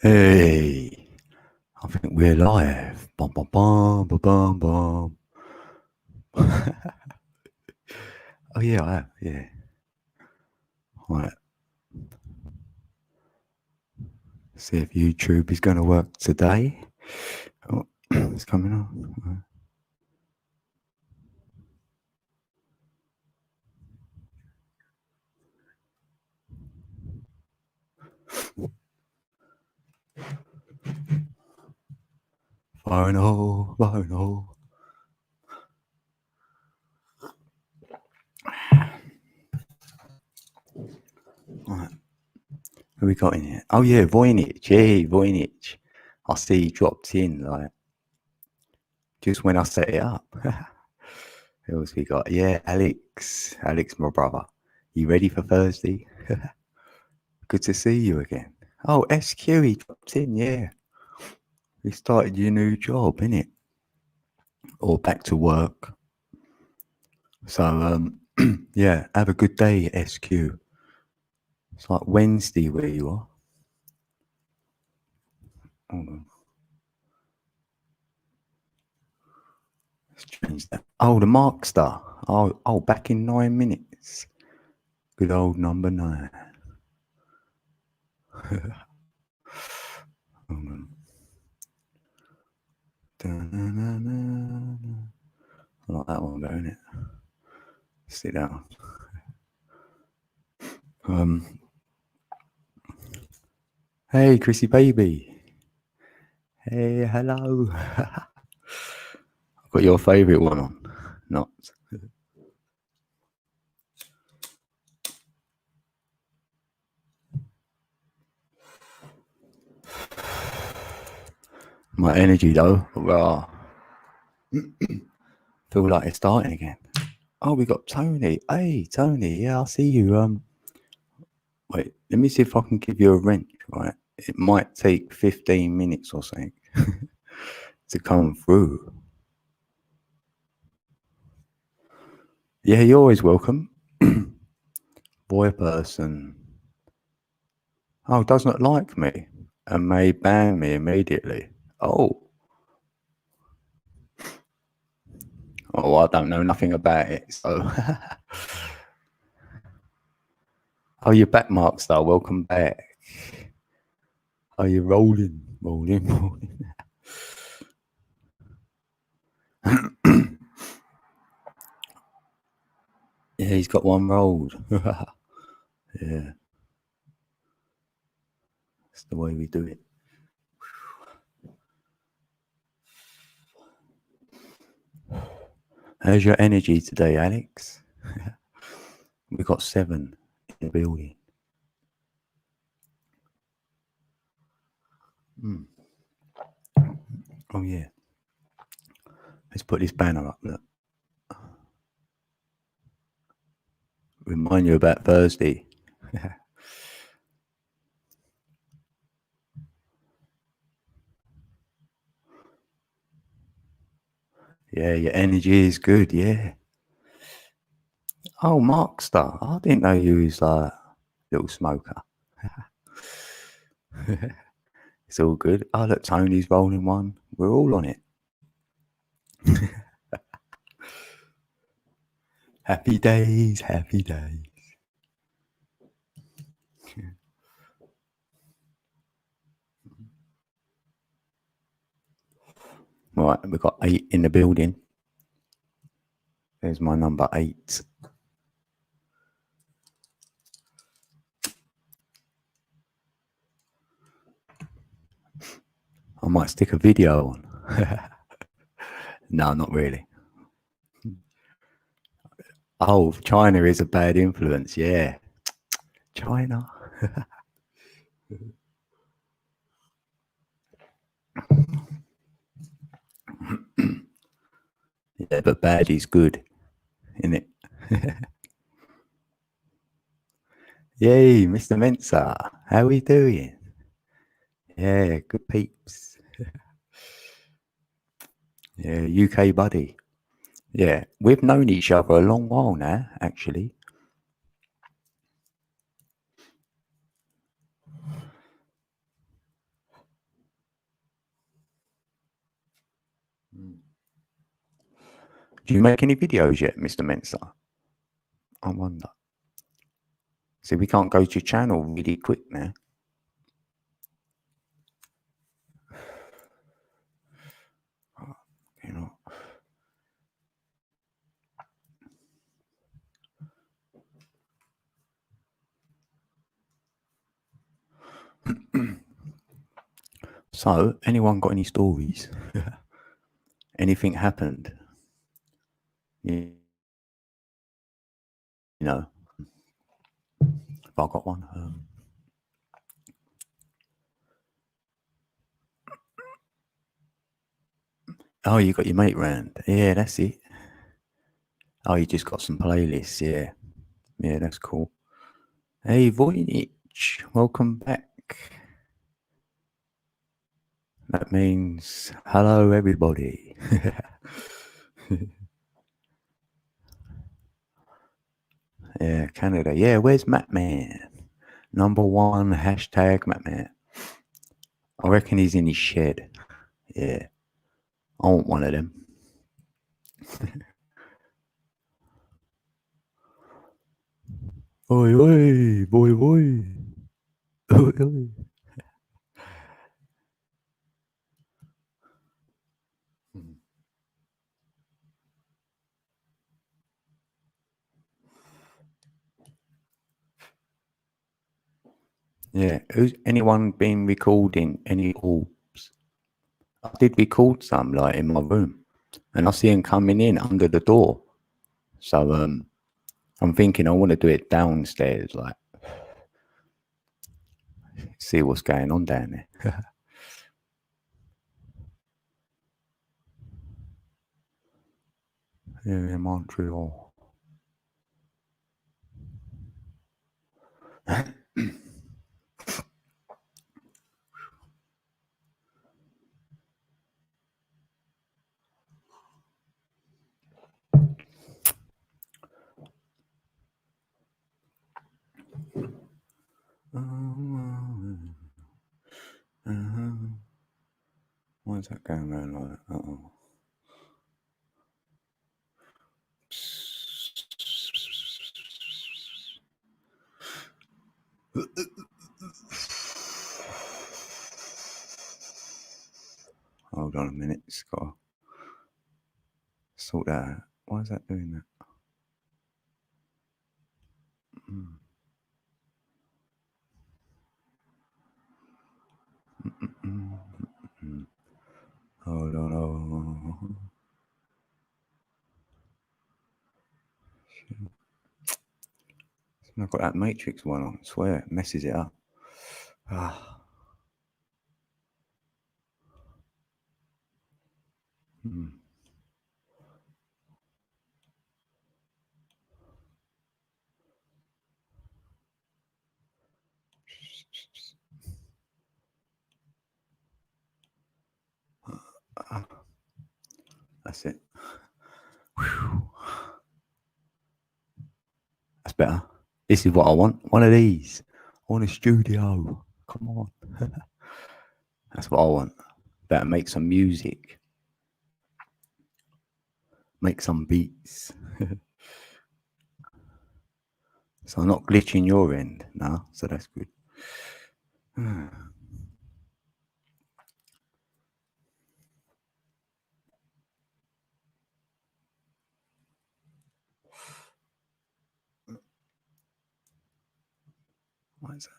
Hey, I think we're live. Bum, bum, bum, bum, bum, bum. Oh, yeah, I have. Yeah. Right. See if YouTube is going to work today. Oh, it's coming on. Fire in the hole, fire in the hole. Right. Who we got in here? Oh, yeah, Voynich. Hey, Voynich. I see he dropped in, like, just when I set it up. Who else we got? Yeah, Alex. Alex, my brother. You ready for Thursday? Good to see you again. Oh, SQ, he dropped in, yeah. You started your new job, innit? Or back to work. So, yeah, have a good day, SQ. It's like Wednesday where you are. Hold on. Let's change that. Oh, the Markstar. Oh, back in 9 minutes. Good old number 9. Hold on. I like that one, don't it? Sit down. Hey, Chrissy baby. Hey, hello. I've got your favourite one on. Not. My energy though. Well, feel like it's starting again. Oh, we got Tony. Hey, Tony. Yeah, I see you. Wait, let me see if I can give you a wrench, right? It might take 15 minutes or something to come through. Yeah, you're always welcome. Boy person. Oh, does not like me and may ban me immediately. Oh, I don't know nothing about it. So, oh, you're back, Markstar. Welcome back. Oh, you're rolling. Yeah, he's got one rolled. Yeah, that's the way we do it. How's your energy today, Alex? We got 7 in the building. Oh yeah. Let's put this banner up. Look. Remind you about Thursday. Yeah, your energy is good. Yeah. Oh, Markstar. I didn't know you was a little smoker. It's all good. Oh, look, Tony's rolling one. We're all on it. Happy days, happy days. Right, we've got 8 in the building. There's my number 8. I might stick a video on. No, not really. Oh, China is a bad influence. Yeah. China. Yeah, but bad is good, isn't it? Yay, Mr. Mensa. How we doing? Yeah, good peeps. Yeah, UK buddy. Yeah, we've known each other a long while now, actually. Do you make any videos yet, Mr. Mensa? I wonder. See, we can't go to your channel really quick now. You know. So, anyone got any stories? Anything happened? You know, if I got one. Oh, you got your mate round. Yeah, that's it. Oh, you just got some playlists. Yeah. Yeah, that's cool. Hey, Voynich, welcome back. That means hello, everybody. Yeah, Canada. Yeah, where's Matman? #1 hashtag Matman. I reckon he's in his shed. Yeah, I want one of them. Oi, oi, boy, boy. Oi, oi. Yeah, who's anyone been recording any orbs? I did record some, like in my room, and I see them coming in under the door. So I'm thinking I want to do it downstairs, like see what's going on down there. Yeah, in Montreal. Why's that going around like that? Uh-oh. Hold on a minute, it's got to sort that out. Why is that doing that? Hold on, oh. I've got that Matrix one on, I swear, it messes it up. Ah. That's it. Whew. That's better. This is what I want. One of these. I want a studio. Come on. That's what I want. Better make some music. Make some beats. So I'm not glitching your end now, so that's good. Why is that?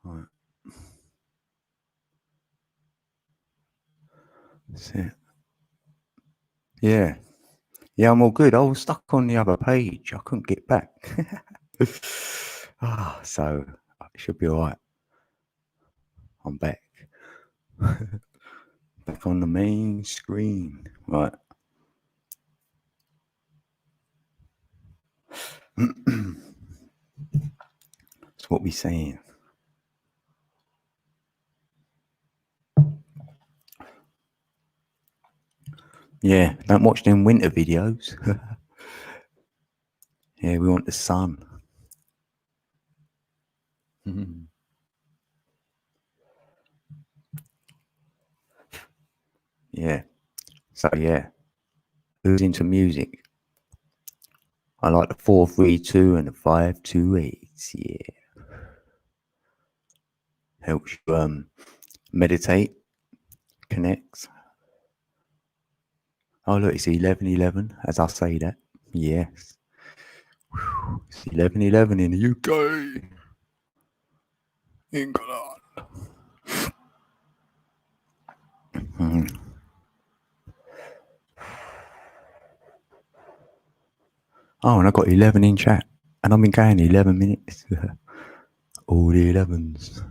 Right. That's it. Yeah. Yeah, I'm all good. I was stuck on the other page. I couldn't get back. So it should be all right. I'm back. Back on the main screen. Right. That's what we're saying. Yeah, don't watch them winter videos. Yeah, we want the sun. Yeah. So yeah, who's into music? I like the 4-3-2 and the 5-2-8. Yeah, helps you meditate, connect. Oh look, it's 11:11 as I say that. Yes, it's 11:11 in the UK. England. Oh, and I got 11 in chat, and I've been going 11 minutes. All the 11s.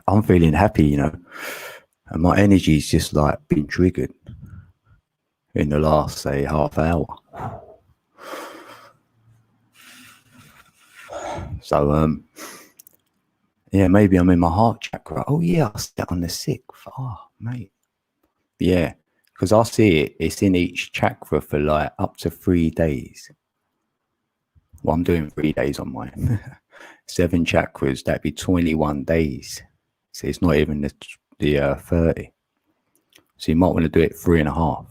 I'm feeling happy, you know, and my energy's just like been triggered in the last, say, half hour. So, yeah, maybe I'm in my heart chakra. Oh, yeah, I sit on the 6th. Oh, mate. Yeah, because I see it. It's in each chakra for like up to 3 days. Well, I'm doing 3 days on mine. 7 chakras, that'd be 21 days. So it's not even the 30. So you might want to do it 3.5.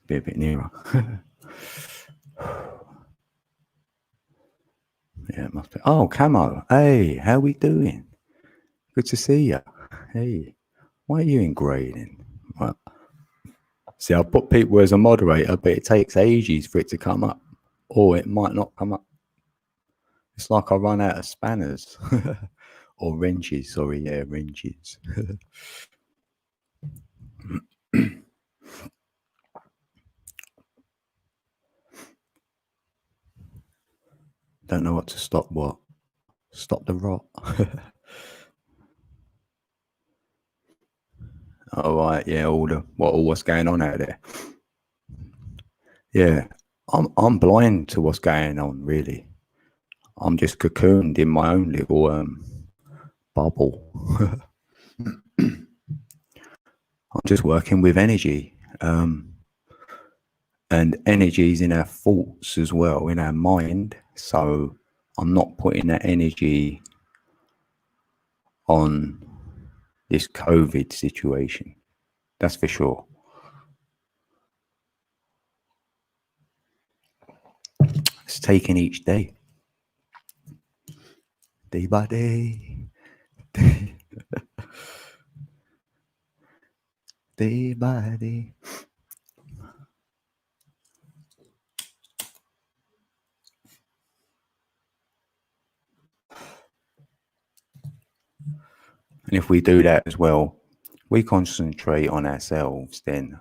Be a bit nearer. Yeah, it must be. Oh, Camo. Hey, how we doing? Good to see you. Hey, why are you in grading? Right. See, I'll put people as a moderator, but it takes ages for it to come up. Or it might not come up. It's like I run out of spanners. Or wrenches, sorry, yeah, wrenches. Don't know what to stop what. Stop the rot. All right, yeah, all what's going on out there. Yeah, I'm blind to what's going on, really. I'm just cocooned in my own little bubble. I'm just working with energy. And energy's in our thoughts as well, in our mind. So I'm not putting that energy on this COVID situation. That's for sure. It's taking each day. Day by day. Day by day. And if we do that as well, we concentrate on ourselves, then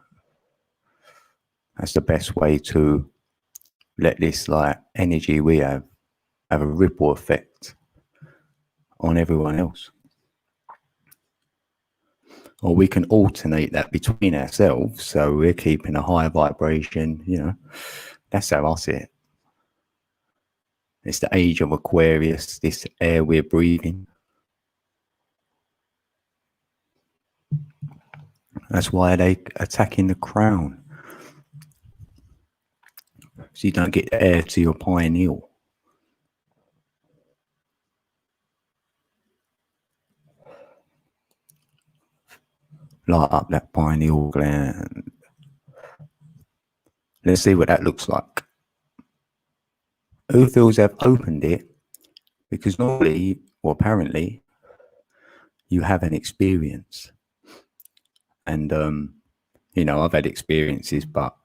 that's the best way to let this like energy we have a ripple effect on everyone else. Or we can alternate that between ourselves, so we're keeping a high vibration, you know. That's how I see it. It's the age of Aquarius, this air we're breathing. That's why they attacking the crown. So you don't get the air to your pineal. Light up that pineal gland. Let's see what that looks like. Who feels they've opened it? Because normally, or apparently, you have an experience. And, you know, I've had experiences, but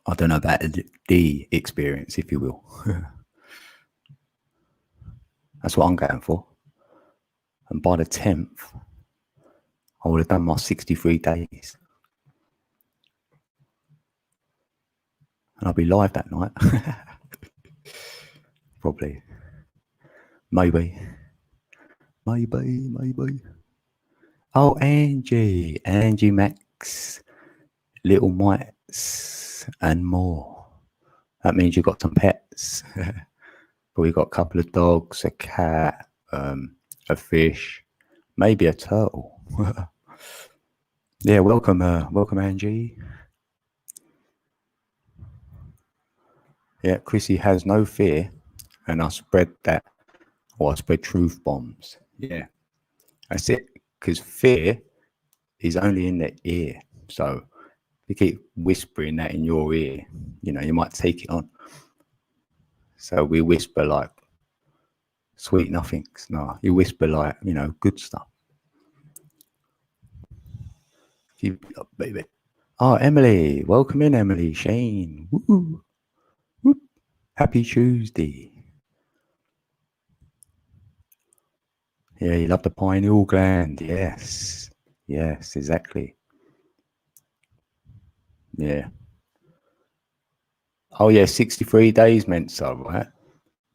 I don't know about the experience, if you will. That's what I'm going for. And by the 10th, I would have done my 63 days. And I'll be live that night. Probably. Maybe. Oh, Angie Max, Little Mites, and more. That means you've got some pets. We got a couple of dogs, a cat, a fish, maybe a turtle. Yeah, welcome Angie. Yeah, Chrissy has no fear, and I spread that, or I spread truth bombs. Yeah, that's it. Because fear is only in the ear. So if you keep whispering that in your ear, you might take it on. So we whisper like sweet nothings. No, you whisper like, good stuff. Keep it up, baby. Oh, Emily. Welcome in, Emily. Shane. Woo. Woo. Happy Tuesday. Yeah, you love the pineal gland. Yes. Yes, exactly. Yeah. Oh, yeah, 63 days meant so, right?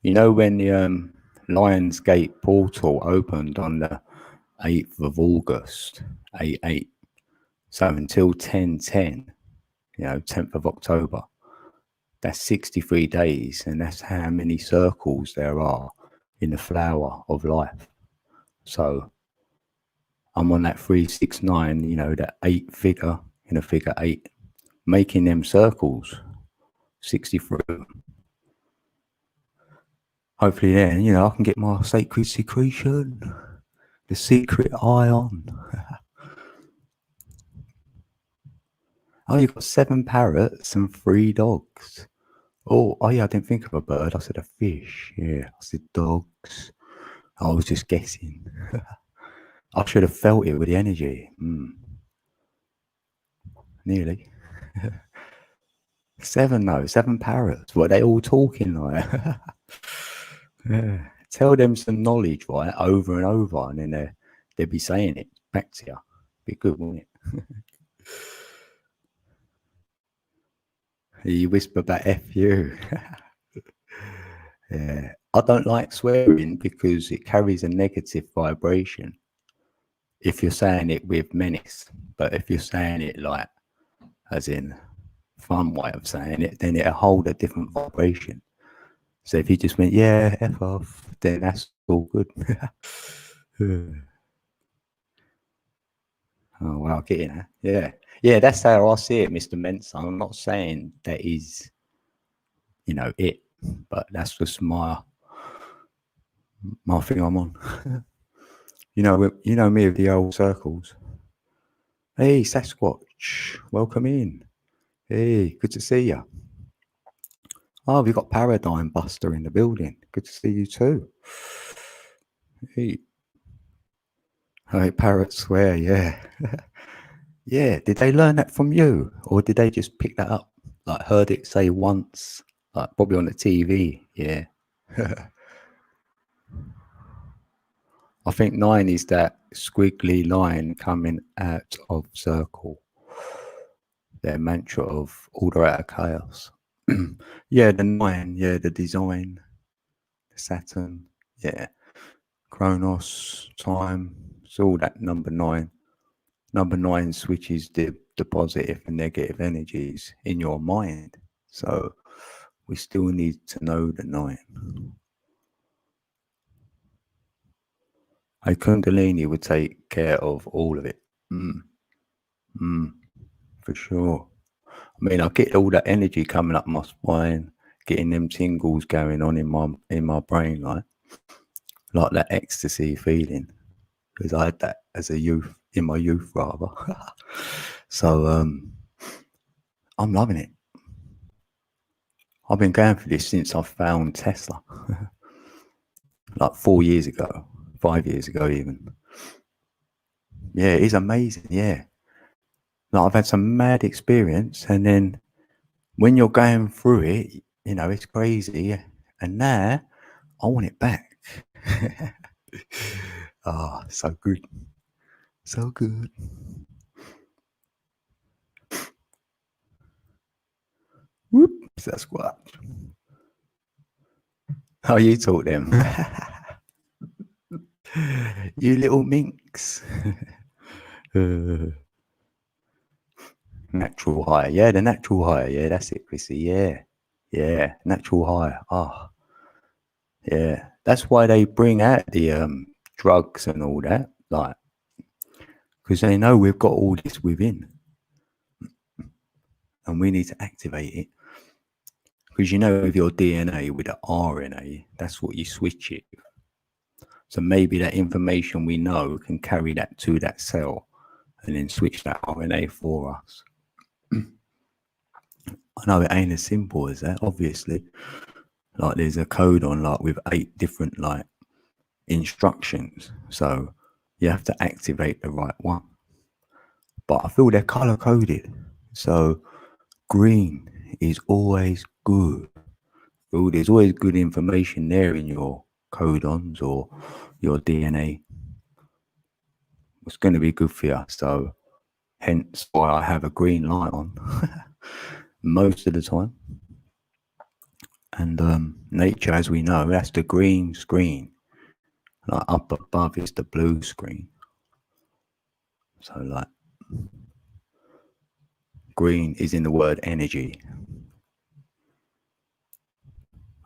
When the Lionsgate portal opened on the 8th of August, 8/8. So until 10/10, 10th of October, that's 63 days, and that's how many circles there are in the flower of life. So I'm on that 369, that 8 figure in a figure 8, making them circles, 63. Hopefully then, I can get my sacred secretion, the secret ion. Oh, you've got 7 parrots and 3 dogs. Oh yeah, I didn't think of a bird. I said a fish. Yeah, I said dogs. I was just guessing. I should have felt it with the energy. Nearly. 7 though, 7 parrots. What, are they all talking like? Yeah. Tell them some knowledge, right, over and over, and then they'll be saying it back to you. Be good, wouldn't it? You whisper back F you. Yeah. I don't like swearing because it carries a negative vibration if you're saying it with menace. But if you're saying it like, as in fun way of saying it, then it'll hold a different vibration. So if you just went, yeah, F off, then that's all good. Oh, wow, getting that. Yeah. Yeah, that's how I see it, Mr. Mensa. I'm not saying that is, it, but that's just my thing I'm on. You know me with the old circles. Hey, Sasquatch, welcome in. Hey, good to see you. Oh, we've got Paradigm Buster in the building. Good to see you too. Hey, parrots swear, yeah. Yeah, did they learn that from you? Or did they just pick that up? Like, heard it say once, like probably on the TV, yeah. I think 9 is that squiggly line coming out of circle. Their mantra of order out of chaos. Yeah, the 9, yeah, the design, Saturn, yeah, Kronos, time, it's all that number 9. Number 9 switches the positive and negative energies in your mind. So we still need to know the 9. A Kundalini would take care of all of it. For sure. I mean, I get all that energy coming up my spine, getting them tingles going on in my brain, like that ecstasy feeling, because I had that as a youth, in my youth rather. So I'm loving it. I've been going for this since I found Tesla, like 4 years ago, 5 years ago even. Yeah, it is amazing. Yeah, like I've had some mad experience, and then when you're going through it, it's crazy. And now I want it back. Oh, so good. So good. Whoop, Sasquatch. How you taught them? You little minx. Natural high. Yeah, the natural high. Yeah, that's it, Chrissy. Yeah. Yeah, natural high. Oh, Yeah, that's why they bring out the drugs and all that, like, because they know we've got all this within, and we need to activate it. Because with your DNA, with the RNA, that's what you switch it. So maybe that information we know can carry that to that cell, and then switch that RNA for us. I know it ain't as simple as that, obviously. Like there's a codon like with 8 different like instructions. So you have to activate the right one. But I feel they're color coded. So green is always good. Well, there's always good information there in your codons or your DNA. It's going to be good for you. So hence why I have a green light on most of the time. And nature, as we know, that's the green screen. Like up above is the blue screen. So like green is in the word energy.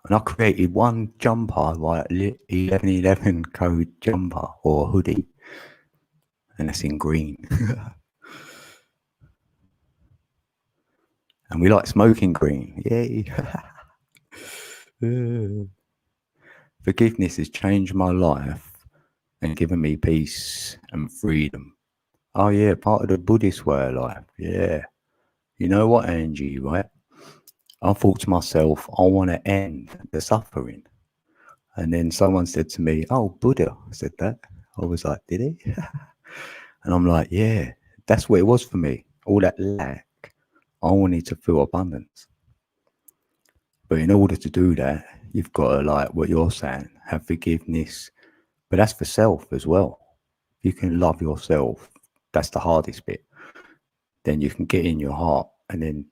And I created one jumper, like 1111 code jumper or hoodie. And that's in green. And we like smoking green. Yay. Forgiveness has changed my life and given me peace and freedom. Oh yeah, part of the Buddhist way of life. Yeah. You know what, Angie, right? I thought to myself, I want to end the suffering. And then someone said to me, oh, Buddha said that. I was like, did he? And I'm like, yeah, that's what it was for me. All that lack. I wanted to feel abundance. But in order to do that, you've got to, like what you're saying, have forgiveness. But that's for self as well. You can love yourself. That's the hardest bit. Then you can get in your heart and then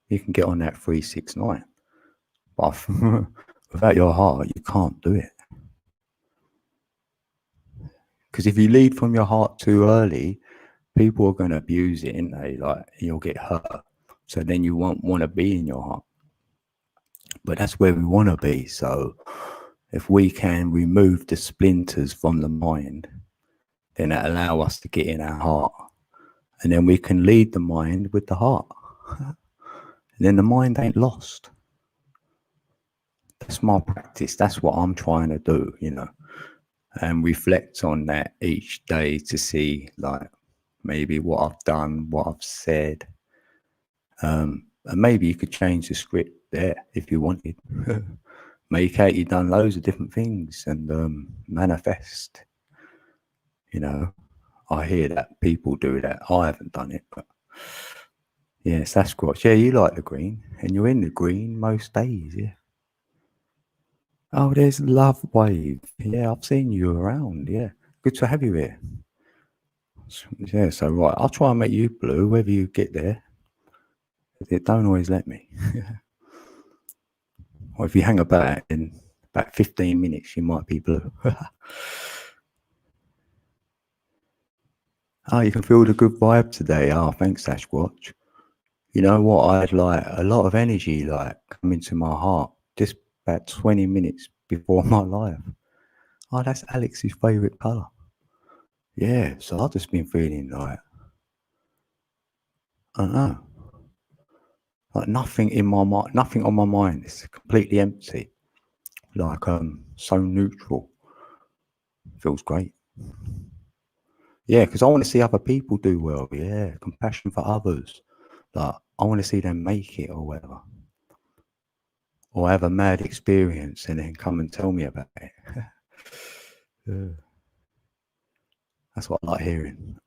you can get on that 369. But without your heart, you can't do it. Because if you lead from your heart too early, people are going to abuse it, ain't they? Like, you'll get hurt. So then you won't want to be in your heart. But that's where we want to be. So if we can remove the splinters from the mind, then that allow us to get in our heart. And then we can lead the mind with the heart. And then the mind ain't lost. That's my practice. That's what I'm trying to do, and reflect on that each day to see, like, maybe what I've done, what I've said. And maybe you could change the script there if you wanted. Make out you've done loads of different things and manifest. I hear that people do that. I haven't done it, but yeah, Sasquatch. Yeah, you like the green, and you're in the green most days. Yeah. Oh, there's Love Wave. Yeah, I've seen you around. Yeah, good to have you here. Yeah, so right, I'll try and make you blue, whether you get there. It don't always let me. Or if you hang about in about 15 minutes, you might be blue. Oh, you can feel the good vibe today. Oh, thanks, Sasquatch. You know what? I had like a lot of energy like come into my heart just about 20 minutes before my life. Oh, that's Alex's favourite colour. Yeah, so I've just been feeling like, I don't know, like nothing in my mind, nothing on my mind. It's completely empty. Like so neutral. Feels great. Yeah, because I want to see other people do well. Yeah, compassion for others. Like I want to see them make it or whatever, or have a mad experience and then come and tell me about it. Yeah. That's what I like hearing.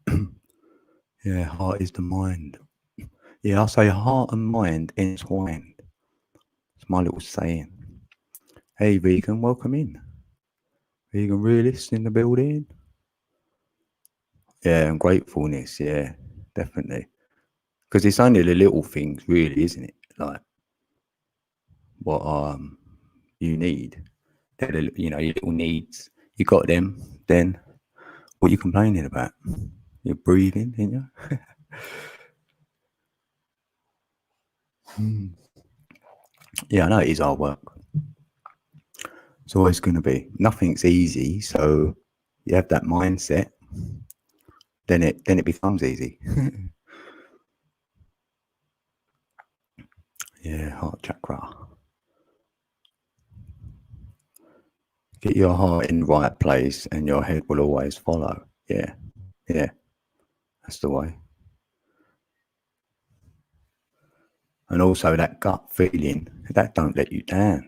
Yeah, heart is the mind. Yeah, I'll say heart and mind entwined. It's my little saying. Hey, vegan, welcome in. Vegan realist in the building. Yeah, and gratefulness. Yeah, definitely. Because it's only the little things, really, isn't it? Like what you need. Your little needs. You got them. Then what are you complaining about? You're breathing, ain't you? Yeah, I know it is hard work. It's always going to be. Nothing's easy, so you have that mindset. Then it becomes easy. Yeah, heart chakra. Get your heart in the right place, and your head will always follow. Yeah, that's the way. And also that gut feeling, that don't let you down.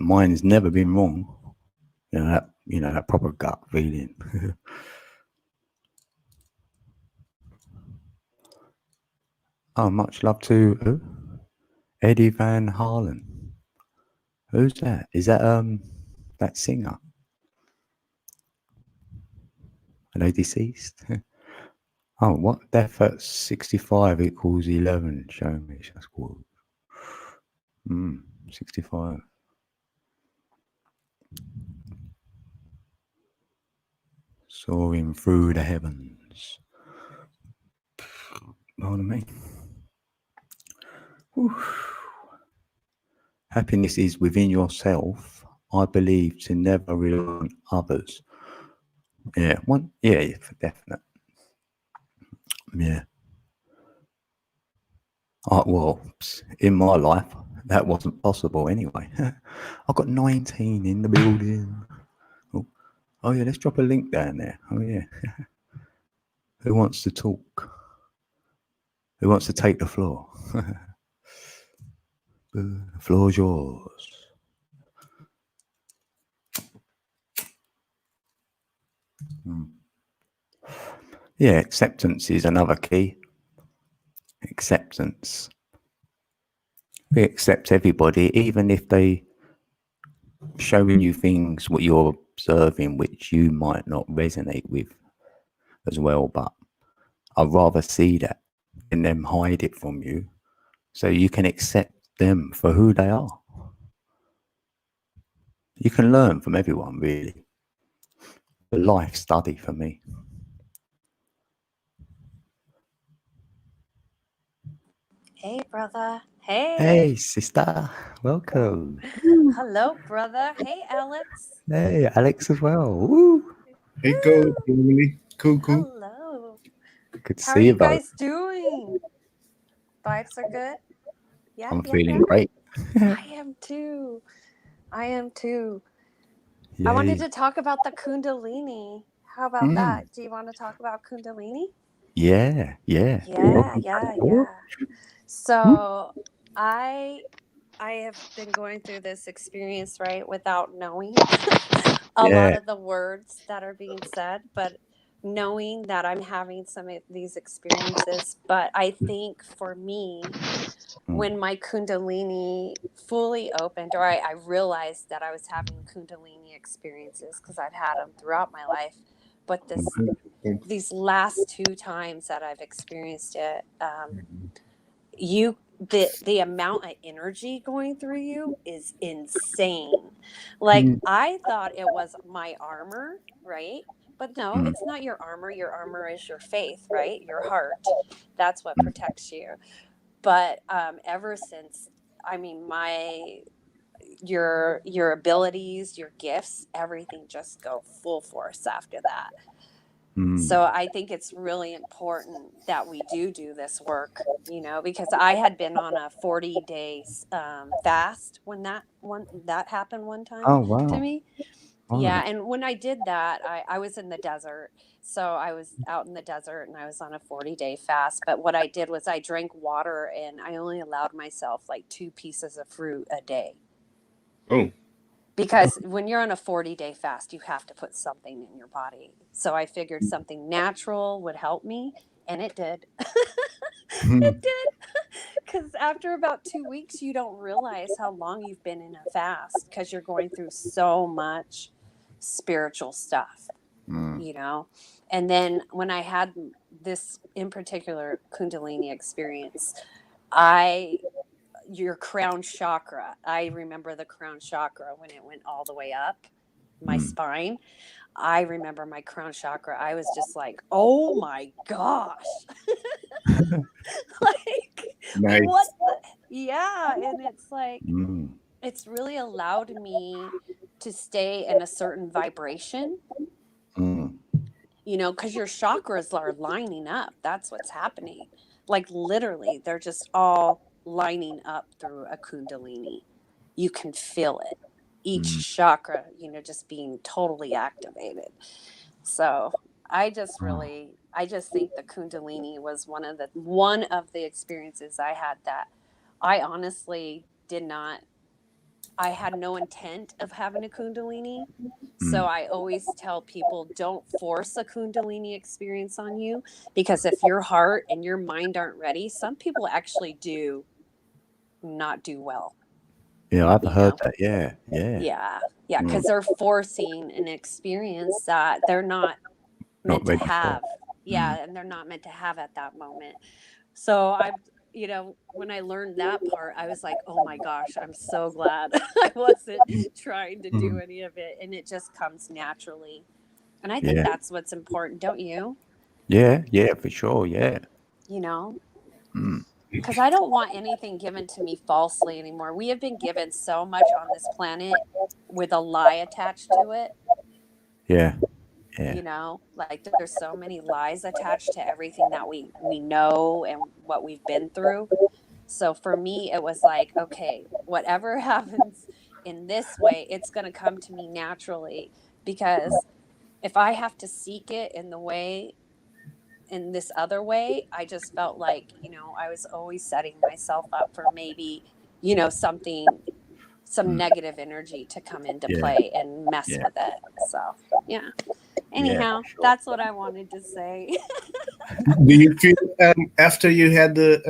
Mine's never been wrong. That proper gut feeling. Oh, much love to who? Eddie Van Halen. Who's that? Is that that singer? Are they deceased? Oh, what? Death at 65 equals 11. Show me. That's cool. 65. Soaring through the heavens. Pardon me. Whew. Happiness is within yourself. I believe to never rely on others. Yeah, for definite. Yeah. Well, in my life, that wasn't possible anyway. I got 19 in the building. Oh yeah, let's drop a link down there. Oh yeah. Who wants to talk? Who wants to take the floor? The floor's yours. Yeah, acceptance is another key. Acceptance. We accept everybody, even if they showing you things what you're observing which you might not resonate with as well. But I'd rather see that than them hide it from you, so you can accept them for who they are. You can learn from everyone, really. A life study for me. Hey, brother. Hey. Hey, sister. Welcome. Hello, brother. Hey, Alex. Hey, Alex as well. Woo. Hey, go, Emily. Cool. Hello. Good to How see are you you both. guys doing? Vibes are good? Yeah, I'm feeling great. I am too. Yay. I wanted to talk about the Kundalini. How about that? Do you want to talk about Kundalini? Yeah. Yeah. So I have been going through this experience, right, without knowing a lot of the words that are being said, but knowing that I'm having some of these experiences. But I think for me, when my Kundalini fully opened, or I realized that I was having Kundalini experiences, because I've had them throughout my life, but these last two times that I've experienced it, the amount of energy going through you is insane. Like, I thought it was my armor, right? But no, it's not your armor. Your armor is your faith, right? Your heart. That's what protects you. But ever since, I mean, your abilities, your gifts, everything just go full force after that. So I think it's really important that we do this work, because I had been on a 40 days fast when that happened one time. Oh, wow. To me. Right. Yeah, and when I did that, I was in the desert. So I was out in the desert and I was on a 40-day fast. But what I did was I drank water and I only allowed myself like 2 pieces of fruit a day. Oh. Because when you're on a 40-day fast, you have to put something in your body. So I figured something natural would help me, and it did. It did. Because after about 2 weeks, you don't realize how long you've been in a fast because you're going through so much spiritual stuff, And then when I had this in particular Kundalini experience, your crown chakra. I remember the crown chakra when it went all the way up my spine. I remember my crown chakra. I was just like, oh my gosh. Like, Nice. what the? Yeah. And it's like, it's really allowed me to stay in a certain vibration, because your chakras are lining up. That's what's happening. Like literally, they're just all lining up through a kundalini. You can feel it. Each chakra, just being totally activated. So I just think the kundalini was one of the experiences I had that I honestly did not. I had no intent of having a kundalini. So I always tell people, don't force a kundalini experience on you, because if your heart and your mind aren't ready, some people actually do not do well. Yeah, I've heard that. Yeah. Yeah, because they're forcing an experience that they're not meant to ready for. have. Yeah, and they're not meant to have at that moment. So when I learned that part, I was like, oh my gosh, I'm so glad I wasn't trying to do any of it. And it just comes naturally. And I think that's what's important, don't you? Yeah, for sure. Yeah. Because I don't want anything given to me falsely anymore. We have been given so much on this planet with a lie attached to it. Yeah. Like there's so many lies attached to everything that we know and what we've been through. So for me, it was like, okay, whatever happens in this way, it's going to come to me naturally, because if I have to seek it in this other way, I just felt like, I was always setting myself up for maybe, some negative energy to come into play and mess with it. So, yeah. Anyhow, that's what I wanted to say. Do you feel after you had the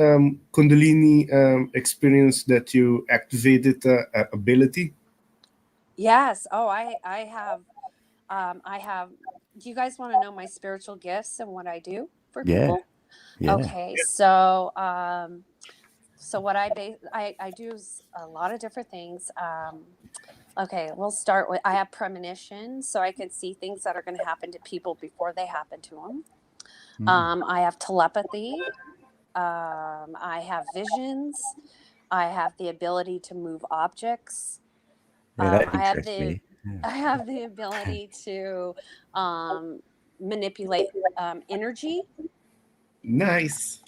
Kundalini experience that you activated ability? Yes. Oh, I have. Do you guys want to know my spiritual gifts and what I do for people? Yeah. Okay. So, what I do is a lot of different things. Okay, we'll start with, I have premonition, so I can see things that are going to happen to people before they happen to them. I have telepathy. I have visions. I have the ability to move objects. That I have interests me. Yeah. I have the ability to manipulate energy. Nice.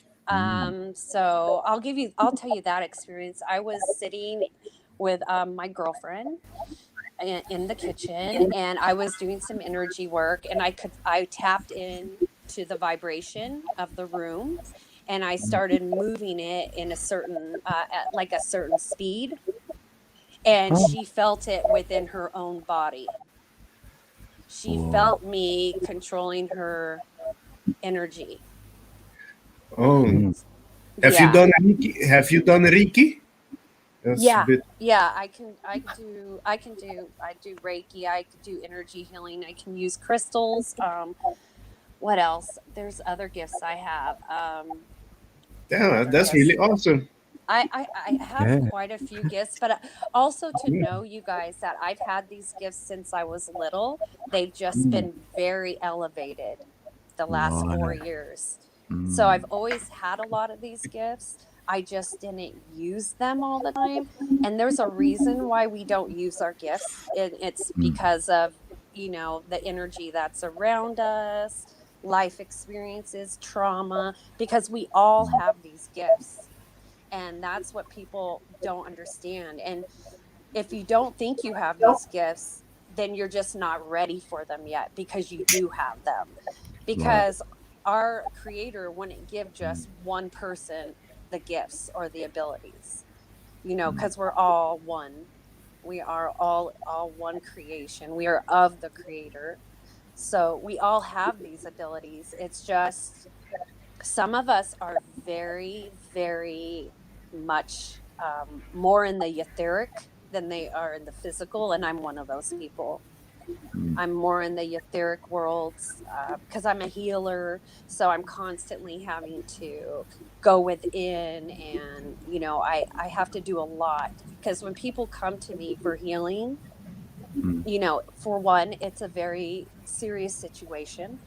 So I'll tell you that experience. I was sitting with my girlfriend in the kitchen, and I was doing some energy work, and I tapped in to the vibration of the room, and I started moving it in a certain at like a certain speed, and she felt it within her own body. She felt me controlling her energy. Oh, have you Yeah. done Reiki? Have you done Reiki? That's a Yeah. bit. Yeah, I do Reiki, I could do energy healing, I can use crystals. What else? There's other gifts I have. Yeah, Other that's gifts. really awesome. I have quite a few gifts, but also to know, you guys, that I've had these gifts since I was little. They've just been very elevated the last 4 years. So I've always had a lot of these gifts. I just didn't use them all the time. And there's a reason why we don't use our gifts. It's because of, the energy that's around us, life experiences, trauma, because we all have these gifts. And that's what people don't understand. And if you don't think you have these gifts, then you're just not ready for them yet, because you do have them. Because our creator wouldn't give just one person the gifts or the abilities, because we're all one. We are all one creation. We are of the creator. So we all have these abilities. It's just some of us are very, very much more in the etheric than they are in the physical, and I'm one of those people. I'm more in the etheric worlds because I'm a healer, so I'm constantly having to go within, and I have to do a lot, because when people come to me for healing, for one, it's a very serious situation,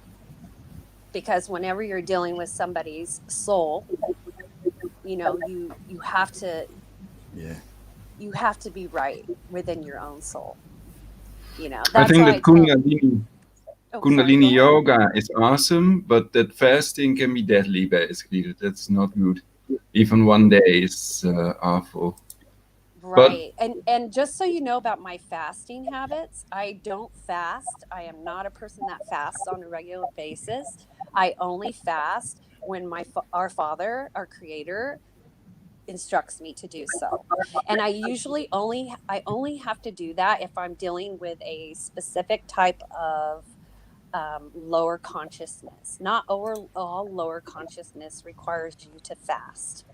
because whenever you're dealing with somebody's soul, you have to be right within your own soul. That's I think why I that tell. Kundalini yoga is awesome, but that fasting can be deadly. Basically, that's not good. Even one day is awful. Right. And just so you know about my fasting habits, I don't fast. I am not a person that fasts on a regular basis. I only fast when our Father, our Creator, instructs me to do so. And I only have to do that if I'm dealing with a specific type of lower consciousness. Not all lower consciousness requires you to fast.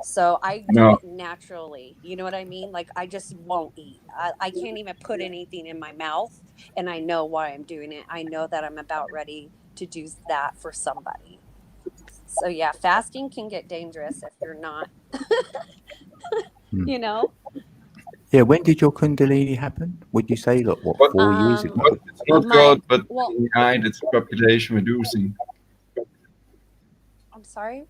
So I do it naturally. You know what I mean? Like I just won't eat. I can't even put anything in my mouth, and I know why I'm doing it. I know that I'm about ready to do that for somebody. So yeah, fasting can get dangerous if you're not, you know. Yeah, when did your Kundalini happen? Would you say, like, what, 4 years ago? What it's not My God, but well, AI that's population reducing. I'm sorry.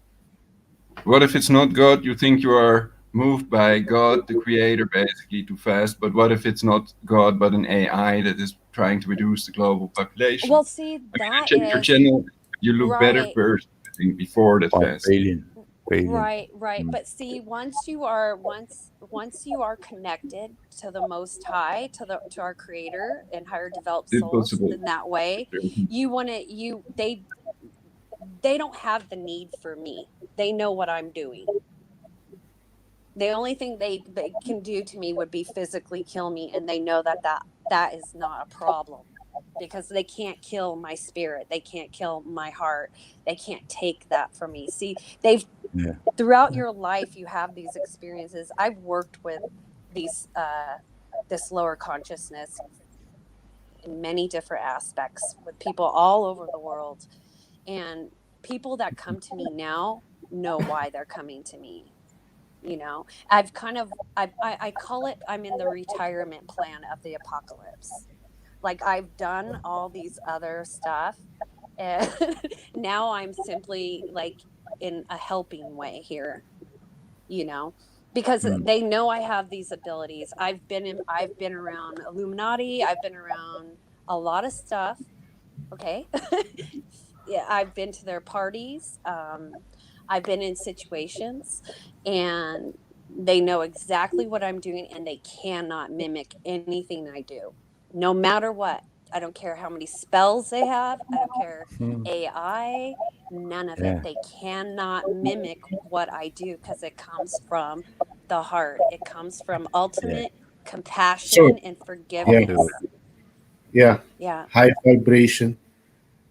What if it's not God? You think you are moved by God, the creator, basically, to fast. But what if it's not God, but an AI that is trying to reduce the global population? Well, see, I mean, I that checked your is channel. You look better right. first, I think, before the By fast. feeling. Right. But see, once you are connected to the Most High, to our Creator and higher developed It's souls possible. in that way, you want to you they don't have the need for me. They know what I'm doing. The only thing they can do to me would be physically kill me, and they know that is not a problem because they can't kill my spirit. They can't kill my heart. They can't take that from me. See, they've Yeah. throughout your life you have these experiences. I've worked with these this lower consciousness in many different aspects with people all over the world, and people that come to me now know why they're coming to me. I've kind of I call it, I'm in the retirement plan of the apocalypse. Like I've done all these other stuff, and now I'm simply like in a helping way here, you know because they know I have these abilities. I've been around Illuminati. I've been around a lot of stuff. Okay. Yeah, I've been to their parties. I've been in situations, and they know exactly what I'm doing, and they cannot mimic anything I do, no matter what. I don't care how many spells they have. I don't care AI, none of it. Yeah. They cannot mimic what I do because it comes from the heart. It comes from Yeah. ultimate So compassion and I feel forgiveness. that. yeah, Yeah. high vibration.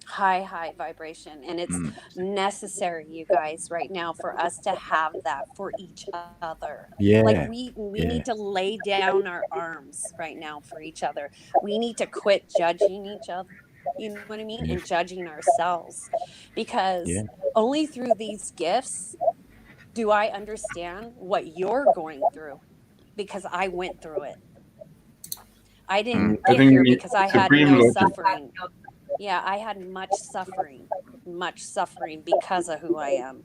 High vibration, and it's necessary, you guys, right now for us to have that for each other. Like Yeah. we Yeah. need to lay down our arms right now for each other. We need to quit judging each other, you know what I mean, Yeah. and judging ourselves, because Yeah. only through these gifts do I understand what you're going through, because I went through it. I didn't I get think we here need because I had supreme no logic. suffering. Yeah, I had much suffering because of who I am.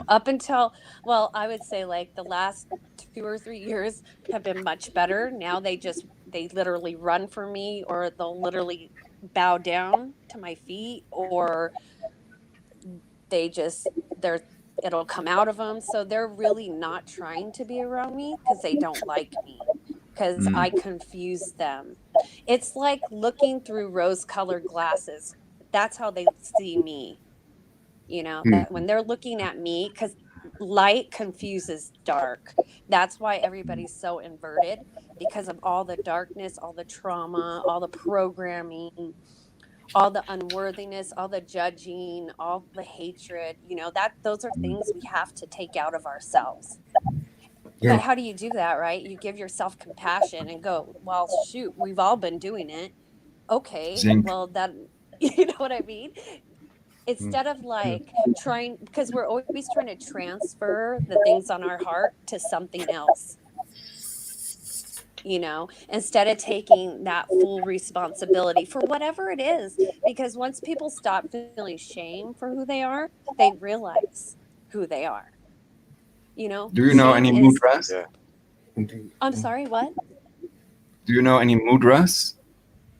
Up until, well, I would say like the last 2 or 3 years have been much better. Now they literally run for me, or they'll literally bow down to my feet, or they're it'll come out of them. So they're really not trying to be around me because they don't like me, because I confuse them. It's like looking through rose colored glasses. That's how they see me. That when they're looking at me, because light confuses dark. That's why everybody's so inverted, because of all the darkness, all the trauma, all the programming, all the unworthiness, all the judging, all the hatred. That those are things we have to take out of ourselves. Yeah. But how do you do that, right? You give yourself compassion and go, well, shoot, we've all been doing it. Okay, Zinc. well, that, you know what I mean? Instead of like trying, because we're always trying to transfer the things on our heart to something else, instead of taking that full responsibility for whatever it is. Because once people stop feeling shame for who they are, they realize who they are. Do you know Shame any is, mudras? Yeah. I'm sorry, what? Do you know any mudras?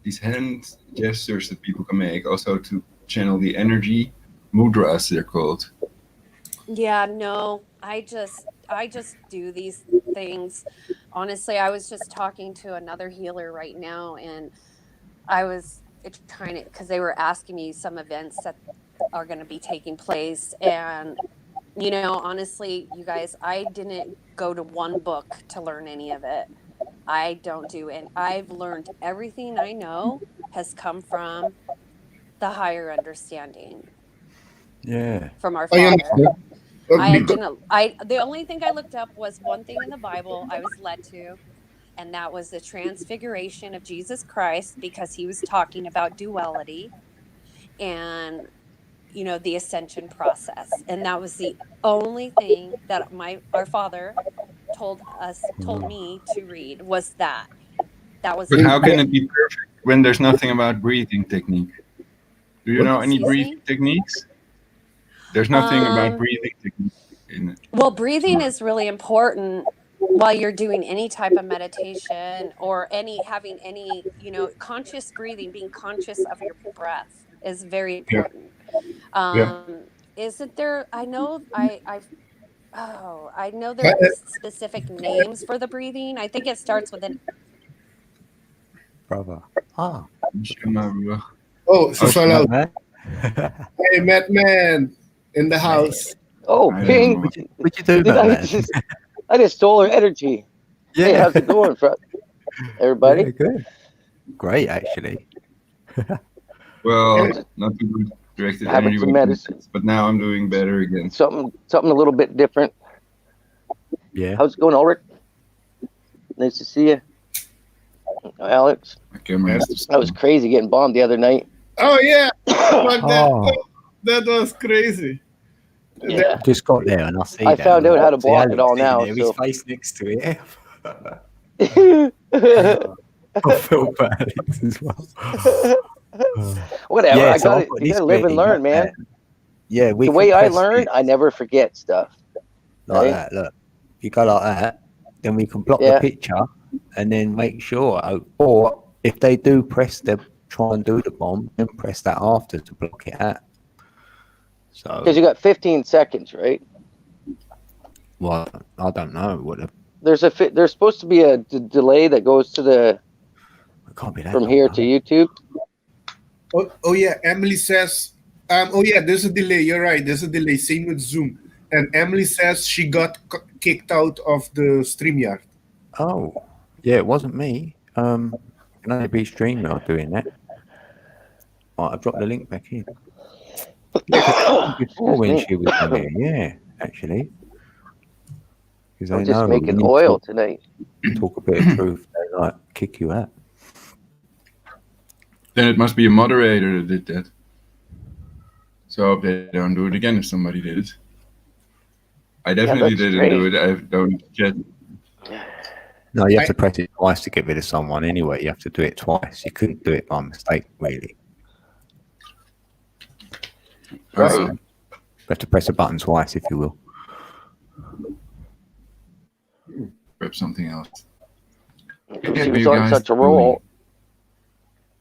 These hand gestures that people can make also to channel the energy. Mudras, they're called. Yeah, no, I just do these things. Honestly, I was just talking to another healer right now, and I was trying to, because they were asking me some events that are going to be taking place. And, honestly, you guys, I didn't go to one book to learn any of it. I don't do it. I've learned everything I know has come from the higher understanding Yeah. from our I Father. understand. The only thing I looked up was one thing in the Bible I was led to, and that was the transfiguration of Jesus Christ, because he was talking about duality and the ascension process. And that was the only thing that our Father told me to read, was that. That was But it. how can it be perfect when there's nothing about breathing technique? Do you know any Excuse breathing me? techniques? There's nothing about breathing technique in it. Well, breathing is really important while you're doing any type of meditation, or having any, conscious breathing. Being conscious of your breath is very Yeah, important. yeah. Isn't there, I know, I know Uh, there is specific names for the breathing. I think it starts with an Brother. Ah. Oh, she fell out. Man. Hey, Madman in the house. Oh, I don't Ping! know. What you do, Did man? I just stole her energy. Hey, how's it going, everybody? Yeah, good. Great, actually. Well, not too good directed Having energy, some medicine. but now I'm doing better again. Something a little bit different. Yeah. How's it going, Ulrich? Nice to see you, Alex. My camera has to That was crazy getting bombed the other night. Oh yeah, fuck that. Oh, That was crazy. Yeah. just got there and I see I that. found out how to See block Alex it all sitting now, there, so- his face next to it. Whatever. I feel for Alex as well. I so got I've it. got You this gotta live and ready, learn, like man. that. Yeah, we The can way I press learn, this I never forget stuff. like right? that. Look, you go like that, then we can block the Yeah. picture, and then make sure. Or if they do try and do the bomb, then press that after to block it out. So, Because you got 15 seconds, right? well, I don't know what There's supposed to be a delay that goes to it can't be that from long, here no. to YouTube. Oh yeah, Emily says. Oh yeah, there's a delay. You're right. There's a delay. Same with Zoom. And Emily says she got kicked out of the StreamYard. Oh, yeah, it wasn't me. Can only be StreamYard doing that. Right, I've dropped the link back in. Before when she was on here, yeah, actually. Because I'm they just know making when you oil tonight. talk a bit of truth, they like kick you out. Then it must be a moderator that did that. So I hope they don't do it again if somebody did it. I definitely that's didn't do great. it. I don't get. No, you have to press it twice to get rid of someone anyway. You have to do it twice. You couldn't do it by mistake, really. Right. So, you have to press a button twice, if you will. Grab something else. She was on such a roll.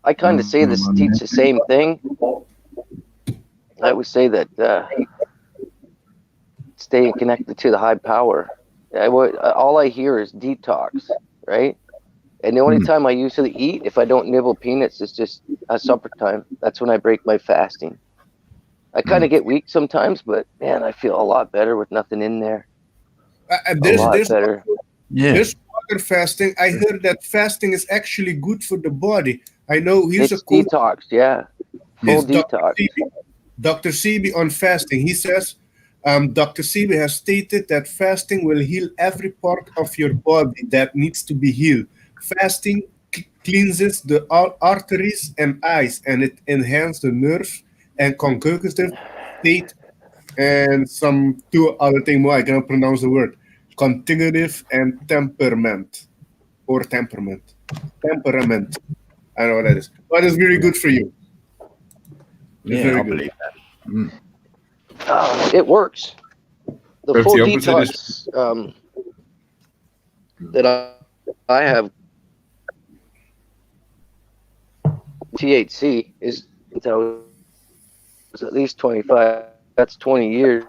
I kind of say this, teach the same thing. I always say that staying connected to the high power. All I hear is detox, right? And the only time I usually eat, if I don't nibble peanuts, is just at supper time. That's when I break my fasting. I kind of get weak sometimes, but man, I feel a lot better with nothing in there. There's better. Yeah. There's water fasting. I heard that fasting is actually good for the body. I know here's It's a quote. detox, yeah. Full detox. Dr. Sebi on fasting. He says, Dr. Sebi has stated that fasting will heal every part of your body that needs to be healed. Fasting cleanses the arteries and eyes, and it enhances the nerves and cognitive state, and some two other things more. I cannot pronounce the word. Cognitive and temperament. I don't know what that is. But it's very good for you. It's Yeah, I very good. believe that. It works. The Perhaps full the opposite detox that I have THC is since I was at least 25. That's 20 years.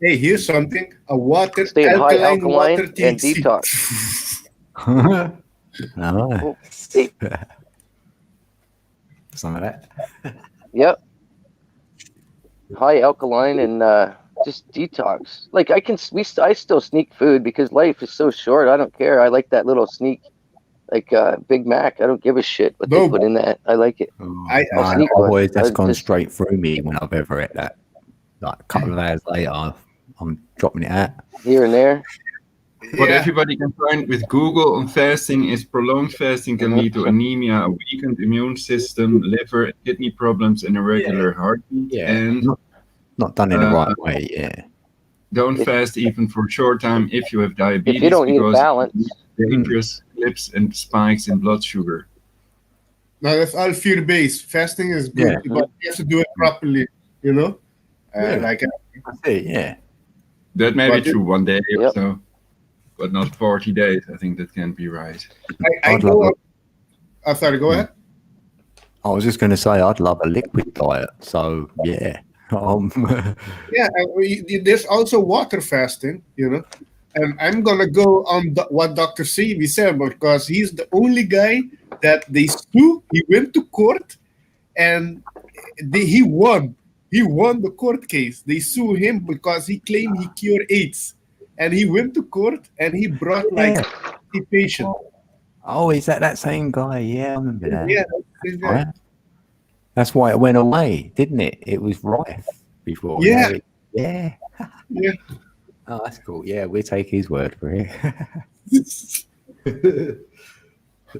Hey, here's something. A water, Staying high alkaline water alkaline and THC. detox. Nice. Some of that. Yep. High alkaline and just detox. Like I still sneak food because life is so short. I don't care. I like that little sneak, like Big Mac. I don't give a shit what they put in that. I like it. I'll sneak one. always that's gone just- straight through me when I've ever ate that. Like a couple of hours later, I'm dropping it out. Here and there. What Yeah. everybody can find with Google on fasting is prolonged fasting can lead to anemia, a weakened immune system, liver, and kidney problems, and irregular heartbeat. Yeah. And Not done in the right way, yeah. don't fast even for a short time if you have diabetes, If you don't eat because balance, it dangerous clips and spikes in blood sugar. Now that's all fear-based. Fasting is good, Yeah. but you have to do it properly. You know, Yeah. like That's it, yeah. That may be But it- true one day or Yep. so, but not 40 days. I think that can't be right. I I'd know. love Sorry, go ahead. I was just going to say I'd love a liquid diet, so yeah. Yeah, there's also water fasting, you know, and I'm gonna go on what Dr. Sebi said because he's the only guy that they sue. He went to court, and he won. He won the court case. They sue him because he claimed he cured AIDS, and he went to court and he brought like 50 patients. Oh, is that same guy? Yeah, I remember that. Yeah, that's the Right? That's why it went away, didn't it? It was rife before. Yeah. Yeah. Yeah. Oh, that's cool. Yeah, we'll take his word for it.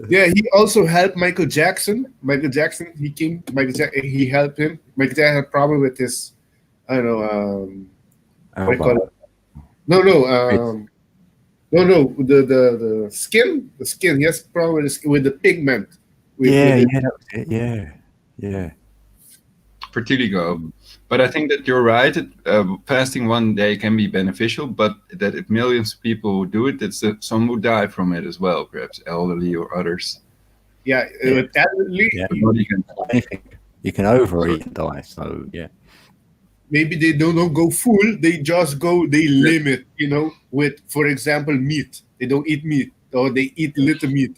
Yeah, he also helped Michael Jackson. He helped him. Michael Jackson had a problem with his, I don't know, what do you call it? No, the skin. The skin. He has a problem with the pigment. Yeah, that was it. Yeah. Vertigo. But I think that you're right. Fasting one day can be beneficial, but that if millions of people do it, some would die from it as well, perhaps elderly or others. Yeah, definitely. Yeah. The body can- Anything. You can overeat and die, so yeah. Maybe they don't go full. They just go. They limit. You know, with for example meat. They don't eat meat, or they eat little meat.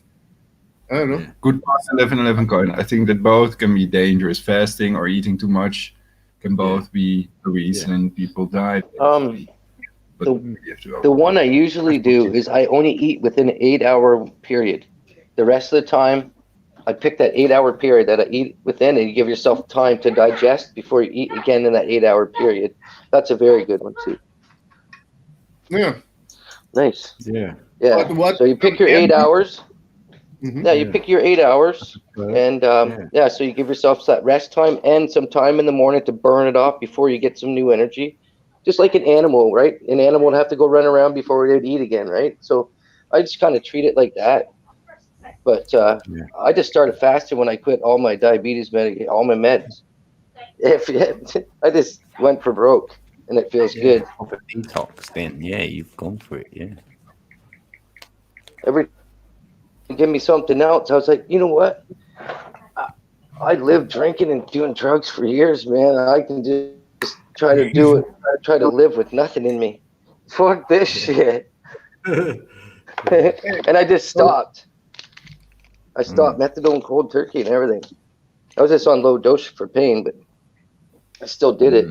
I don't know. Yeah. Good point, 1111 coin. I think that both can be dangerous. Fasting or eating too much can both be the reason people die. But you have to the one I usually do is I only eat within an 8-hour period. The rest of the time, I pick that 8-hour period that I eat within, and you give yourself time to digest before you eat again in that 8-hour period. That's a very good one too. Yeah. Nice. Yeah. Yeah. What- So you pick your 8 hours. Mhm. Yeah, you pick your 8 hours, and so you give yourself that rest time and some time in the morning to burn it off before you get some new energy. Just like an animal, right? An animal would have to go run around before they'd eat again, right? So I just kind of treat it like that. But I just started fasting when I quit all my diabetes medication, all my meds. I just went for broke, and it feels good. Proper detox then. Yeah, you've gone for it, yeah. Every give me something else. I was like, you know what? I lived drinking and doing drugs for years, man. I can just try to do it. Try to live with nothing in me. Fuck this shit. And I just stopped. I stopped methadone, cold turkey, and everything. I was just on low dose for pain, but I still did it.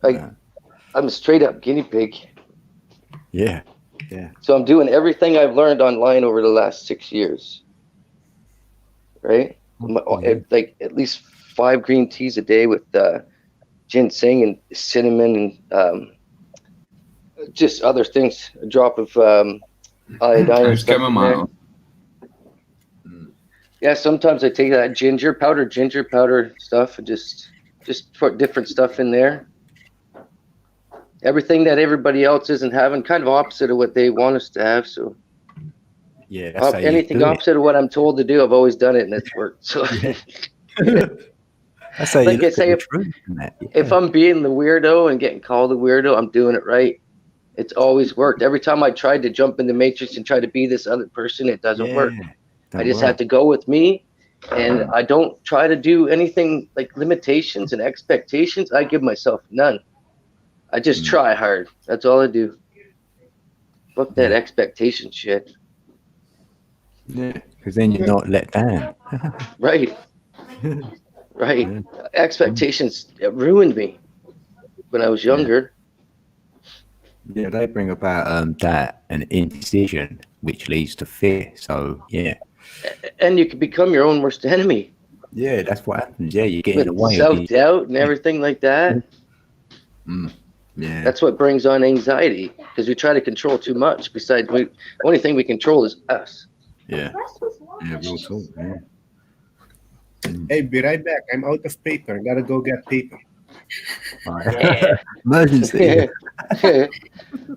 I'm a straight up guinea pig. Yeah. So I'm doing everything I've learned online over the last 6 years. Right? Like at least 5 green teas a day with ginseng and cinnamon and just other things. A drop of iodine. and stuff in there. chamomile. Yeah, sometimes I take that ginger powder stuff, and just put different stuff in there. Everything that everybody else isn't having, kind of opposite of what they want us to have. So Yeah. That's how you anything do it. opposite of what I'm told to do, I've always done it, and it's worked. So That's how you Like I look say, at the truth in that. if I'm being the weirdo and getting called a weirdo, I'm doing it right. It's always worked. Every time I tried to jump in the matrix and try to be this other person, it doesn't work. I just have to go with me, and I don't try to do anything like limitations and expectations. I give myself none. I just try hard. That's all I do. Fuck that expectation shit. Yeah, because then you're not let down. Right. Right. Expectations ruined me when I was younger. Yeah, they bring about that and indecision, which leads to fear. So yeah. And you can become your own worst enemy. Yeah, that's what happens. Yeah, you get in the With way of self-doubt and everything like that. Yeah. That's what brings on anxiety, because we try to control too much. Besides, the only thing we control is us. Yeah. Yeah, real talk. Yeah. Hey, be right back. I'm out of paper. Gotta go get paper. Right. Emergency.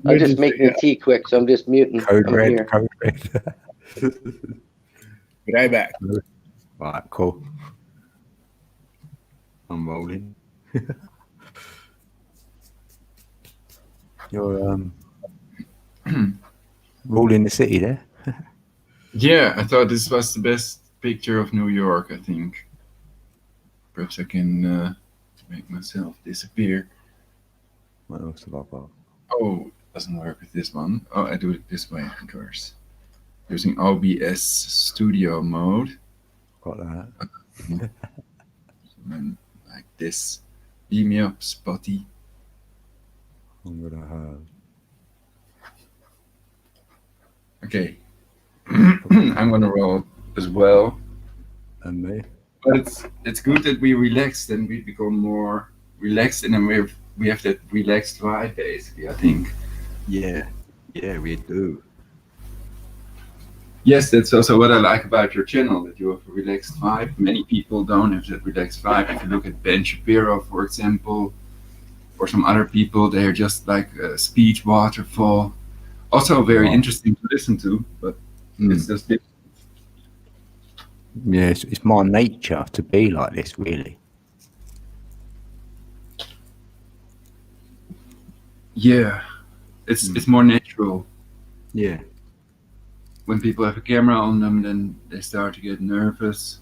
I'm just making tea quick, so I'm just muting. Code I'm red. here. Code red. Be right back. Right, cool. I'm rolling. You're ruling the city there. Yeah, I thought this was the best picture of New York, I think. Perhaps I can make myself disappear. What else have I got? Oh, doesn't work with this one. Oh, I do it this way, of course. Using OBS studio mode. Got that. And like this. Beam me up, Spotty. I'm gonna have. Okay. I'm gonna roll as well. And me. But it's good that we relaxed and we become more relaxed, and then we have that relaxed vibe basically, I think. Yeah. Yeah, we do. Yes, that's also what I like about your channel, that you have a relaxed vibe. Many people don't have that relaxed vibe. If you look at Ben Shapiro, for example, or some other people, they're just like a speech waterfall. Also very interesting to listen to, but it's just different. Yeah, it's my nature to be like this, really. Yeah, it's more natural. Yeah. When people have a camera on them, then they start to get nervous,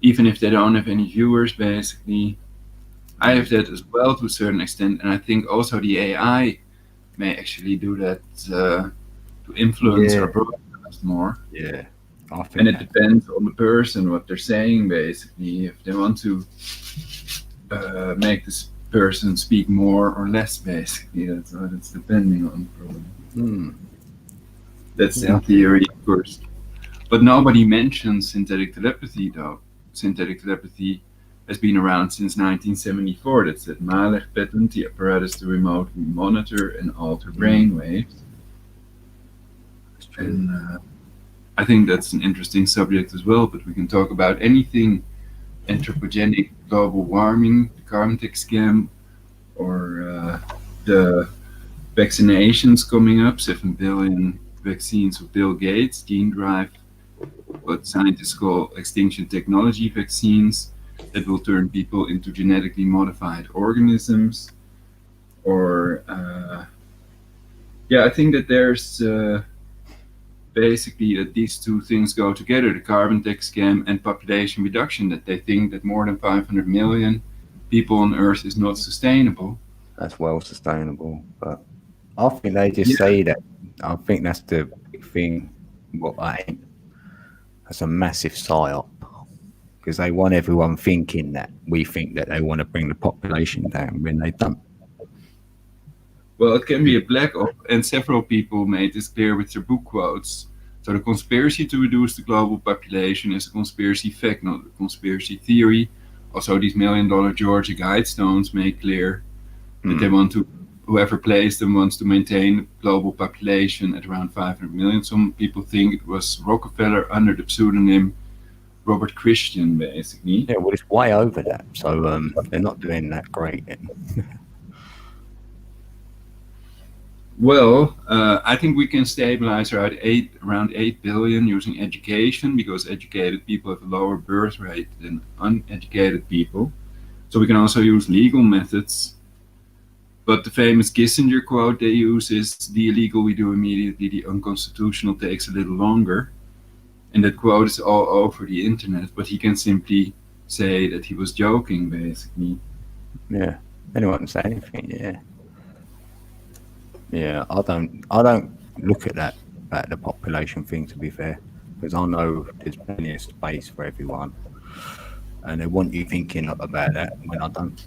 even if they don't have any viewers, basically. I have that as well to a certain extent, and I think also the AI may actually do that to influence our broadcast more. Yeah. And it depends on the person, what they're saying, basically. If they want to make this person speak more or less, basically. That's depending on the problem. That's in theory, of course. But nobody mentions synthetic telepathy, though. Synthetic telepathy has been around since 1974. That's that Malech patent, the apparatus to remotely monitor and alter brain waves. And I think that's an interesting subject as well, but we can talk about anything: anthropogenic global warming, the carbon tax scam, or the vaccinations coming up, 7 billion vaccines of Bill Gates, gene drive, what scientists call extinction technology vaccines that will turn people into genetically modified organisms. Or, I think that there's basically that these two things go together, the carbon tax scam and population reduction, that they think that more than 500 million people on Earth is not sustainable. That's well sustainable, but I think they just say that. I think that's the big thing. What that's a massive psyop, because they want everyone thinking that we think that they want to bring the population down when they don't. Well, it can be a black op, and several people made this clear with their book quotes. So the conspiracy to reduce the global population is a conspiracy fact, not a conspiracy theory. Also, these $1 million Georgia Guidestones make clear that they want to, whoever placed them wants to maintain the global population at around 500 million. Some people think it was Rockefeller under the pseudonym Robert Christian, basically. Yeah, well, it's way over that, so they're not doing that great. Well, I think we can stabilize around 8 billion using education, because educated people have a lower birth rate than uneducated people. So we can also use legal methods. But the famous Kissinger quote they use is, the illegal we do immediately, the unconstitutional takes a little longer. and that quote is all over the internet, but he can simply say that he was joking, basically. Yeah. Anyone can say anything. Yeah. Yeah. I don't look at that the population thing, to be fair, because I know there's plenty of space for everyone, and they want you thinking about that when I don't.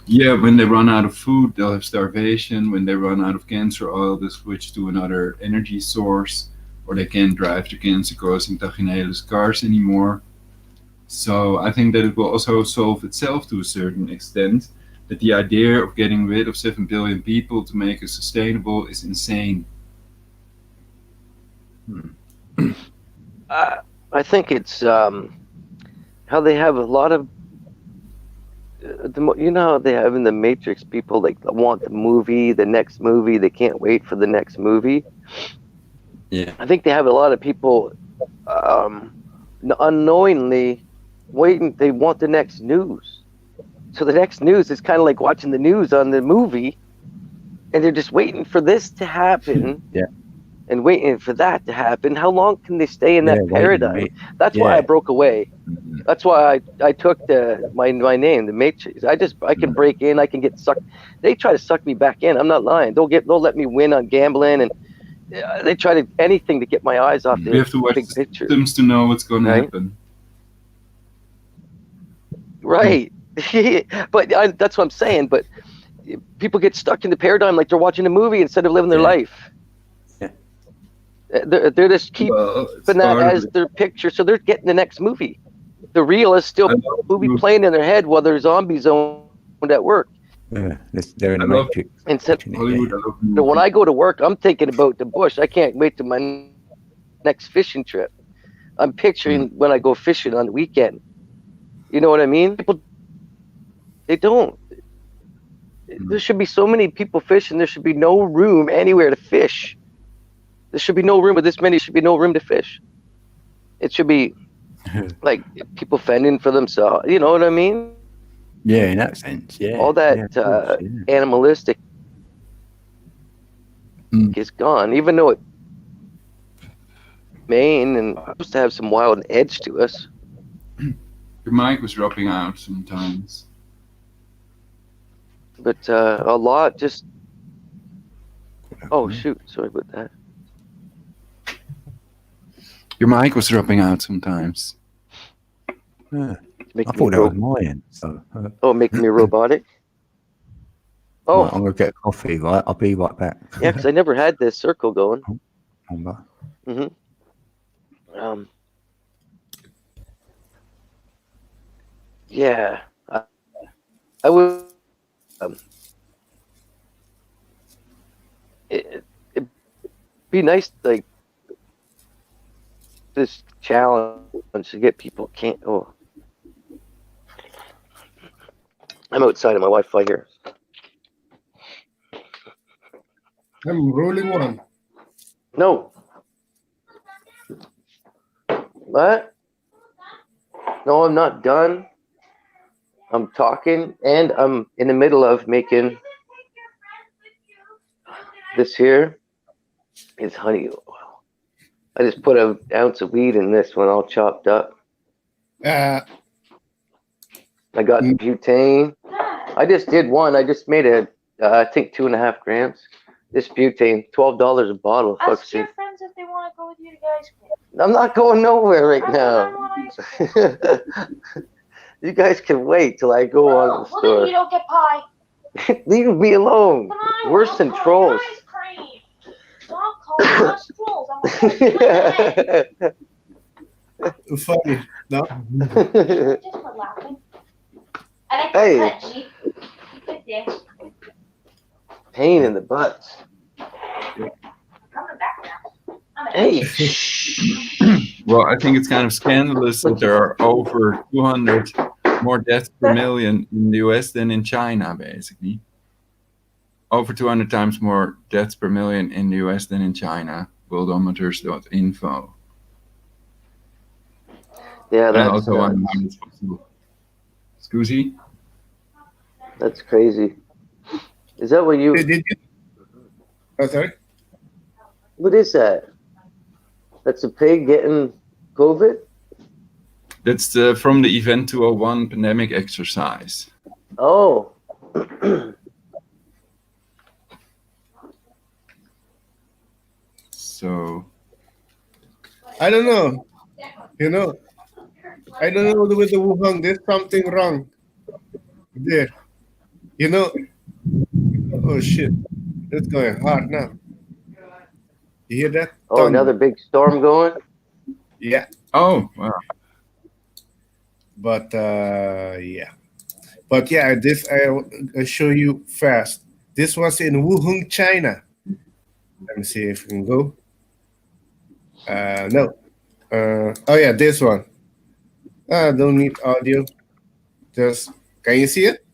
Yeah, when they run out of food, they'll have starvation. When they run out of cancer oil, they switch to another energy source, or they can't drive the cancer-causing tagineless cars anymore. So I think that it will also solve itself to a certain extent. That the idea of getting rid of 7 billion people to make it sustainable is insane. I think it's how they have a lot of you know how they have in the Matrix, people like want the next movie, they can't wait for the next movie. Yeah. I think they have a lot of people unknowingly waiting. They want the next news, so the next news is kind of like watching the news on the movie, and they're just waiting for this to happen. Yeah. And waiting for that to happen. How long can they stay in that paradigm? That's why I broke away. Mm-hmm. That's why I took my name, the Matrix. I can break in. I can get sucked. They try to suck me back in. I'm not lying. They'll let me win on gambling, and they try to anything to get my eyes off the We have to watch big picture. systems to know what's going to happen. Right. But that's what I'm saying. But people get stuck in the paradigm like they're watching a movie instead of living their life. They're just keeping that as their picture, so they're getting the next movie. The real is still movie playing in their head while their zombies owned at work. Yeah, they're in a Matrix. So when I go to work, I'm thinking about the bush. I can't wait to my next fishing trip. I'm picturing when I go fishing on the weekend. You know what I mean? People, they don't. There should be so many people fishing. There should be no room anywhere to fish. There should be no room with this many. Should be no room to fish. It should be like people fending for themselves. You know what I mean? Yeah, in that sense. Yeah. All that animalistic is gone. Even though it Maine and supposed to have some wild edge to us. Your mic was dropping out sometimes. But a lot just. Oh shoot! Sorry about that. Your mic was dropping out sometimes. Yeah. I thought that was mine. So, making me robotic? Oh. Right, I'm going to get a coffee, right? I'll be right back. Yeah, because I never had this circle going. Mm-hmm. Yeah. I would... it'd be nice, like, this challenge to get people I'm outside of my Wi-Fi here. I'm rolling one. No. What? No, I'm not done. I'm talking, and I'm in the middle of making this here is honey oil. I just put an ounce of weed in this one, all chopped up. I got butane. I just did one. I just made I think 2.5 grams. This butane, $12 a bottle. Ask your friends if they want to go with you to guys' camp. I'm not going nowhere right now. You guys can wait till I go on the store. Well, then you don't get pie. Leave me alone. Worse than trolls. Stop calling us trolls. I'm Funny, no? just for laughing. I like Hey. Pain in the butt. Coming back now. Hey. Well, I think it's kind of scandalous that there are over 200 more deaths per million in the US than in China, basically. Over 200 times more deaths per million in the US than in China. Worldometers.info. Yeah, And I that's also wonder how it's possible. Scusi? That's crazy. Is that what you... Did you? Oh, sorry? What is that? That's a pig getting COVID? That's from the Event 201 pandemic exercise. Oh. So I don't know. You know, I don't know with the Wuhan. There's something wrong there. You know. Oh shit! It's going hard now. You hear that? Oh, another big storm going? Yeah. oh wow. But yeah. But yeah, this I'll show you fast. This was in Wuhan, China. Let me see if we can go. No. Oh yeah, this one. Don't need audio. Just can you see it?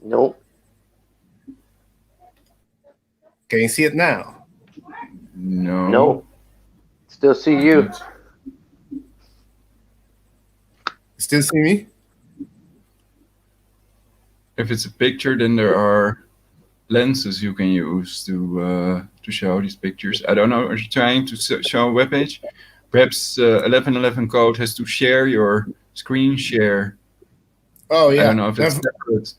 Nope. Can you see it now? No. Nope. Still see you. Still see me? If it's a picture, then there are lenses you can use to show these pictures. I don't know. Are you trying to show a webpage? Perhaps 1111 code has to share your screen share. Oh yeah. I don't know if it's separate.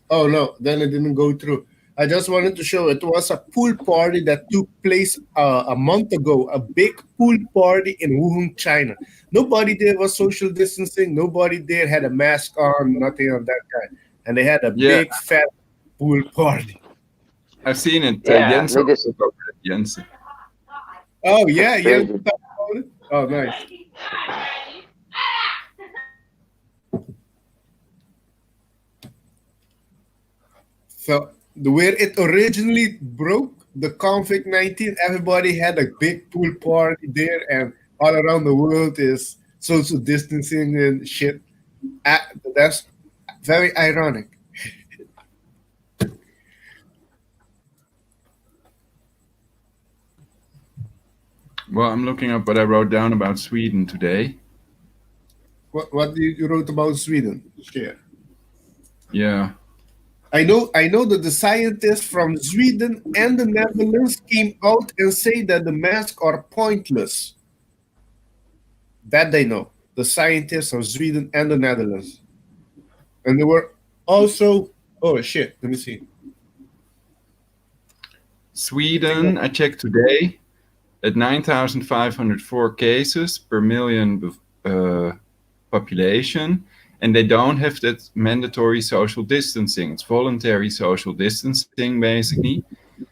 Oh no, then it didn't go through. I just wanted to show it was a pool party that took place a month ago. A big pool party in Wuhan, China. Nobody there was social distancing. Nobody there had a mask on. Nothing of that kind. And they had a big fat pool party. I've seen it. Yeah, Jens. they just- Jens. Oh yeah, yeah. Crazy. Oh nice. So where it originally broke, the COVID-19, everybody had a big pool party there, and all around the world is social distancing and shit. That's very ironic. Well, I'm looking up what I wrote down about Sweden today. What you wrote about Sweden? Share. Yeah. I know that the scientists from Sweden and the Netherlands came out and say that the masks are pointless. That they know. The scientists of Sweden and the Netherlands. And they were also, oh shit, let me see. Sweden, I checked today, at 9,504 cases per million population, and they don't have that mandatory social distancing. It's voluntary social distancing, basically.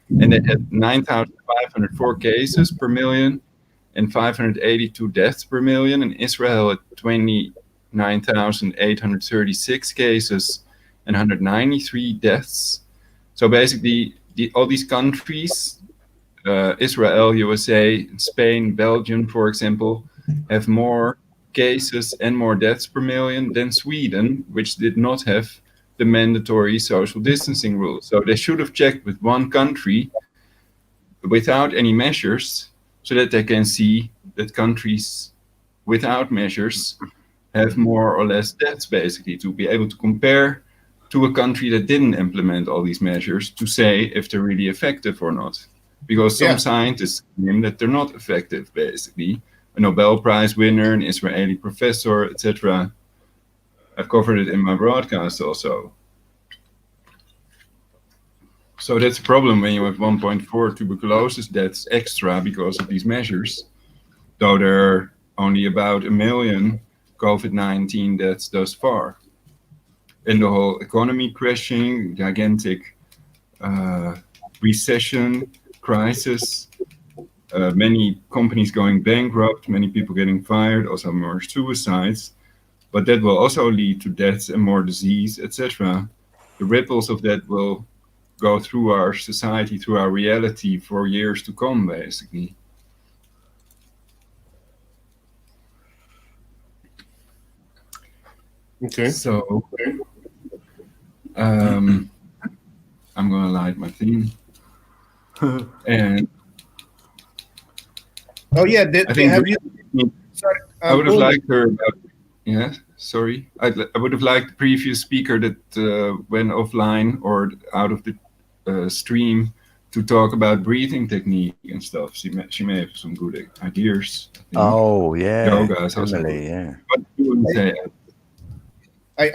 And they had 9,504 cases per million and 582 deaths per million. In Israel, at 29,836 cases and 193 deaths. So basically, all these countries, Israel, USA, Spain, Belgium, for example, have more cases and more deaths per million than Sweden, which did not have the mandatory social distancing rules. So they should have checked with one country without any measures so that they can see that countries without measures have more or less deaths, basically, to be able to compare to a country that didn't implement all these measures to say if they're really effective or not. Because some scientists claim that they're not effective, basically. A Nobel Prize winner, an Israeli professor, etc. I've covered it in my broadcast also. So that's a problem when you have 1.4 tuberculosis deaths extra because of these measures, though there are only about 1 million COVID-19 deaths thus far. And the whole economy crashing, gigantic recession, crisis, many companies going bankrupt, many people getting fired, also more suicides. But that will also lead to deaths and more disease, etc. The ripples of that will go through our society, through our reality for years to come, basically. Okay. So, I'm gonna light my thing. And oh yeah, I think have you? Sorry, I would have liked her. Yeah, sorry. I would have liked the previous speaker that went offline or out of the stream to talk about breathing technique and stuff. She may have some good ideas. I think. Oh yeah, Yoga is also Emily. good. Yeah. What do you want to say?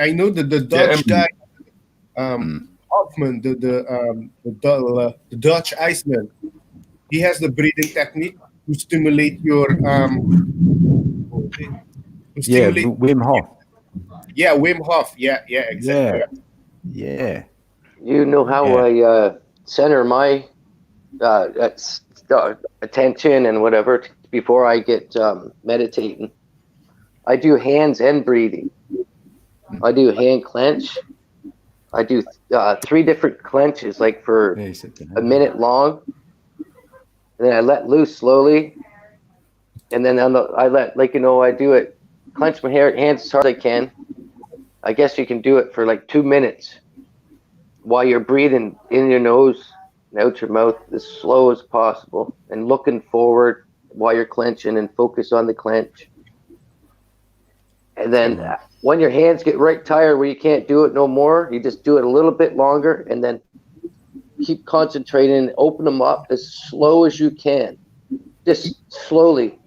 I know that the Dutch guy, Hoffmann, the Dutch Iceman, he has the breathing technique to stimulate your Wim Hof. Yeah, Wim Hof. Yeah, exactly. Yeah. You know how I center my attention and whatever before I get meditating. I do hands and breathing. I do hand clench. I do 3 different clenches, like for a minute long. And then I let loose slowly. And then I let, I do it, clench my hands as hard as I can. I guess you can do it for like 2 minutes while you're breathing in your nose and out your mouth as slow as possible and looking forward while you're clenching and focus on the clench. And then when your hands get right tired where you can't do it no more, you just do it a little bit longer and then keep concentrating and open them up as slow as you can. Just slowly.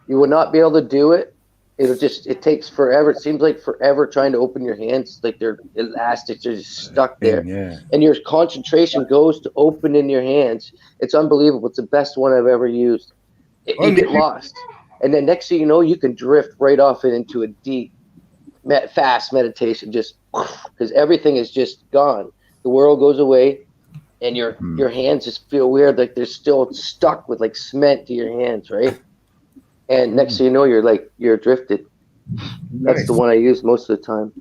You will not be able to do it. It takes forever. It seems like forever trying to open your hands. Like they're elastic. They're just stuck there. Yeah. And your concentration goes to opening your hands. It's unbelievable. It's the best one I've ever used. You get lost. And then next thing you know, you can drift right off it into a deep, fast meditation, just because everything is just gone. The world goes away, and your hands just feel weird, like they're still stuck with like cement to your hands, right? And next thing you know, you're drifted. That's the one I use most of the time.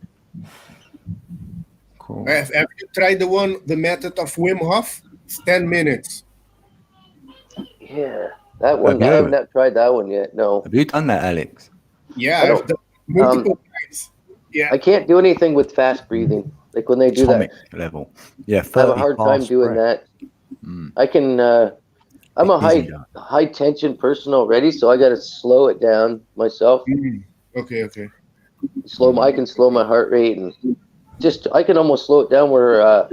Cool. Have you tried the method of Wim Hof? It's 10 minutes. Yeah, that one. I haven't tried that one yet. No. Have you done that, Alex? Yeah, I've done multiple times. Yeah. I can't do anything with fast breathing. Like when they do Atomic that level. Yeah, I have a hard time doing that. I can. I'm a high tension person already, so I got to slow it down myself. Okay. I can slow my heart rate and I can almost slow it down where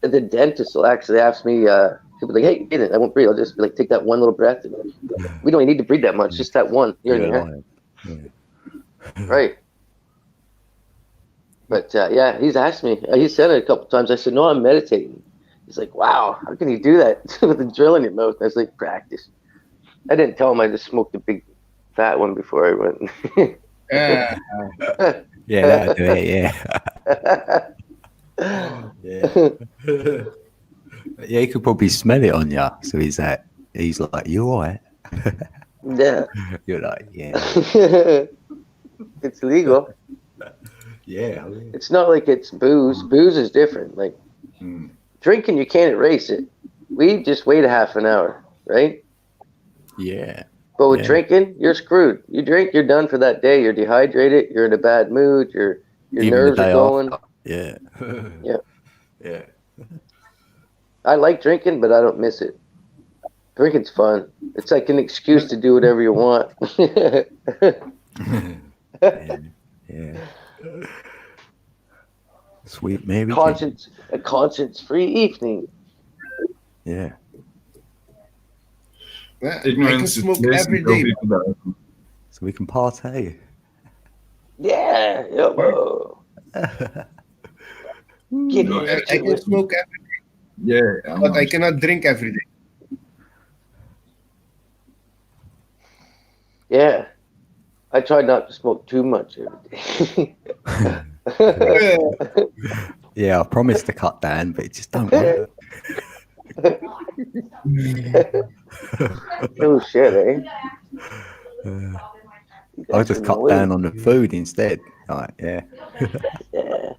the dentist will actually ask me. He'll be like, "Hey, get it. I won't breathe. I'll just be like, take that one little breath. And we don't even need to breathe that much. Just that one here and there." Right. But he's asked me. He said it a couple times. I said, "No, I'm meditating." He's like, "Wow, how can you do that with a drill in your mouth?" I was like, "Practice." I didn't tell him I just smoked a big fat one before I went. Yeah, that'll do it. Yeah. Yeah, he could probably smell it on you. So he's like, "You all right?" Yeah. You're like, "Yeah." It's legal. Yeah. It's not like it's booze. Booze is different. Like drinking, you can't erase it. We just wait a half an hour, right? Yeah. But with drinking, you're screwed. You drink, you're done for that day. You're dehydrated. You're in a bad mood. Your nerves are going. Yeah. Yeah. I like drinking, but I don't miss it. Drinking's fun. It's like an excuse to do whatever you want. Yeah. Sweet Mary. A conscience-free evening. Yeah. Ignorance I can smoke every day. So we can partay. Yeah. I can smoke every day. Yeah. But I cannot drink every day. Yeah. I try not to smoke too much every day. Yeah, I promised to cut down, but it just don't work. Oh shit, eh? I'll just cut down on the food instead. Right, yeah. Yeah.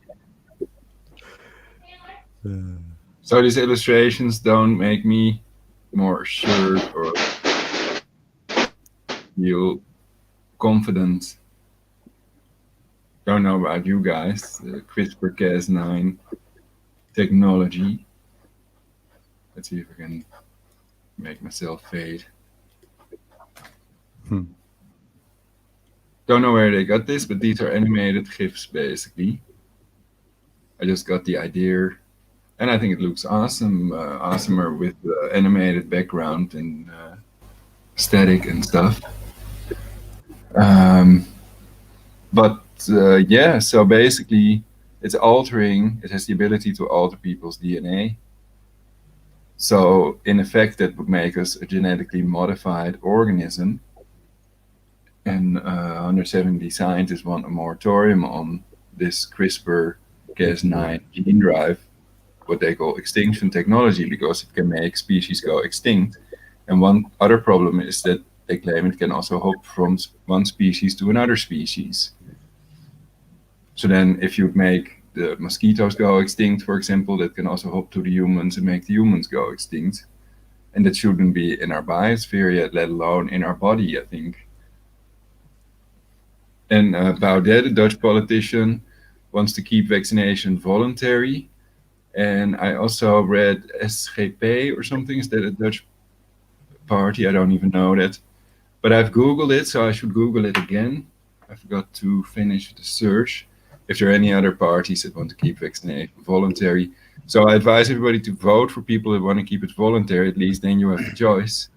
So these illustrations don't make me more sure or feel confident. Don't know about you guys. The CRISPR-Cas9 technology. Let's see if I can make myself fade. Don't know where they got this, but these are animated GIFs basically. I just got the idea, and I think it looks awesome, awesomer with animated background and static and stuff. But yeah, so basically, it's altering. It has the ability to alter people's DNA. So in effect, that would make us a genetically modified organism. And 170 scientists want a moratorium on this CRISPR-Cas9 gene drive, what they call extinction technology, because it can make species go extinct. And one other problem is that they claim it can also hop from one species to another species. So then if you make the mosquitoes go extinct, for example, that can also hop to the humans and make the humans go extinct. And that shouldn't be in our biosphere yet, let alone in our body, I think. And Baudet, a Dutch politician, wants to keep vaccination voluntary. And I also read SGP or something. Is that a Dutch party? I don't even know that. But I've Googled it, so I should Google it again. I forgot to finish the search. If there are any other parties that want to keep vaccination voluntary. So I advise everybody to vote for people that want to keep it voluntary. At least then you have the choice.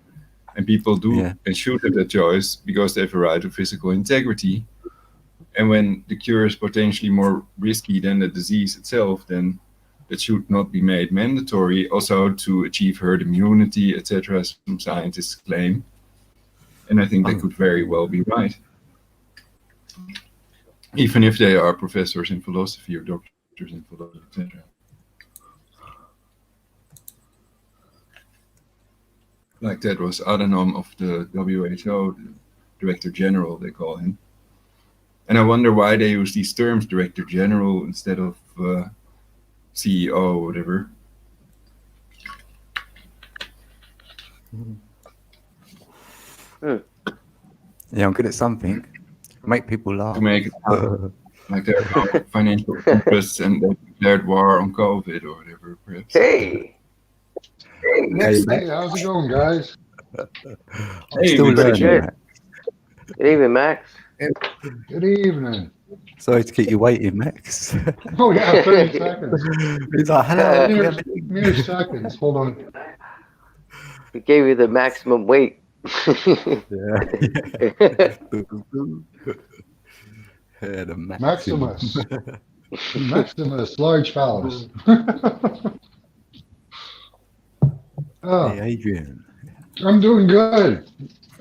And people do and should have that choice because they have a right to physical integrity. And when the cure is potentially more risky than the disease itself, then that should not be made mandatory. Also to achieve herd immunity, etc., as some scientists claim. And I think they could very well be right. Even if they are professors in philosophy or doctors in philosophy, etc. Like that was Adhanom of the WHO, the Director General, they call him. And I wonder why they use these terms, Director General, instead of CEO or whatever. Yeah, I'm good at something. Make people laugh. To make it like their financial interests and they declared war on COVID or whatever, perhaps. Hey, Hey, how's it going, guys? I'm still learning. good. Good evening, Max. Good evening. Sorry to keep you waiting, Max. Oh, yeah, 30 seconds. He's like, hello. Mere seconds. Hold on. We gave you the maximum weight. The Maximus. Maximus, large phallus. Hey, Adrian. I'm doing good.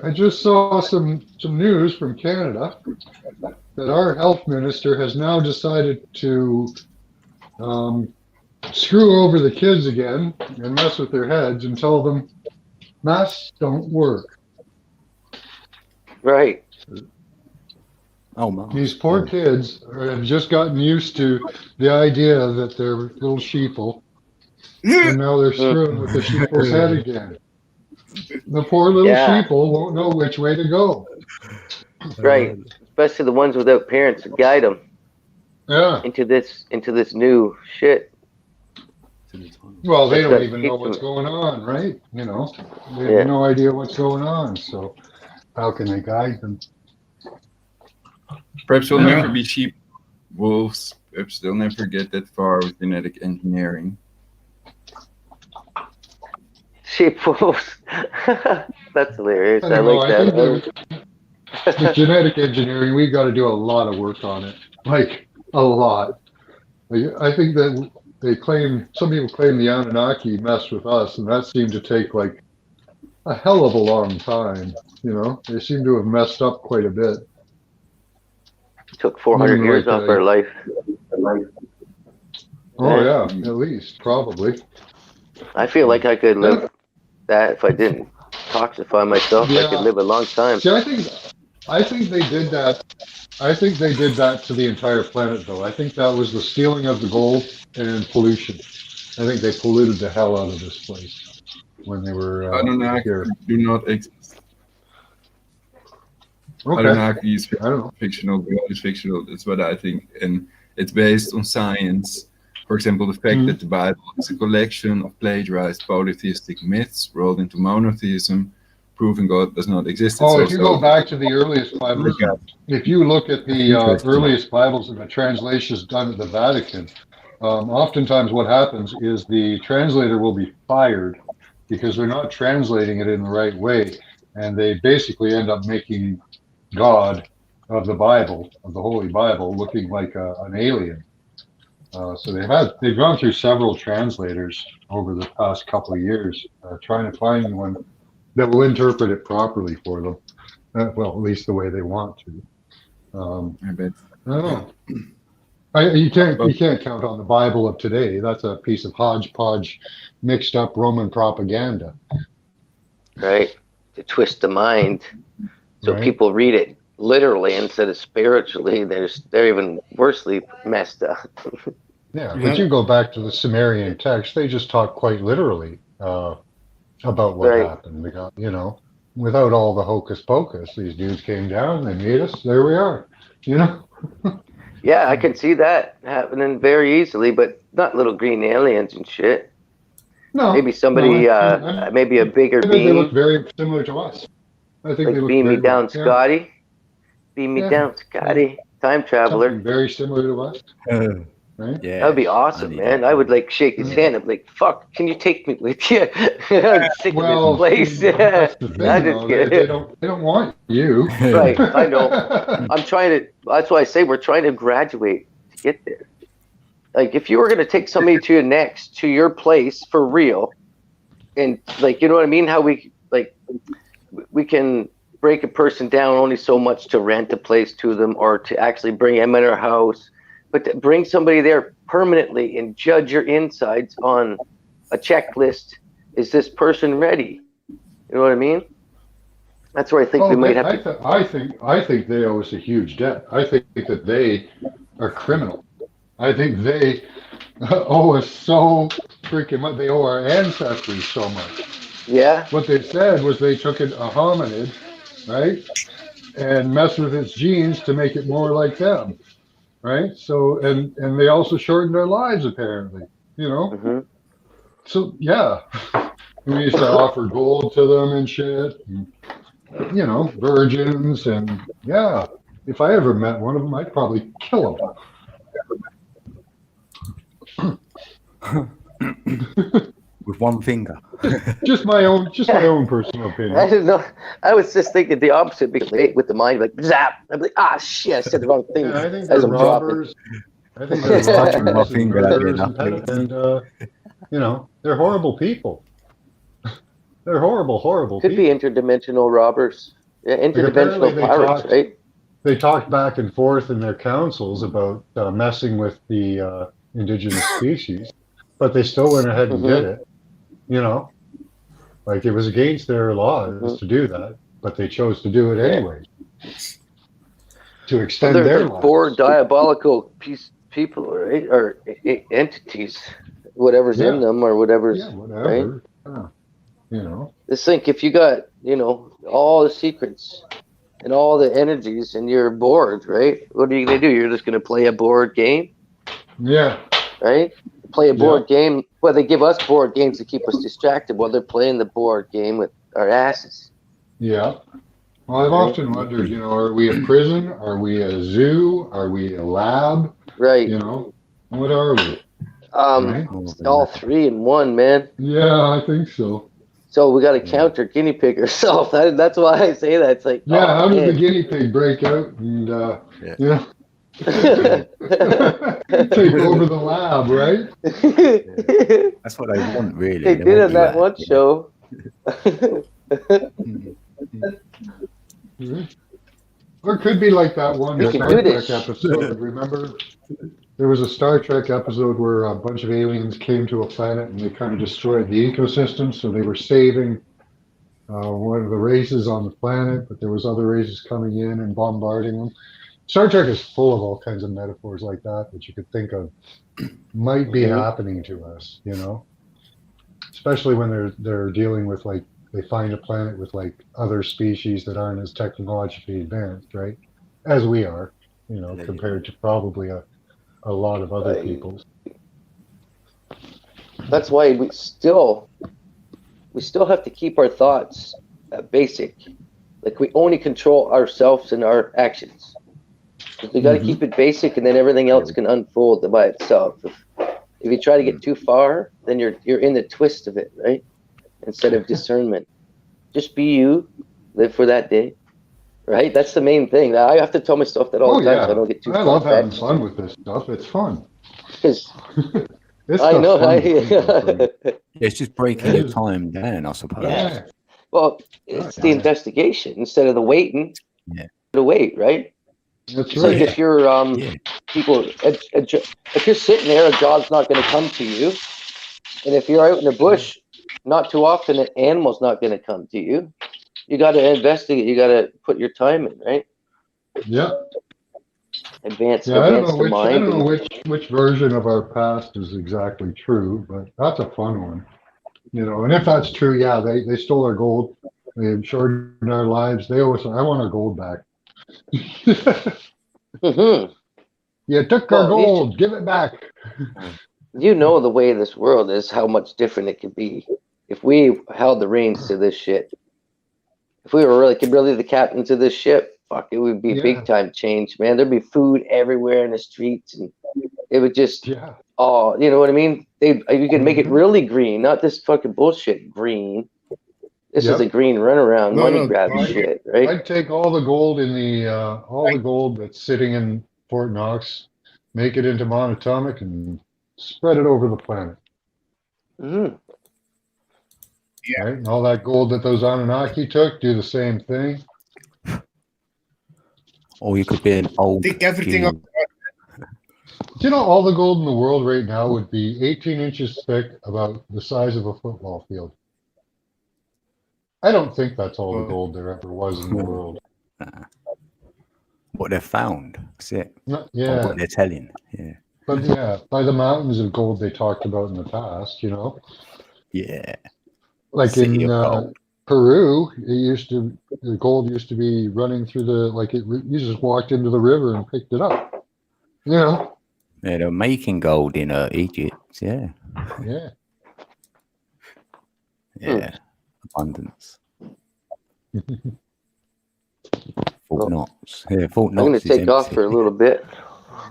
I just saw some news from Canada that our health minister has now decided to screw over the kids again and mess with their heads and tell them masks don't work. Right. Oh, man. These poor kids have just gotten used to the idea that they're little sheeple, and now they're screwing with the sheeple's head again. The poor little sheeple won't know which way to go. Right. Especially the ones without parents to guide them into this new shit. Well, they don't even know what's going on, right? You know, they have no idea what's going on. So how can they guide them? Perhaps we'll never be sheep wolves. Perhaps they'll never get that far with genetic engineering. Sheep wolves. That's hilarious. I like that. With genetic engineering, we've got to do a lot of work on it. Like, a lot. I think that some people claim the Anunnaki messed with us, and that seemed to take like a hell of a long time. You know, they seem to have messed up quite a bit. Took 400 years off our life. Oh yeah, at least probably. I feel like I could live that if I didn't toxify myself. I could live a long time. See, I think they did that. I think they did that to the entire planet, though. I think that was the stealing of the gold and pollution. I think they polluted the hell out of this place when they were here. Do not exist. Okay. Anunnaki is I don't know. fictional. God is fictional. That's what I think, and it's based on science. For example, the fact that the Bible is a collection of plagiarized polytheistic myths rolled into monotheism, proving God does not exist. If you go back to the earliest Bibles, if you look at the earliest Bibles and the translations done at the Vatican, oftentimes what happens is the translator will be fired because they're not translating it in the right way, and they basically end up making God of the Bible, of the Holy Bible, looking like an alien. So they've gone through several translators over the past couple of years, trying to find one that will interpret it properly for them. Well, at least the way they want to. I bet. I don't know. You can't count on the Bible of today. That's a piece of hodgepodge, mixed up Roman propaganda. Right, to twist the mind, so Right. people read it literally instead of spiritually. They're even worsely messed up. Yeah, but you go back to the Sumerian text; they just talk quite literally about what Right. happened. They got, without all the hocus pocus. These dudes came down, they made us. There we are. Yeah, I can see that happening very easily, but not little green aliens and shit. No, Maybe somebody, maybe a bigger I think they look being, very similar to us. I think like they look beam me very down, yeah, Scotty. Beam me Yeah. down, Scotty. Time traveler. something very similar to us, right? Yeah. That would be awesome, need man. that. I would like shake his hand. I'd be like, "Fuck, can you take me with you?" I'm sick Well, of this place. that's the thing. I Though. just They get don't want you. right. I know. I'm trying to. That's why I say we're trying to graduate to get there. Like, if you were going to take somebody to your place for real, and like, you know what I mean? How we can break a person down only so much to rent a place to them or to actually bring them in our house, but to bring somebody there permanently and judge your insides on a checklist. Is this person ready? You know what I mean? That's where I think we might have to. I think they owe us a huge debt. I think that they are criminal. I think they owe us so freaking much. They owe our ancestors so much. Yeah. What they said was they took a hominid, right, and messed with its genes to make it more like them, right? So and they also shortened our lives apparently. Mm-hmm. So yeah, we used to offer gold to them and shit. And, virgins, and yeah, if I ever met one of them, I'd probably kill him. With one finger. just my own personal I opinion. don't know. I was just thinking the opposite because with the mind, like zap. I'm like, shit, I said the wrong thing. Yeah, I think As they're I'm dropping. robbers. I think they're Touching my robbers and finger, that'd be murderers enough. and they're horrible people. They're horrible Could people. be interdimensional robbers. Yeah, interdimensional apparently they pirates, talk- right? They talked back and forth in their councils about messing with the indigenous species, but they still went ahead and did it. Like it was against their laws to do that, but they chose to do it anyway to extend They're their lives. four diabolical people, right? Or entities, whatever's in them or whatever's. Yeah, whatever. Just think if you got, all the secrets and all the energies and you're bored, right? What are you going to do? You're just going to play a board game, Yeah. right? Play a board game. Well, they give us board games to keep us distracted while they're playing the board game with our asses. Yeah. Well, I've often wondered, are we a prison? Are we a zoo? Are we a lab? Right. What are we? Right? All three in one, man. Yeah, I think so. So we got to counter guinea pig ourselves. That's why I say that. It's like, Yeah, how man. did the guinea pig break out and, take over the lab, right? That's what they want, really. They did on that one show. Or it could be like that one We can Star do Trek this. episode. Remember? There was a Star Trek episode where a bunch of aliens came to a planet and they kind of destroyed the ecosystem. So they were saving one of the races on the planet, but there was other races coming in and bombarding them. Star Trek is full of all kinds of metaphors like that you could think of might be happening to us, especially when they're dealing with like they find a planet with like other species that aren't as technologically advanced, right? As we are, compared to probably a lot of other peoples. That's why we still have to keep our thoughts basic. Like we only control ourselves and our actions. We got to keep it basic, and then everything else can unfold by itself. If you try to get too far, then you're in the twist of it, right? Instead of discernment. Just be you, live for that day, right? That's the main thing. I have to tell myself that all Oh the time yeah, so I don't get too I love having far-fetched. fun with this stuff. It's fun. Because This I stuff's know, fun to think of for me. It's just breaking your time down, I suppose. Yeah. Well, Oh, it's the yeah. investigation instead of the waiting. Yeah. To wait, right? That's It's like right. if you're Yeah. people, if you're sitting there, a job's not going to come to you, and if you're out in the bush, not too often an animal's not going to come to you. You got to investigate. You got to put your time in, right? Yeah. Advance Yeah, I don't know the which mind. which version of our past is exactly true, but that's a fun one. You know, and if that's true, yeah, they stole our gold. They shortened our lives. They always say, I want our gold back. Mm-hmm. You took our gold, give it back. You know the way this world is, how much different it could be if we held the reins to this shit. If we were really the captain to this ship, fuck, it would be a big time change, man. There'd be food everywhere in the streets, and it would just, you know what I mean? You could make it really green, not this fucking bullshit green. This is a green runaround, money grab shit, right? I'd take all the gold in the gold that's sitting in Fort Knox, make it into monatomic, and spread it over the planet. Mm-hmm. Yeah. Right? And all that gold that those Anunnaki took, do the same thing. Or you could be an old. Take everything up. Do you know all the gold in the world right now would be 18 inches thick, about the size of a football field? I don't think that's all the gold there ever was in the world. What they've found. That's it. Yeah. Or what they're telling. Yeah. But yeah, by the mountains of gold they talked about in the past, you know? Yeah. Like City in of gold. Peru, the gold used to be running through you just walked into the river and picked it up. You know? Yeah, they're making gold in Egypt. Yeah. Yeah. Yeah. Abundance. Fort Knox. Yeah, Fort Knox. I'm going to take off for a little bit.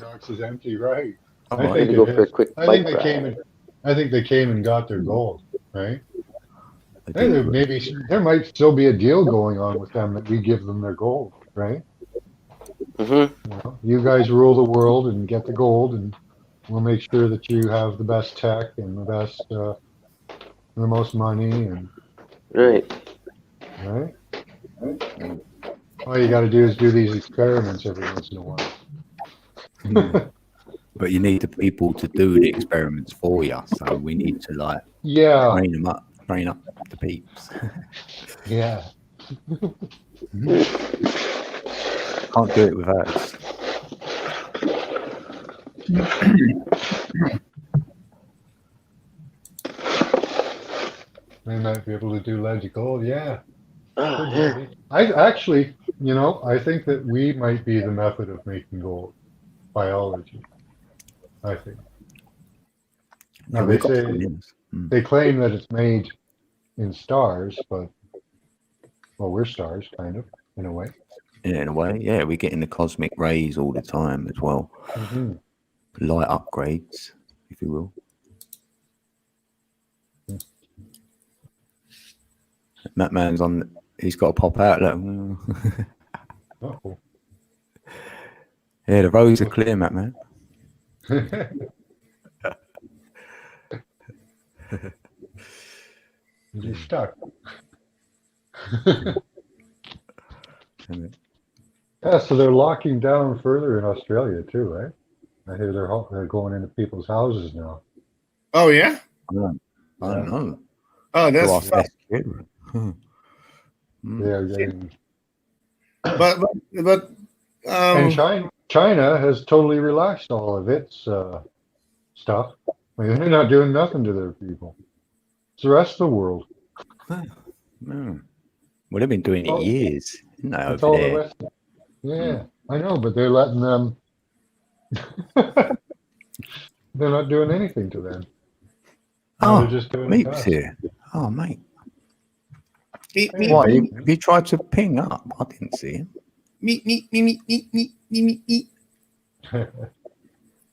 Knox is empty, right? I'm going to go for a quick bike ride. I think they came and got their gold, right? There might still be a deal going on with them that we give them their gold, right? Mm-hmm. You guys rule the world and get the gold, and we'll make sure that you have the best tech and the best, the most money, and right. All you got to do is do these experiments every once in a while. But you need the people to do the experiments for you, so we need to train up the peeps. Yeah. Can't do it without us. They might be able to do lead to gold, yeah. I actually, I think that we might be the method of making gold. Biology, I think. Now they claim that it's made in stars, but we're stars, kind of, in a way. Yeah, in a way, yeah, we're getting the cosmic rays all the time as well. Mm-hmm. Light upgrades, if you will. That man's on. He's got to pop out. Uh-oh. Yeah, the roads are clear, Matt, man. You're stuck. Yeah, so they're locking down further in Australia too, right? I hear they're going into people's houses now. Oh yeah? I don't know. Oh, that's They're getting. But and China has totally relaxed all of its stuff. I mean, they're not doing nothing to their people. It's the rest of the world. Well, they've been doing it years, isn't they, It's over all there? the West. Yeah, I know, but they're letting them. They're not doing anything to them. Oh, they're just doing Meep's here. Oh, mate. Meep. Have you tried to ping up? I didn't see him. Meep.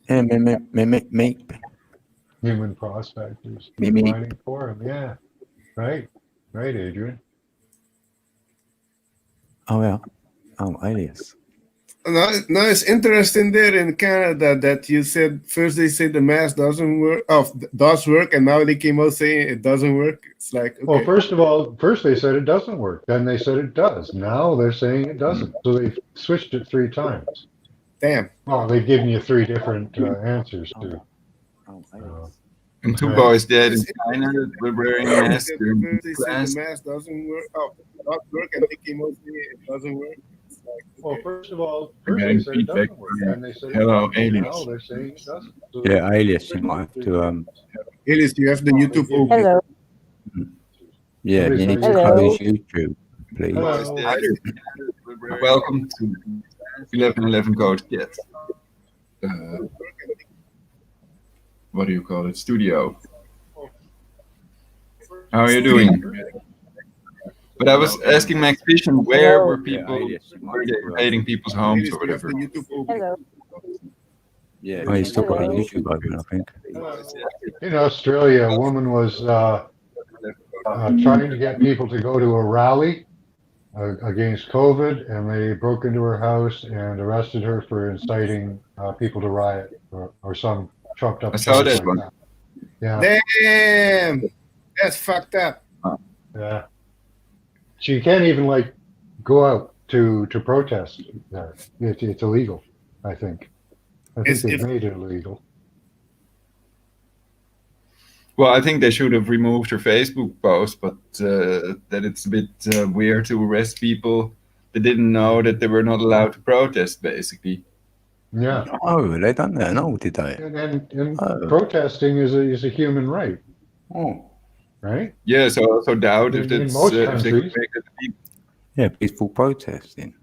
Yeah, meep. human prospectors Maybe. mining for them. Yeah, right, Adrian. Oh yeah. Oh, alias. No, it's interesting there in Canada that you said first they said the mask doesn't work, does work, and now they came out saying it doesn't work. It's like, okay. Well, first they said it doesn't work, then they said it does. Now they're saying it doesn't. So they've switched it 3 times. Damn. Well, they've given you 3 different answers too. Oh, alias. And 2 Right. boys dead in China that were wearing masks during First they said class. the mask doesn't work, does work, and they came out saying it doesn't work. It's like, Well, okay. first they getting said it feedback doesn't work, from then they said Hello, it does. aliens. Now they're saying it doesn't. So Yeah, alias. You might have to Alias, you have the YouTube open. Hello. Yeah, you need to Hello. close YouTube, please. Hello. Welcome to 1111 Coach Cat. What do you call it? Studio. How are you doing? But I was asking Max Vision, where were people, were they invading people's homes Alias, or you have the whatever? YouTube open. Hello. Yeah, oh, he's still got the Hello. YouTube open, I think. In Australia, a woman was trying to get people to go to a rally against COVID, and they broke into her house and arrested her for inciting people to riot or some trumped up. I saw charge that one. Yeah, Damn, that's fucked up. yeah. She can't even like go out to protest there. It's illegal, I think. I think they've made it illegal. Well, I think they should have removed her Facebook post, but that it's a bit weird to arrest people that didn't know that they were not allowed to protest, basically. Yeah. Oh, they done that? No, did they? And Oh. protesting is a human right, Oh. right? Yeah, so I also doubt if In that's most if they could countries. make it legal. Yeah, peaceful protesting.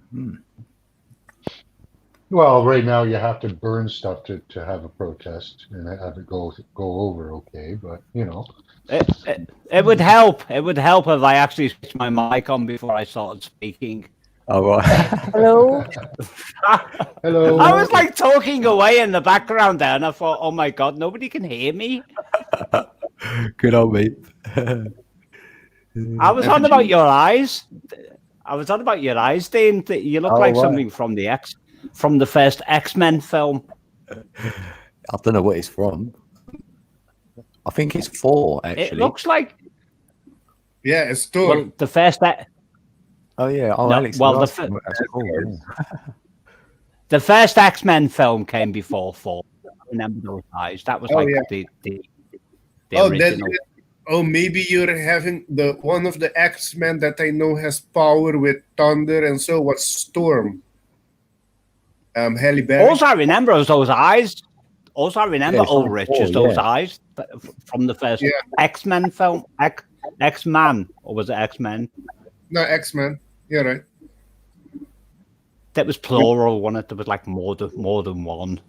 Well, right now you have to burn stuff to have a protest and have it go over okay, but you know. It would help. It would help if I actually switched my mic on before I started speaking. Oh, right. Hello. Hello. I was like talking away in the background there, and I thought, oh my God, nobody can hear me. Good old me. I was on about your eyes. Dean. You look Oh, like right. something from the first X-Men film. I don't know what it's from. I think it's 4, actually. It looks like Yeah, it's Thor. well, the first. Oh, yeah. Oh, No, Alex. well, was the asking what that's called, yeah. The first X-Men film came before 4. I remember those eyes. That was like yeah. the Oh, original. maybe you're having the one of the X-Men that I know has power with thunder, and so what's Storm? Halle Berry. Also, I remember is those eyes. Also, I remember Yeah, it's on Ulrich 4, is those yeah. eyes from the first Yeah. X-Men film. X-Man, or was it X-Men? No, X-Men. You're right. That was plural, wasn't it? There was like more than one.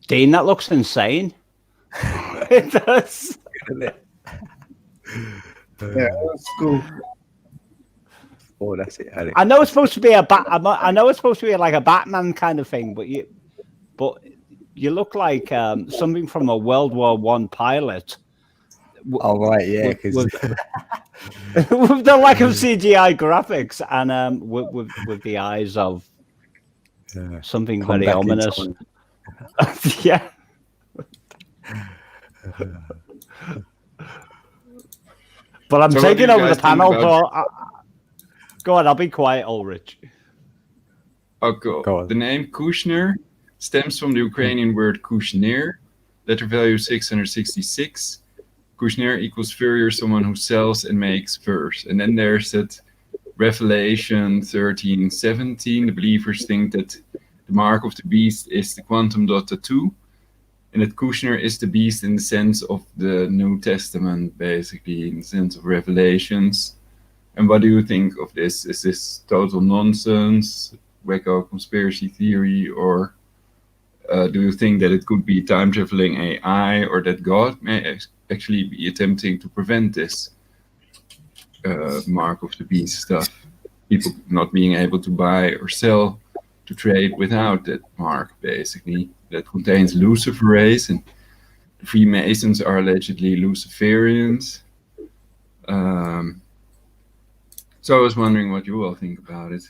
Dean, that looks insane. It does. Yeah, that's cool. Oh, that's it, Alex. I know it's supposed to be I know it's supposed to be like a Batman kind of thing, but you look like something from a World War I pilot. Oh, right, yeah. With, 'Cause with the lack of CGI graphics and with the eyes of something Come very back in ominous. time. Yeah. But I'm So what do taking you over the guys think panel. about- So go on, I'll be quiet, Ulrich. Oh, cool. Go on. The name Kushner stems from the Ukrainian word Kushnir, letter value 666. Kushner equals furrier, someone who sells and makes furs. And then there's that Revelation 13:17. The believers think that the mark of the beast is the quantum dot tattoo, and that Kushner is the beast in the sense of the New Testament, basically, in the sense of Revelations. And what do you think of this? Is this total nonsense, wacko conspiracy theory, or do you think that it could be time-traveling AI, or that God may actually be attempting to prevent this mark of the beast stuff? People not being able to buy or sell, to trade without that mark, basically, that contains luciferase and Freemasons are allegedly Luciferians. So I was wondering what you all think about it.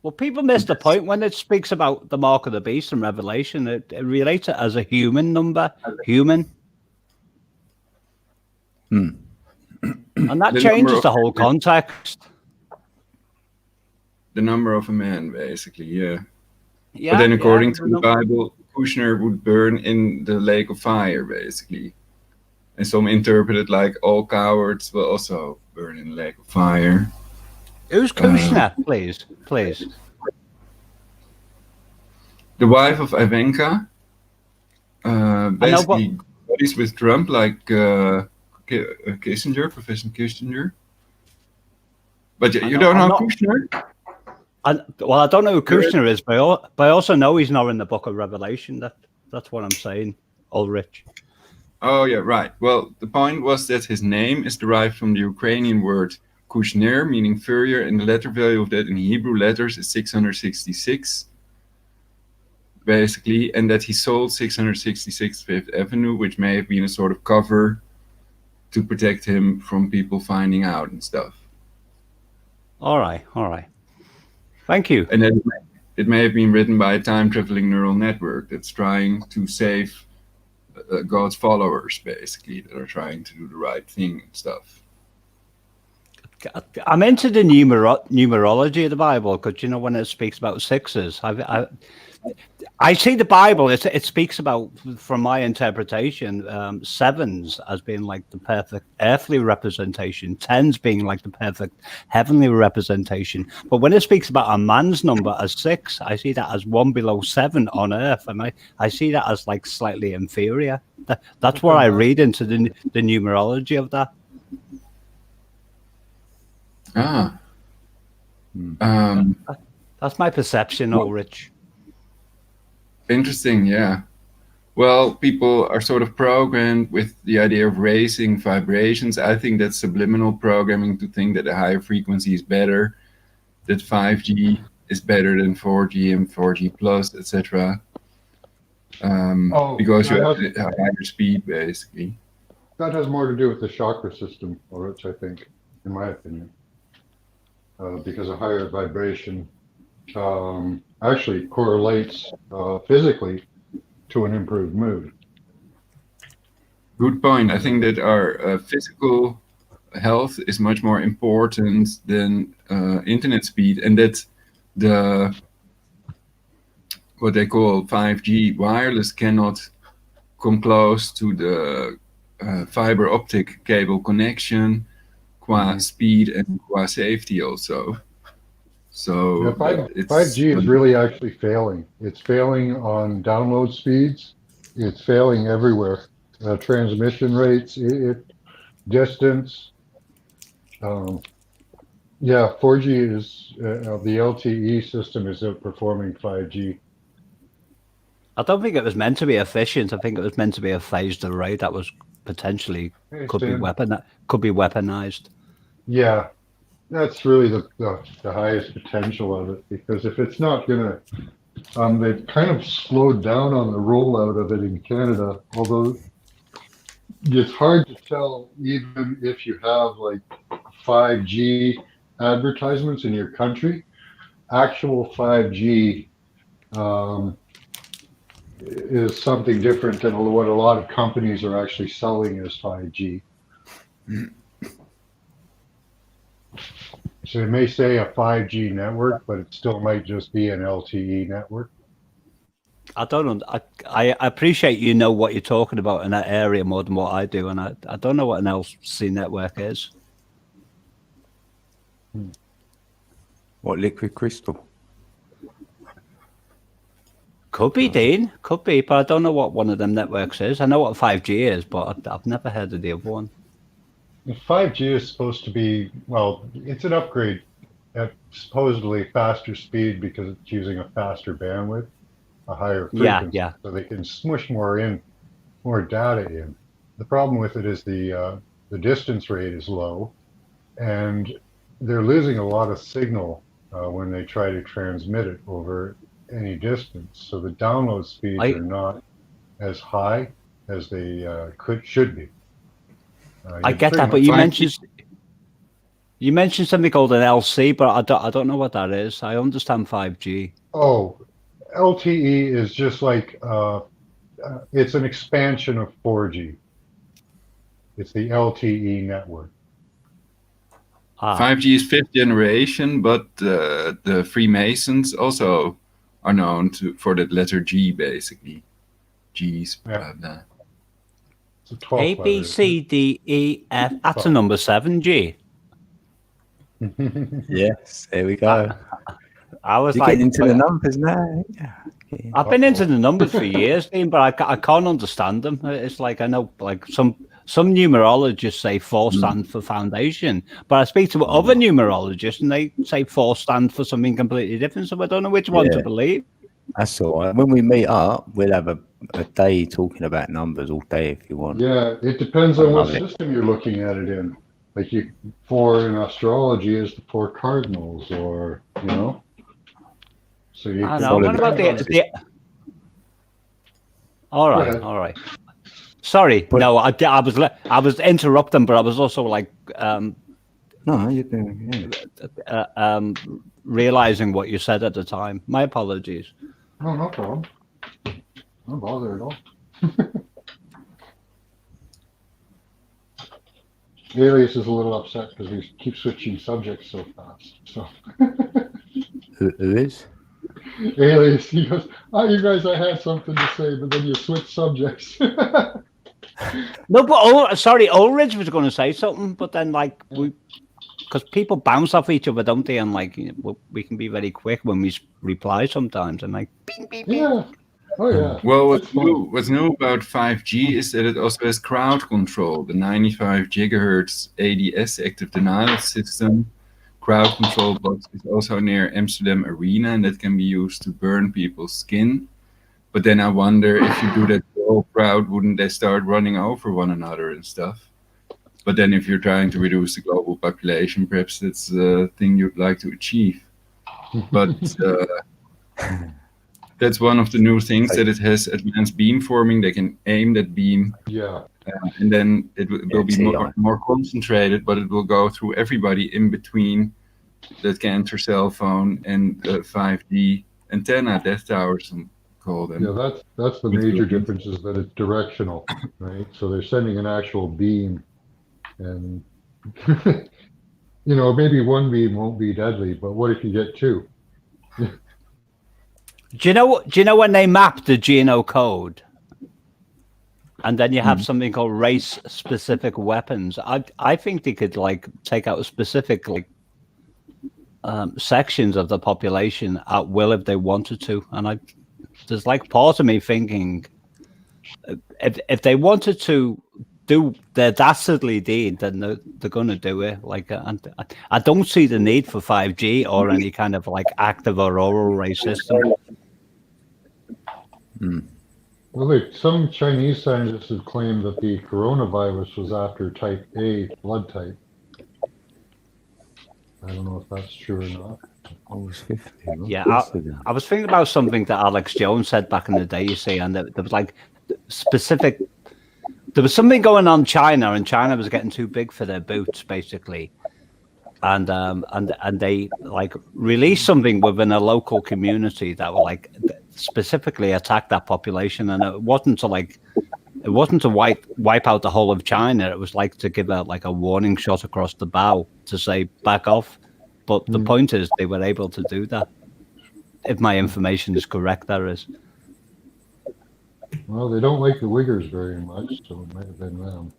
Well, people miss the point when it speaks about the mark of the beast in Revelation. It relates it as a human number, human. And that changes the whole context. The number of a man, basically, yeah. But then according to the Bible, Kushner would burn in the lake of fire, basically. And some interpret it like all cowards will also burn in the lake of fire. Who's Kushner, please? The wife of Ivanka. Basically, buddies with Trump, like Kissinger, Professor Kissinger. But you don't know Kushner? I don't know who Kushner is, but I also know he's not in the book of Revelation. That's what I'm saying, Ulrich. Oh, yeah, right. Well, the point was that his name is derived from the Ukrainian word Kushner, meaning furrier, and the letter value of that in Hebrew letters is 666, basically, and that he sold 666 Fifth Avenue, which may have been a sort of cover to protect him from people finding out and stuff. All right. Thank you. And then it may have been written by a time-traveling neural network that's trying to save God's followers, basically, that are trying to do the right thing and stuff. I'm into the numerology of the Bible because, when it speaks about sixes, I see the Bible, it speaks about, from my interpretation, sevens as being like the perfect earthly representation, tens being like the perfect heavenly representation. But when it speaks about a man's number as 6, I see that as 1 below 7 on earth. And I see that as like slightly inferior. That's what I read into the numerology of that. That's my perception, Ulrich. Interesting, yeah. Well, people are sort of programmed with the idea of raising vibrations. I think that's subliminal programming to think that a higher frequency is better, that 5G is better than 4G and 4G plus, etc. Because you have a higher speed, basically. That has more to do with the chakra system, Ulrich, I think, in my opinion. Because a higher vibration actually correlates physically to an improved mood. Good point. I think that our physical health is much more important than internet speed, and that the what they call 5G wireless cannot come close to the fiber optic cable connection qua speed and qua safety also. So yeah, 5G is really actually failing. It's failing on download speeds. It's failing everywhere. Transmission rates, distance. Yeah, 4G is, the LTE system is outperforming 5G. I don't think it was meant to be efficient. I think it was meant to be a phased array that was potentially could be weaponized. Yeah, that's really the highest potential of it, because if it's not gonna, they've kind of slowed down on the rollout of it in Canada, although it's hard to tell even if you have like 5G advertisements in your country. Actual 5G is something different than what a lot of companies are actually selling as 5G. So it may say a 5G network, but it still might just be an LTE network. I don't know. I appreciate what you're talking about in that area more than what I do, and I don't know what an LTE network is. What, liquid crystal? Could be, Dean. Could be, but I don't know what one of them networks is. I know what 5G is, but I've never heard of the other one. 5G is supposed to be, well, it's an upgrade at supposedly faster speed because it's using a faster bandwidth, a higher frequency, so they can smush more data in. The problem with it is the distance rate is low, and they're losing a lot of signal when they try to transmit it over any distance. So the download speeds are not as high as they should be. I get that, but you mentioned something called an LC, but I don't know what that is. I understand 5G. Oh, LTE is just like it's an expansion of 4G. It's the LTE network. 5G is 5th generation, but the Freemasons also are known for that letter G, basically. G's, blah, blah. It's a 12 A, B, C, D, E, F. That's a number 7G. Yes, there we go. I was You're getting into the numbers now. Yeah. I've been into the numbers for years, Dean, but I can't understand them. It's like I know, like some numerologists say 4 stand for foundation, but I speak to other numerologists and they say 4 stand for something completely different. So I don't know which one to believe. That's all right. When we meet up, we'll have a day talking about numbers all day if you want. Yeah, it depends on what system you're looking at it in. Like 4 in astrology is the 4 cardinals, or So you I know. What about the All right. Sorry, no, I was interrupting, but I was also like, no, you're doing realizing what you said at the time. My apologies. Oh, no problem. No bother at all. Alias is a little upset because we keep switching subjects so fast. So. Who is? Alias, he goes, "Oh, you guys, I had something to say, but then you switch subjects." No, but sorry, Ulrich was going to say something, but then because people bounce off each other, don't they? And we can be very quick when we reply sometimes, and beep, beep, beep. Yeah. Oh yeah. Well, what's new about 5G is that it also has crowd control. The 95 gigahertz ADS, active denial system, crowd control box is also near Amsterdam Arena, and that can be used to burn people's skin. But then I wonder if you do that to the whole crowd, wouldn't they start running over one another and stuff? But then if you're trying to reduce the global population, perhaps that's the thing you'd like to achieve. But that's one of the new things, that it has advanced beam forming. They can aim that beam. Yeah. And then it will be more concentrated, but it will go through everybody in between that can enter cell phone and 5G antenna, death towers, and call them. Yeah, that's the major difference, is that it's directional, right? So they're sending an actual beam, and maybe one beam won't be deadly, but what if you get 2? Do you know when they map the genocode, and then you have something called race-specific weapons? I think they could take out specific sections of the population at will if they wanted to. And there's part of me thinking if they wanted to do their dastardly deed, then they're going to do it. I don't see the need for 5G or any kind of active or oral race system. Well, some Chinese scientists have claimed that the coronavirus was after type A blood type. I don't know if that's true or not. Yeah, I was thinking about something that Alex Jones said back in the day, you see, and there was specific. There was something going on in China, and China was getting too big for their boots, basically. And they released something within a local community that will specifically attack that population, and it wasn't to wipe out the whole of China. It was to give a warning shot across the bow to say back off. But the point is, they were able to do that. If my information is correct, that is. Well, they don't like the Uyghurs very much, so it might have been them.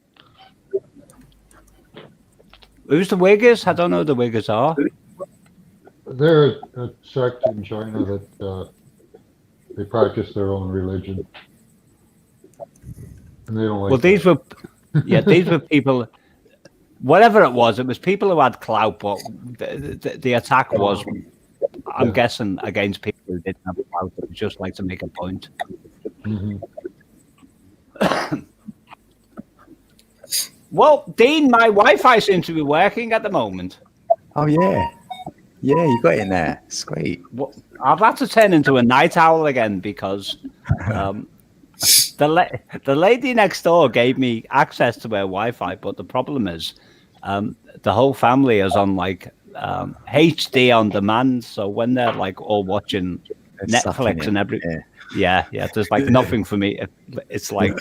Who's the Uyghurs? I don't know who the Uyghurs are. They're a sect in China that they practice their own religion, and they don't like. Well, these were people. Whatever it was people who had clout, but the attack was, I'm guessing, against people who didn't have clout. It was just to make a point. Mm-hmm. Well, Dean, my Wi-Fi seems to be working at the moment. Oh yeah, you got in there. Sweet. Well, I've had to turn into a night owl again because The lady next door gave me access to her Wi-Fi, but the problem is, the whole family is on like HD on demand. So when they're like all watching Netflix and yeah, there's like nothing for me. It's like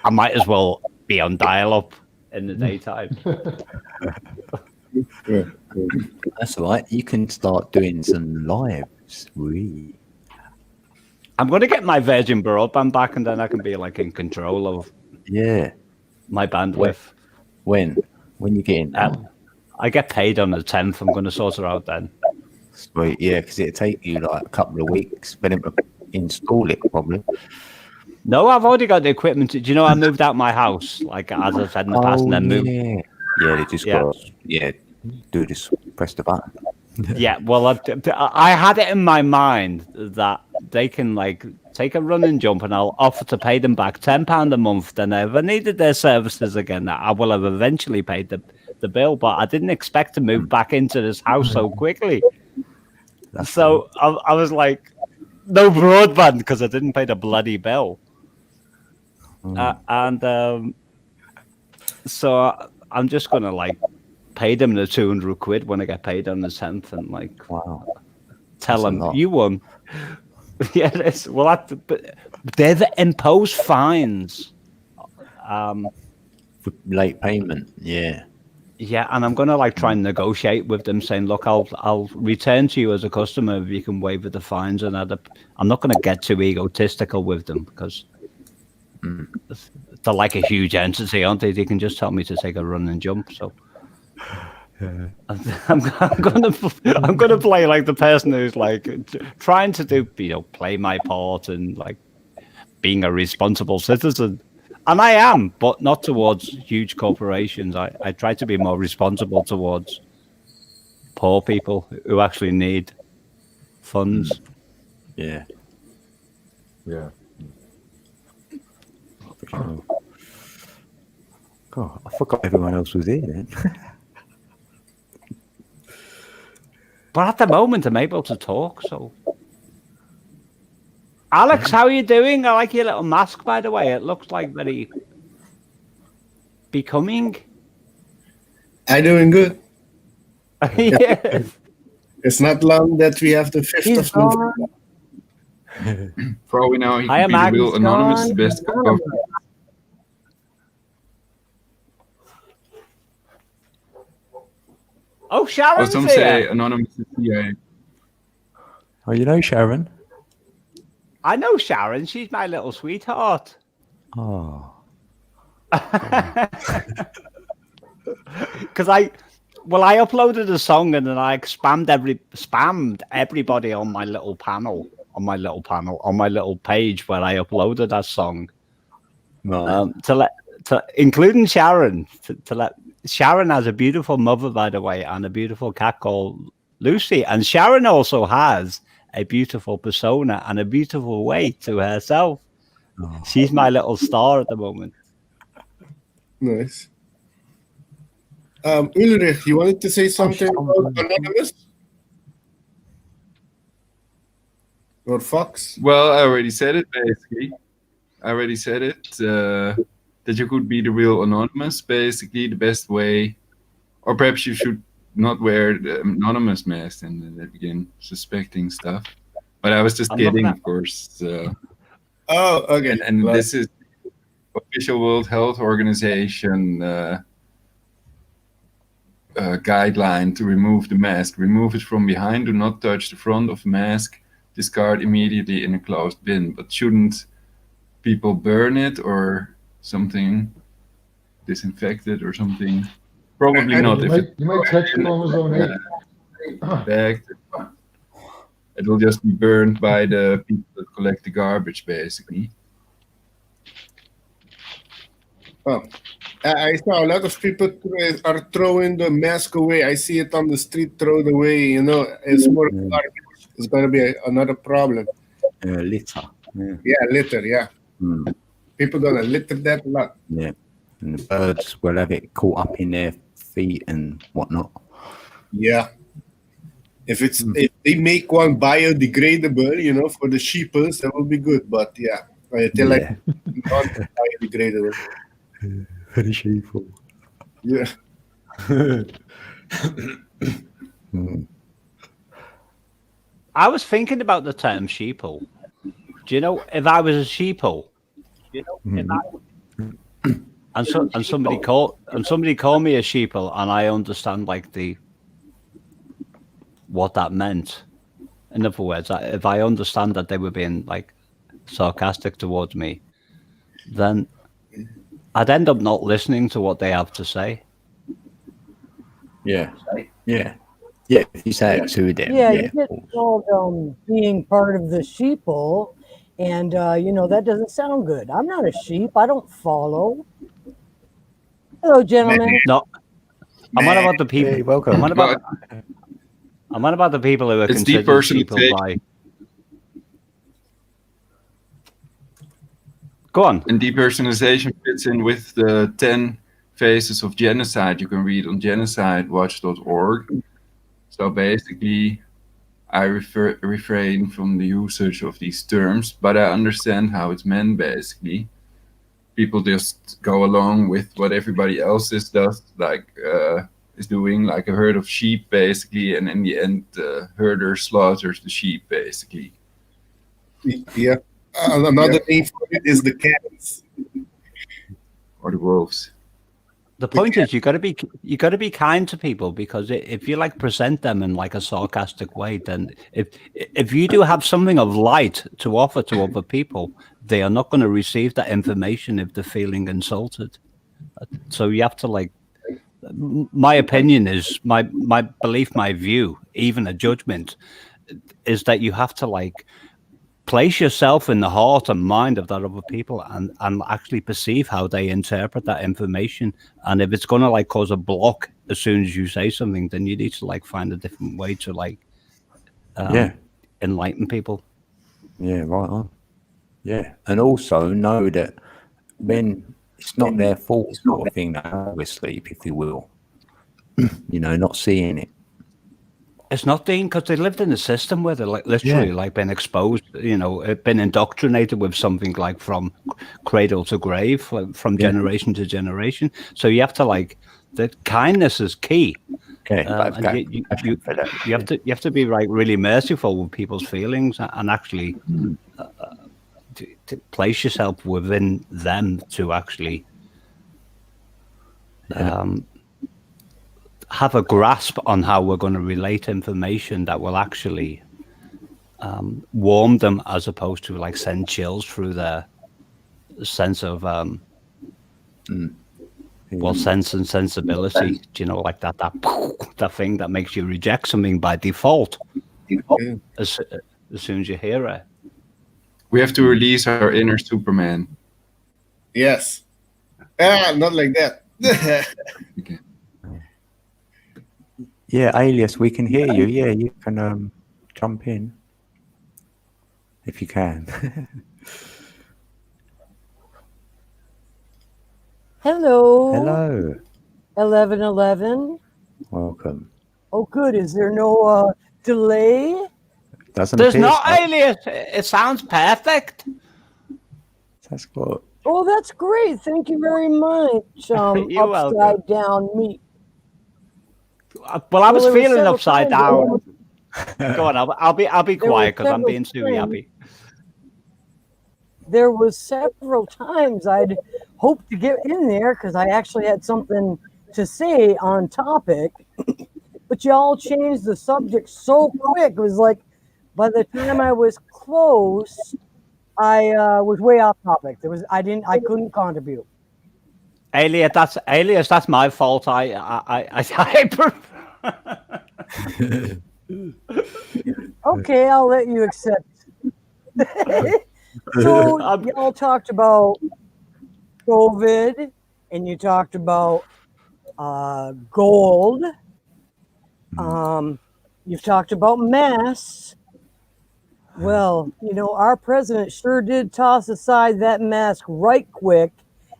I might as well be on dial-up in the daytime. That's all right. You can start doing some lives. Wee. I'm going to get my Virgin broadband back, and then I can be like in control of my bandwidth. When you get in? I get paid on the 10th. I'm going to sort it out then. Sweet, yeah, because it'll take you like a couple of weeks for them to install it, probably. No, I've already got the equipment. Do you know I moved out my house, like as I said in the past, and then moved? Yeah, they just got do this, press the button. Yeah, well, I had it in my mind that they can like take a run and jump, and I'll offer to pay them back £10 a month. Then if I needed their services again, I will have eventually paid the bill. But I didn't expect to move back into this house so quickly. So I was like, no broadband because I didn't pay the bloody bill. So I'm just gonna like pay them the 200 quid when I get paid on the 10th, and like tell them you won. Yeah, but they've imposed fines for late payment. Yeah, and I'm gonna like try and negotiate with them, saying, look, I'll return to you as a customer if you can waive the fines, and I'm not gonna get too egotistical with them because they're like a huge entity, aren't they? They can just tell me to take a run and jump. So I'm gonna play like the person who's like trying to do, play my part and like being a responsible citizen, and I am, but not towards huge corporations. I try to be more responsible towards poor people who actually need funds. Yeah. God, I forgot everyone else was here then. But at the moment, I'm able to talk. So, Alex, how are you doing? I like your little mask, by the way. It looks like very becoming. I'm doing good. Yeah. It's not long that we have the 5th of November. For all we know, he could be the real anonymous, the best cover. Oh, Sharon's some here. say anonymous is CIA. Oh, you know Sharon? I know Sharon. She's my little sweetheart. Oh. Because I uploaded a song and then I spammed everybody on my little panel, on my little page where I uploaded that song. Right. Including Sharon, to let Sharon has a beautiful mother, by the way, and a beautiful cat called Lucy. And Sharon also has a beautiful persona and a beautiful way to herself. Oh. She's my little star at the moment. Nice. Ulrich, you wanted to say something about Anonymous? Or Fox? Well, I already said it, basically. That you could be the real anonymous, basically the best way, or perhaps you should not wear the anonymous mask and then they begin suspecting stuff. But I was just kidding, of course. Oh, okay. And this is official World Health Organization guideline to remove the mask. Remove it from behind. Do not touch the front of the mask. Discard immediately in a closed bin. But shouldn't people burn it or something, disinfected or something? Probably not. You might catch chromosome 8. It will just be burned by the people that collect the garbage, basically. Oh, I saw a lot of people are throwing the mask away. I see it on the street, throw it away. It's more garbage. It's going to be another problem. Litter. Yeah, litter, yeah. People going to litter that a lot. Yeah, and the birds will have it caught up in their feet and whatnot. Yeah. If they make one biodegradable, for the sheeples, that would be good. But yeah, They're like non-biodegradable. Very shameful. Yeah. I was thinking about the term sheeple. Do you know if I was a sheeple, and somebody called me a sheeple, and I understand like what that meant. In other words, if I understand that they were being like sarcastic towards me, then I'd end up not listening to what they have to say. Yeah. Yeah. Yeah. If you say it to them. Yeah, Yeah. you get called being part of the sheeple, and that doesn't sound good. I'm not a sheep. I don't follow. Hello, gentlemen. No, I'm on about the people. Hey, welcome. I'm on about the people who are It's considered sheeple by. Go on. And depersonalization fits in with the 10 phases of genocide you can read on genocidewatch.org. So basically, I refrain from the usage of these terms, but I understand how it's meant basically. People just go along with what everybody else is doing, like a herd of sheep basically, and in the end, the herder slaughters the sheep basically. Yeah. Another name for it is the cats. Or the wolves. The point is, you got to be kind to people, because if you like present them in like a sarcastic way, then if you do have something of light to offer to other people, they are not going to receive that information if they're feeling insulted. So you have to like. My opinion is my belief, my view, even a judgment, is that you have to like place yourself in the heart and mind of that other people and actually perceive how they interpret that information. And if it's going to like cause a block as soon as you say something, then you need to like find a different way to like enlighten people. Yeah, right on. Yeah, and also know that when it's not their fault sort of thing that we're asleep, if you will. Not seeing it. It's not because they lived in a system where they're like literally like been exposed, been indoctrinated with something like from cradle to grave, from generation to generation. So you have to like, the kindness is key. Okay, you have to be like really merciful with people's feelings and actually to place yourself within them to actually have a grasp on how we're going to relate information that will actually warm them, as opposed to like send chills through their sense of sense and sensibility. Do you know, like that thing that makes you reject something by default as soon as you hear it. We have to release our inner Superman. Yes. Not like that. Okay. Yeah, Alias, we can hear you. Yeah, you can jump in if you can. Hello. Hello. 1111. Welcome. Oh, good. Is there no delay? There's no Alias. It sounds perfect. Sasquatch. Oh, that's great. Thank you very much. You're upside welcome. down meat. Well, I was feeling several upside times down. Go on, I'll be quiet because I'm being too yappy. There was several times I'd hoped to get in there because I actually had something to say on topic, but y'all changed the subject so quick. It was like by the time I was close, I was way off topic. I couldn't contribute. Alias, that's my fault. I Okay, I'll let you accept. So y'all talked about COVID, and you talked about gold. You've talked about masks. Well, our president sure did toss aside that mask right quick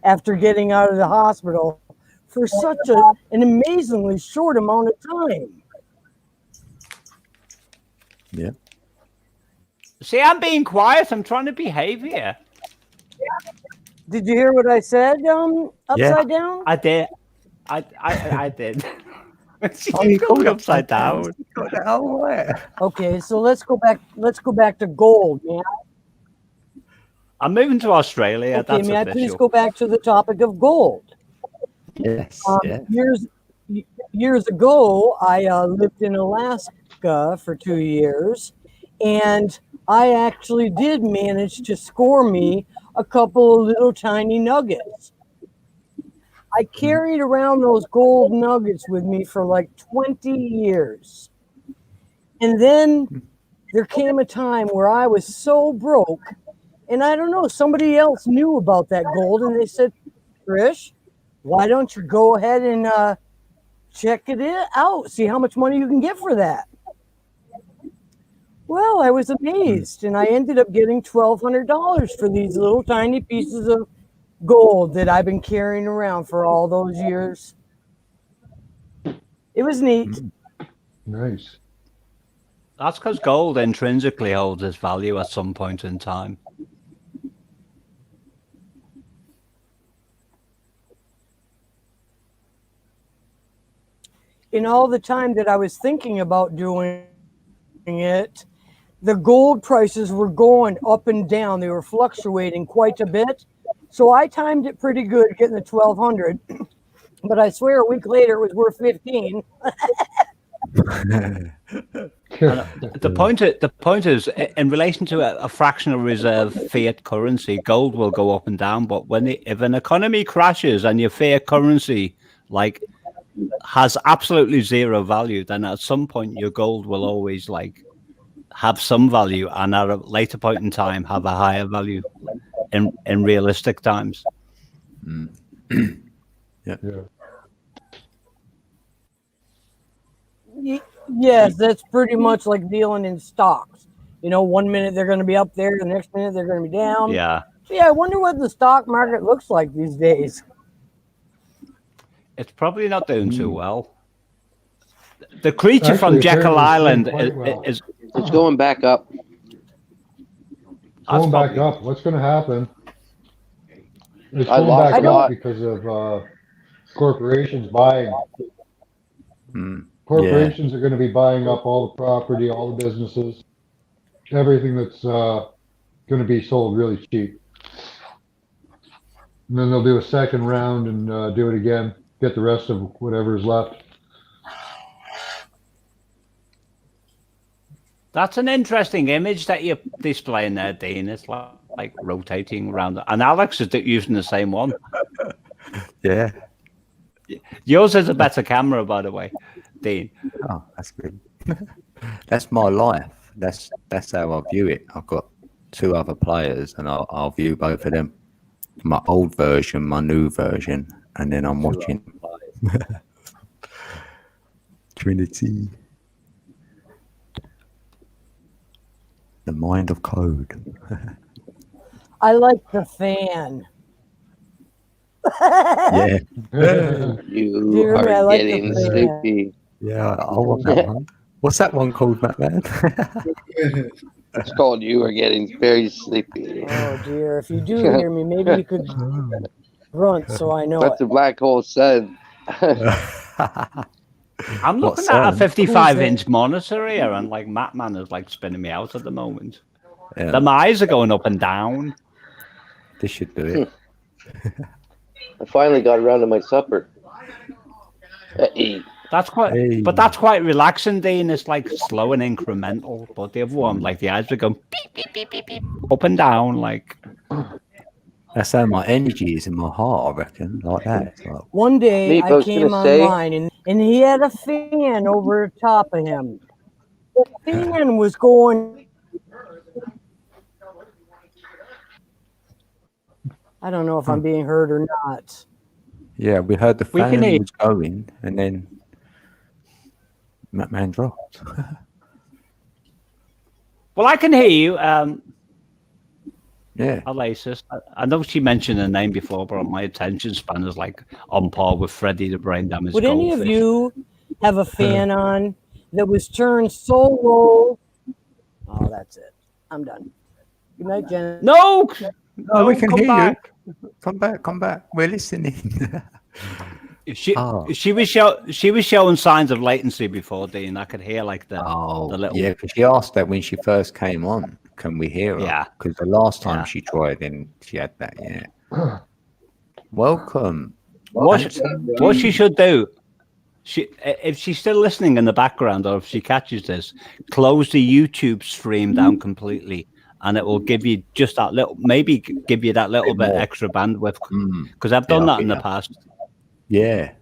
after getting out of the hospital for such an amazingly short amount of time. Yeah. See, I'm being quiet. I'm trying to behave here. Did you hear what I said? Upside down. I did. I did. She's Oh, you going called upside down. Oh, yeah. Okay, so let's go back. Let's go back to gold, man. I'm moving to Australia. Okay, That's may I please official. go back to the topic of gold? Yes. Yeah. Years ago, I lived in Alaska for 2 years, and I actually did manage to score me a couple of little tiny nuggets. I carried around those gold nuggets with me for like 20 years. And then there came a time where I was so broke, and I don't know, somebody else knew about that gold, and they said, Trish, why don't you go ahead and check it out, see how much money you can get for that. Well, I was amazed, and I ended up getting $1,200 for these little tiny pieces of gold that I've been carrying around for all those years. It was neat. Nice. That's because gold intrinsically holds its value at some point in time. In all the time that I was thinking about doing it, the gold prices were going up and down. They were fluctuating quite a bit. So I timed it pretty good getting the 1,200. But I swear a week later it was worth 15. The point is, in relation to a fractional reserve fiat currency, gold will go up and down. But if an economy crashes and your fiat currency has absolutely zero value, then at some point your gold will always have some value, and at a later point in time have a higher value in realistic times. Yeah. Yes, that's pretty much like dealing in stocks. You know, 1 minute they're going to be up there, the next minute they're going to be down. Yeah. So yeah, I wonder what the stock market looks like these days. It's probably not doing too well. The creature Actually, from Jekyll apparently it's Island doing quite well. is It's going back up. Going back up. What's going to happen? It's I going lost back a lot. up because of corporations buying. Mm. Corporations are going to be buying up all the property, all the businesses, everything that's going to be sold really cheap. And then they'll do a second round and do it again, get the rest of whatever is left. That's an interesting image that you're displaying there, Dean. It's like rotating around. And Alex is using the same one. Yeah. Yours is a better camera, by the way, Dean. Oh, that's good. That's my life. That's how I view it. I've got 2 other players, and I'll view both of them. My old version, my new version, and then I'm watching Trinity. The mind of code. I like the fan. Yeah. You Jeremy, I are like the getting fan. sleepy. Yeah, I want that one. What's that one called, Batman? It's called You Are Getting Very Sleepy. Oh dear, if you do hear me, maybe you could grunt so I know What's it. the black hole said? I'm What looking at a song? 55-inch monitor here, and Matman is spinning me out at the moment. Yeah, My eyes are going up and down. this should do it. I finally got around to my supper. At 8. That's quite, but that's quite relaxing, Dean. It's slow and incremental. But the other one, the eyes are going beep, beep, beep, beep, beep, up and down, That's how my energy is in my heart, I reckon. Like that. It's like, One day Meep, I I was came gonna say- online and he had a fan over the top of him. The fan was going. I don't know if I'm being heard or not. yeah, we heard the We can fan hear- was going, and then Matman dropped. Well, I can hear you, Yeah. Alasis. I know she mentioned her name before, but my attention span is on par with Freddy the Brain Damage Would any of Goldfish. you have a fan on that was turned so low? Oh, that's it. I'm done. Good night, Jen. No, No, we can come hear back. you. Come back. We're listening. She Oh. she was showing signs of latency before, Dean. I could hear like the little yeah, because she asked that when she first came on. Can we hear her? Yeah. Because the last time Yeah. she tried, and she had that. Yeah. Welcome. What she should do, if she's still listening in the background, or if she catches this, close the YouTube stream down completely, and it will give you just that little, maybe give you that little bit more. extra bandwidth. Because I've done that in the past. Yeah,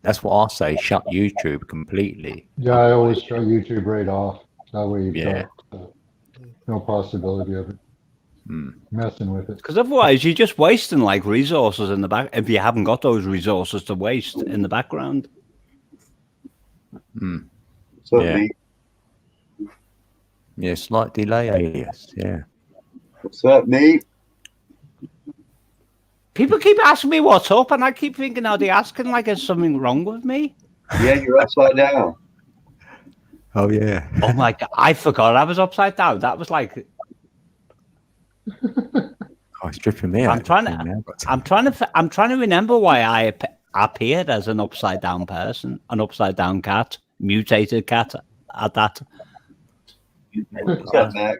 that's what I say. Shut YouTube completely. Yeah, I always shut YouTube right off. That way you've Yeah. got no possibility of it messing with it. Because otherwise, you're just wasting like resources in the back if you haven't got those resources to waste in the background. What's up, Nate? Yeah, slight delay, alias. Yeah. What's up, Nate? People keep asking me what's up, and I keep thinking, are they asking like there's something wrong with me? Yeah, you're upside down. Oh yeah. Oh my god, I forgot I was upside down. That was like Oh, it's dripping me out. I'm trying to remember why I appeared as an upside down person, an upside down cat, mutated cat at that. What's up, Max?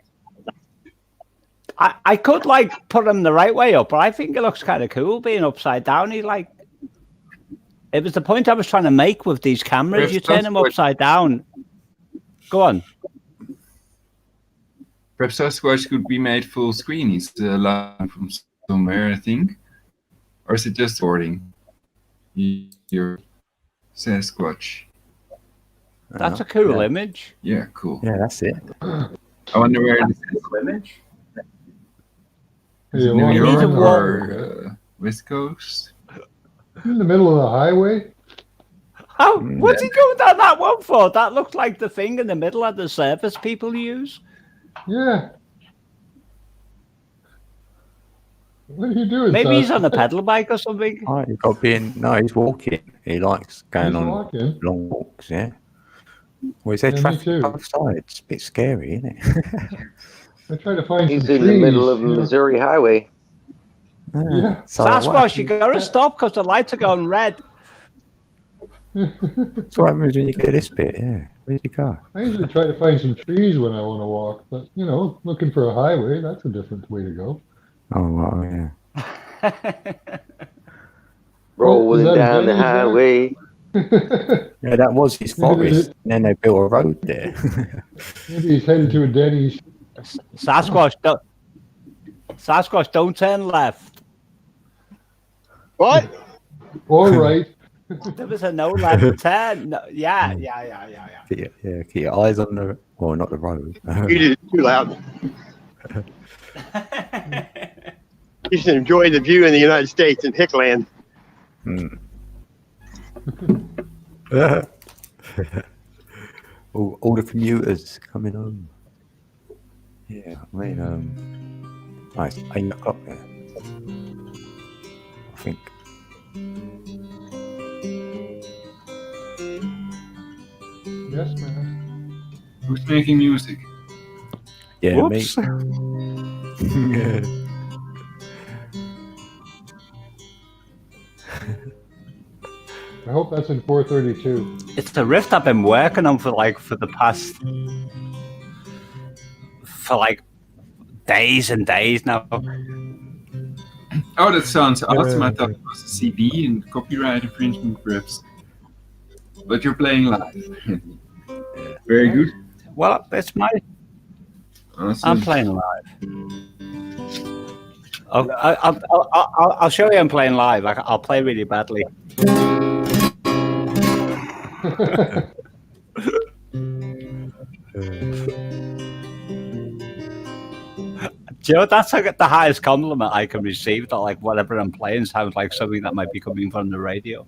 I could like put him the right way up, but I think it looks kind of cool being upside down. It was the point I was trying to make with these cameras. You turn them upside down. Go on. Perhaps Sasquatch could be made full screen. He's live from somewhere, I think. Or is it just recording? Your Sasquatch. That's a cool image. Yeah, cool. Yeah, that's it. I wonder where this is. Image. Is it Yeah, New well, need York a or West Coast? In the middle of the highway? What's he going down that one for? That looks like the thing in the middle of the surface people use. Yeah. What are you doing? Maybe he's Sasquatch? on a pedal bike or something. Oh, he's got being. No, he's walking. He likes going He's on walking. long walks. Yeah. Well, is there Yeah, me traffic too. on both sides? It's a bit scary, isn't it? I tried to find He's some in the middle of trees, Missouri Highway. Yeah. So Sasquatch, you gotta stop because the lights are going red. That's what happens when you get this bit. Yeah. Where'd you go? I usually try to find some trees when I want to walk, but looking for a highway, that's a different way to go. Oh, wow, yeah. Rolling that down the Denny's there? highway. Yeah, that was his forest. And then they built a road there. Maybe he's headed to a Denny's. Sasquatch, don't turn left. What? All right. There was a no left turn. No, yeah. Keep your eyes on the, well, not the road. You did it too loud. You should enjoy the view in the United States in Hickland. all the commuters coming home. Yeah, I mean, it's 8 o'clock there. I think. Yes, man. Who's making music? Yeah, Whoops. me. Yeah. I hope that's in 432. It's the riff I've been working on for days and days now. Oh, that sounds awesome. I thought it was a CD and copyright infringement, perhaps. But you're playing live. Very good. Well, it's my. Awesome. I'm playing live. I'll show you I'm playing live. I'll play really badly. Do you know, that's like the highest compliment I can receive, that like whatever I'm playing sounds like something that might be coming from the radio.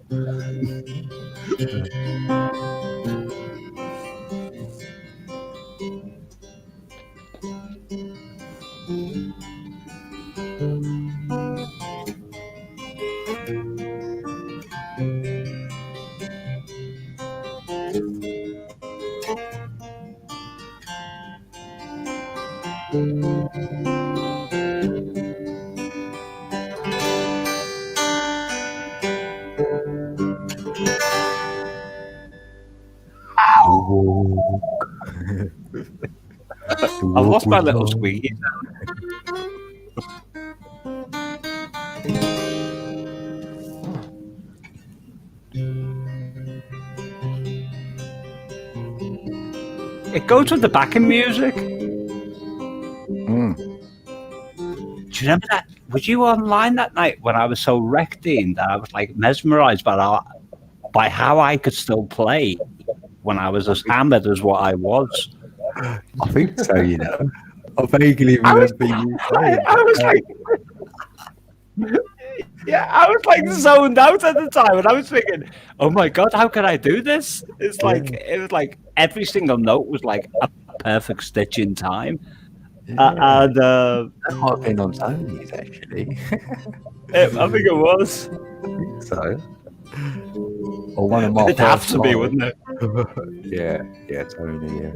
walk. I've lost my little squeaky. It goes with the backing music. Mm. Do you remember that? Was you online that night when I was so wrecked in that I was like mesmerized by how I could still play when I was as hammered as what I was? I think so, you know. I vaguely remember you saying. I was like, yeah, I was like zoned out at the time, and I was thinking, "Oh my god, how can I do this?" It's like it was like every single note was like a perfect stitch in time, and that might have been on Tony's actually. I think it was. I think so. Or one of my. It'd have to be, wouldn't it? yeah, Tony, yeah.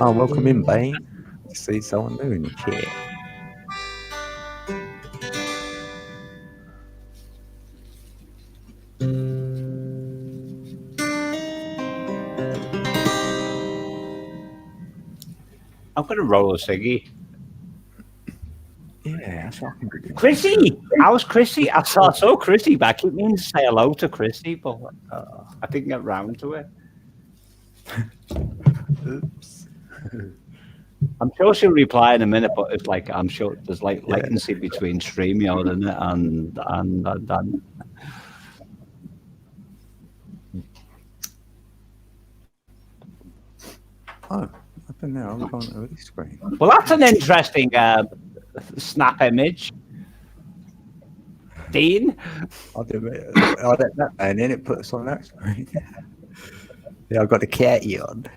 Oh, welcome in, Bane. To see someone new in the chat. I'm gonna roll a ciggy. Yeah, that's what I can do. Chrissy, how's Chrissy? I saw Chrissy back. It means to say hello to Chrissy, but I didn't get round to it. Oops. I'm sure she'll reply in a minute, but it's like I'm sure there's like latency between StreamYard and Oh, I don't know. I'm going to this screen. Well, that's an interesting snap image. Dean? I did that, and then it puts on that screen. Yeah, I've got the catty on.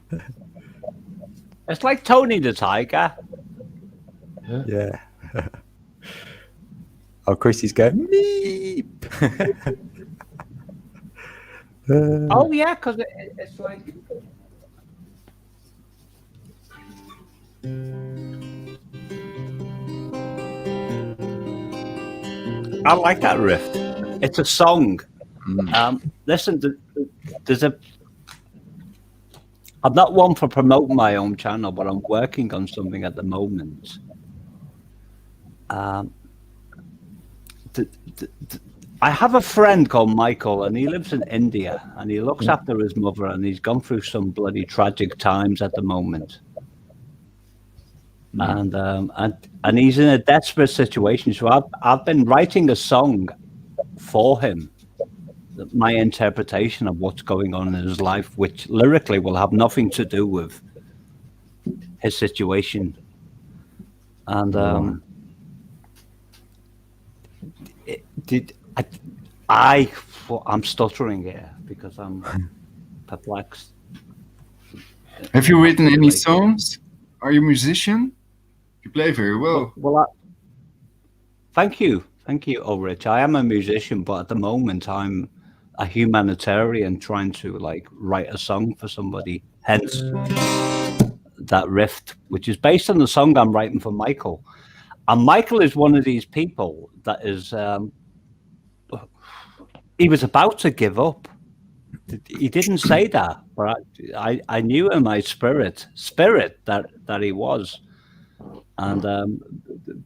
It's like Tony the Tiger. Yeah. Oh, Chrissy's going, meep. Oh, yeah, because it's like... I like that riff. It's a song. Listen, there's a... I'm not one for promoting my own channel, but I'm working on something at the moment. I have a friend called Michael, and he lives in India, and he looks after his mother, and he's gone through some bloody tragic times at the moment. And he's in a desperate situation. So I've been writing a song for him, my interpretation of what's going on in his life, which lyrically will have nothing to do with his situation. And I'm stuttering here because I'm perplexed. Have you written any songs? Are you a musician? You play very well. Thank you, Ulrich. I am a musician, but at the moment I'm a humanitarian trying to like write a song for somebody. Hence that rift, which is based on the song I'm writing for Michael. And Michael is one of these people that is. He was about to give up. He didn't say that, but I knew in my spirit that he was. And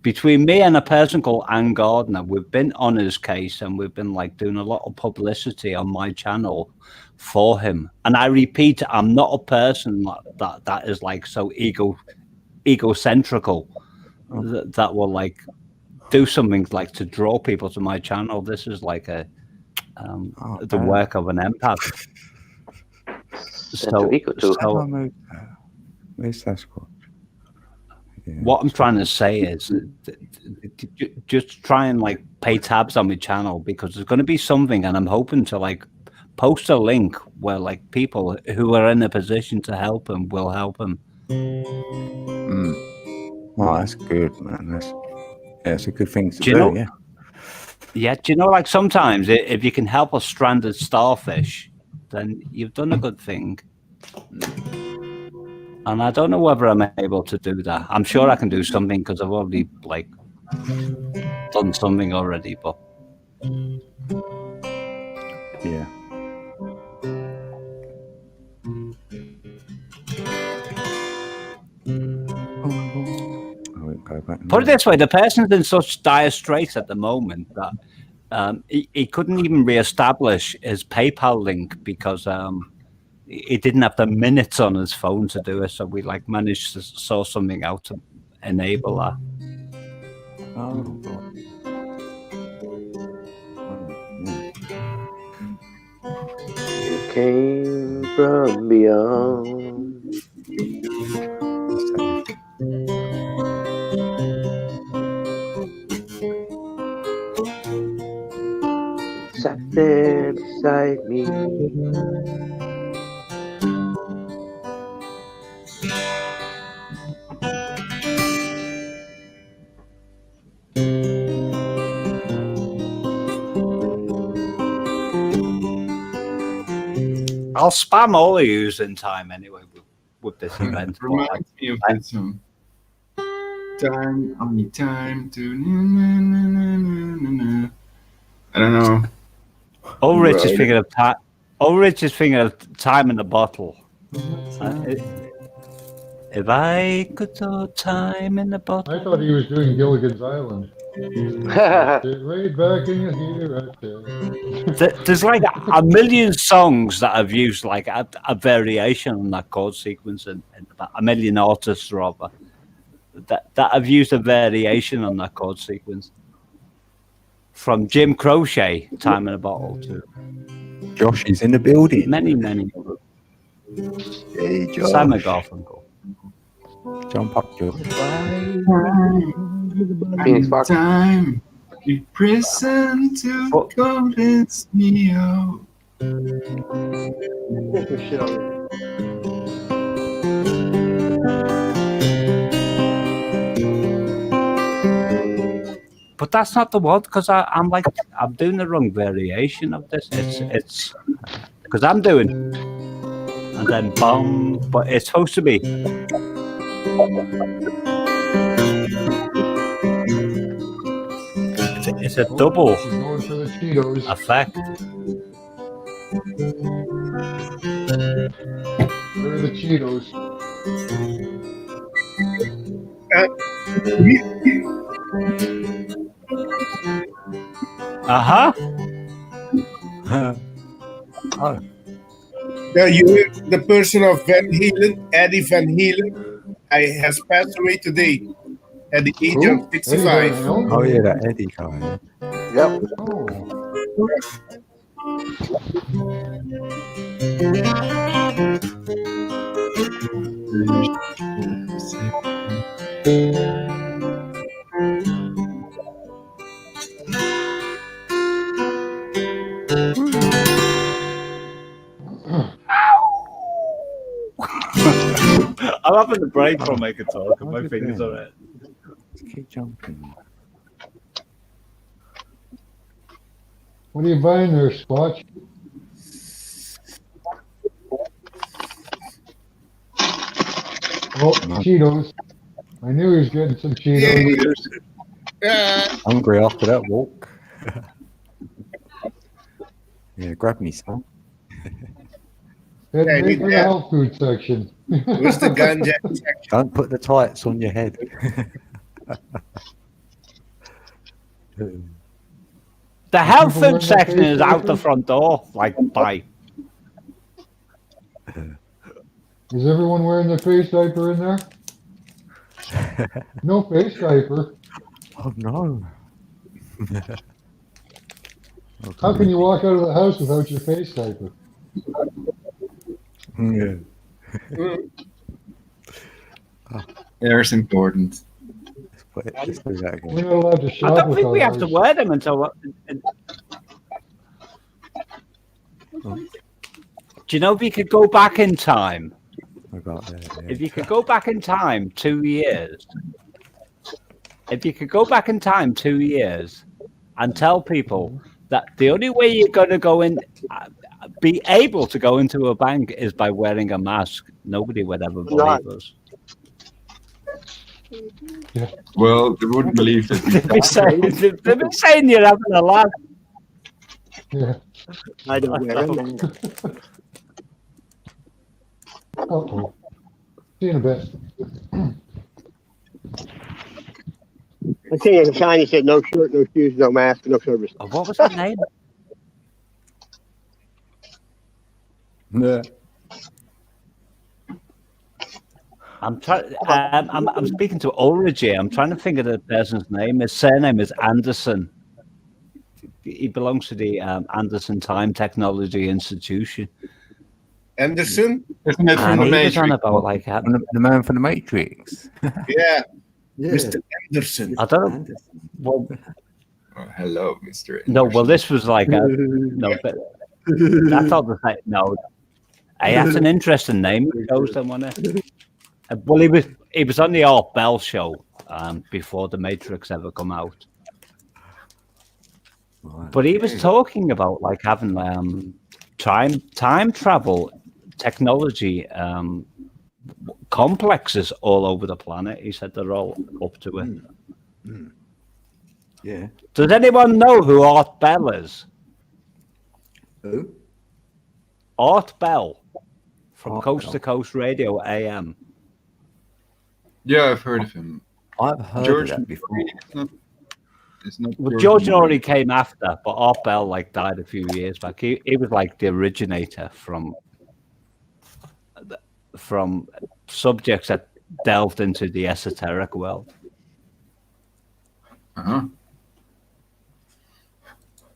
between me and a person called Ann Gardner, we've been on his case, and we've been like doing a lot of publicity on my channel for him. And I repeat, I'm not a person that is like so egocentrical that will like do something like to draw people to my channel. This is like the work of an empath. Where's Sasquatch? Yeah, what I'm trying to say is just try and like pay tabs on my channel, because there's going to be something, and I'm hoping to like post a link where like people who are in a position to help him will help him. Oh, that's good, man. That's a good thing to do. Yeah, do you know, like sometimes if you can help a stranded starfish, then you've done a good thing. And I don't know whether I'm able to do that. I'm sure I can do something because I've already like done something already, but Yeah. I won't go back. put it this way, the person's in such dire straits at the moment that he couldn't even re-establish his PayPal link because he didn't have the minutes on his phone to do it. So we like managed to sort something out to enable that. Oh, God. You came from beyond. Sat there beside me. I'll spam all of you in time anyway with this event. Reminds me of that song. Time, only time to. Na, na, na, na, na, na. I don't know. Ulrich is thinking of time. Ulrich is thinking of time in the bottle. If I could throw time in the bottle. I thought he was doing Gilligan's Island. Right back in your ear, right there. There's like a million songs that have used like a variation on that chord sequence, and a million artists rather that have used a variation on that chord sequence. From Jim Croce, "Time in a Bottle" to Josh is in the building. Many. Hey, Josh. Simon Garfunkel. Jump up, Josh. Phoenix Fox. Time in prison to convince me of. But that's not the one because I'm doing the wrong variation of this. It's because I'm doing and then bum, but it's supposed to be. It's a double Going for the Cheetos. effect. Where are the Cheetos? Oh. Now you hear the person of Van Halen, Eddie Van Halen, has passed away today at the age of 65. Oh yeah, that Eddie guy. Yep. I'm having a break from my guitar because my fingers are red. Keep jumping. What are you buying there, Squatch? Oh, Cheetos. I knew he was getting some Cheetos. Hungry after that walk. Yeah, grab me some. Head for the health food section. Where's the ganja section? Don't put the tights on your head. The health food section is out the front door, like by. Is everyone wearing the face diaper in there? No face diaper. Oh no. How can you walk out of the house without your face diaper? Yeah. Air's important. Let's do that again. We're not allowed to shop I don't with think we have ours. to wear them until. Do you know if you could go back in time? If you could go back in time 2 years, if you could go back in time 2 years and tell people that the only way you're going to go in, be able to go into a bank is by wearing a mask, nobody would ever Not. believe us. Well, they wouldn't believe that. They've been saying you're having a laugh. Yeah. I don't know. Uh-oh. See you in a bit. I think there's a sign that said no shirt, no shoes, no mask, no service. Oh, what was that name? Yeah. I'm trying. I'm speaking to Ulrich here. I'm trying to think of the person's name. His surname is Anderson. He belongs to the Anderson Time Technology Institution. Anderson? Isn't it from And the he was on Matrix? about like The man from the Matrix. Yeah. Yeah. Mr. Anderson. I don't know. Well, Oh, hello, Mr. no. Anderson. Well, this was like a no. But I thought the same. No, hey, that's an interesting name. He chose them, wasn't it? Well, he was on the Art Bell show before the Matrix ever come out. Right. But he was talking about like having time travel technology complexes all over the planet. He said they're all up to it. Yeah. Does anyone know who Art Bell is? Who? Art Bell from Art Coast Bell. to Coast Radio AM. Yeah, I've heard of him. I've heard George of that before. It's not Well, George already came after, but Art Bell like died a few years back. He was like the originator from subjects that delved into the esoteric world. Uh-huh.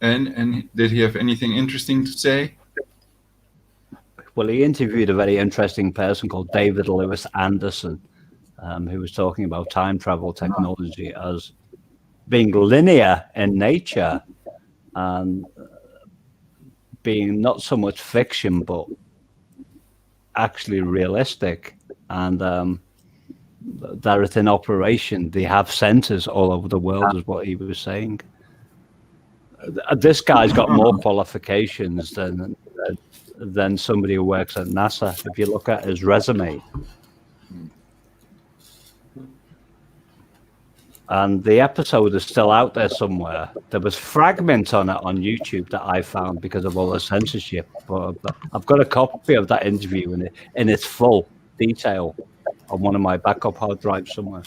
And did he have anything interesting to say? Well, he interviewed a very interesting person called David Lewis Anderson, who was talking about time travel technology as being linear in nature and being not so much fiction, but actually realistic. And they're in operation. They have centers all over the world, is what he was saying. This guy's got more qualifications than somebody who works at NASA. If you look at his resume. And the episode is still out there somewhere. There was fragments on it on YouTube that I found because of all the censorship. But I've got a copy of that interview in its full detail on one of my backup hard drives somewhere.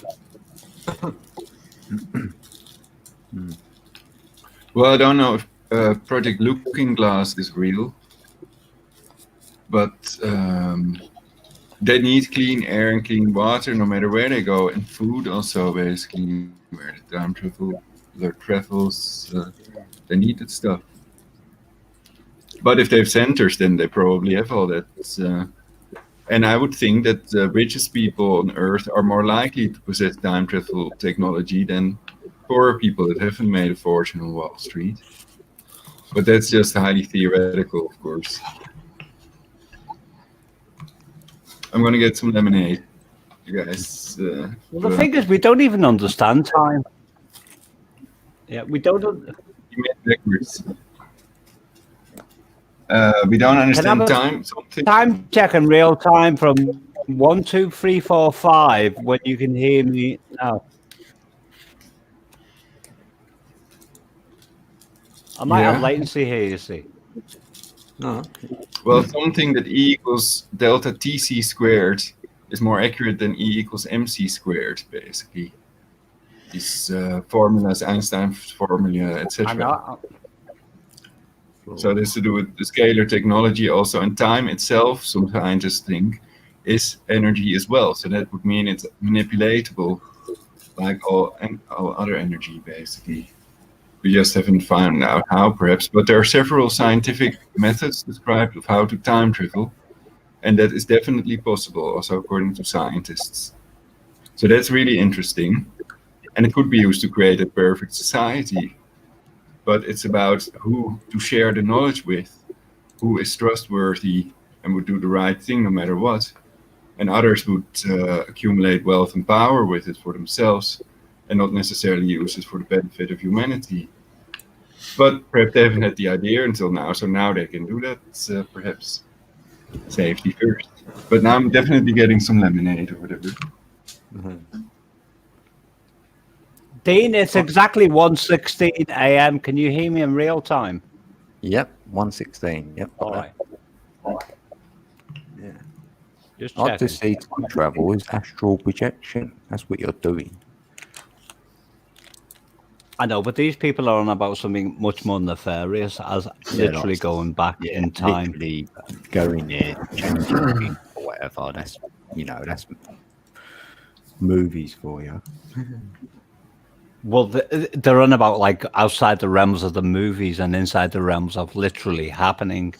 Well, I don't know if Project Looking Glass is real, but they need clean air and clean water no matter where they go, and food also, basically, where the time travels, they need that stuff. But if they have centers, then they probably have all that. And I would think that the richest people on Earth are more likely to possess time travel technology than poorer people that haven't made a fortune on Wall Street. But that's just highly theoretical, of course. I'm going to get some lemonade, you guys. Well, the thing is, we don't even understand time. Yeah, we don't. You made backwards. We don't understand time. Time check in real time from 1, 2, 3, 4, 5. When you can hear me now. I might have latency here. You see. No. Well, something that E equals delta TC squared is more accurate than E equals MC squared, basically. These formulas, Einstein's formula, etc. So this to do with the scalar technology also, and time itself, some scientists think, is energy as well. So that would mean it's manipulatable, like all other energy, basically. We just haven't found out how, perhaps. But there are several scientific methods described of how to time travel, and that is definitely possible, also according to scientists. So that's really interesting, and it could be used to create a perfect society. But it's about who to share the knowledge with, who is trustworthy and would do the right thing no matter what. And others would accumulate wealth and power with it for themselves and not necessarily use it for the benefit of humanity. But perhaps they haven't had the idea until now, so now they can do that, perhaps. safety first. But now I'm definitely getting some lemonade or whatever. Dean, it's exactly 1:16 a.m. Can you hear me in real time? Yep, 1:16. Yep. All right. Yeah. Just I'd checking. just say time travel is astral projection. That's what you're doing. I know, but these people are on about something much more nefarious, as literally going back in time. Literally going there, changing things or whatever. That's that's movies for you. Well, they're on about like outside the realms of the movies and inside the realms of literally happening.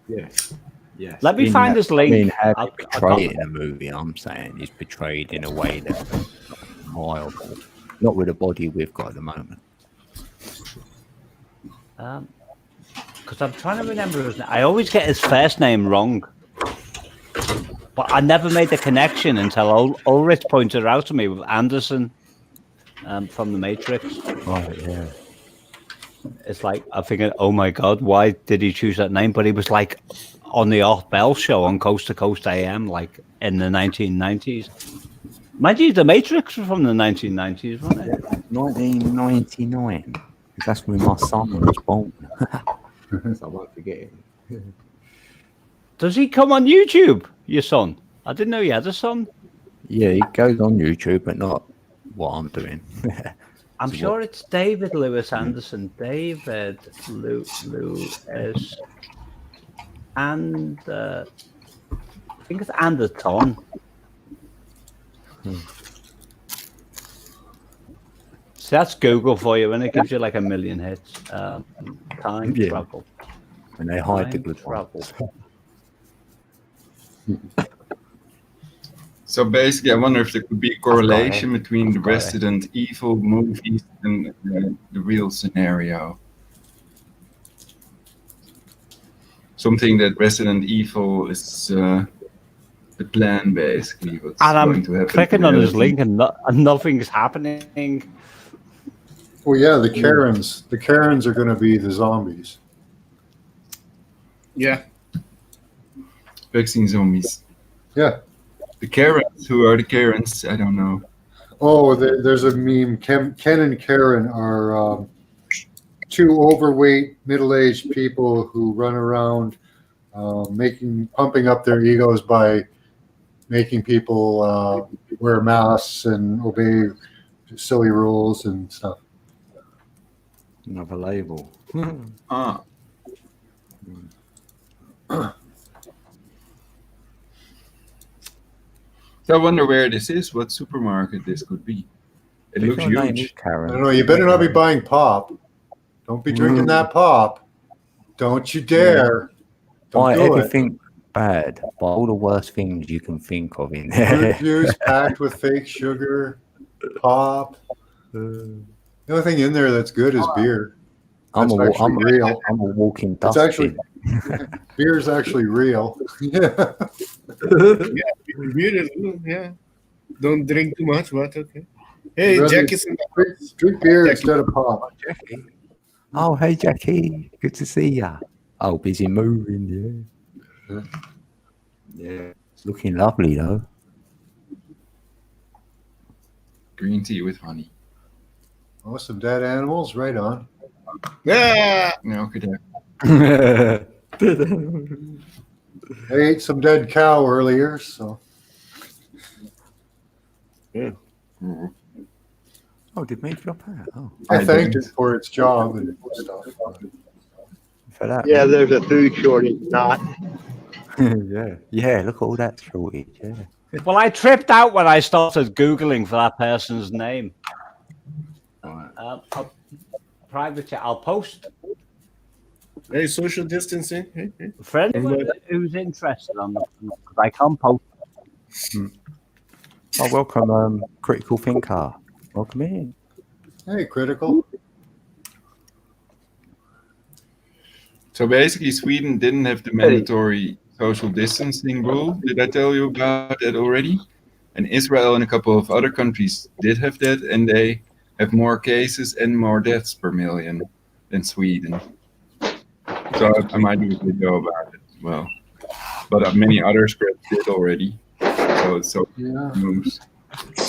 Yes. Yes. Let me find this link. I mean, how I'll- they portray it in a movie, I'm saying, is portrayed in a way that's mild. Not with the body we've got at the moment. Because I'm trying to remember his name. I always get his first name wrong. But I never made the connection until Ulrich pointed it out to me with Anderson from The Matrix. Right, yeah. It's like, I'm thinking, oh my God, why did he choose that name? But he was like on the Art Bell show on Coast to Coast AM, like in the 1990s. Mind you, The Matrix was from the 1990s, wasn't it? 1999. That's when my son was born. So I won't forget it. Does he come on YouTube, your son? I didn't know you had a son. Yeah, he goes on YouTube, but not what I'm doing. I'm So sure what- it's David Lewis Anderson. David Lewis. And I think it's Anderton. So that's Google for you, and it gives you like a million hits. Time Yeah. travel. And they hide the Time good travel. ones. So basically, I wonder if there could be a correlation between the got it. Resident Evil movies and the real scenario. Something that Resident Evil is the plan, basically. What's And going I'm to happen clicking in on his reality. link, and nothing's happening. Well, yeah, the Karens. The Karens are going to be the zombies. Yeah. Vaccine zombies. Yeah. The Karens, who are the Karens? I don't know. Oh, there's a meme. Ken and Karen are two overweight, middle-aged people who run around pumping up their egos by making people wear masks and obey silly rules and stuff. Another label. Ah. So I wonder where this is, what supermarket this could be. It If looks your name is huge. I Karen, don't know. You better not be buying pop. Don't be drinking that pop. Don't you dare. Don't buy do it. everything bad. Buy all the worst things you can think of in there. Fruit juice packed with fake sugar, pop. The only thing in there that's good is beer. I'm That's a actually real. walking It's dustbin. actually beer's actually real. Yeah. Beer is good, yeah. Don't drink too much, but okay. Hey, Rather Jack is in the drink beer instead of pop. Jackie. Oh, hey, Jackie. Good to see ya. Oh, busy moving, yeah. Yeah. It's looking lovely, though. Green tea with honey. Oh, some dead animals. Right on. Yeah. No, okay, there. I ate some dead cow earlier, so Oh, did me drop out? Oh, I thanked it for its job and stuff. for that. Yeah, there's a food shortage. Not. Yeah. Yeah, look at all that shortage. Yeah. Well, I tripped out when I started Googling for that person's name. Private chat. I'll post Hey, social distancing. Hey. for anyone who's interested on that, because I can't post. Oh, welcome, Critical Thinker. Welcome in. Hey, critical. So basically, Sweden didn't have the mandatory social distancing rule. Did I tell you about that already? And Israel and a couple of other countries did have that, and they have more cases and more deaths per million than Sweden. So I might do a video about it as well. but many other scripts did already. So Yeah. moves.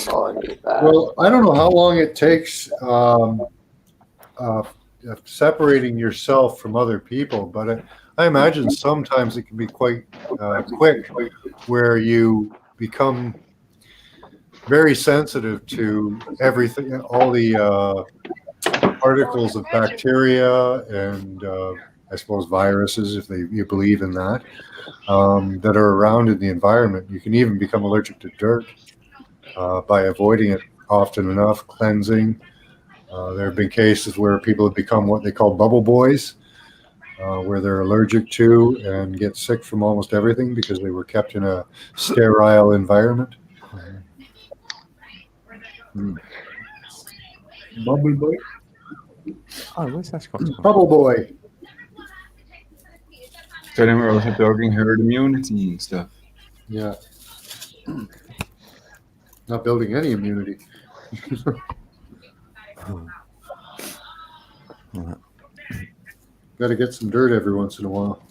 Oh, I need that. Well, I don't know how long it takes separating yourself from other people, but I imagine sometimes it can be quite quick, where you become very sensitive to everything, all the particles of bacteria and I suppose viruses, if you believe in that, that are around in the environment. You can even become allergic to dirt by avoiding it often enough, cleansing. There have been cases where people have become what they call bubble boys, where they're allergic to and get sick from almost everything because they were kept in a sterile environment. Bubble boy. Oh, where's Sasquatch? Bubble boy. So then we're also talking herd immunity and stuff. Yeah. Not building any immunity. Got to get some dirt every once in a while.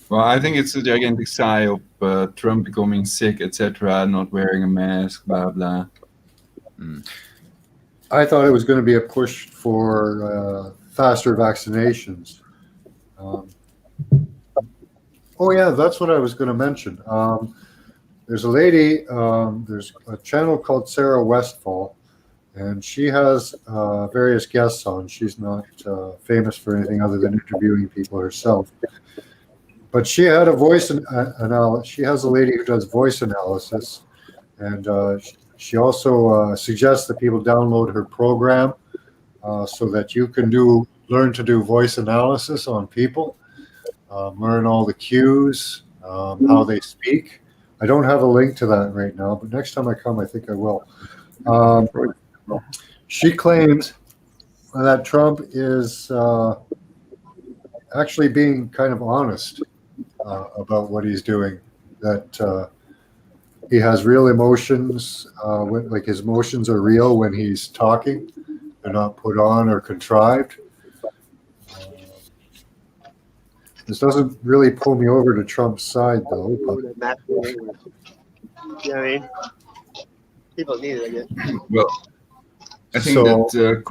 Well, I think it's a gigantic psyop, Trump becoming sick, etc., not wearing a mask, blah, blah. I thought it was going to be a push for faster vaccinations. Oh, yeah, that's what I was going to mention. There's a lady, there's a channel called Sarah Westfall, and she has various guests on. She's not famous for anything other than interviewing people herself. But she had a voice analysis. She has a lady who does voice analysis, and she also suggests that people download her program so that you can learn to do voice analysis on people, learn all the cues, how they speak. I don't have a link to that right now, but next time I come, I think I will. She claims that Trump is actually being kind of honest about what he's doing, that he has real emotions, like his emotions are real when he's talking. They're not put on or contrived. This doesn't really pull me over to Trump's side, though. But... Yeah, I mean, people need it, I guess. Well, I think that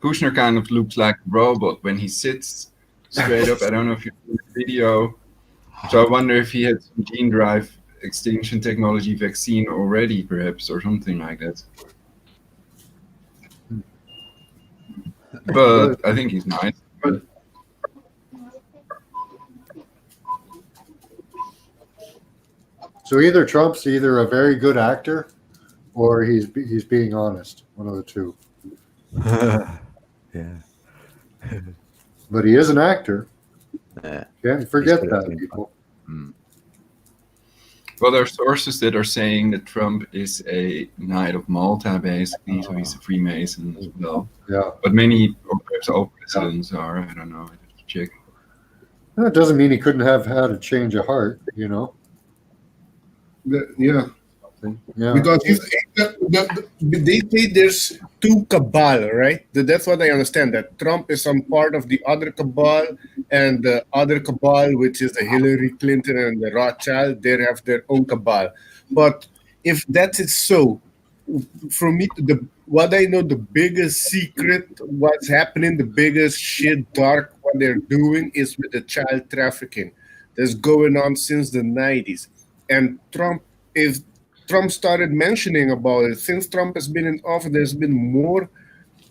Kushner kind of looks like a robot when he sits straight up. I don't know if you've seen the video. So I wonder if he had some gene drive extinction technology vaccine already, perhaps, or something like that. But I think he's nice. But so either Trump's either a very good actor or he's being honest. One of the two. Yeah. But he is an actor. Yeah. Can't forget that, people. Well, there are sources that are saying that Trump is a Knight of Malta, basically, so he's a Freemason as well. Yeah. But many, or perhaps all presidents are. I don't know. I have to check. That doesn't mean he couldn't have had a change of heart, you know. Yeah. Yeah. Because they say there's two cabal, right? That's what I understand, that Trump is some part of the other cabal, and the other cabal, which is the Hillary Clinton and the Rothschild, they have their own cabal. But if that is so, for me, what I know, the biggest secret, what's happening, the biggest shit dark, what they're doing is with the child trafficking that's going on since the 90s. And Trump started mentioning about it. Since Trump has been in office, there's been more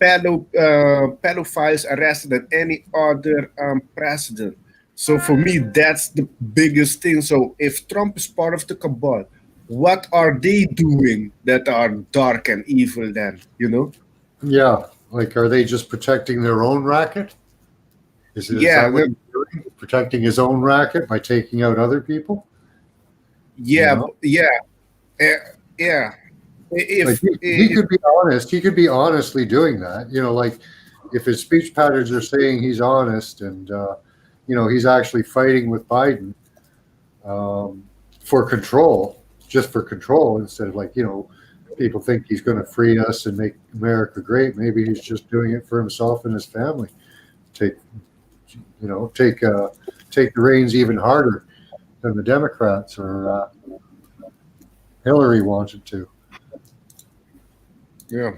pedophiles arrested than any other president. So for me, that's the biggest thing. So if Trump is part of the cabal, what are they doing that are dark and evil then, you know? Yeah. Like, are they just protecting their own racket? Is that what he's doing? Protecting his own racket by taking out other people? Yeah, you know? Yeah. Like he could be honest. He could be honestly doing that. You know, like if his speech patterns are saying he's honest and, you know, he's actually fighting with Biden for control, just for control, instead of like, you know, people think he's going to free us and make America great. Maybe he's just doing it for himself and his family. Take take the reins even harder than the Democrats or Hillary wanted to. Yeah.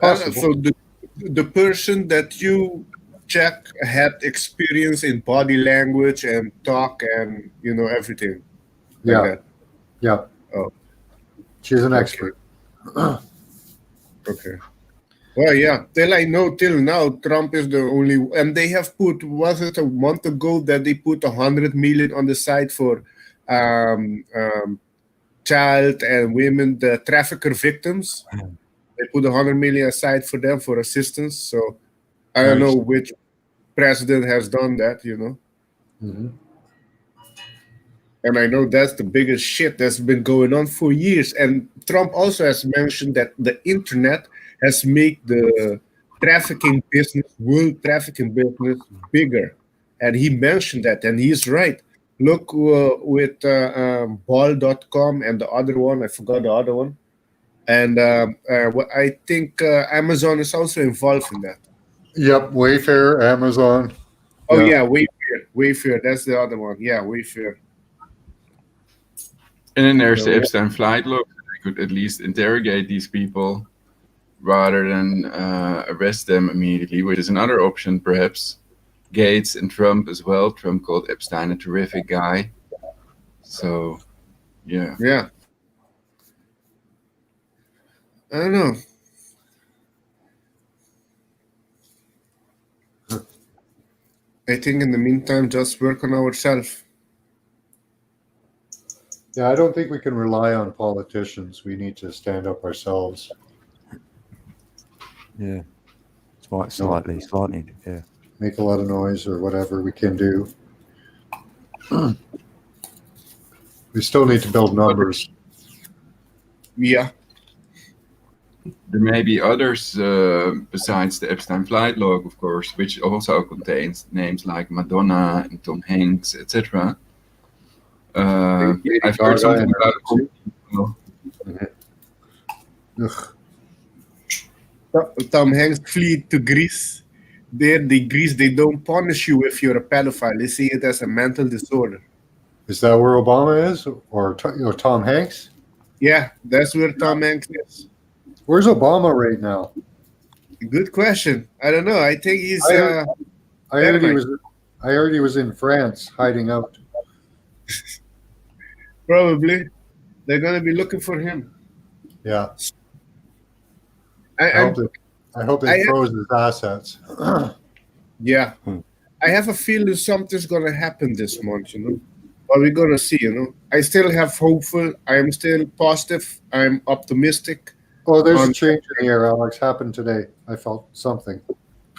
Possible. So the person that you check had experience in body language and talk and everything like Yeah. that. Yeah. Oh, She's an okay. expert. Okay. Well, yeah. Till now, Trump is the only, and they have put. Was it a month ago that they put 100 million on the side for child and women, the trafficker victims? They put 100 million aside for them for assistance. So I don't know which president has done that. Mm-hmm. And I know that's the biggest shit that's been going on for years. And Trump also has mentioned that the internet has made the world trafficking business bigger. And he mentioned that, and he's right. Look with ball.com and the other one, I forgot the other one. And I think Amazon is also involved in that. Yep, Wayfair, Amazon. Oh, yeah, Wayfair. That's the other one. Yeah, Wayfair. And then there's the Epstein flight log. I could at least interrogate these people rather than arrest them immediately, which is another option, perhaps. Gates and Trump as well. Trump called Epstein a terrific guy. So, yeah. Yeah. I don't know. I think in the meantime, just work on ourselves. Yeah, I don't think we can rely on politicians. We need to stand up ourselves. Yeah. Slightly, yeah. Make a lot of noise or whatever we can do. We still need to build numbers. Yeah. There may be others besides the Epstein flight log, of course, which also contains names like Madonna and Tom Hanks, etc. I've heard something about Tom Hanks flee to Greece. Greece, they don't punish you if you're a pedophile. They see it as a mental disorder. Is that where Obama is, or Tom Hanks? Yeah, that's where Tom Hanks is. Where's Obama right now? Good question. I don't know. I think he's. I heard he was in France hiding out. Probably, they're gonna be looking for him. Yeah. I hope they froze his assets. Yeah. I have a feeling something's gonna happen this month. But we're gonna see. I still have hopeful. I am still positive. I'm optimistic. Oh, there's a change in the air, Alex. Happened today. I felt something.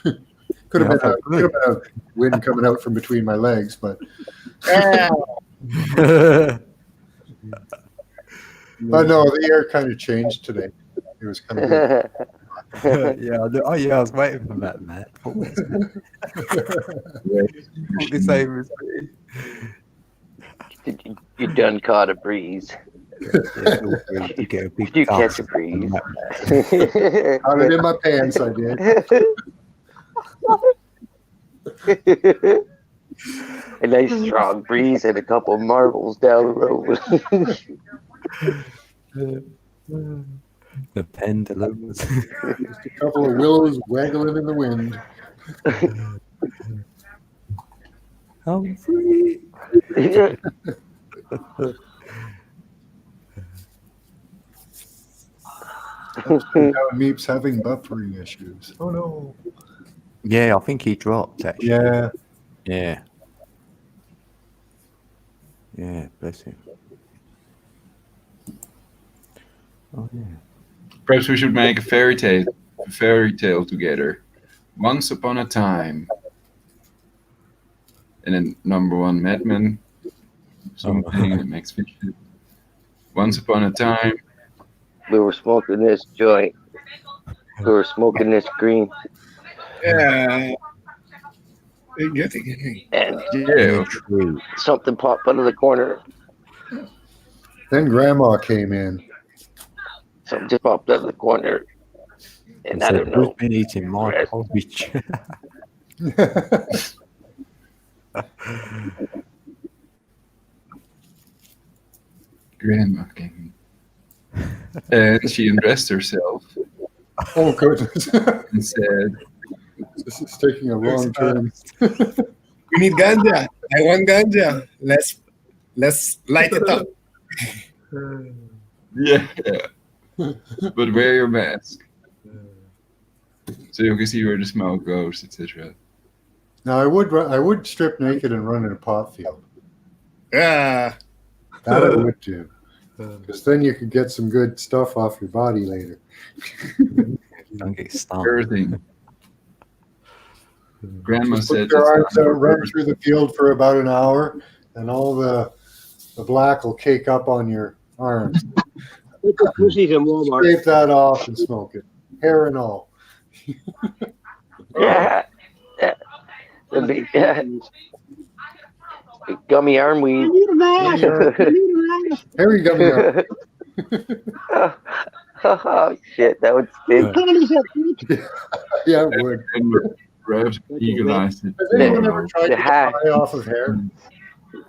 Could have been a wind coming out from between my legs, but. But no, the air kind of changed today. It was kind of good. Yeah. I was waiting for that, Matt. The same as me. You done caught a breeze. You get a big You catch a breeze. Caught it in my pants, I did. A nice strong breeze and a couple of marbles down the road. The pendulums. Just a couple of willows waggling in the wind. I'm free. Meep's having buffering issues. Oh no. Yeah, I think he dropped actually. Yeah. Yeah. Yeah, bless him. Oh yeah. Perhaps we should make a fairy tale together. Once upon a time. And then number one, Mad Men. Something that makes fiction. Once upon a time. We were smoking this joint. We were smoking this green. Yeah. And Yeah. something popped out of the corner. Then Grandma came in. Something just popped out of the corner. And I don't know. Who's been eating my porridge? Grandma came in. And she undressed herself Oh goodness, and said, this is taking a wrong turn. We need ganja. I want ganja. Let's light it up. yeah, but wear your mask. So you can see where the smoke goes, etc. Now I would strip naked and run in a pot field. Yeah. That I would do, because then you could get some good stuff off your body later. Don't get stung. Everything. Grandma Just said put your arms that's out, run through the field for about an hour, and all the black will cake up on your arms. Put the pussies in Walmart. Scrape that off and smoke it, hair and all. Yeah. The big gummy arm I weed. need a mask. I need a mask. Hairy gummy arm. Oh shit, that would stink. Connie's up, bitch. Yeah, it would. Perhaps legalized it. Has anyone ever tried to The get hack. high off of hair?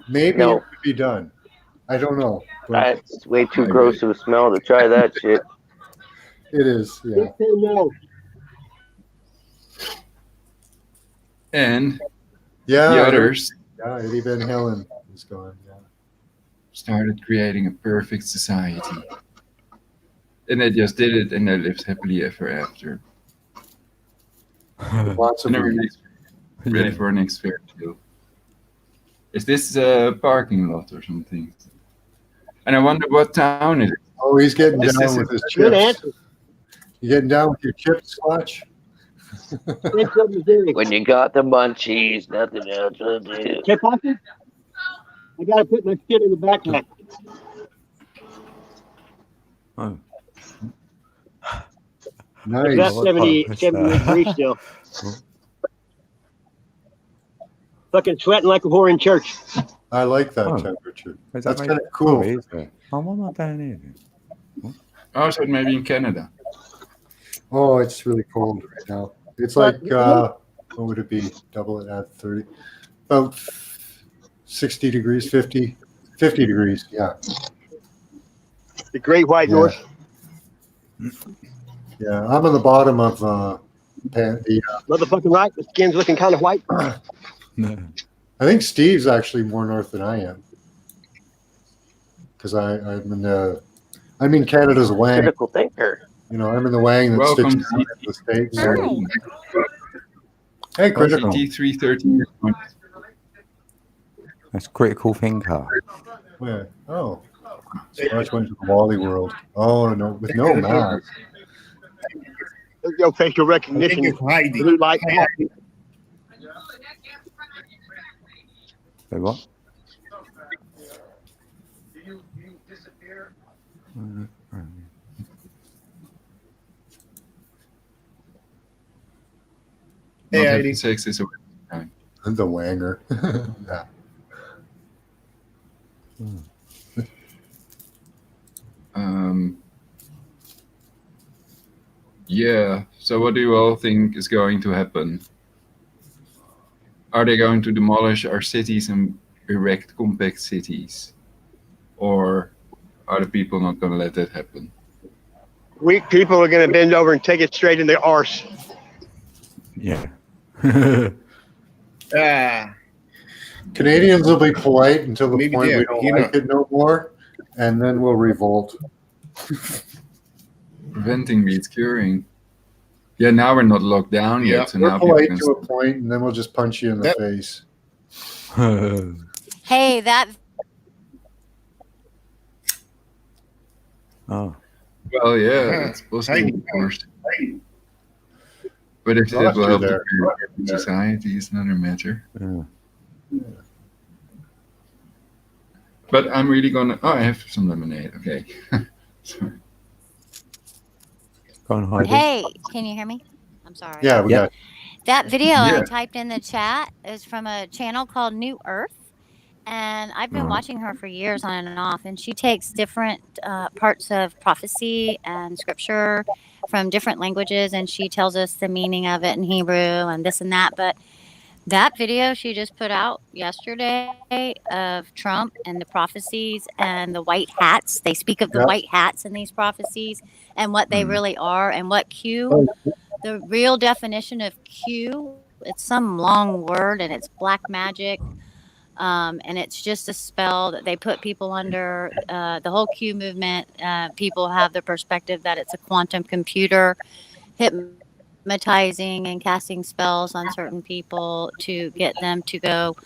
Maybe No. it could be done. I don't know. But That's way too gross of a smell to try that shit. it is, yeah. Yes or no? And Yeah. the others Yeah, Eddie Van Halen is gone. Yeah. started creating a perfect society. And they just did it, and they lived happily ever after. Lots of And they're weed. ready for our next fair too. Is this a parking lot or something? And I wonder what town it is. Oh, he's getting This down is with his Good chips. answer. You getting down with your chips, Squatch? Thanks for Missouri. When you got the munchies, nothing else will do. Check pocket? I gotta put my shit in the backpack. Oh. It's Nice. about What 70 part is 78 that? degrees still. Fucking sweating like a whore in church. I like that Oh. temperature. Is That's that kind of cool. is it? Oh, what am I doing here? Oh, so maybe in Canada. Oh, it's really cold right now. It's like, what would it be? Double it at 30. About 60 degrees, 50 degrees. Yeah. The Great White Yeah. North. Yeah. I'm on the bottom of the Motherfucking right. The skin's looking kind of white. No. I think Steve's actually more north than I am. Because I'm in Canada's wang. Critical thinker. You know, I'm in the wang that Welcome, sticks out in the States. Hi. Hey, critical. CT313. That's critical thinker. Where? Oh. Squatch went to the Wally world. Oh, no, with no mask. There's no facial I think recognition. it's hiding. Blue light. Wait, what? Hey, Not Heidi. having sex is a The wanger. Yeah. Yeah. So what do you all think is going to happen? Are they going to demolish our cities and erect compact cities? Or are the people not going to let that happen? Weak people are going to bend over and take it straight in the arse. Yeah. Ah, Canadians will be polite until the Maybe point they we are, don't you like it no more, and then we'll revolt. Preventing beats curing. Yeah, now we're not locked down yet. Yeah, So We're now people polite can to a point, and then we'll just punch you in the That- face. Hey, that Oh. Well, yeah, Yeah. it's possible, Hey. of course. But if Lost it will you help there. the society is another matter. Yeah. But I'm really gonna. Oh, I have some lemonade. Okay. Sorry. Go on, Heidi. hey, can you hear me? I'm sorry. Yeah, we Yeah. got That video I Yeah. typed in the chat is from a channel called New Earth. And I've been Alright. watching her for years on and off. And she takes different parts of prophecy and scripture from different languages. And she tells us the meaning of it in Hebrew and this and that. But That video she just put out yesterday of Trump and the prophecies and the white hats. They speak of the Yeah. white hats in these prophecies and what they really are and what Q, Oh, the real definition of Q. It's some long word and it's black magic. And it's just a spell that they put people under. The whole Q movement, people have the perspective that it's a quantum computer hypnotizing and casting spells on certain people to get them to go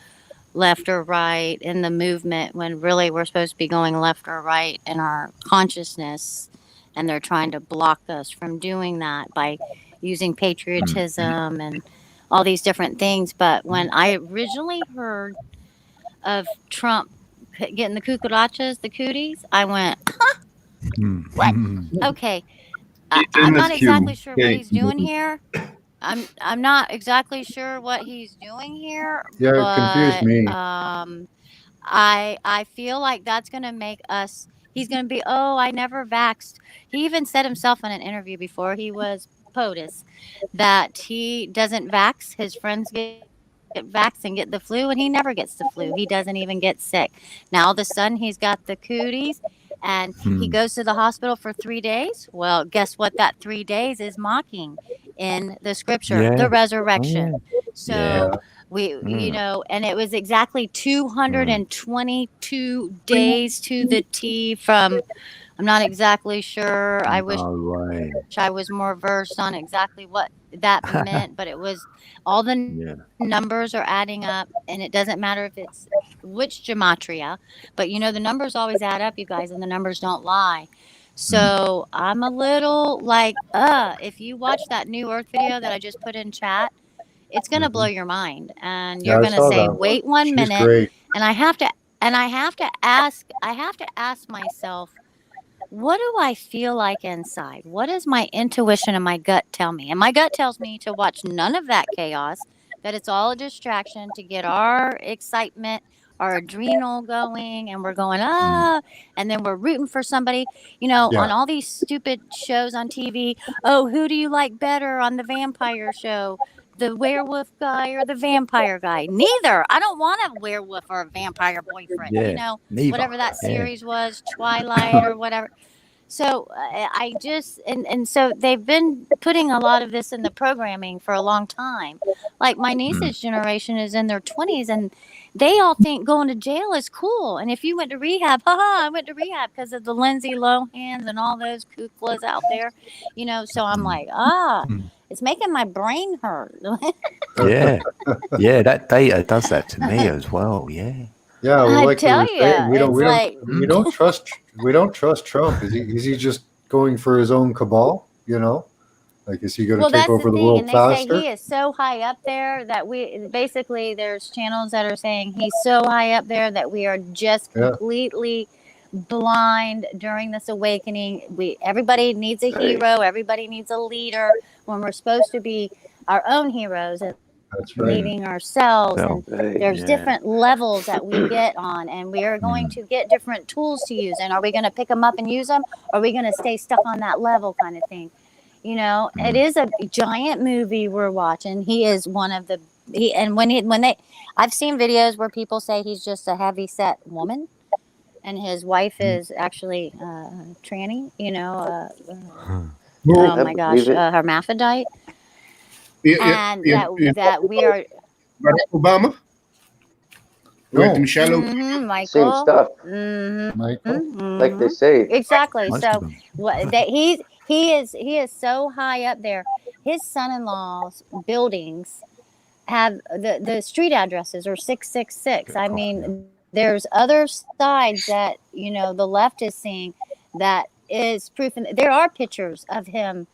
left or right in the movement when really we're supposed to be going left or right in our consciousness. And they're trying to block us from doing that by using patriotism and all these different things. But when I originally heard of Trump getting the cucarachas, the cooties, I went, what? Okay, He's I'm in his not exactly queue. sure what Okay. he's doing here. I'm not exactly sure what he's doing here, yeah, it confused but me. I feel like that's gonna make us. He's gonna be. Oh, I never vaxxed. He even said himself in an interview before he was POTUS that he doesn't vax. His friends get vaxxed and get the flu, and he never gets the flu. He doesn't even get sick. Now all of a sudden he's got the cooties, and he goes to the hospital for 3 days. Well, guess what? That 3 days is mocking in the scripture, Yeah. the Oh, resurrection. yeah. So Yeah. we, Mm. and it was exactly Mm. 222 days to the T from, I'm not exactly sure. I wish No way. I was more versed on exactly what that meant, but it was all the Yeah. numbers are adding up, and it doesn't matter if it's which gematria, but the numbers always add up, you guys, and the numbers don't lie. So I'm a little like, if you watch that New Earth video that I just put in chat, it's gonna blow your mind, and Yeah, you're I gonna saw say, that one. "Wait 1 minute," She's great. and I have to ask myself, what do I feel like inside? What does my intuition and my gut tell me? And my gut tells me to watch none of that chaos, that it's all a distraction to get our excitement, our adrenal going, and we're going, and then we're rooting for somebody, Yeah. on all these stupid shows on TV. Oh, who do you like better on the vampire show? The werewolf guy or the vampire guy? Neither. I don't want a werewolf or a vampire boyfriend. Yeah. Neither. Whatever that Yeah. series was, Twilight or whatever. So I just and so they've been putting a lot of this in the programming for a long time. Like my niece's generation is in their 20s, and they all think going to jail is cool. And if you went to rehab, haha, I went to rehab because of the Lindsay Lohans and all those kuklas out there, So I'm like, it's making my brain hurt. Yeah. Yeah. That data does that to me as well. Yeah. Yeah, well, I like we tell were saying, you, it's like, we don't trust Trump. Is he just going for his own cabal? Like, is he going to well, take that's the over the thing. world And they say faster? he is so high up there that there's channels that are saying he's so high up there that we are just Yeah. completely blind during this awakening. Everybody needs a hero, everybody needs a leader when we're supposed to be our own heroes and That's right. leading ourselves. So, And there's yeah. different levels that we get on, and we are going to get different tools to use. And are we going to pick them up and use them? Or are we going to stay stuck on that level kind of thing? It is a giant movie we're watching. He is one of the I've seen videos where people say he's just a heavy set woman, and his wife is actually tranny. Oh my gosh, hermaphrodite, and that we are. Barack Obama? No. With Michelle Obama? Mm-hmm, Michael. Same stuff. Mm-hmm, Michael. Like they say. exactly. Most So of them. what that he is so high up there. His son-in-law's buildings have the street addresses are 666. I mean, there's other sides that the left is seeing that is proof, and there are pictures of him.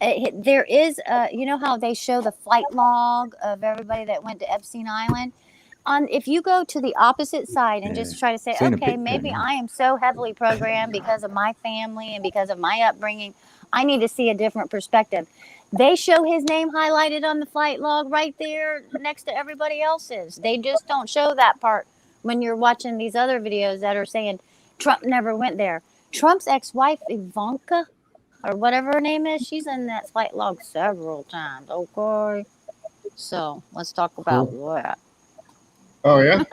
There is, how they show the flight log of everybody that went to Epstein Island. If you go to the opposite side and just try to say, Seen a okay, picture, maybe yeah. I am so heavily programmed because of my family and because of my upbringing, I need to see a different perspective. They show his name highlighted on the flight log right there next to everybody else's. They just don't show that part when you're watching these other videos that are saying Trump never went there. Trump's ex-wife, Ivanka, or whatever her name is, she's in that flight log several times. Okay. So let's talk about that. Oh yeah.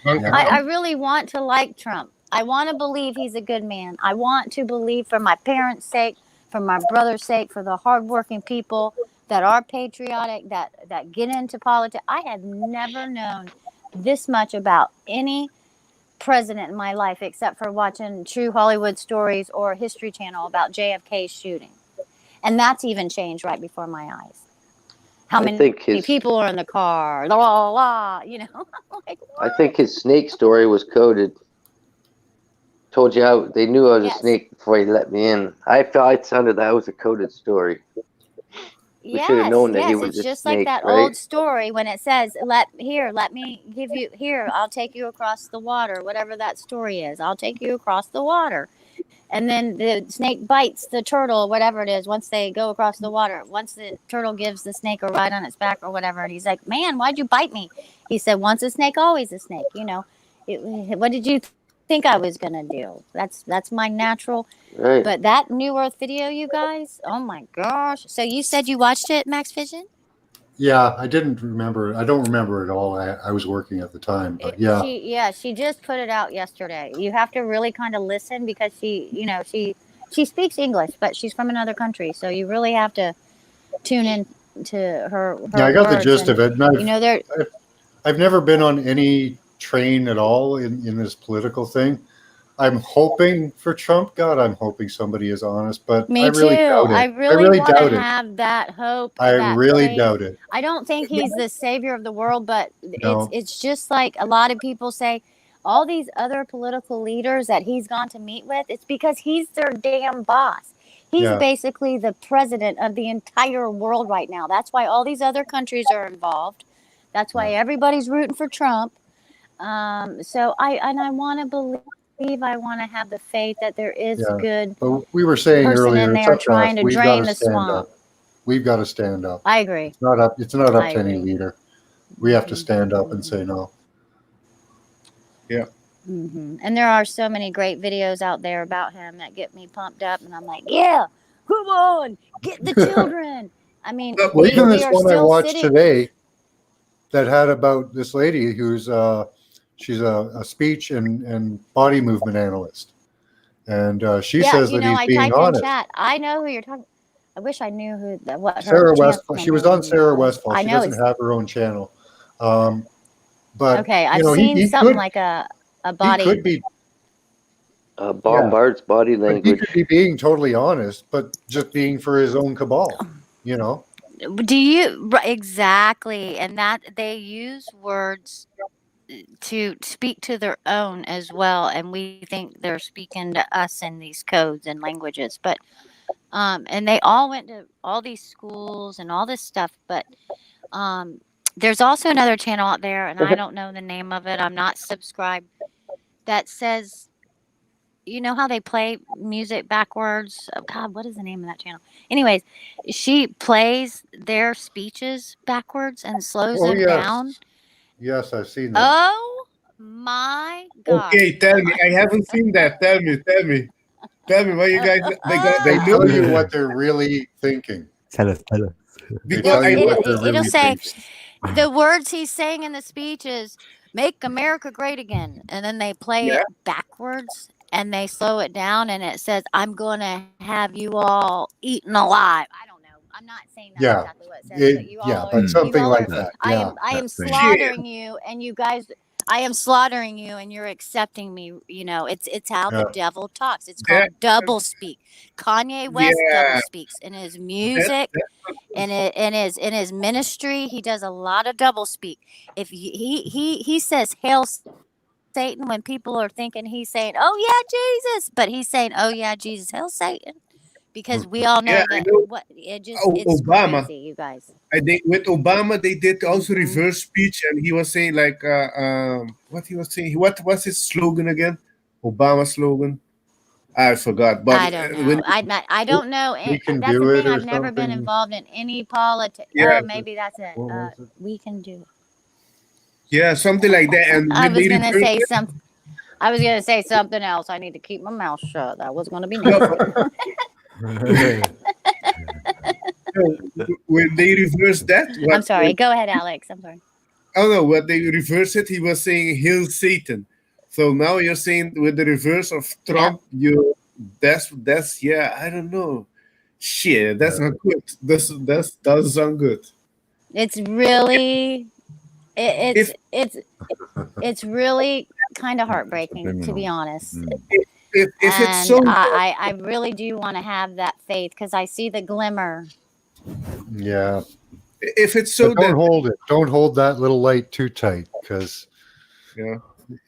I really want to like Trump. I want to believe he's a good man. I want to believe for my parents' sake, for my brother's sake, for the hardworking people that are patriotic, that get into politics. I have never known this much about any president in my life except for watching True Hollywood Stories or History Channel about JFK's shooting. And that's even changed right before my eyes. How many people are in the car? La, la, la, you know? Like, I think his snake story was coded. Told you how they knew I was a snake before he let me in. I felt it sounded that was a coded story. We should have known that he was it's a just snake, like that right? old story when it says, let me give you, here, I'll take you across the water, whatever that story is. I'll take you across the water. And then the snake bites the turtle, whatever it is, once they go across the water. Once the turtle gives the snake a ride on its back or whatever, and he's like, man, why'd you bite me? He said, once a snake, always a snake. You know, what did you think I was going to do? That's my natural. Right. But that New Earth video, you guys, oh my gosh. So you said you watched it, Max Vision? Yeah, I didn't remember. I don't remember it all. I was working at the time, but yeah. She just put it out yesterday. You have to really kind of listen because she speaks English, but she's from another country, so you really have to tune in to her. Yeah, I got the gist of it. And I've never been on any train at all in this political thing. I'm hoping for Trump. God, I'm hoping somebody is honest, but me I really too. doubt it. I really want doubt to it. have that hope. I that really faith. doubt it. I don't think he's the savior of the world, but No. it's just like a lot of people say, all these other political leaders that he's gone to meet with, it's because he's their damn boss. He's basically the president of the entire world right now. That's why all these other countries are involved. That's why everybody's rooting for Trump. So I want to believe. I want to have the faith that there is good. But we were saying person earlier, in there trying to drain the swamp. We've got to stand up. I agree. It's not up to any leader. We have to stand up and say no. Yeah. Mm-hmm. And there are so many great videos out there about him that get me pumped up, and I'm like, yeah, come on, get the children. I mean, well, even this one I watched today that had about this lady who's she's a speech and body movement analyst, and she says that he's being honest. In chat. I know who you're talking. I wish I knew what Sarah her Westfall. She was on Sarah Westfall. She doesn't have her own channel. But okay, I've seen something like a body. He could be Bombard's body language. He could be being totally honest, but just being for his own cabal. You know. Do you exactly? And that they use words to speak to their own as well, and we think they're speaking to us in these codes and languages, but and they all went to all these schools and all this stuff, but there's also another channel out there, and I don't know the name of it, I'm not subscribed, that says, you know how they play music backwards? Oh God, what is the name of that channel? Anyways, she plays their speeches backwards and slows them down. Yes, I've seen that. Oh my God. Okay, tell me. I haven't seen that. Tell me. Tell me what you guys. They tell you what they're really thinking. Tell us. It'll say the words he's saying in the speech is "Make America Great Again," and then they play it backwards and they slow it down, and it says, "I'm going to have you all eaten alive." I don't know. I'm not saying that's exactly what it says, but you all but something like that. I am slaughtering you, and you guys. I am slaughtering you, and you're accepting me. You know, it's how the devil talks. It's called double speak. Kanye West double speaks in his music, in his ministry. He does a lot of double speak. If he says "Hail Satan" when people are thinking he's saying "Oh yeah, Jesus," but he's saying "Oh yeah, Jesus, hail Satan," because we all know that it's Obama. crazy, you guys. With Obama, they did also reverse speech, and he was saying like, what he was saying. What was his slogan again? Obama slogan. I forgot. But I don't know. I don't know. We can that's do the it thing. or I've never been something. involved in any politics. Yeah. Oh, maybe that's it. We can do it. Yeah, something like that. And I when was they gonna reversed say it- something. I was gonna say something else. I need to keep my mouth shut. That was gonna be nice. when they reversed that, I'm sorry. Go ahead, Alex. I'm sorry. Oh no, when they reversed it, he was saying "Hail Satan." So now you're saying with the reverse of Trump, that's yeah, I don't know. Shit, that's not good. That doesn't sound good. It's really, it's really kind of heartbreaking, to be honest. If it's And so, I really do want to have that faith because I see the glimmer. Yeah. if it's so But don't that hold it. Don't hold that little light too tight because yeah,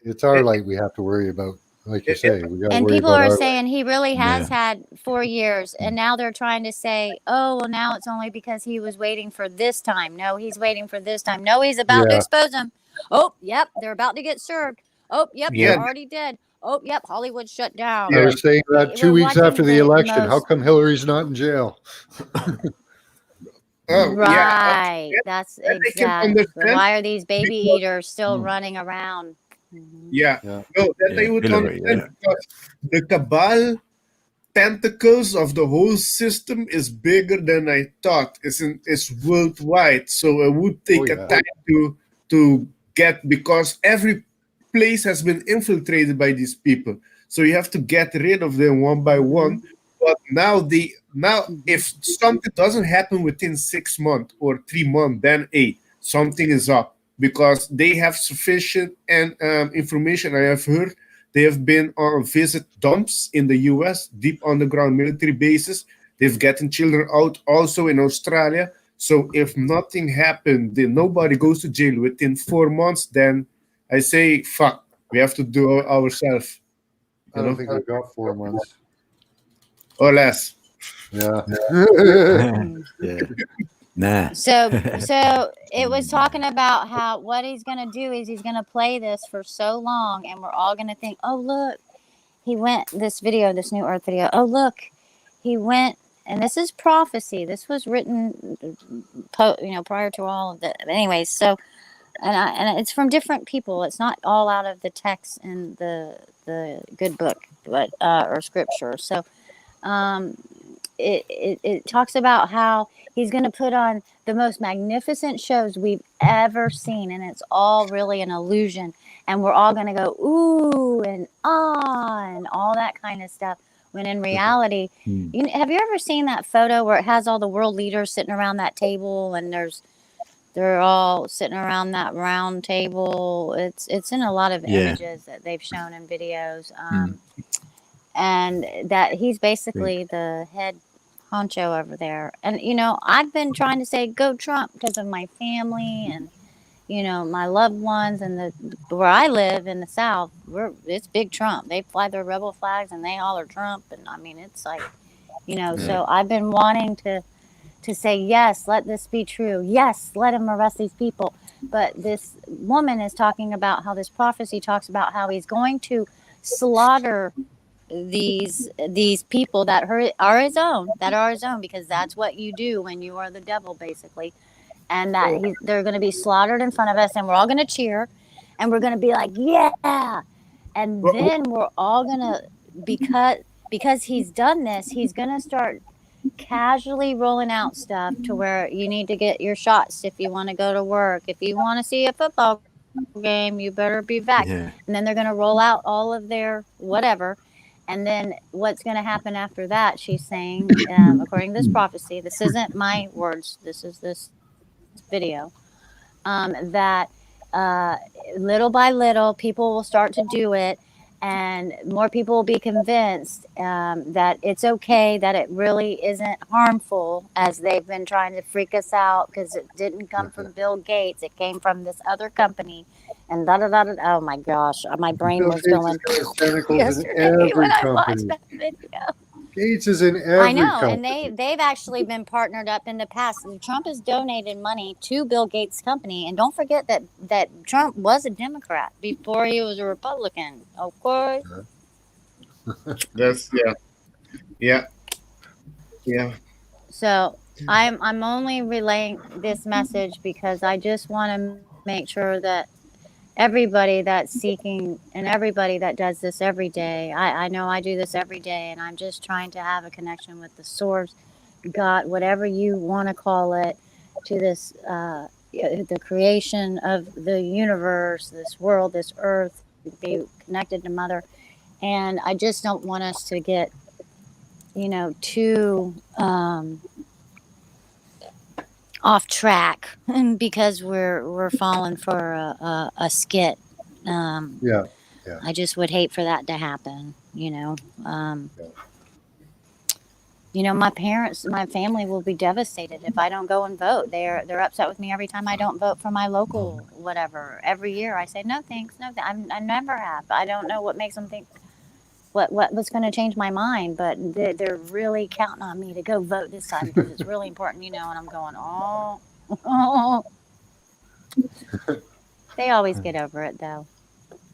it's our light we have to worry about. Like you say, we got to And worry people about are our light. saying he really has had 4 years, and now they're trying to say, oh, well, now it's only because he was waiting for this time. No, he's waiting for this time. No, he's about to Yeah. expose him. Oh, yep, they're about to get served. Oh, yep, Yeah. they're already dead. Oh, yep, Hollywood shut down. I was saying that 2 We're weeks after the watching election. How most- come Hillary's not in jail? oh yeah, Right. That's that I can exactly. understand Why are these baby because- eaters still running around? yeah, Yeah. no, that I would Hillary, understand because the cabal tentacles of the whole system is bigger than I thought. It's worldwide, so it would take a time to get because every place has been infiltrated by these people. So you have to get rid of them one by one. But now if something doesn't happen within 6 months or 3 months, then something is up because they have sufficient information. I have heard they have been on visit dumps in the US, deep underground military bases. They've gotten children out also in Australia. So if nothing happened, then nobody goes to jail within 4 months, then I say, fuck, we have to do it ourselves. I don't think we've got 4 months. Or less. Yeah. Yeah. Nah. So it was talking about how what he's going to do is he's going to play this for so long, and we're all going to think, oh look, he went this New Earth video. Oh look, he went, and this is prophecy. This was written, prior to all of that. Anyways, so and it's from different people. It's not all out of the text in the good book, but or scripture. So. It talks about how he's going to put on the most magnificent shows we've ever seen, and it's all really an illusion, and we're all going to go ooh and ah and all that kind of stuff, when in reality have you ever seen that photo where it has all the world leaders sitting around that table, and they're all sitting around that round table? It's in a lot of images that they've shown in videos, and that he's basically the head honcho over there. And I've been trying to say go Trump because of my family and my loved ones, and where I live in the South, it's big Trump. They fly their rebel flags and they holler Trump, and I mean it's like so I've been wanting to say, yes, let this be true, yes, let him arrest these people. But this woman is talking about how this prophecy talks about how he's going to slaughter these people that are his own, because that's what you do when you are the devil, basically. And that they're going to be slaughtered in front of us, and we're all going to cheer, and we're going to be like, yeah. And then we're all going to, because he's done this, he's going to start casually rolling out stuff to where you need to get your shots if you want to go to work. If you want to see a football game, you better be back. And then they're going to roll out all of their whatever. And then what's going to happen after that, she's saying, according to this prophecy, this isn't my words, this is this video, that little by little, people will start to do it, and more people will be convinced that it's okay, that it really isn't harmful, as they've been trying to freak us out, because it didn't come from Bill Gates, it came from this other company. And oh my gosh, my brain was going yesterday when I watched that video. Gates is in every I know, company. and they've actually been partnered up in the past. Trump has donated money to Bill Gates' company, and don't forget that Trump was a Democrat before he was a Republican. Of course. That's yeah. So I'm only relaying this message because I just want to make sure that everybody that's seeking and everybody that does this every day, I know I do this every day, and I'm just trying to have a connection with the source got whatever you want to call it to this the creation of the universe, this world, this earth, be connected to Mother. And I just don't want us to get, too off track because we're falling for a skit. Yeah. I just would hate for that to happen. My family will be devastated if I don't go and vote. They're upset with me every time I don't vote for my local whatever. Every year I say no thanks, no. I never have. I don't know what makes them think what's going to change my mind, but they're really counting on me to go vote this time because it's really important, And I'm going, oh. They always get over it though.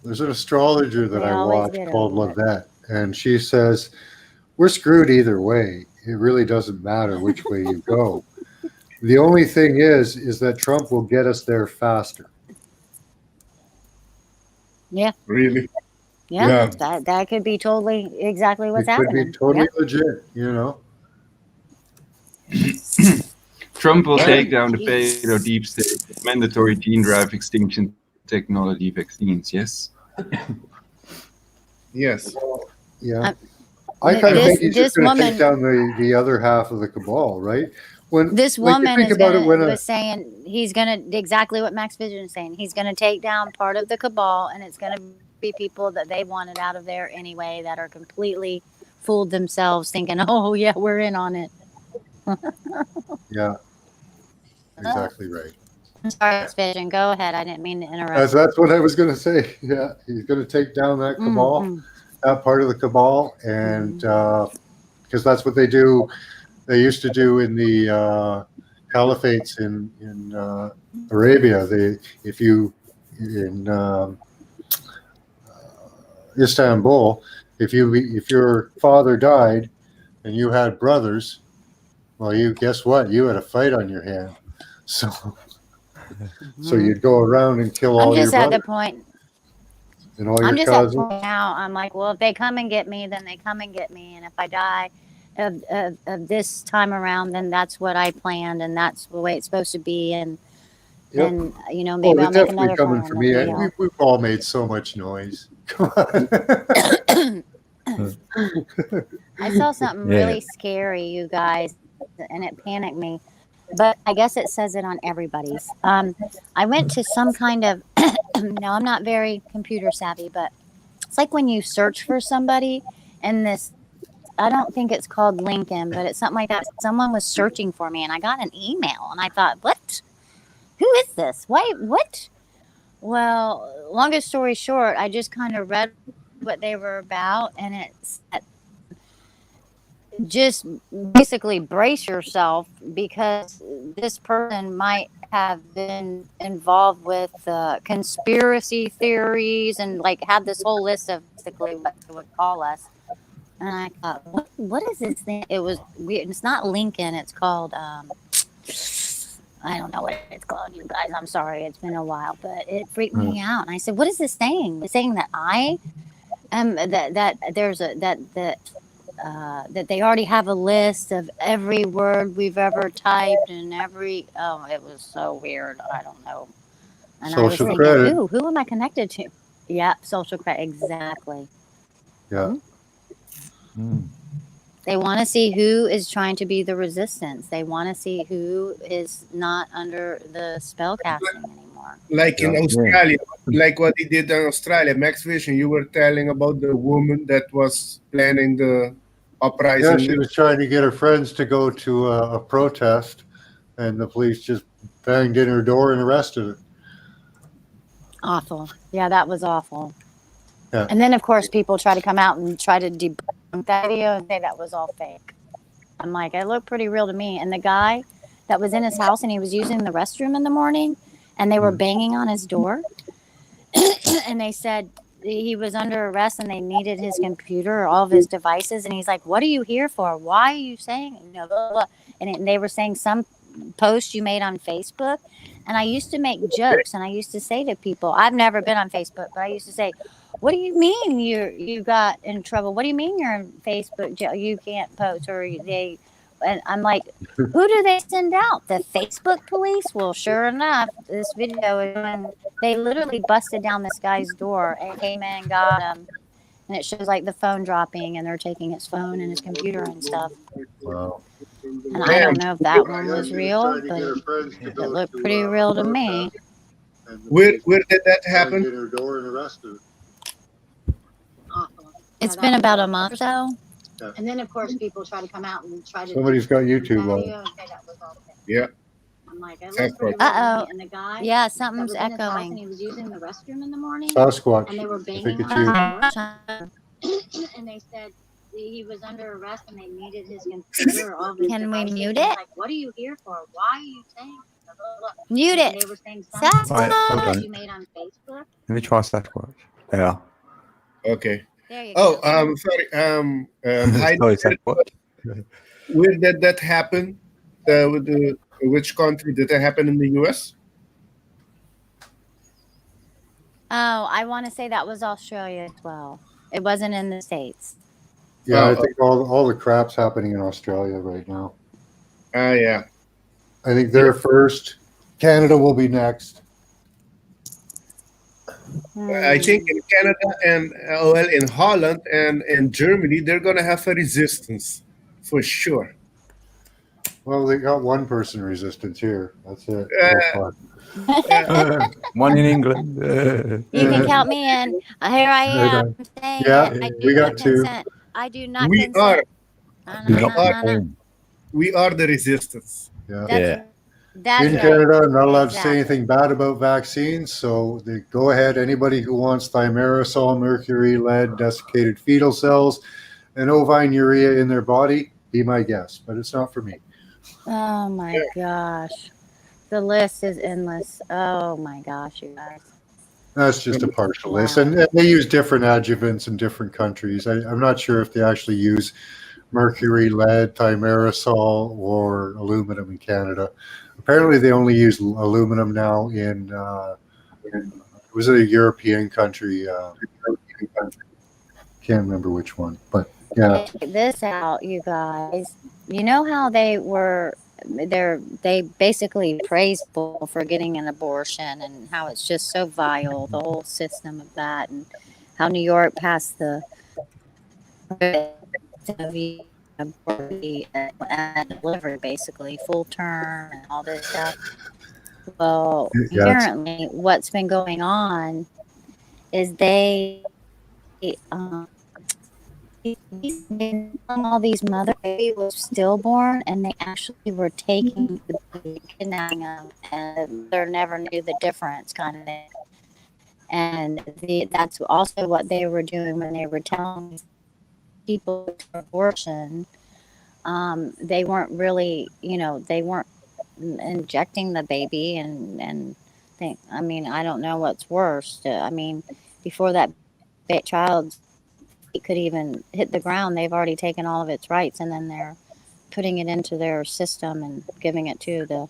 There's an astrologer that They I always watch get called over it. Lavette, and she says, we're screwed either way. It really doesn't matter which way you go. The only thing is that Trump will get us there faster. Yeah. Really? Yeah. That could be totally exactly what's happening. It could be totally legit, Trump will take down the payload deep state, mandatory gene drive extinction technology vaccines, yes? Yes. Yeah. I kind of think he's just going to take down the other half of the cabal, right? This woman was saying he's going to, exactly what Max Vision is saying, he's going to take down part of the cabal, and it's going to be people that they wanted out of there anyway that are completely fooled themselves thinking, oh, yeah, we're in on it. Yeah. Exactly right. Sorry, Max Vision. Go ahead. I didn't mean to interrupt. That's what I was going to say. Yeah. He's going to take down that cabal. That part of the cabal, and because that's what they do. They used to do in the caliphates in Arabia. If you in Istanbul, if your father died and you had brothers, well, guess what? You had a fight on your hand. So you'd go around and kill all your brothers. I'm just at the point. And all I'm your just cousins. at the point now. I'm like, well, if they come and get me, then they come and get me. And if I die of this time around, then that's what I planned, and that's the way it's supposed to be. And then, maybe I'll make another coming plan. for me. We've all made so much noise. Come on. I saw something really scary, you guys, and it panicked me. But I guess it says it on everybody's. I went to some kind of, now I'm not very computer savvy, but it's like when you search for somebody and I don't think it's called Lincoln, but it's something like that. Someone was searching for me and I got an email and I thought, what? Who is this? Why? What? Well, longest story short, I just kind of read what they were about, and it's just basically brace yourself because this person might have been involved with conspiracy theories and had this whole list of basically what they would call us. And I thought, what is this thing? It was weird. It's not Lincoln. It's called, I don't know what it's called, you guys. I'm sorry. It's been a while, but it freaked me out. And I said, what is this saying? It's saying that I am, that there's that they already have a list of every word we've ever typed and it was so weird. I don't know. And social I was thinking, credit. ooh, who am I connected to? Yeah, social credit. Exactly. Yeah. They want to see who is trying to be the resistance. They want to see who is not under the spell casting anymore. Like in Australia, like what he did in Australia. Max Vision, you were telling about the woman that was planning the uprising. Yeah, she was trying to get her friends to go to a protest, and the police just banged in her door and arrested her. Awful. Yeah, that was awful. Yeah. And then, of course, people try to come out and try to debunk that video and say that was all fake. I'm like, it looked pretty real to me. And the guy that was in his house and he was using the restroom in the morning and they were banging on his door and they said he was under arrest and they needed his computer or all of his devices. And he's like, what are you here for? Why are you saying, blah, blah, blah. And they were saying some post you made on Facebook. And I used to make jokes and I used to say to people, I've never been on Facebook, but I used to say, what do you mean you got in trouble? What do you mean you're in Facebook jail? You can't post, or they And I'm like, who do they send out? The Facebook police? Well, sure enough, this video is when they literally busted down this guy's door and came in and got him. And it shows like the phone dropping, and they're taking his phone and his computer and stuff. Wow. And I don't know if that one was real, but it looked pretty real to me. Where did that happen? It's been about a month or so. And then, of course, people try to come out and try to. Somebody's got YouTube on. Okay, that was all okay. Yeah. I'm like, I Sasquatch. looked pretty Uh-oh. and the guy. Yeah, that something's was in his house, echoing. and he was using the restroom in the morning. Sasquatch. And they were I banging think it's on you. the door. And they said he was under arrest and they needed his computer. All of his Can we devices. mute And I'm it? like, what are you here for? Why are you saying? Blah, blah, blah. Mute And it. they were saying Sasquatch. something Hold that on. you made on Facebook. Let me try Sasquatch. Yeah. Okay. There you Oh, go. sorry. Hi, Sorry, Sasquatch. where did that happen? With which country did that happen in the U.S.? Oh, I want to say that was Australia as well. It wasn't in the States. Yeah, I Oh, think all the crap's happening in Australia right now. yeah. I think they're first. Canada will be next. I think in Canada and in Holland and in Germany, they're gonna have a resistance for sure. Well, they got one person resistance here. That's it. Uh, One in England. You can count me in. Here I am saying Yeah, it. I we do got not two. consent. I do not we consent. are we are the resistance. Yeah. That's in right. Canada, I'm not allowed to Exactly. say anything bad about vaccines. So they go ahead. Anybody who wants thimerosal, mercury, lead, desiccated fetal cells, and ovine urea in their body, be my guest. But it's not for me. Oh my gosh. The list is endless. Oh my gosh, you guys. That's just a partial list. And they use different adjuvants in different countries. I'm not sure if they actually use mercury, lead, thimerosal, or aluminum in Canada. Apparently, they only use aluminum now in was it a European country? Can't remember which one, but yeah. Check this out, you guys. You know how they basically praise people for getting an abortion and how it's just so vile, the whole system of that, and how New York passed the delivery, basically full term and all this stuff. Well, Yeah. apparently, what's been going on is they all these mother baby was stillborn, and they actually were taking the baby, kidnapping them, and they never knew the difference, kind of thing. And that's also what they were doing when they were telling people abortion. They weren't really, they weren't injecting the baby and think. I mean, I don't know what's worse. I mean, before that child could even hit the ground, they've already taken all of its rights, and then they're putting it into their system and giving it to the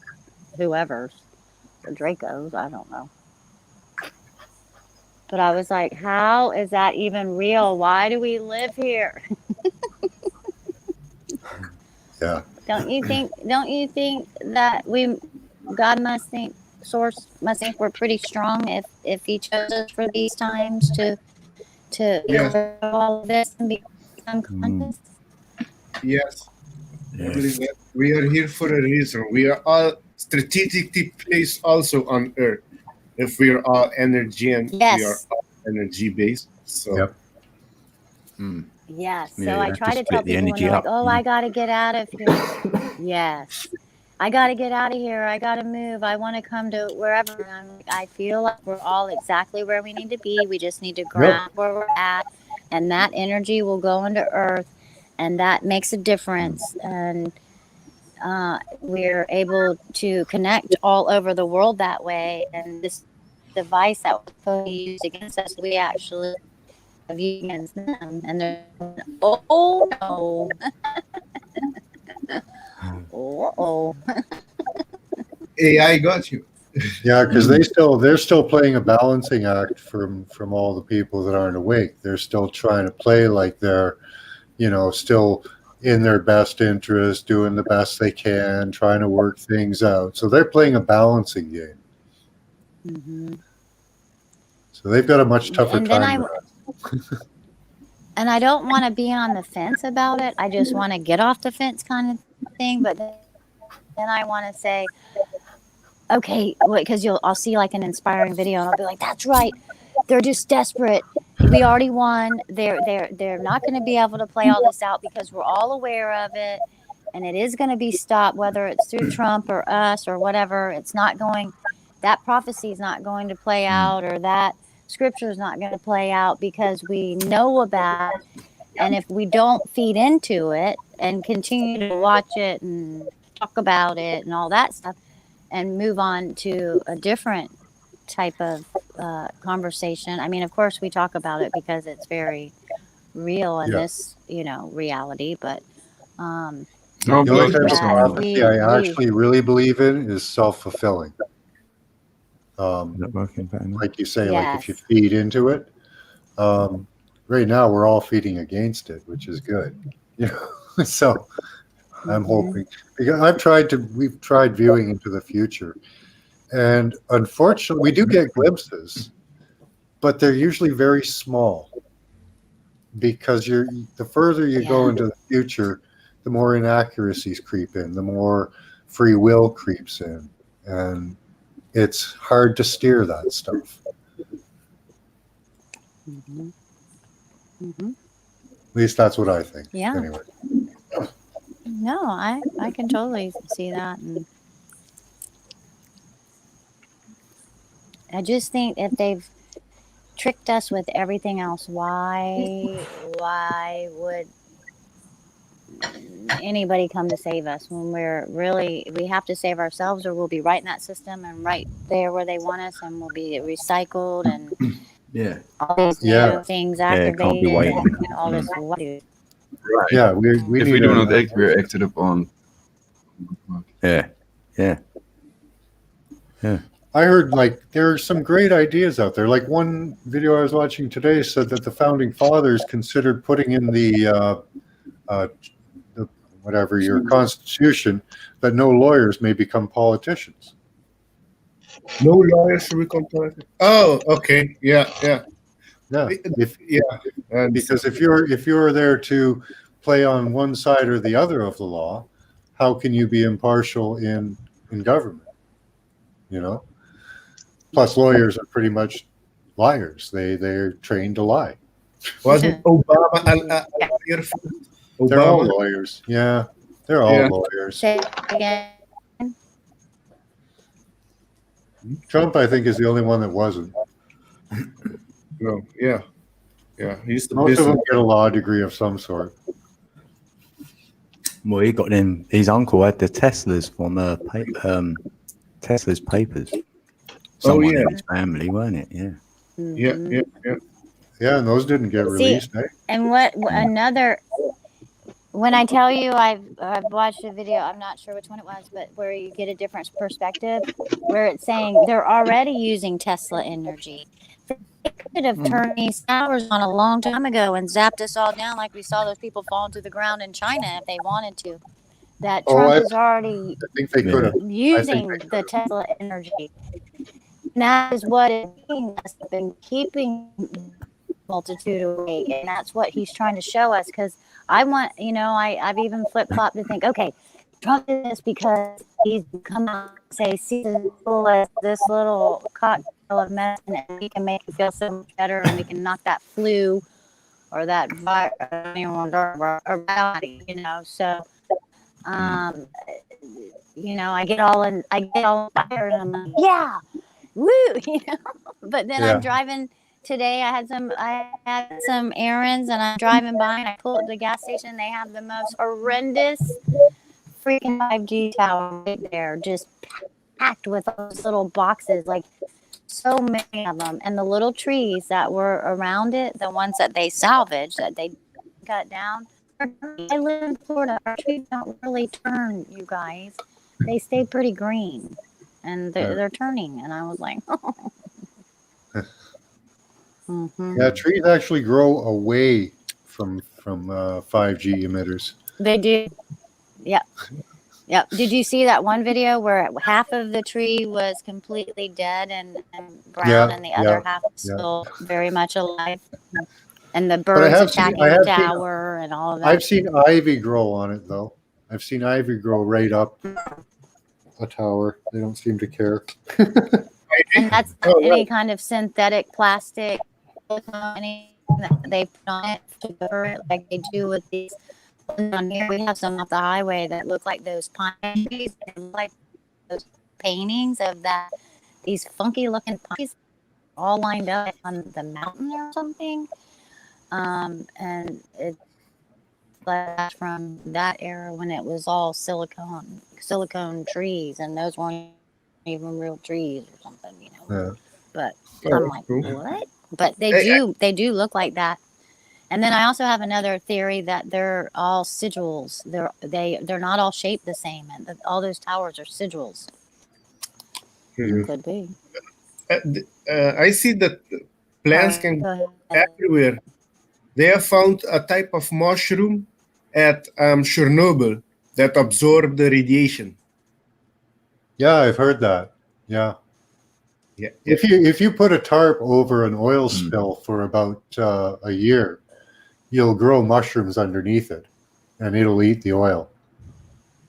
whoever's, the Dracos, I don't know. But I was like, how is that even real? Why do we live here? Yeah. Don't you think that God must think, source must think we're pretty strong if he chose us for these times to Yes. all of this and become conscious? Yes. I believe that we are here for a reason. We are all strategically placed also on Earth. If we are all energy and Yes. we are all energy based. So Yep. Yes. So Yeah, I you have try to to tell split the people when energy they're like, up. oh, I got to get out of here. Yes. I got to get out of here. I got to move. I want to come to wherever. And I'm like, I feel like we're all exactly where we need to be. We just need to ground where we're at. And that energy will go into Earth. And that makes a difference. And we're able to connect all over the world that way. And this device that was used against us, we actually have used against them. And they're, oh no. Oh. AI got you. Yeah, because they're still playing a balancing act from all the people that aren't awake. They're still trying to play like they're, still in their best interest, doing the best they can, trying to work things out. So they're playing a balancing game. Mm-hmm. So they've got a much tougher And then time than us. And I don't want to be on the fence about it. I just want to get off the fence kind of thing. But then I want to say, okay, because I'll see like an inspiring video and I'll be like, that's right. They're just desperate. We already won. They're not going to be able to play all this out because we're all aware of it. And it is going to be stopped, whether it's through Trump or us or whatever. It's not going, that prophecy is not going to play out, or that scripture is not going to play out because we know about it. And if we don't feed into it and continue to watch it and talk about it and all that stuff and move on to a different type of conversation. I mean, of course, we talk about it because it's very real in this, reality. But the only type of prophecy I actually really believe in is self-fulfilling. Like you say, like if you feed into it. Right now, we're all feeding against it, which is good. So I'm hoping, because we've tried viewing into the future, and unfortunately, we do get glimpses, but they're usually very small. Because the further you go into the future, the more inaccuracies creep in, the more free will creeps in, and it's hard to steer that stuff. Mm-hmm. Mm-hmm. At least that's what I think. Yeah. Anyway. No, I can totally see that. And I just think if they've tricked us with everything else, why would anybody come to save us when we have to save ourselves, or we'll be right in that system and right there where they want us, and we'll be recycled and all these new things activated. Can't be waiting. All this. Right. Yeah, we if need we do not act, we're acted upon. Yeah. I heard there are some great ideas out there. Like one video I was watching today said that the founding fathers considered putting in the whatever your constitution that no lawyers may become politicians. No lawyers should become politicians. Oh, okay. Yeah. Because if you're there to play on one side or the other of the law, how can you be impartial in government? Plus, lawyers are pretty much liars. They're trained to lie. Wasn't Obama a lawyer? They're all lawyers. Yeah, they're all lawyers. Say again. Trump, I think, is the only one that wasn't. No, yeah. He's the Most of them get a law degree of some sort. Well, he got them. His uncle had the Teslas from Tesla's papers. Someone in his family, weren't it? Yeah. Mm-hmm. Yeah, and those didn't get released. And another? When I tell you I've watched a video, I'm not sure which one it was, but where you get a different perspective, where it's saying they're already using Tesla energy. They could have turned these towers on a long time ago and zapped us all down like we saw those people falling to the ground in China if they wanted to. That Trump is already using the Tesla energy. And that is what it means. Has been keeping multitude awake, and that's what he's trying to show us. Because I want, I've even flip-flopped to think, okay, Trump did this because he's come out and say, see this little cocktail of medicine, and we can make you feel so much better, and we can knock that flu or that virus around, so I get all fired, and I'm like, yeah, woo, but then I'm driving today. I had some errands, and I'm driving by, and I pull up the gas station. They have the most horrendous freaking 5G tower right there, just packed with those little boxes, like so many of them, and the little trees that were around it, the ones that they salvaged, that they cut down. I live in Florida. Our trees don't really turn, you guys. They stay pretty green, and they're turning. And I was like, oh. Yeah, trees actually grow away from 5G emitters. They do. Yep. Yep. Did you see that one video where half of the tree was completely dead and brown, and the other half still very much alive? And the birds attacking the tower and all of that. I've seen ivy grow on it, though. I've seen ivy grow right up a tower. They don't seem to care. And that's any kind of synthetic plastic, anything that they put on it to cover it, like they do with these. On here, we have some off the highway that look like those pine trees, like those paintings of that. These funky looking pines all lined up on the mountain or something. And it's like from that era when it was all silicone trees, and those weren't even real trees or something, you know. Yeah. But I'm like, what? But they do look like that. And then I also have another theory that they're all sigils. They're not all shaped the same, and all those towers are sigils. Could be. I see that plants can go everywhere. They have found a type of mushroom at Chernobyl that absorb the radiation. Yeah, I've heard that. Yeah. Yeah. If you put a tarp over an oil spill for about a year, you'll grow mushrooms underneath it, and it'll eat the oil.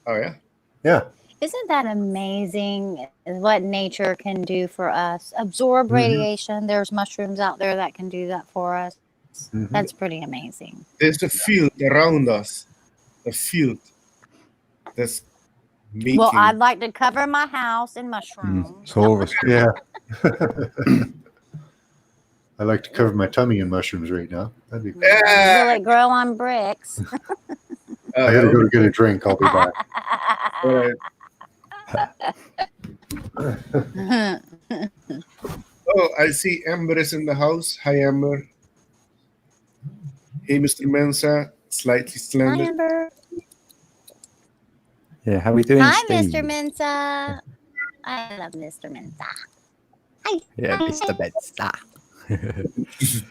Oh yeah. Yeah. Isn't that amazing what nature can do for us? Absorb radiation. There's mushrooms out there that can do that for us. That's pretty amazing. There's a field around us. A field that's making... Well, I'd like to cover my house in mushrooms. Yeah. I like to cover my tummy in mushrooms right now. That'd be cool. Will it grow on bricks? I gotta go get a drink. I'll be back. Oh, I see Amber is in the house. Hi, Amber. Hey, Mr. Mensa. Slightly slender. Hi, Amber. Yeah, how we doing, Hi, Steve? Mr. Mensa. I love Mr. Mensa. Hi. Yeah, Hi. Mr. Mensa.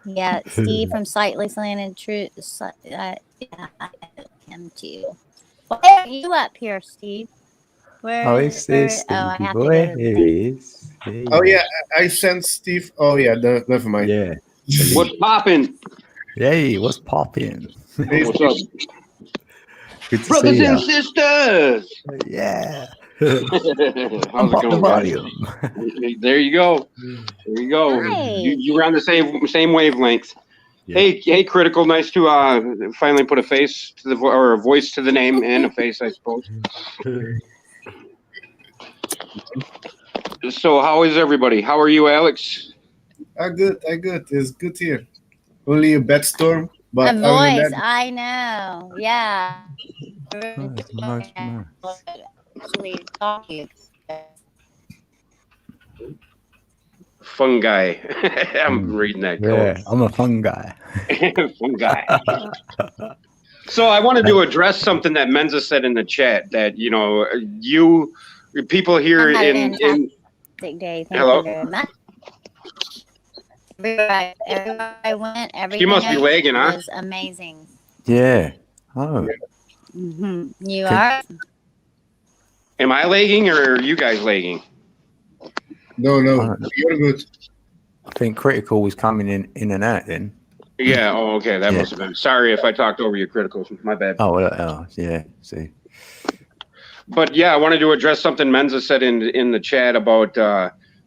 Yeah, Steve from Slightly Slanted Truth. Yeah, I know him too. Why are you up here, Steve? Oh, it's this Stevie boy. Here he is. Oh, yeah, I sent Steve. Oh, yeah, never mind. Yeah. What's popping? Hey, what's popping? What's up? Good to Brothers see and ya. sisters. Yeah. How's it Pump up the going, guys? volume. There you go. There you go. Hi. You were on the same wavelength. Yeah. Hey, Critical. Nice to finally put a face to or a voice to the name and a face, I suppose. So, how is everybody? How are you, Alex? Good. It's good here. Only a bad storm, but A voice, I know. Yeah. Actually, talk to you. Fungi. I'm reading that code. Yeah, I'm a fun guy. Fungi. So I wanted to address something that Menza said in the chat that, you know, people here in Day. Thank hello? you very much. Everywhere I went, everything You must be lagging, huh? was amazing. Yeah. Oh. You are? Am I lagging or are you guys lagging? No, you're good. I think Critical was coming in and out then. Yeah. Oh, okay. That must have been. Sorry if I talked over you, Critical. My bad. Oh, yeah. See. But yeah, I wanted to address something Menza said in the chat about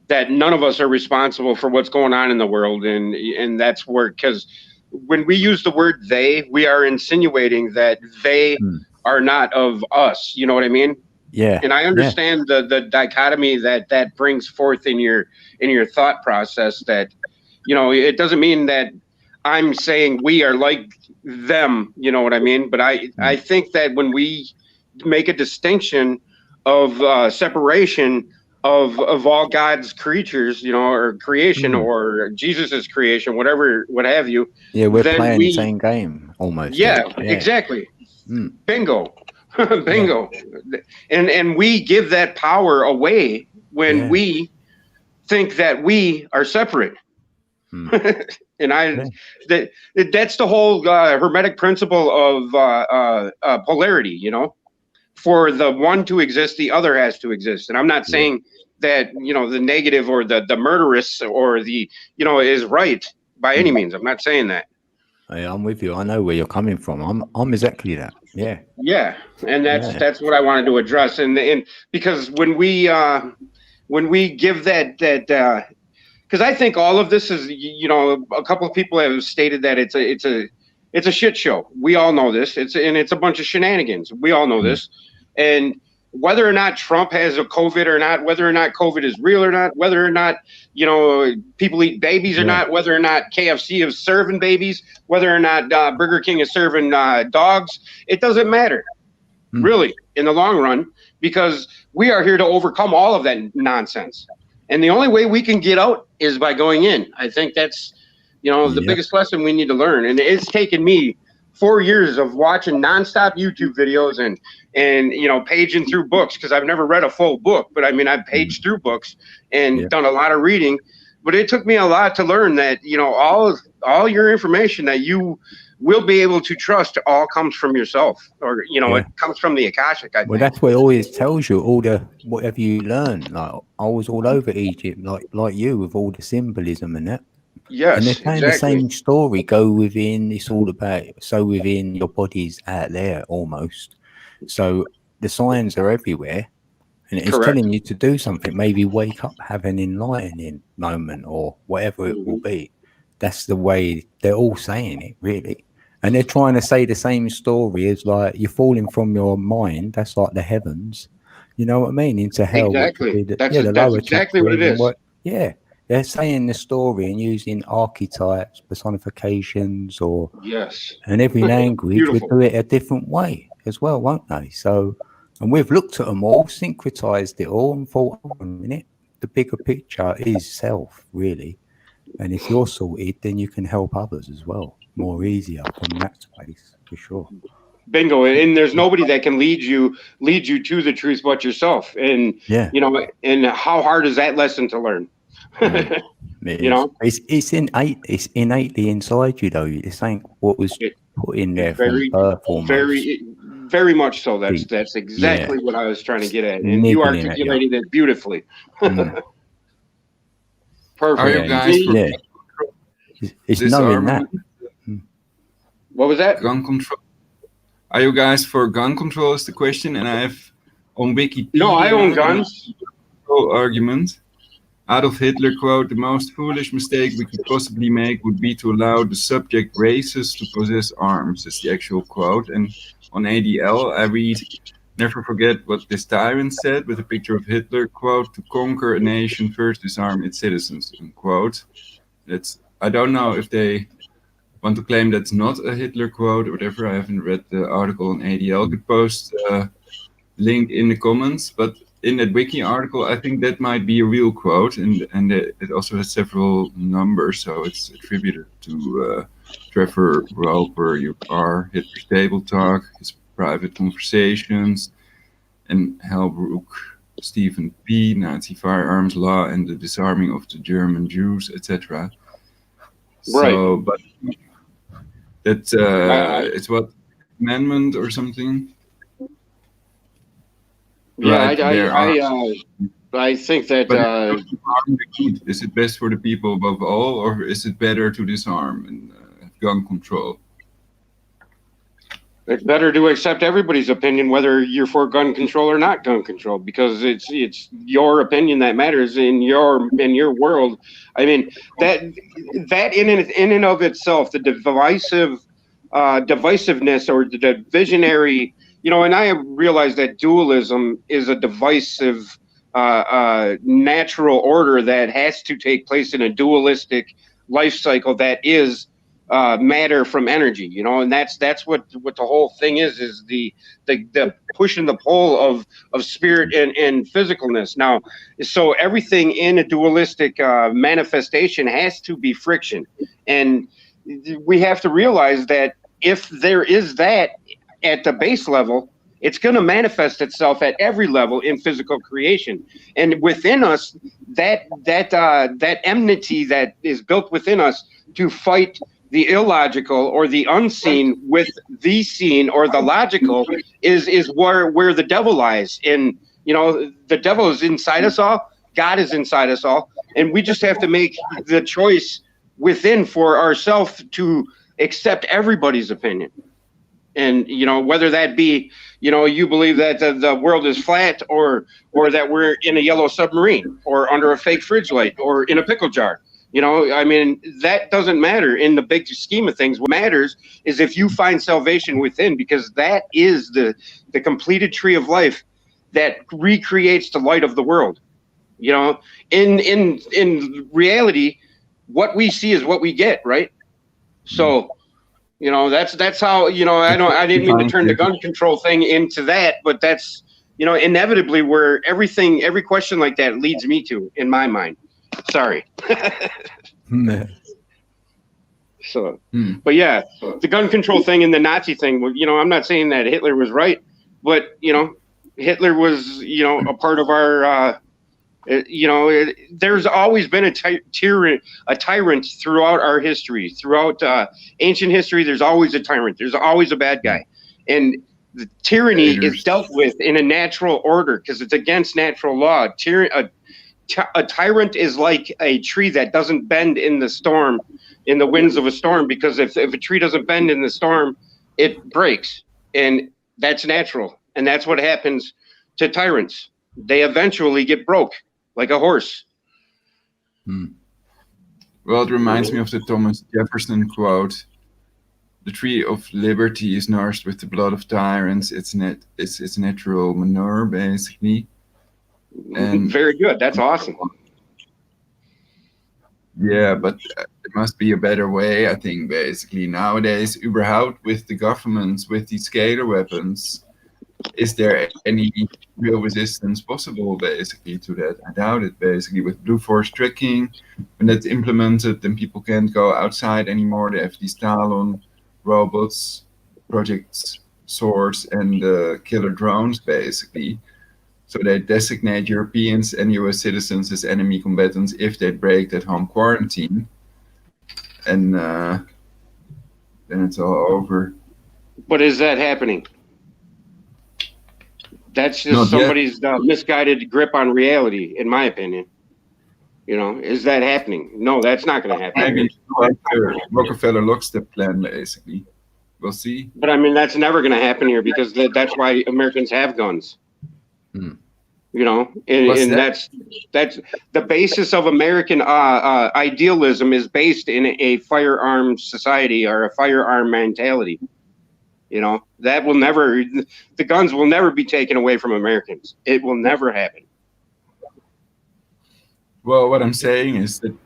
that none of us are responsible for what's going on in the world, and that's where, because when we use the word they, we are insinuating that they are not of us. You know what I mean? Yeah. And I understand the dichotomy that brings forth in your thought process. That, you know, it doesn't mean that I'm saying we are like them. You know what I mean? But I think that when we make a distinction of separation of all God's creatures, you know, or creation or Jesus's creation, what have you. Yeah, we're playing the same game almost. Yeah, exactly. Bingo. Bingo. And we give that power away when we think that we are separate. And that's the whole Hermetic principle of polarity, you know. For the one to exist, the other has to exist. And I'm not saying that, you know, the negative or the murderous or the, you know, is right by any means. I'm not saying that. Hey, I'm with you. I know where you're coming from. I'm exactly that. Yeah. Yeah, and that's what I wanted to address. And because when we give that because I think all of this is, you know, a couple of people have stated that it's a shit show. We all know this. It's a bunch of shenanigans. We all know this. And whether or not Trump has a COVID or not, whether or not COVID is real or not, whether or not, you know, people eat babies or not, whether or not KFC is serving babies, whether or not Burger King is serving dogs, it doesn't matter, really, in the long run, because we are here to overcome all of that nonsense. And the only way we can get out is by going in. I think that's, you know, the biggest lesson we need to learn. And it's taken me 4 years of watching nonstop YouTube videos and you know, paging through books, because I've never read a full book, but I mean, I've paged through books and done a lot of reading. But it took me a lot to learn that, you know, all your information that you will be able to trust all comes from yourself, or, you know, it comes from the Akashic, I think. Well, that's what it always tells you, all the whatever you learn. Like, I was all over Egypt, like you, with all the symbolism and that. Yes, and they're saying the same story. Go within. It's all about within your body's out there almost. So the signs are everywhere, and it's telling you to do something. Maybe wake up, have an enlightening moment, or whatever it will be. That's the way they're all saying it, really. And they're trying to say the same story as, like, you're falling from your mind. That's like the heavens. You know what I mean? Into hell. Exactly. That's lower exactly what it is. They're saying the story and using archetypes, personifications, or and every language would do it a different way as well, won't they? So, and we've looked at them all, syncretized it all, and thought, oh, a minute, the bigger picture is self, really. And if you're sorted, then you can help others as well, more easier from that space, for sure. Bingo. And there's nobody that can lead you to the truth but yourself. And you know, and how hard is that lesson to learn? You know, it's innately inside you, though. It's saying what was put in there from birth, almost. Very much so. That's exactly what I was trying to get at, and you articulated it beautifully. Perfect. Are you guys for it's knowing that. What was that? Gun control. Are you guys for gun control? Is the question, and I have on Wikipedia. No, I own guns. Argument. Adolf Hitler quote: "The most foolish mistake we could possibly make would be to allow the subject races to possess arms." That's the actual quote. And on ADL, I read, "Never forget what this tyrant said," with a picture of Hitler, quote, "To conquer a nation, first disarm its citizens," unquote. That's, I don't know if they want to claim that's not a Hitler quote or whatever. I haven't read the article on ADL. Could post a link in the comments, but in that wiki article, I think that might be a real quote, and it also has several numbers, so it's attributed to Trevor Roper, UR, Hitler's Table Talk, his private conversations, and Halbrook, Stephen P., Nazi firearms law and the disarming of the German Jews, etc. So, but that it's what, amendment or something. Yeah, I think that. Is it best for the people above all, or is it better to disarm and have gun control? It's better to accept everybody's opinion, whether you're for gun control or not gun control, because it's your opinion that matters in your world. I mean, that in and of itself, the divisiveness or the divisionary. You know, and I realize that dualism is a divisive natural order that has to take place in a dualistic life cycle that is matter from energy, you know, and that's what the whole thing is the push and the pull of spirit and physicalness. Now, so everything in a dualistic manifestation has to be friction, and we have to realize that if there is that at the base level, It's going to manifest itself at every level in physical creation, and within us, that enmity that is built within us to fight the illogical or the unseen with the seen or the logical is where the devil lies. And the devil is inside us all. God is inside us all, and we just have to make the choice within for ourselves to accept everybody's opinion. And whether that be you believe that the world is flat, or that we're in a yellow submarine, or under a fake fridge light, or in a pickle jar. That doesn't matter in the big scheme of things. What matters is if you find salvation within, because that is the completed tree of life that recreates the light of the world. In reality, what we see is what we get, right? So that's how I didn't mean to turn the gun control thing into that, but that's inevitably where every question like that leads me to, in my mind. Sorry. So, but yeah, the gun control thing and the Nazi thing. I'm not saying that Hitler was right, but Hitler was a part of our. There's always been a tyrant throughout our history, throughout ancient history. There's always a tyrant. There's always a bad guy, and the tyranny is dealt with in a natural order because it's against natural law. A tyrant is like a tree that doesn't bend in the storm, in the winds of a storm, because if a tree doesn't bend in the storm, it breaks, and that's natural, and that's what happens to tyrants. They eventually get broke. Like a horse. Well, it reminds me of the Thomas Jefferson quote: "The tree of liberty is nourished with the blood of tyrants. It's natural manure, basically." And very good. That's awesome. Yeah, but there must be a better way, I think. Basically, nowadays, überhaupt with the governments, with these scalar weapons. Is there any real resistance possible, basically, to that? I doubt it, basically. With blue force tracking, when that's implemented, then people can't go outside anymore. They have these Talon robots, Project Source, and killer drones, basically. So they designate Europeans and US citizens as enemy combatants if they break that home quarantine. And then it's all over. But is that happening? That's just somebody's misguided grip on reality, in my opinion. Is that happening? No, that's not going to happen. Maybe Rockefeller lockstep plan, basically. We'll see. But that's never going to happen here because that's why Americans have guns. And that's the basis of American idealism is based in a firearm society or a firearm mentality. That will never, the guns will never be taken away from Americans. It will never happen. Well, what I'm saying is that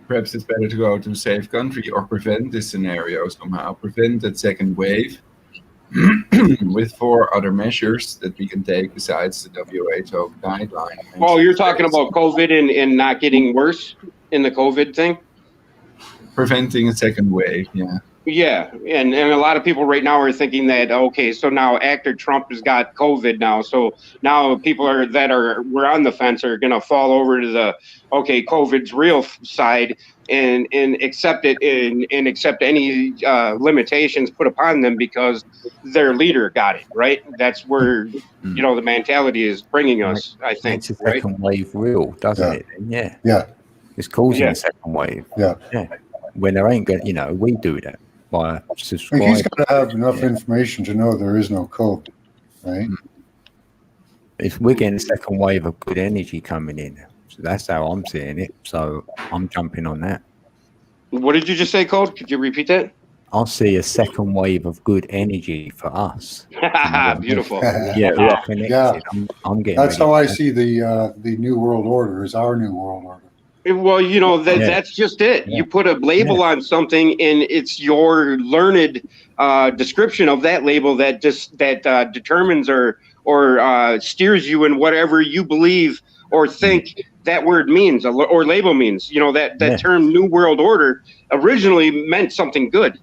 perhaps it's better to go to a safe country or prevent this scenario somehow, prevent that second wave with 4 other measures that we can take besides the WHO guideline. Oh, you're talking about COVID and not getting worse in the COVID thing? Preventing a second wave, yeah. Yeah, and a lot of people right now are thinking that, okay, so now actor Trump has got COVID now, so now people we're on the fence are going to fall over to the, okay, COVID's real side and accept it and accept any limitations put upon them because their leader got it, right? That's where, the mentality is bringing us, I think. It's a second wave real, doesn't it? Yeah. Yeah. It's causing a second wave. Yeah. When there ain't going, we do that. By subscribing. He's got to have enough information to know there is no code, right? If we're getting a second wave of good energy coming in, so that's how I'm seeing it. So I'm jumping on that. What did you just say, Code? Could you repeat that? I'll see a second wave of good energy for us. Beautiful. Yeah, we're connected. Yeah. I'm getting. That's how I see the New World Order is our New World Order. Well, that's just it. You put a label on something, and it's your learned description of that label that determines or steers you in whatever you believe or think that word means or label means. That term New World Order originally meant something good.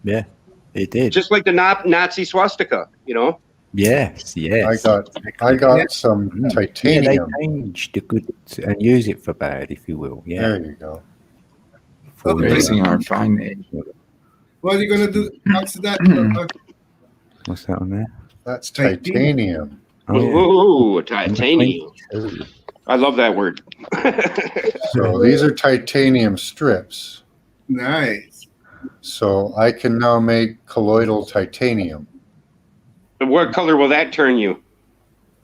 Yeah. It did. Just like the Nazi swastika, you know. Yes, yes. I got some titanium. Yeah, they changed the good and use it for bad, if you will. Yeah. There you go. Missing our fine name. What are you gonna do after that? What's that on there? That's titanium. Oh, yeah. Ooh, titanium. I love that word. So these are titanium strips. Nice. So I can now make colloidal titanium. What color will that turn you?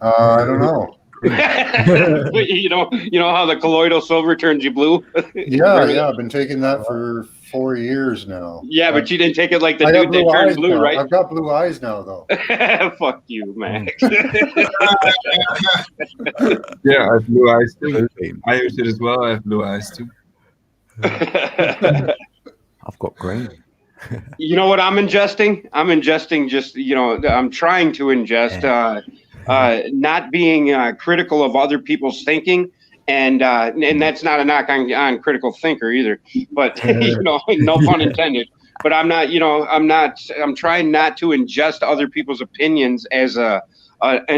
I don't know. you know how the colloidal silver turns you blue? Yeah. I've been taking that for 4 years now. Yeah, but you didn't take it like the I dude that turns blue, now. right? I've got blue eyes now, though. Fuck you, Max. Yeah, I have blue eyes too. I use it as well. I have blue eyes too. I've got green. You know what I'm ingesting? I'm ingesting just, I'm trying to ingest, not being critical of other people's thinking. And that's not a knock on critical thinker either, but no pun intended. But I'm not, I'm trying not to ingest other people's opinions as an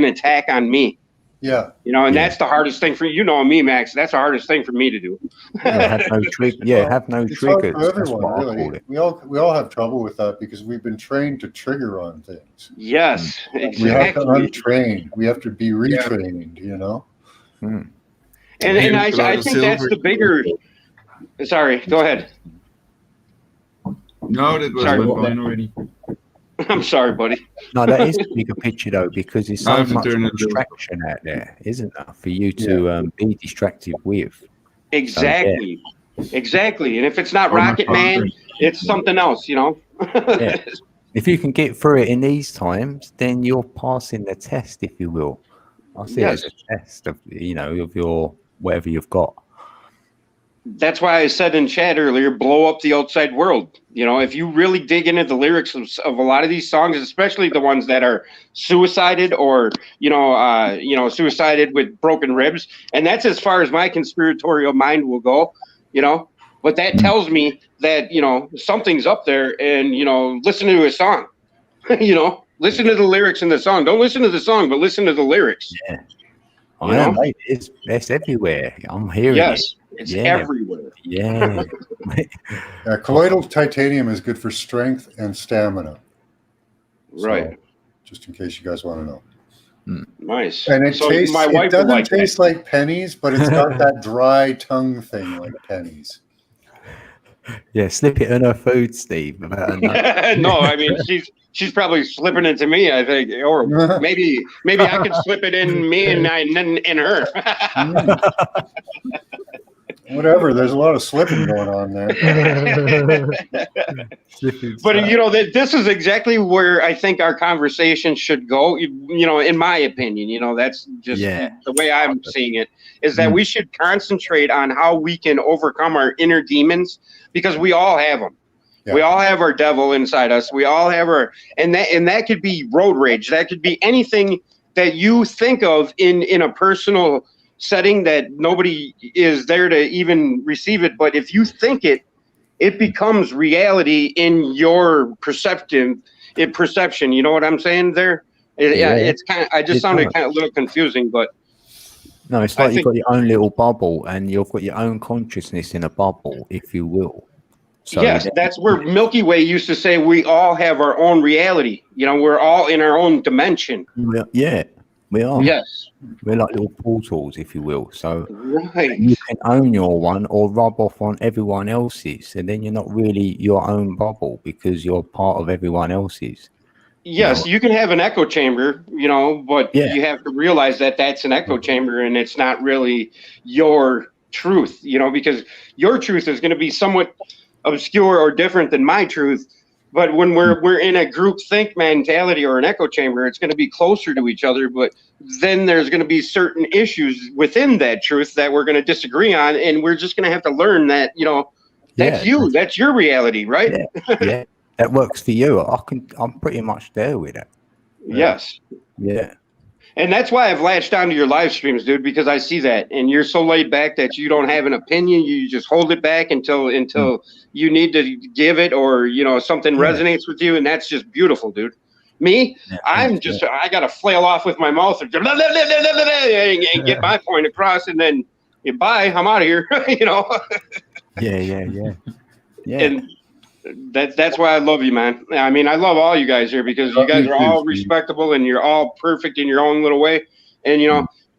attack on me. Yeah. That's the hardest thing for me, Max. That's the hardest thing for me to do. Have no It's hard triggers. for everyone, really. We all have trouble with that because we've been trained to trigger on things. Yes, exactly. We have to untrain. We have to be retrained. And I think that's the bigger. Sorry, go ahead. No, that was fine already. I'm sorry, buddy. No, that is a bigger picture though, because there's so much distraction out there, isn't there, for you to be distracted with. Exactly. Exactly. And if it's not Rocket Man, it's something else, Yeah. If you can get through it in these times, then you're passing the test, if you will. I see it as a test of of your whatever you've got. That's why I said in chat earlier, blow up the outside world. If you really dig into the lyrics of a lot of these songs, especially the ones that are suicided or, suicided with broken ribs. And that's as far as my conspiratorial mind will go, but that tells me that, something's up there and, listen to a song, listen to the lyrics in the song. Don't listen to the song, but listen to the lyrics. Yeah. I know, mate. It's everywhere. I'm hearing it. It's everywhere. Yeah. Colloidal titanium is good for strength and stamina. Right. So, just in case you guys want to know. Nice. And it tastes. My wife it doesn't like taste like pennies, but it's got that dry tongue thing like pennies. Yeah, slip it in her food, Steve. No, I mean she's probably slipping it to me, I think, or maybe I could slip it in me and in her. Whatever. There's a lot of slipping going on there. But this is exactly where I think our conversation should go. In my opinion, that's just the way I'm seeing it. Is that we should concentrate on how we can overcome our inner demons, because we all have them. Yeah. We all have our devil inside us. We all have and that could be road rage. That could be anything that you think of in a personal setting that nobody is there to even receive it. But if you think it becomes reality in your perception. You know what I'm saying there? It's kind of, I just sounded kind of a little confusing, but. No, it's like you've got your own little bubble and you've got your own consciousness in a bubble, if you will. So yes, that's where Milky Way used to say we all have our own reality. We're all in our own dimension. Yeah, we are. Yes. We're like little portals, if you will. So you can own your one or rub off on everyone else's. And then you're not really your own bubble because you're part of everyone else's. Yes, you can have an echo chamber, but you have to realize that that's an echo chamber and it's not really your truth, because your truth is going to be somewhat obscure or different than my truth. But when we're in a group think mentality or an echo chamber, it's going to be closer to each other. But then there's going to be certain issues within that truth that we're going to disagree on. And we're just going to have to learn that, that's you, that's your reality, right? Yeah. That works for you. I'm pretty much there with it. Yes. Yeah. And that's why I've latched onto your live streams, dude, because I see that, and you're so laid back that you don't have an opinion. You just hold it back until you need to give it, or something resonates with you, and that's just beautiful, dude. Me, I gotta flail off with my mouth and get my point across, and then bye, I'm out of here. Yeah. And that's why I love you, man. I mean, I love all you guys here because you guys are all respectable and you're all perfect in your own little way. And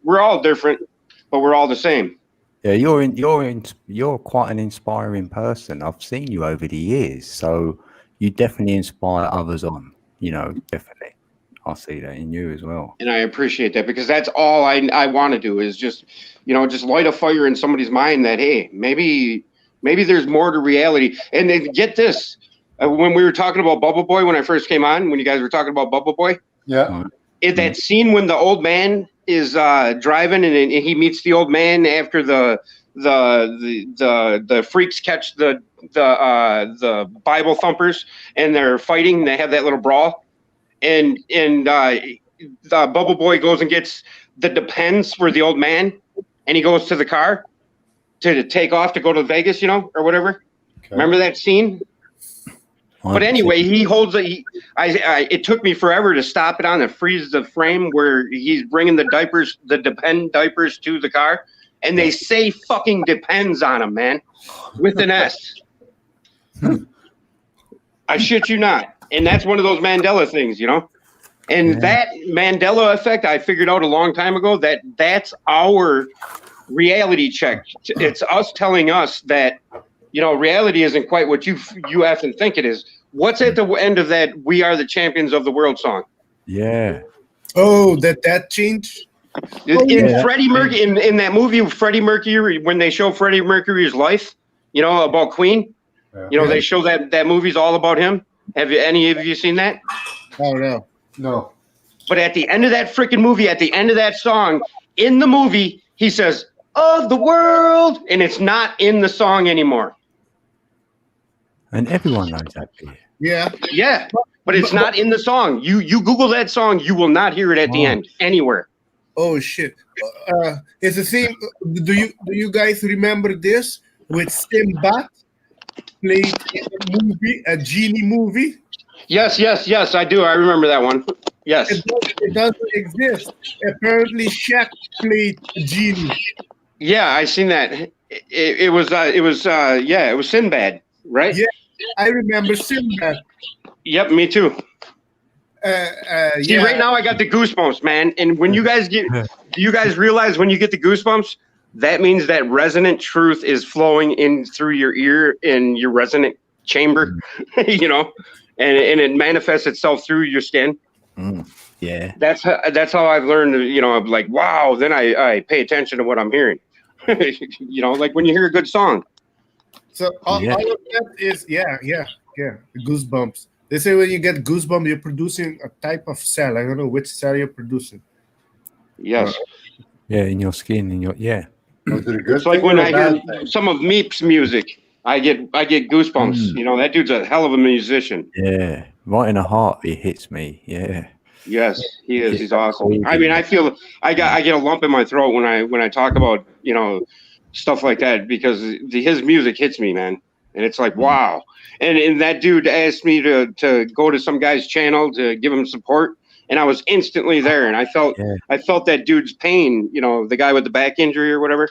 we're all different, but we're all the same. Yeah, you're quite an inspiring person. I've seen you over the years, so you definitely inspire others on. Definitely. I see that in you as well. And I appreciate that because that's all I want to do is just light a fire in somebody's mind that, hey, maybe there's more to reality. And then get this, when we were talking about Bubble Boy, when I first came on, when you guys were talking about Bubble Boy, that scene when the old man is driving and he meets the old man after the freaks catch the Bible thumpers and they're fighting. They have that little brawl, and the Bubble Boy goes and gets the Depends for the old man, and he goes to the car to take off to go to Vegas, or whatever. Okay. Remember that scene? But anyway, he holds it. It took me forever to stop it on and freeze the frame where he's bringing the diapers, the Depend diapers to the car, and they say fucking Depends on them, man, with an S. I shit you not. And that's one of those Mandela things, And that Mandela effect, I figured out a long time ago that's our reality check. It's us telling us that reality isn't quite what you often think it is. What's at the end of that "We Are the Champions of the World" song? Yeah. Oh, that changed. Freddie Mercury in that movie, Freddie Mercury, when they show Freddie Mercury's life, about Queen, they show that movie's all about him. Have any of you seen that? Oh no. But at the end of that freaking movie, at the end of that song, in the movie, he says, "Of the world," and it's not in the song anymore. And everyone knows that. Yeah, but it's not in the song. You Google that song, you will not hear it at the end anywhere. Oh shit! It's the same. Do you guys remember this with Sinbad played in a movie, a genie movie? Yes, I do. I remember that one. Yes. It doesn't exist. Apparently, Shaq played a genie. Yeah, I seen that. It was Sinbad, right? Yeah, I remember Sinbad. Yep, me too. See, right now I got the goosebumps, man. And when do you guys realize when you get the goosebumps, that means that resonant truth is flowing in through your ear in your resonant chamber, and it manifests itself through your skin. Yeah. That's how I've learned, I'm like, wow, then I pay attention to what I'm hearing. Like when you hear a good song. So all of that is goosebumps. They say when you get goosebumps, you're producing a type of cell. I don't know which cell you're producing. Yes. Yeah, in your skin, It's like when I hear some of Meep's music, I get goosebumps. That dude's a hell of a musician. Yeah, right in the heart, it hits me. Yeah. Yes, he is. He's awesome. I mean, I feel I get a lump in my throat when I talk about stuff like that because his music hits me, man, and it's like wow. And that dude asked me to go to some guy's channel to give him support, and I was instantly there, and I felt that dude's pain. The guy with the back injury or whatever.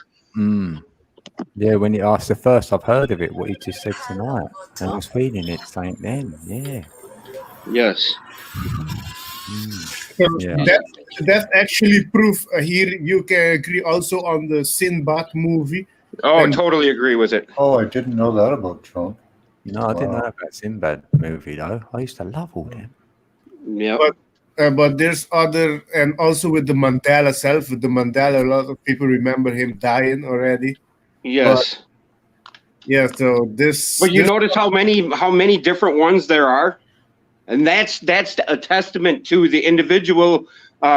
Yeah, when he asked the first I've heard of it, what he just said tonight, and I was feeling it saying then. Yeah. Yes. So that's actually proof. Here you can agree also on the Sinbad movie. Oh, I totally agree with it. Oh, I didn't know that about Trump. No, I didn't know about Sinbad movie though. I used to love all them. Yeah. But there's other, and also with the Mandela self, with the Mandela, a lot of people remember him dying already. Yes. So this. But you notice how many different ones there are, and that's a testament to the individual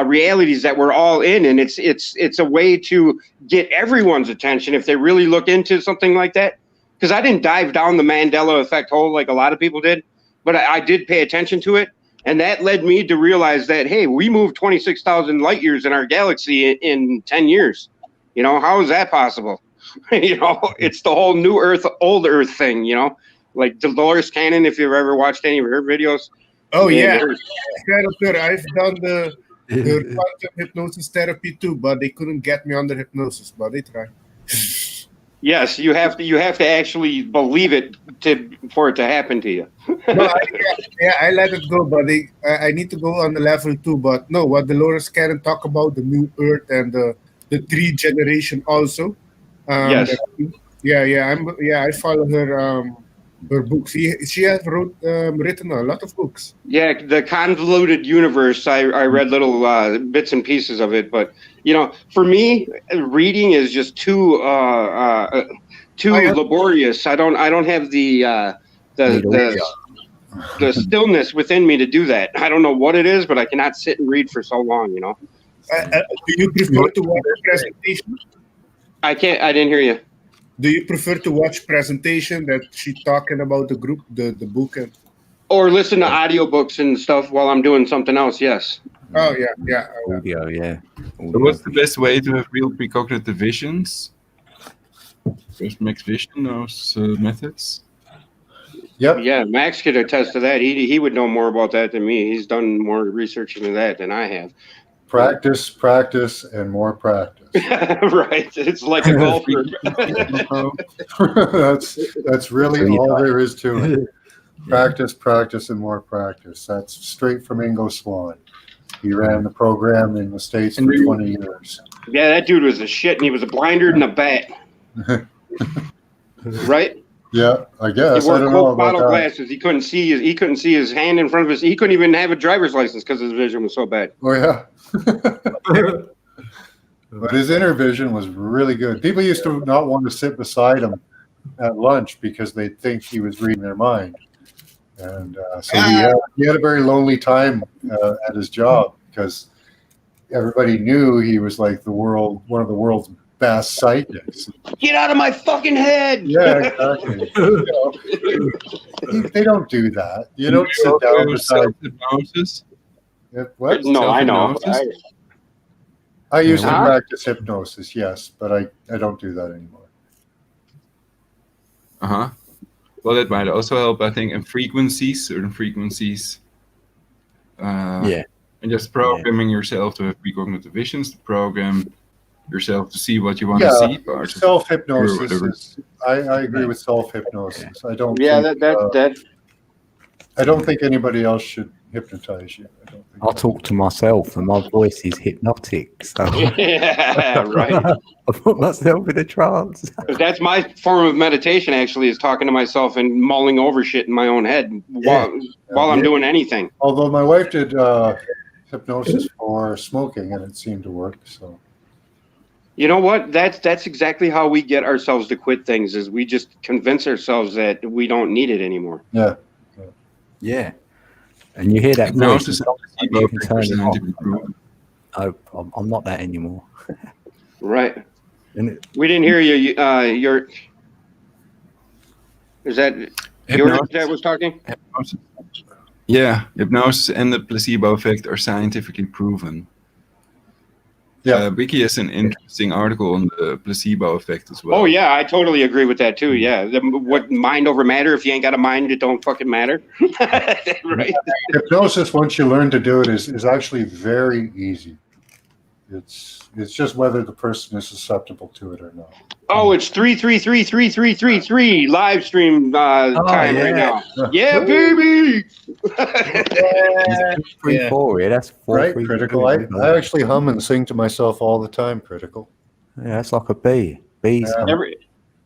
realities that we're all in, and it's a way to get everyone's attention if they really look into something like that. Because I didn't dive down the Mandela effect hole like a lot of people did, but I did pay attention to it. And that led me to realize that, hey, we moved 26,000 light years in our galaxy in 10 years. You know, how is that possible? You know, it's the whole new Earth, old Earth thing, you know, like Dolores Cannon, if you've ever watched any of her videos. Oh, yeah. there's- I've done the quantum hypnosis therapy too, but they couldn't get me under hypnosis, but they tried. Yes, you have to actually believe it for it to happen to you. No, I let it go, but I need to go on the level 2. But no, what Dolores Cannon talk about, the new Earth and the 3 generation also. Yes. I follow her books. She has written a lot of books. Yeah, the Convoluted Universe. I read little bits and pieces of it, but you know, for me, reading is just too laborious. I don't have the stillness within me to do that. I don't know what it is, but I cannot sit and read for so long. You know. Do you prefer to watch presentation? I didn't hear you. Do you prefer to watch presentation that she talking about the group, the book, or listen to audiobooks and stuff while I'm doing something else? Yes. Oh yeah. Audio, yeah. So what's the best way to have real precognitive visions? First mixed vision, those methods. Yep. Yeah, Max could attest to that. He would know more about that than me. He's done more research into that than I have. Practice, and more practice. Right. It's like a golfer. that's really all there is to it. Practice, and more practice. That's straight from Ingo Swan. He ran the program in the States for 20 years. Yeah, that dude was a shit, and he was a blinder and a bat. Right? Yeah, I guess. He wore I don't know Coke about bottle that. glasses. He couldn't see his hand in front of his. He couldn't even have a driver's license because his vision was so bad. Oh yeah. But his inner vision was really good. People used to not want to sit beside him at lunch because they'd think he was reading their mind. And so he had a very lonely time at his job because everybody knew he was like one of the world's best psychics. Get out of my fucking head! Yeah, exactly. They don't do that. You don't sit down beside hypnosis. What? No, I know. I usually practice hypnosis, yes, but I don't do that anymore. Well, that might also help, I think, in certain frequencies. And just programming yourself to have precognitive visions, to program yourself to see what you want to see. Self-hypnosis. I agree with self-hypnosis. I don't. Yeah, think, I don't think anybody else should hypnotize you. I'll talk to myself, and my voice is hypnotic. So Yeah, right. I put myself in a trance. That's my form of meditation. Actually, is talking to myself and mulling over shit in my own head while I'm doing anything. Although my wife did hypnosis for smoking, and it seemed to work. So. You know what? That's exactly how we get ourselves to quit things. Is we just convince ourselves that we don't need it anymore. Yeah. Yeah. And you hear that voice, you can turn it off. I'm not that anymore. Right. We didn't hear you. Is that Ulrich that was talking? Hypnosis. Yeah, hypnosis and the placebo effect are scientifically proven. Yeah, Wiki has an interesting article on the placebo effect as well. Oh yeah, I totally agree with that too. Yeah, what mind over matter? If you ain't got a mind, it don't fucking matter. Right. Hypnosis, once you learn to do it, is actually very easy. It's just whether the person is susceptible to it or not. Oh, it's 3333333 live stream time right now. Yeah, baby. That's 4. Yeah, that's 4. Right, Critical. I actually hum and sing to myself all the time, Critical. Yeah, that's like a bee. Bees.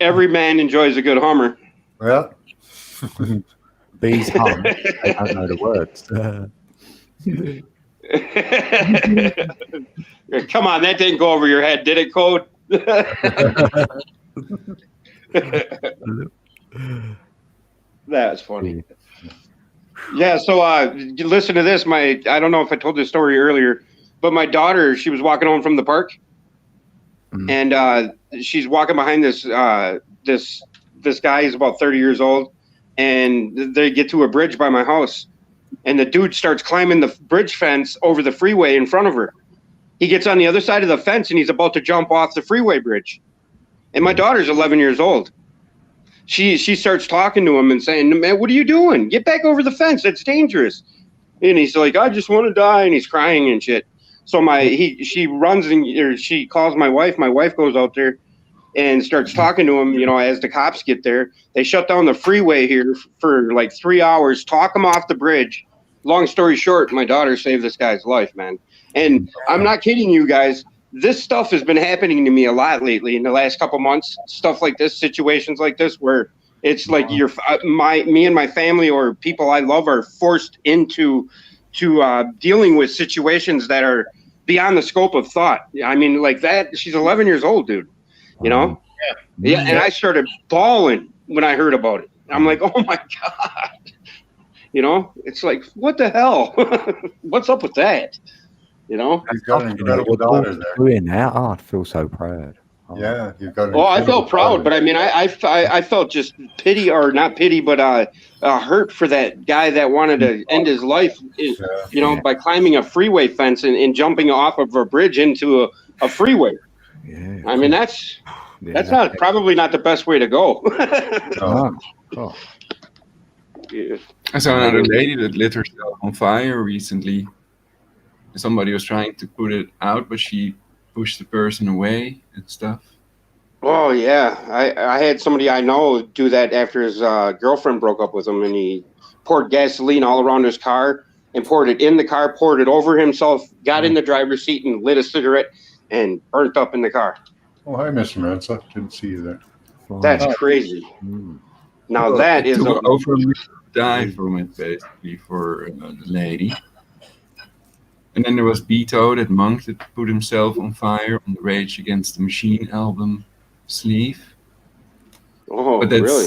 Every man enjoys a good hummer. Yeah. Bees hum. They don't know the words. Come on, that didn't go over your head, did it, Code? That's funny. Yeah, so listen to this. I don't know if I told this story earlier, but my daughter, she was walking home from the park, and she's walking behind this guy. He's about 30 years old, and they get to a bridge by my house, and the dude starts climbing the bridge fence over the freeway in front of her. He gets on the other side of the fence, and he's about to jump off the freeway bridge. And my daughter's 11 years old. She starts talking to him and saying, "Man, what are you doing? Get back over the fence. It's dangerous." And he's like, "I just want to die," and he's crying and shit. So she runs or she calls my wife. My wife goes out there and starts talking to him. As the cops get there, they shut down the freeway here for like 3 hours, talk him off the bridge. Long story short, my daughter saved this guy's life, man. And I'm not kidding you guys. This stuff has been happening to me a lot lately in the last couple months. Stuff like this, situations like this, where it's like me and my family or people I love are forced into dealing with situations that are beyond the scope of thought. I mean, like that. She's 11 years old, dude. Yeah. And I started bawling when I heard about it. I'm like, oh my God. It's like, what the hell? What's up with that? He's got an incredible daughter there. Doing that, I feel so proud. Yeah, you've got. I felt proud, but I mean, I felt just pity, or not pity, but hurt for that guy that wanted to end his life, by climbing a freeway fence and jumping off of a bridge into a freeway. Yeah. I mean, that's probably not the best way to go. Yeah. I saw another lady that lit herself on fire recently. Somebody was trying to put it out, but she pushed the person away and stuff. Oh yeah, I had somebody I know do that after his girlfriend broke up with him, and he poured gasoline all around his car and poured it in the car, poured it over himself, got in the driver's seat and lit a cigarette and burnt up in the car. Oh, hi, Mr. Mensa. Didn't see you there. That's crazy. Now that is die from it basically for the lady. And then there was Beto, that monk that put himself on fire on the Rage Against the Machine album sleeve. Oh, but that's, really?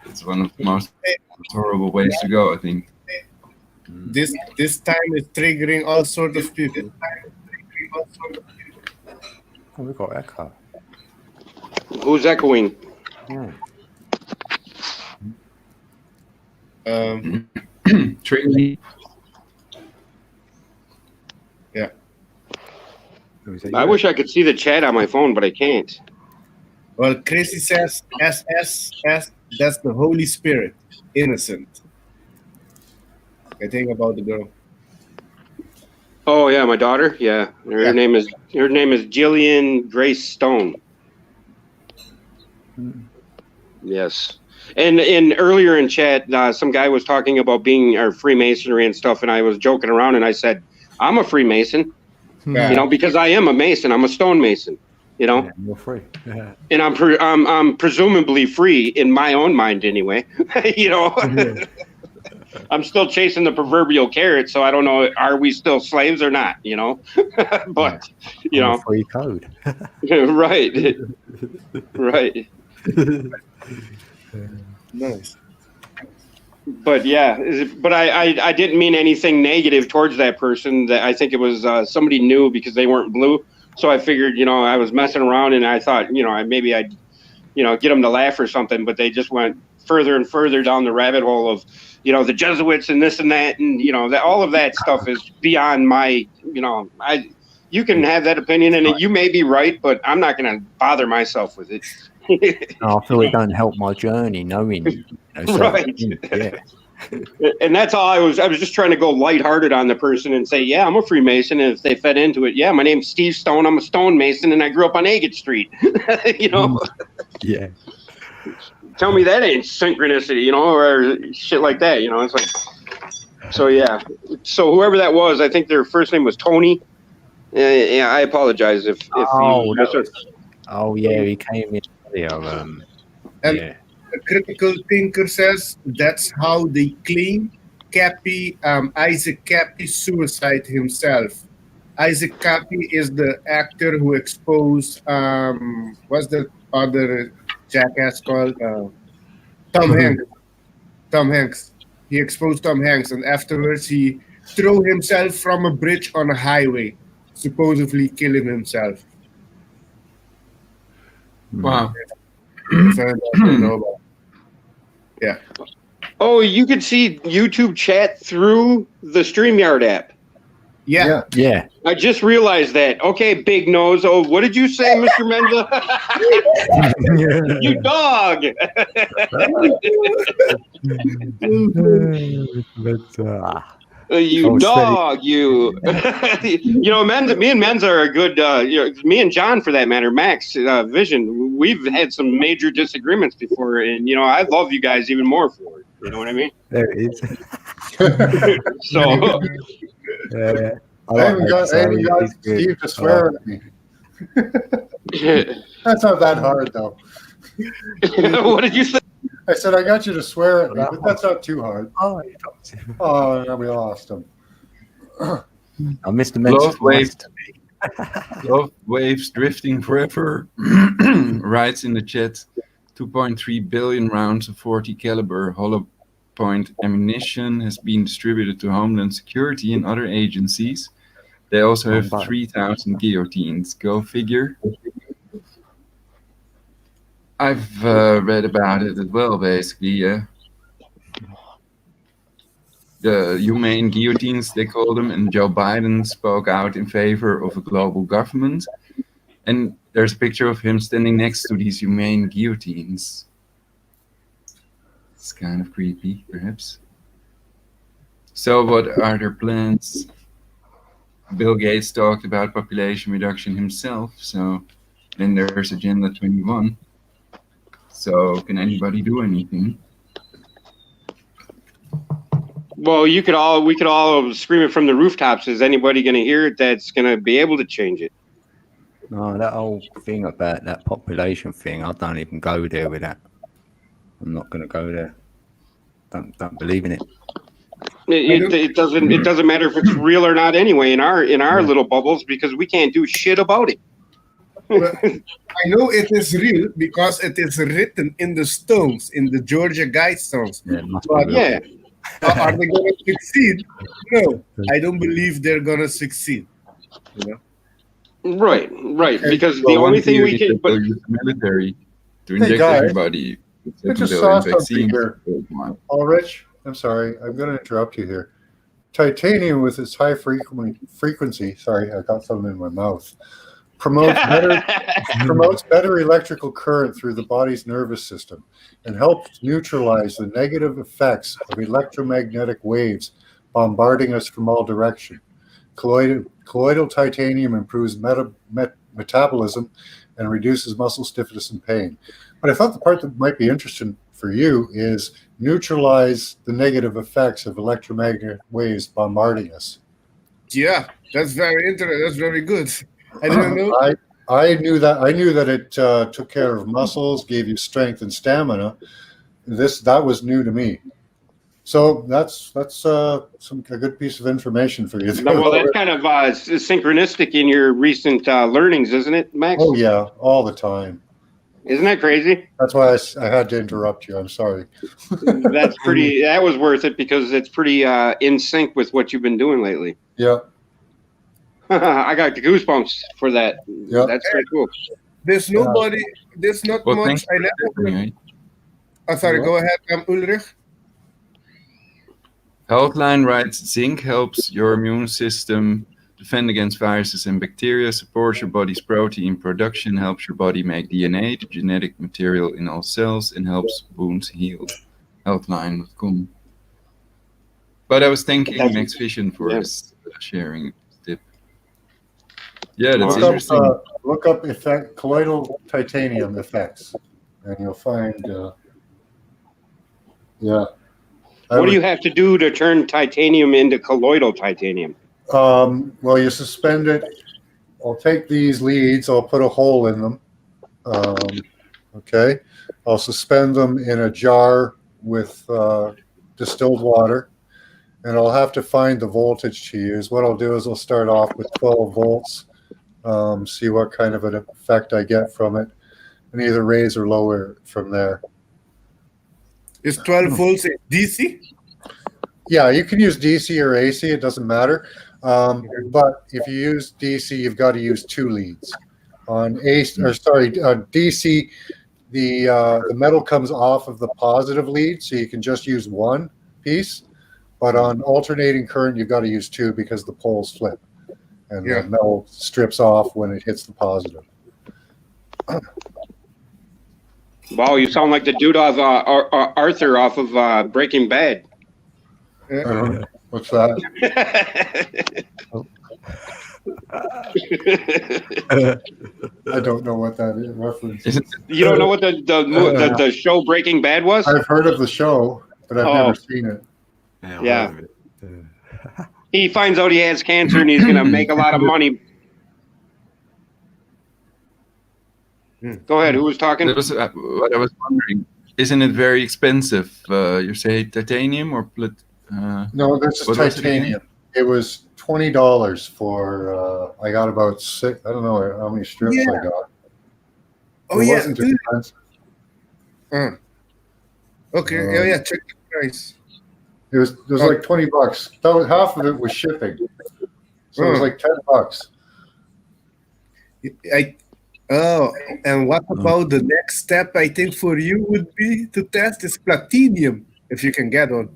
It's one of the most horrible ways to go, I think. This time is triggering all sorts of people. Oh, we got echo. Who's echoing? Trinity. Yeah. I wish I could see the chat on my phone, but I can't. Well, Chrissy says, S, that's the Holy Spirit, innocent. I think about the girl. Oh yeah, my daughter. Yeah, her name is Jillian Grace Stone. Yes, and earlier in chat, some guy was talking about being Freemasonry and stuff, and I was joking around, and I said, I'm a Freemason, because I am a Mason. I'm a stonemason. You're free. Yeah. And I'm presumably free in my own mind anyway. I'm still chasing the proverbial carrot, so I don't know, are we still slaves or not, but free code. Right. Right. Nice. But I didn't mean anything negative towards that person. That I think it was somebody new because they weren't blue. So I figured, I was messing around, and I thought, maybe I'd, get them to laugh or something. But they just went further and further down the rabbit hole of, the Jesuits and this and that, and that all of that stuff is beyond my, you can have that opinion, and you may be right, but I'm not going to bother myself with it. I feel it don't help my journey knowing. Right. Yeah. And that's all I was just trying to go lighthearted on the person and say, yeah, I'm a Freemason. And if they fed into it, yeah, my name's Steve Stone. I'm a stonemason, and I grew up on Agate Street. Yeah. Tell me that ain't synchronicity, or shit like that. It's like, so yeah. So whoever that was, I think their first name was Tony. Yeah, I apologize if he came in earlier. And a critical thinker says that's how they claim Isaac Cappy suicide himself. Isaac Cappy is the actor who exposed what's the other jackass called? Tom Hanks. Tom Hanks. He exposed Tom Hanks, and afterwards he threw himself from a bridge on a highway, supposedly killing himself. Wow. Yeah. Oh, you could see YouTube chat through the StreamYard app. Yeah. Yeah. I just realized that. Okay, big nose. Oh, what did you say, Mr. Menza? You dog. You Oh, dog, you. You know, me and Menza are a good, me and John, for that matter, Max, Vision, we've had some major disagreements before, and, you know, I love you guys even more for it. You know what I mean? There it is. So, yeah. I even got Steve to swear at me. That's not that hard, though. What did you say? I said I got you to swear at me, but that's not too hard. Oh, we lost him. I missed the mention. Love waves drifting forever. Writes in the chat, 2.3 billion rounds of 40 caliber hollow point ammunition has been distributed to Homeland Security and other agencies. They also have 3,000 guillotines. Go figure. I've read about it as well, basically, yeah. The humane guillotines, they call them, and Joe Biden spoke out in favor of a global government. And there's a picture of him standing next to these humane guillotines. It's kind of creepy, perhaps. So what are their plans? Bill Gates talked about population reduction himself, so then there's Agenda 21. So can anybody do anything? Well, we could all scream it from the rooftops. Is anybody going to hear it that's going to be able to change it? No, that whole thing about that population thing, I don't even go there with that. I'm not going to go there. Don't believe in it. It doesn't matter if it's real or not anyway in our little bubbles, because we can't do shit about it. Well, I know it is real because it is written in the stones, in the Georgia Guidestones. But yeah. Are they going to succeed? No, I don't believe they're going to succeed. You know? Right. Because the only thing we can use the military to inject everybody. I just saw something here. Ulrich, I'm sorry, I'm going to interrupt you here. Titanium, with its high frequency, sorry, I got something in my mouth, promotes better electrical current through the body's nervous system and helps neutralize the negative effects of electromagnetic waves bombarding us from all directions. Colloidal titanium improves metabolism and reduces muscle stiffness and pain. But I thought the part that might be interesting for you is neutralize the negative effects of electromagnetic waves bombarding us. Yeah, that's very interesting. That's very good. I didn't know. I knew that it took care of muscles, gave you strength and stamina. That was new to me. So that's a good piece of information for you. Well, that's kind of synchronistic in your recent learnings, isn't it, Max? Oh yeah, all the time. Isn't that crazy? That's why I had to interrupt you. I'm sorry. That was worth it because it's pretty in sync with what you've been doing lately. Yeah. I got the goosebumps for that. Yeah. That's very cool. There's nobody. There's not much. I never. Oh, sorry. Go ahead, Ulrich. Healthline writes, zinc helps your immune system defend against viruses and bacteria, supports your body's protein production, helps your body make DNA, the genetic material in all cells, and helps wounds heal. Healthline.com. But I was thanking Max Vision for his sharing tip. Yeah, that's interesting. Look up colloidal titanium effects, and you'll find. What do you have to do to turn titanium into colloidal titanium? Well, you suspend it. I'll take these leads. I'll put a hole in them. Okay. I'll suspend them in a jar with distilled water, and I'll have to find the voltage to use. What I'll do is I'll start off with 12 volts, see what kind of an effect I get from it, and either raise or lower from there. Is 12 volts DC? Yeah, you can use DC or AC. It doesn't matter. But if you use DC, you've got to use 2 leads. On DC, the metal comes off of the positive lead, so you can just use one piece. But on alternating current, you've got to use two because the poles flip, and the metal strips off when it hits the positive. Wow, you sound like the dude of Arthur off of Breaking Bad. I don't know. What's that? I don't know what that is. Reference. You don't know what the show Breaking Bad was? I've heard of the show, but I've never seen it. Yeah. He finds out he has cancer and he's going to make a lot of money. Go ahead. Who was talking? That was what I was wondering. Isn't it very expensive? You say titanium or no, this is titanium. It was $20 for. I got about 6. I don't know how many strips I got. Oh it yeah. wasn't expensive. Okay. Yeah. Check the price. It was like $20. That was, half of it was shipping, so it was like $10. And what about the next step? I think for you would be to test is platinum if you can get one.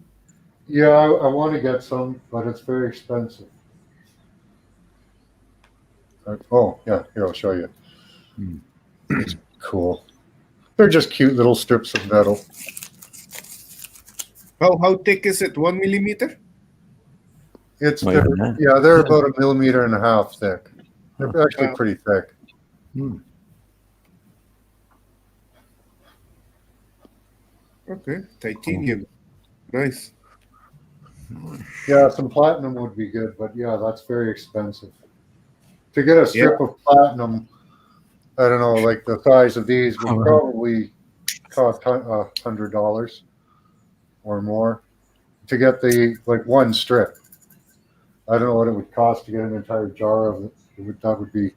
Yeah, I want to get some, but it's very expensive. Oh yeah, here I'll show you. It's cool. They're just cute little strips of metal. How thick is it? 1 millimeter? It's different. Yeah, they're about 1.5 millimeters thick. They're actually pretty thick. Okay, titanium. Nice. Yeah, some platinum would be good, but yeah, that's very expensive. To get a strip of platinum, I don't know, like the size of these would probably cost $100 or more to get the one strip. I don't know what it would cost to get an entire jar of it. That would be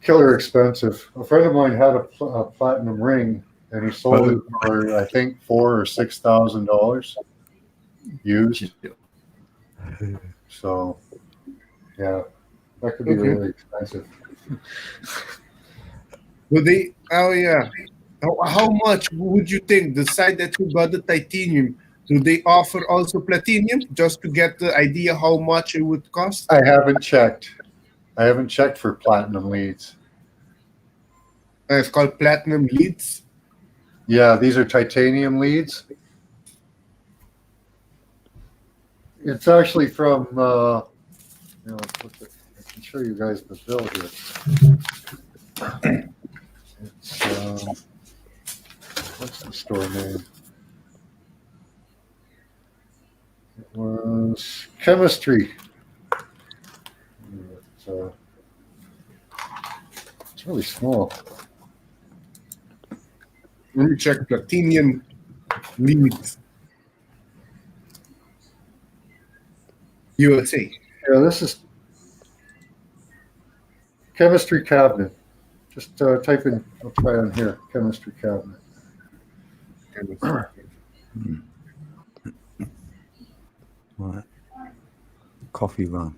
killer expensive. A friend of mine had a platinum ring, and he sold it for I think $4,000 or $6,000 used. So, yeah, that could be really expensive. Would they? Oh yeah. How much would you think the side that you got the titanium? Do they offer also platinum just to get the idea how much it would cost? I haven't checked. I haven't checked for platinum leads. It's called platinum leads. Yeah, these are titanium leads. It's actually from. I can show you guys the bill here. It's what's the store name? It was Chemistry. It's really small. Let me check platinum leads. USA. Yeah, this is chemistry cabinet. Just type in, I'll try on here, chemistry cabinet. Right. Coffee run.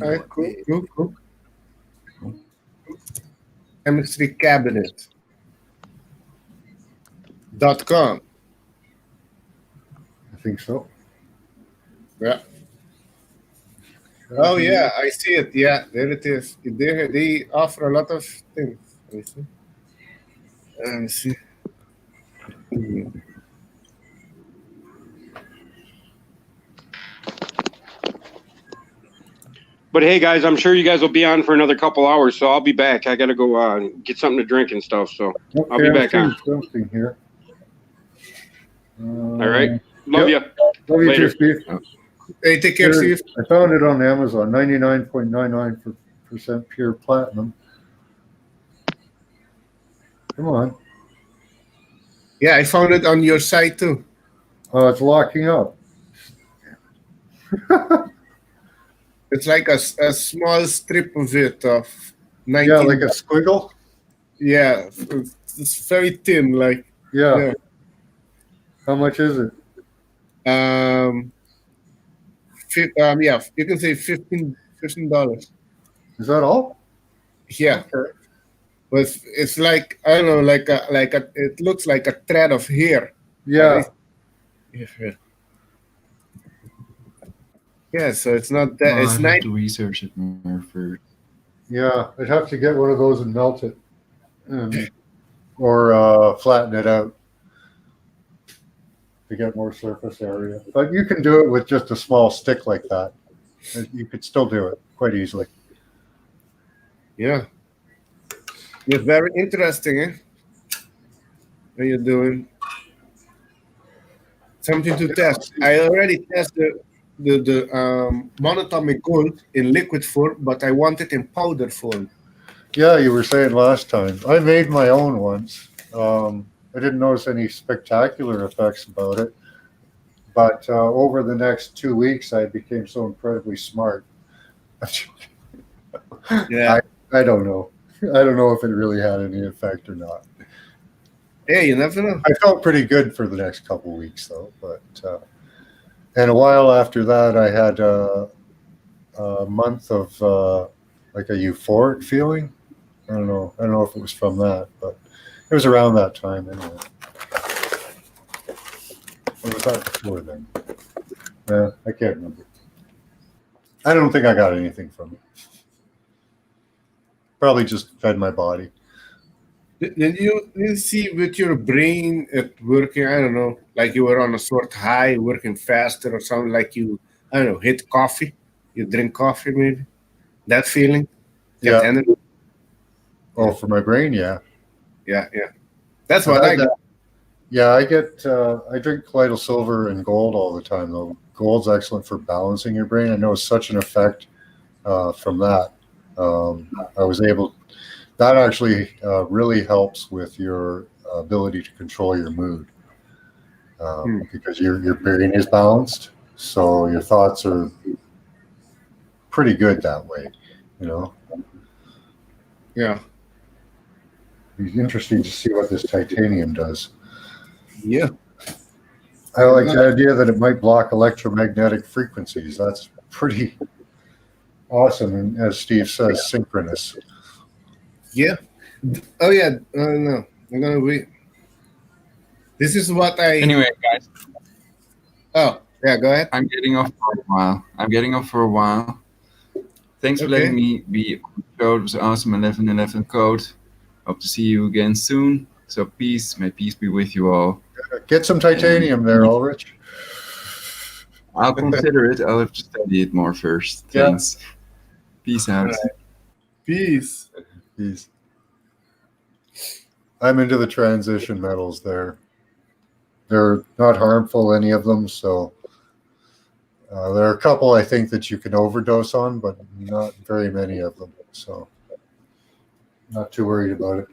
All right, cool. Chemistry cabinet. .com. I think so. Yeah. Oh yeah, I see it. Yeah, there it is. They offer a lot of things. Let me see. But hey, guys, I'm sure you guys will be on for another couple hours, so I'll be back. I got to go get something to drink and stuff, so Okay, I'll be back on. Something here. All right. Love you. Love you Later. too, Steve. Hey, take care, Steve. I found it on Amazon, 99.99% pure platinum. Come on. Yeah, I found it on your site too. Oh, it's locking up. It's like a small strip of it of 19. Yeah, like a squiggle. Yeah, it's very thin. Like yeah. How much is it? Yeah, you can say $15. Is that all? Yeah. Okay. But it's like, I don't know, like a it looks like a thread of hair. Yeah. Yeah, so it's not that. Well, It's I have nice. to research it more first. Yeah, I'd have to get one of those and melt it, or flatten it out to get more surface area. But you can do it with just a small stick like that. You could still do it quite easily. Yeah. It's very interesting, eh? What you're doing. Something to test. I already tested the monatomic gold in liquid form, but I want it in powder form. Yeah, you were saying last time. I made my own once. I didn't notice any spectacular effects about it. But over the next 2 weeks, I became so incredibly smart. Yeah. I don't know. I don't know if it really had any effect or not. Yeah, you never know. I felt pretty good for the next couple of weeks, though. But and a while after that, I had a month of like a euphoric feeling. I don't know if it was from that, but it was around that time anyway. Or was that before then? I can't remember. I don't think I got anything from it. Probably just fed my body. Did you see with your brain it working? I don't know, like you were on a sort of high, working faster or something. Like you, I don't know, hit coffee. You drink coffee, maybe. That feeling. Get Yeah. energy. Oh, for my brain, yeah. Yeah. That's what I got. Yeah, I drink colloidal silver and gold all the time, though. Gold's excellent for balancing your brain. I know such an effect from that. I was able, that actually really helps with your ability to control your mood because your brain is balanced. So your thoughts are pretty good that way, you know? Yeah. It'd be interesting to see what this titanium does. Yeah. I like the idea that it might block electromagnetic frequencies. That's pretty awesome. And as Steve says, synchronous. Yeah. Oh, yeah. No. I'm going to wait. This is what I... Anyway, guys. Oh, yeah, go ahead. I'm getting off for a while. Thanks for letting me be on the show. It was awesome. 1111 code. Hope to see you again soon. So peace. May peace be with you all. Get some titanium there, Ulrich. I'll consider it. I'll have to study it more first. Thanks. Yeah. Peace out. Right. Peace. Peace. I'm into the transition metals there. They're not harmful, any of them, so there are a couple I think that you can overdose on, but not very many of them, so not too worried about it.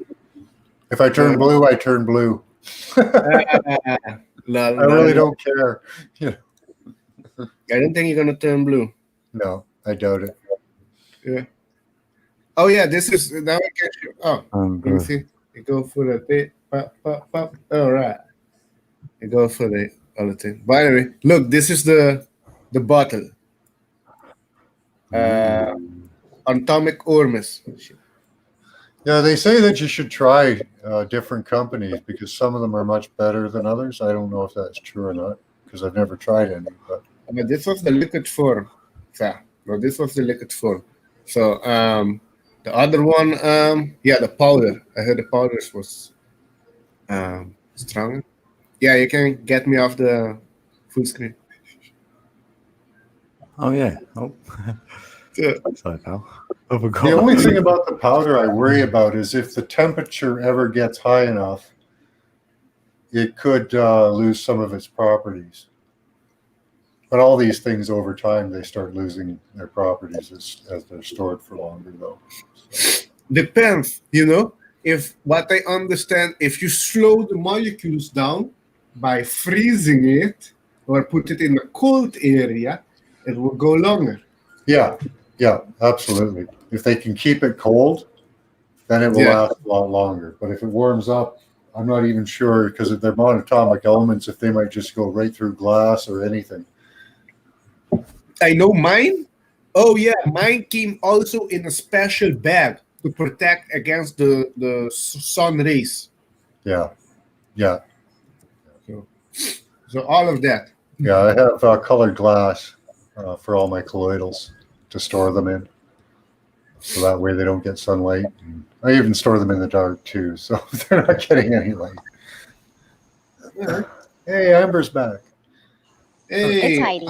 If I turn blue, I turn blue. I really don't care. Yeah. I don't think you're going to turn blue. No, I doubt it. Yeah. Oh, yeah, this is, now I catch you. Oh, let me see. You go for the bit. All right. You go for the other thing. By the way, look, this is the bottle. Atomic Ormus. Yeah, they say that you should try different companies because some of them are much better than others. I don't know if that's true or not because I've never tried any. But this was the liquid form. No, this was the liquid form. So the other one, the powder. I heard the powders was stronger. Yeah, you can get me off the full screen. Oh yeah. Oh. Sorry, pal. I forgot. The only thing about the powder I worry about is if the temperature ever gets high enough, it could lose some of its properties. But all these things over time, they start losing their properties as they're stored for longer, though. So. Depends, you know. If what I understand, if you slow the molecules down by freezing it or put it in a cold area, it will go longer. Yeah, absolutely. If they can keep it cold, then it will last a lot longer. But if it warms up, I'm not even sure because of their monatomic elements, if they might just go right through glass or anything. I know mine Oh yeah, mine came also in a special bag to protect against the sun rays. Yeah. Yeah. So all of that. Yeah, I have colored glass for all my colloidals to store them in. So that way they don't get sunlight. And I even store them in the dark too, so they're not getting any light. Hey, Amber's back. Hey, It's Heidi.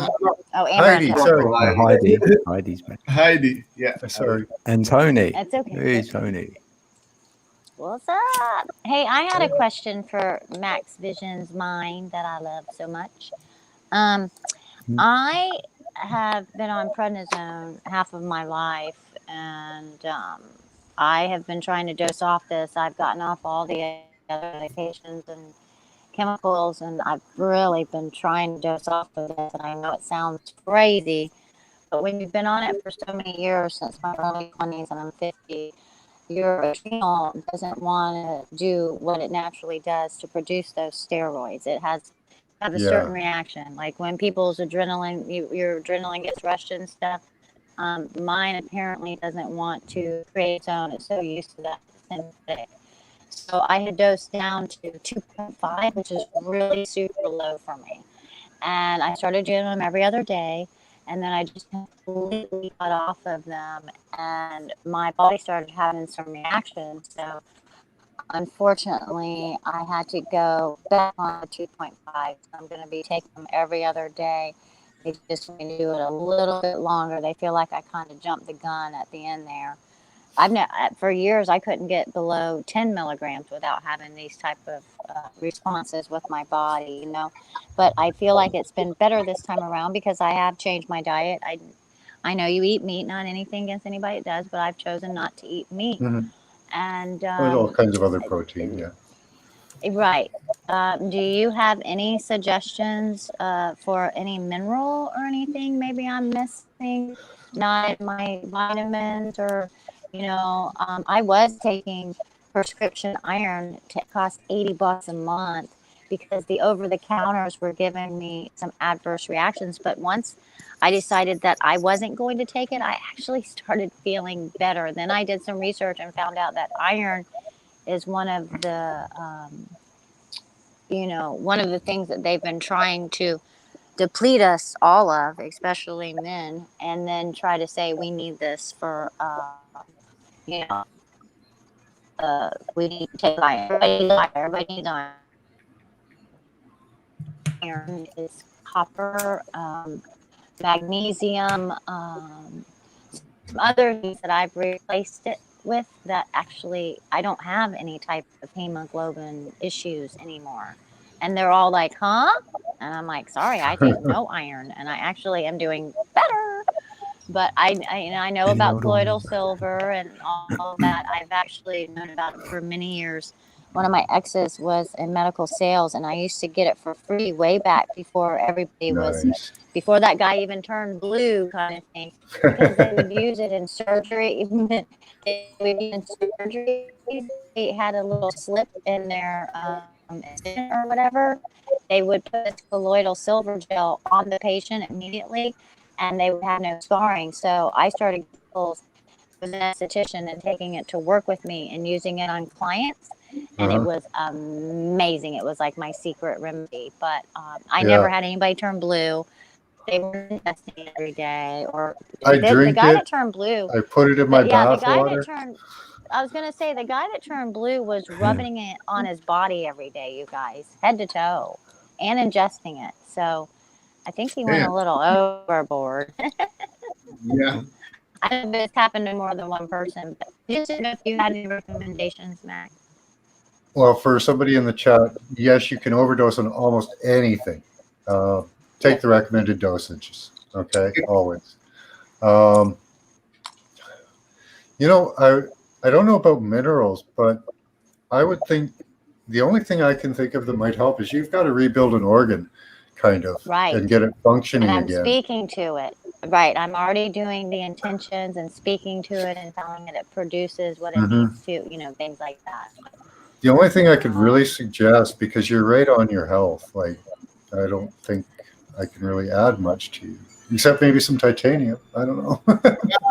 Oh, Amber. Heidi, sorry. Heidi. Heidi's back. Heidi, yeah. Sorry. And Tony. It's okay. Hey, Tony. What's up? Hey, I had a question for Max Vision's mind that I love so much. I have been on prednisone half of my life, and I have been trying to dose off this. I've gotten off all the other medications and chemicals, and I've really been trying to dose off of this. And I know it sounds crazy, but when you've been on it for so many years, since my early 20s, and I'm 50, your adrenal doesn't want to do what it naturally does to produce those steroids. It has a certain reaction. Like when people's adrenaline, your adrenaline gets rushed and stuff. Mine apparently doesn't want to create its own. It's so used to that synthetic. So I had dosed down to 2.5, which is really super low for me. And I started doing them every other day. And then I just completely got off of them. And my body started having some reactions. So unfortunately, I had to go back on the 2.5. I'm going to be taking them every other day. They just want me to do it a little bit longer. They feel like I kind of jumped the gun at the end there. For years, I couldn't get below 10 milligrams without having these type of responses with my body, you know. But I feel like it's been better this time around because I have changed my diet. I know you eat meat, not anything against anybody that does, but I've chosen not to eat meat. Mm-hmm. And there's all kinds of other protein, yeah. Right. Do you have any suggestions for any mineral or anything maybe I'm missing? Not in my vitamins or, you know, I was taking prescription iron to cost $80 a month because the over-the-counters were giving me some adverse reactions. But once I decided that I wasn't going to take it, I actually started feeling better. Then I did some research and found out that iron is one of the, one of the things that they've been trying to deplete us all of, especially men, and then try to say we need this for, we need to take iron. Everybody needs iron. Iron is copper, magnesium, some other things that I've replaced it with that actually I don't have any type of hemoglobin issues anymore. And they're all like, huh? And I'm like, sorry, I take no iron, and I actually am doing better. But I know about colloidal silver and all of that. I've actually known about it for many years. One of my exes was in medical sales, and I used to get it for free way back before everybody was, before that guy even turned blue kind of thing, because they would use it in surgery. They had a little slip in their or whatever. They would put this colloidal silver gel on the patient immediately, and they would have no scarring. So I started with an esthetician and taking it to work with me and using it on clients. And it was amazing. It was like my secret remedy. But I never had anybody turn blue. They were investing every day. Or I drink the guy it. that turned blue. I put it in my bath the guy water. that turned. I was gonna say the guy that turned blue was rubbing it on his body every day. You guys, head to toe, and ingesting it. So I think he went a little overboard. Yeah. I don't know if it's happened to more than one person, but just didn't know if you had any recommendations, Max. Well, for somebody in the chat, yes, you can overdose on almost anything. Take the recommended dosages, okay? Always. I don't know about minerals, but I would think the only thing I can think of that might help is you've got to rebuild an organ, kind of, and get it functioning and I'm again. Speaking to it. Right. I'm already doing the intentions and speaking to it and telling it produces what it needs to, things like that. The only thing I could really suggest, because you're right on your health, like I don't think I can really add much to you, except maybe some titanium. I don't know.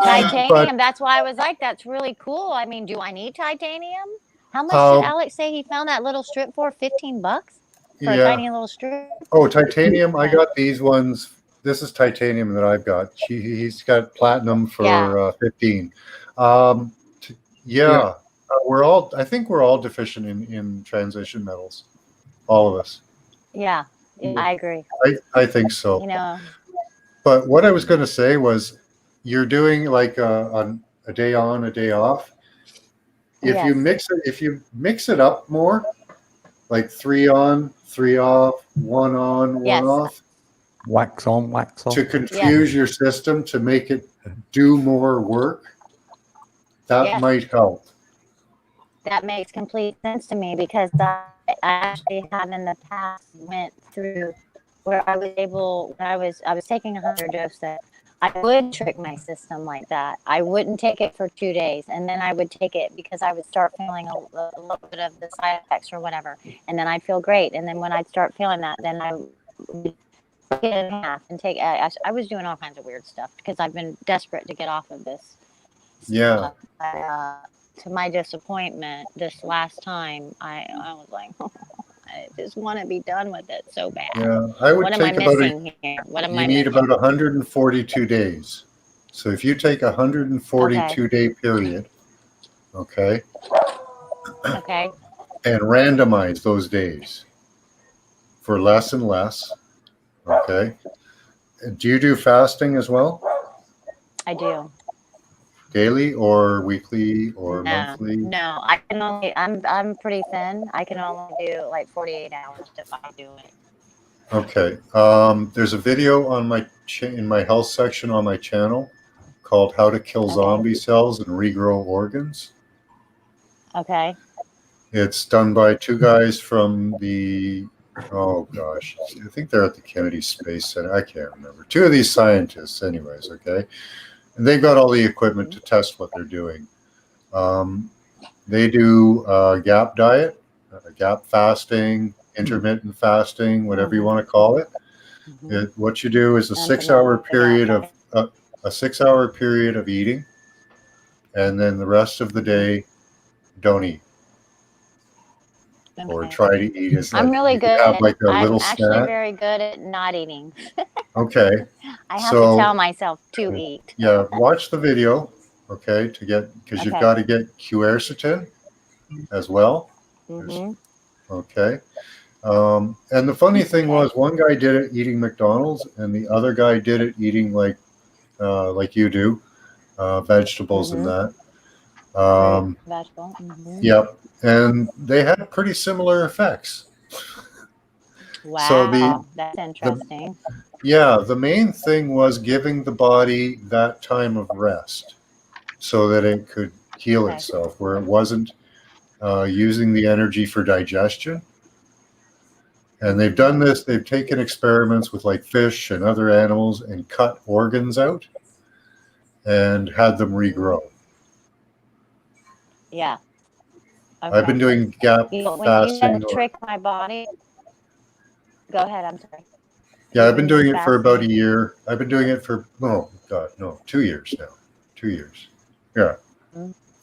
Titanium. But, That's why I was like, that's really cool. I mean, do I need titanium? How much did Alex say he found that little strip for? $15 for a yeah. tiny little strip. Oh, titanium. I got these ones. This is titanium that I've got. He's got platinum for 15. Yeah. I think we're all deficient in transition metals. All of us. Yeah, I agree. I think so. You know. But what I was going to say was, you're doing like a day on, a day off. If you mix it up more, like 3 on, 3 off, 1 on, 1 off. Wax on, wax off. To confuse your system, to make it do more work, that might help. That makes complete sense to me, because I actually have in the past went through where I was able, when I was taking 100 doses, I would trick my system like that. I wouldn't take it for 2 days, and then I would take it because I would start feeling a little bit of the side effects or whatever, and then I'd feel great. And then when I'd start feeling that, then I would break it in half and take. I was doing all kinds of weird stuff because I've been desperate to get off of this. Yeah. To my disappointment, this last time, I was like, I just want to be done with it so bad. Yeah, I would what take am I missing here? What am I need missing? about 142 days. So if you take a 142-day period, okay, and randomize those days for less and less, okay. Do you do fasting as well? I do. Daily or weekly or monthly? No, I can only. I'm pretty thin. I can only do like 48 hours if I do it. Okay. There's a video on in my health section on my channel called "How to Kill Zombie Cells and Regrow Organs." Okay. It's done by 2 guys from the, oh gosh, I think they're at the Kennedy Space Center. I can't remember. 2 of these scientists, anyways. Okay. And they've got all the equipment to test what they're doing. They do a GAP diet, GAP fasting, intermittent fasting, whatever you want to call it. What you do is a 6-hour period of a 6-hour period of eating, and then the rest of the day, don't eat. Or try to eat as I'm really good. Have like a little I'm actually snack. very good at not eating. Okay. I have to tell myself to eat. Yeah, watch the video, okay, because you've got to get quercetin as well. Okay. And the funny thing was, one guy did it eating McDonald's, and the other guy did it eating like you do, vegetables and that. Vegetable. Yep. And they had pretty similar effects. Wow, So that's interesting. The main thing was giving the body that time of rest so that it could heal itself, where it wasn't using the energy for digestion. And they've done this. They've taken experiments with like fish and other animals and cut organs out and had them regrow. Yeah. Okay. I've been doing GAP when fasting. you trick my body. Go ahead. I'm sorry. Yeah, I've been doing it for about a year. I've been doing it for 2 years now. 2 years. Yeah.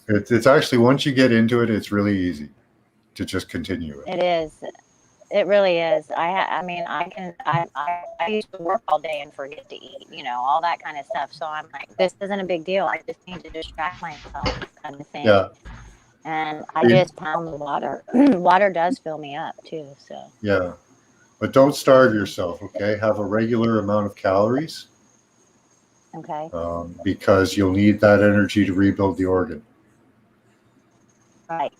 It's actually, once you get into it, it's really easy to just continue it. It is. It really is. I mean, I used to work all day and forget to eat, all that kind of stuff. So I'm like, this isn't a big deal. I just need to distract myself, kind of thing. Yeah. And I just pound the water. Water does fill me up too. So. Yeah. But don't starve yourself, okay? Have a regular amount of calories. Okay. Because you'll need that energy to rebuild the organ. Right.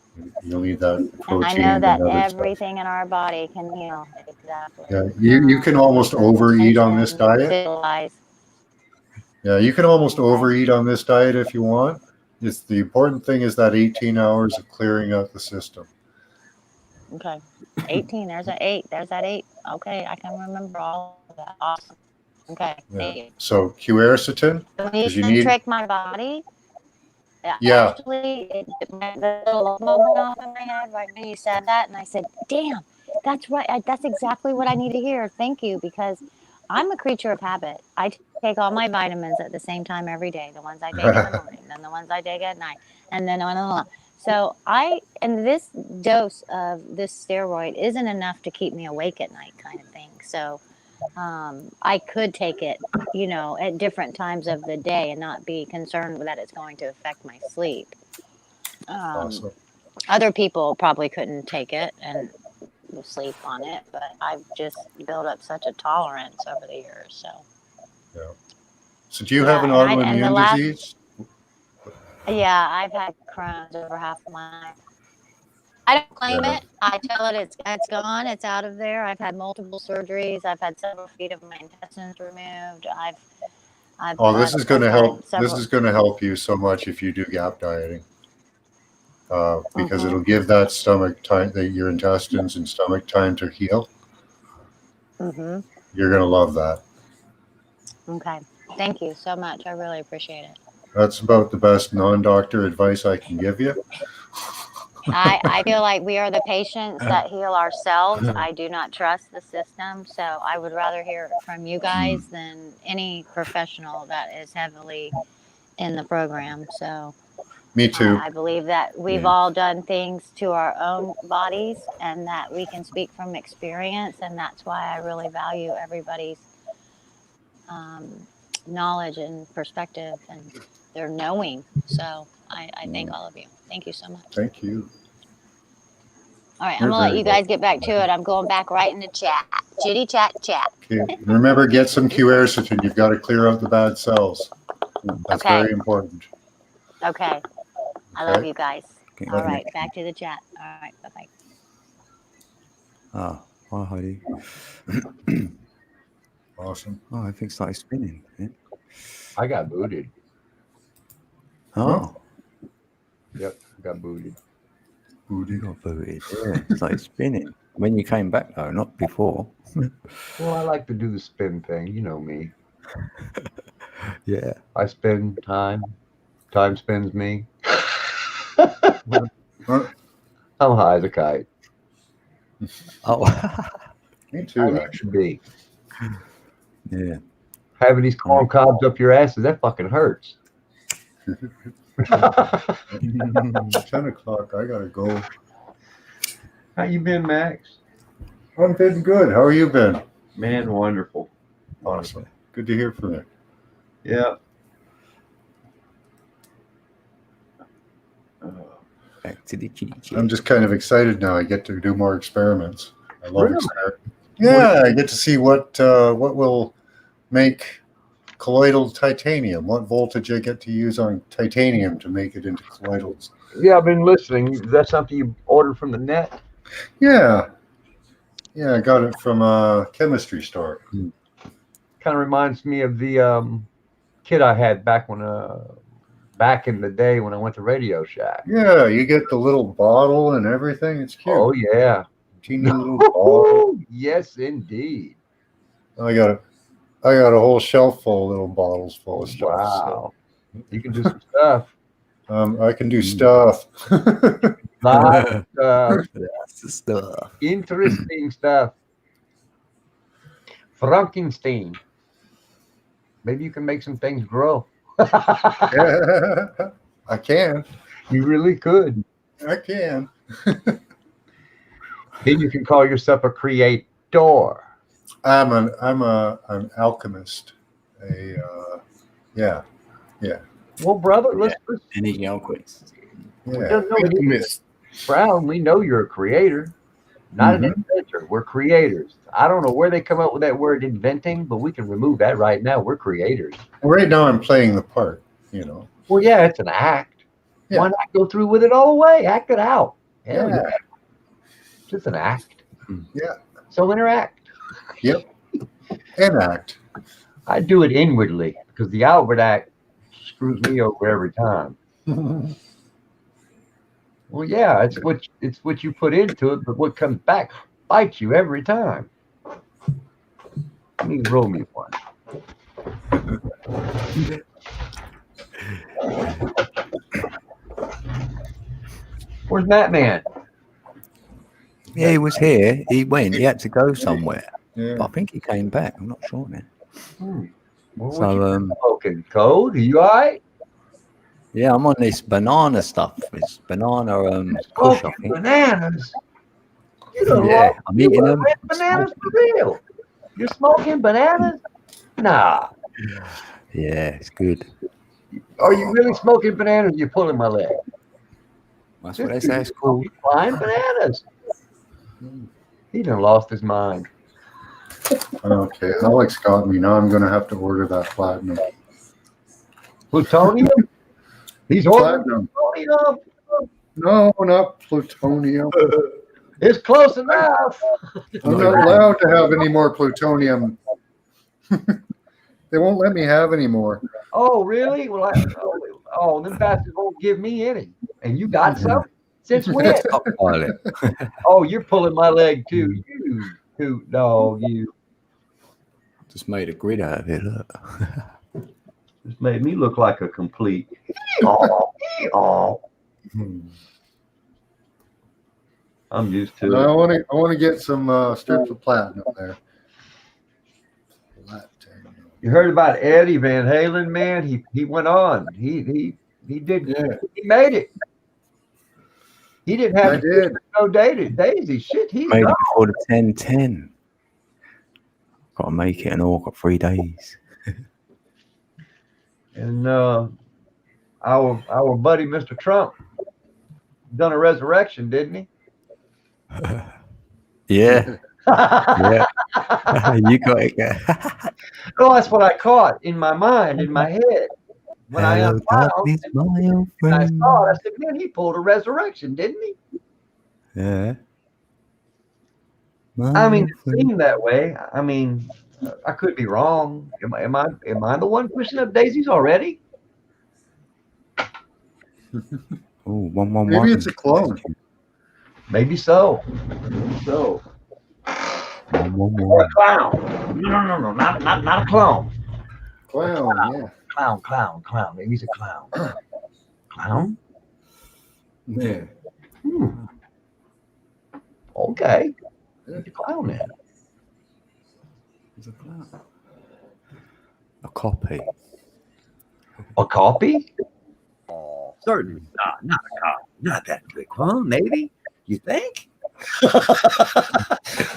You'll need that protein. And I know that everything in our body can heal. Exactly. Yeah, you can almost overeat on this diet. Yeah, you can almost overeat on this diet if you want. It's the important thing is that 18 hours of clearing out the system. Okay. 18. There's an 8. There's that 8. Okay, I can remember all of that. Awesome. Okay. Yeah. So quercetin. When you need trick my body. Yeah. Actually, the little moment off in my head right when you said that, and I said, "Damn, that's right. That's exactly what I need to hear. Thank you, because I'm a creature of habit. I take all my vitamins at the same time every day. The ones I take in the morning, then the ones I take at night, and then on. So and this dose of this steroid isn't enough to keep me awake at night, kind of thing. So I could take it, at different times of the day and not be concerned that it's going to affect my sleep. Awesome. Other people probably couldn't take it and sleep on it, but I've just built up such a tolerance over the years. So. Yeah. So do you have an autoimmune disease? Yeah, I've had Crohn's over half of my life. I don't claim it. I tell it it's gone. It's out of there. I've had multiple surgeries. I've had several feet of my intestines removed. This is going to help. This is going to help you so much if you do gap dieting, because it'll give that stomach time, your intestines and stomach time to heal. Mm-hmm. You're going to love that. Okay. Thank you so much. I really appreciate it. That's about the best non-doctor advice I can give you. I feel like we are the patients that heal ourselves. I do not trust the system, so I would rather hear it from you guys than any professional that is heavily in the program. So me too. I believe that we've all done things to our own bodies and that we can speak from experience, and that's why I really value everybody's knowledge and perspective and their knowing. So I thank all of you. Thank you so much. Thank you. All right, I'm going to let you guys get back to it. I'm going back right in the chat. Chitty chat chat. Okay. Remember, get some quercetin. You've got to clear out the bad cells. That's very important. Okay. I love you guys. All right, back to the chat. All right, bye-bye. Hi, Heidi. Awesome. Oh, everything started spinning. Yeah. I got booted. Oh. Yep, I got booted. You got booted. Yeah, it's like spinning. When you came back, though, not before. Well, I like to do the spin thing. You know me. Yeah. I spend time. Time spins me. I'm high as a kite. Oh. Me too, actually. Yeah. Having these corn cobs up your asses, that fucking hurts. 10 o'clock. I gotta go. How you been, Max? I'm been good. How are you been? Man, wonderful. Awesome. Good to hear from you. Yeah. Back to the chitty chat. I'm just kind of excited now. I get to do more experiments. I love Really? experiments. Yeah, I get to see what will make colloidal titanium. What voltage I get to use on titanium to make it into colloidals. Yeah, I've been listening. Is that something you ordered from the net? Yeah. Yeah, I got it from a chemistry store. Kind of reminds me of the kit I had back in the day when I went to Radio Shack. Yeah, you get the little bottle and everything. It's cute. Oh yeah. Teeny little bottle. Yes, indeed. I got a whole shelf full of little bottles full of stuff. Wow. So. You can do some stuff. I can do stuff. That's the stuff. Interesting stuff. Frankenstein. Maybe you can make some things grow. Yeah, I can. You really could. I can. Then you can call yourself a creator. I'm an alchemist. Yeah. Well, brother, let's Any alchemist. Yeah. Alchemist. Brown, we know you're a creator, not an inventor. We're creators. I don't know where they come up with that word inventing, but we can remove that right now. We're creators. Right now I'm playing the part, you know. Well, yeah, it's an act. Yeah. Why not go through with it all the way? Act it out. Hell yeah. It's just an act. Yeah. So interact. Yep. Enact. I do it inwardly because the outward act screws me over every time. Well, yeah, it's what you put into it, but what comes back bites you every time. You need to roll me one. Where's Matt Man? Yeah, he was here. He went. He had to go somewhere. But I think he came back. I'm not sure now. Well, So, what you smoking? Code? Are you all right? yeah, I'm on this banana stuff. It's banana kush, I Smoking think. bananas? You done Yeah, lost I'm you eating done them. red bananas for real? You're smoking bananas? Nah. Yeah, it's good. Are you really smoking bananas? You're pulling my leg. That's what they say it's called. Flying bananas. He done lost his mind. Okay, that likes got me. Now I'm going to have to order that platinum. Plutonium? He's ordering Platinum. plutonium. No, not plutonium. It's close enough. I'm not allowed to have any more plutonium. They won't let me have any more. Oh, really? Well, them bastards won't give me any. And you got some? Since when? Oh, you're pulling my leg too. You just made a grid out of it. Look. Just made me look like a complete. I'm used to it. I want to get some strips of platinum there. You heard about Eddie Van Halen, man? He went on. He did. Yeah. He made it. He didn't have no Daisy. Shit, he's made gone. it before the 10-10. Got to make it, and all got 3 days. And our buddy Mr. Trump done a resurrection, didn't he? Yeah. Yeah. You got it. Oh, that's what I caught in my mind, in my head. When I unwound and I saw it, I said, man, he pulled a resurrection, didn't he? Yeah. I mean, it seemed that way. I mean, I could be wrong. Am I the one pushing up daisies already? Oh, 111. Maybe it's a clone. Maybe so. So. Or a clown. No, not a clown. Clown, yeah. Clown. Maybe he's a clown. Clown? Yeah. Okay. He's a clown then. He's a clown. A copy. A copy? Certainly not a cop. Not that big clown, maybe. You think?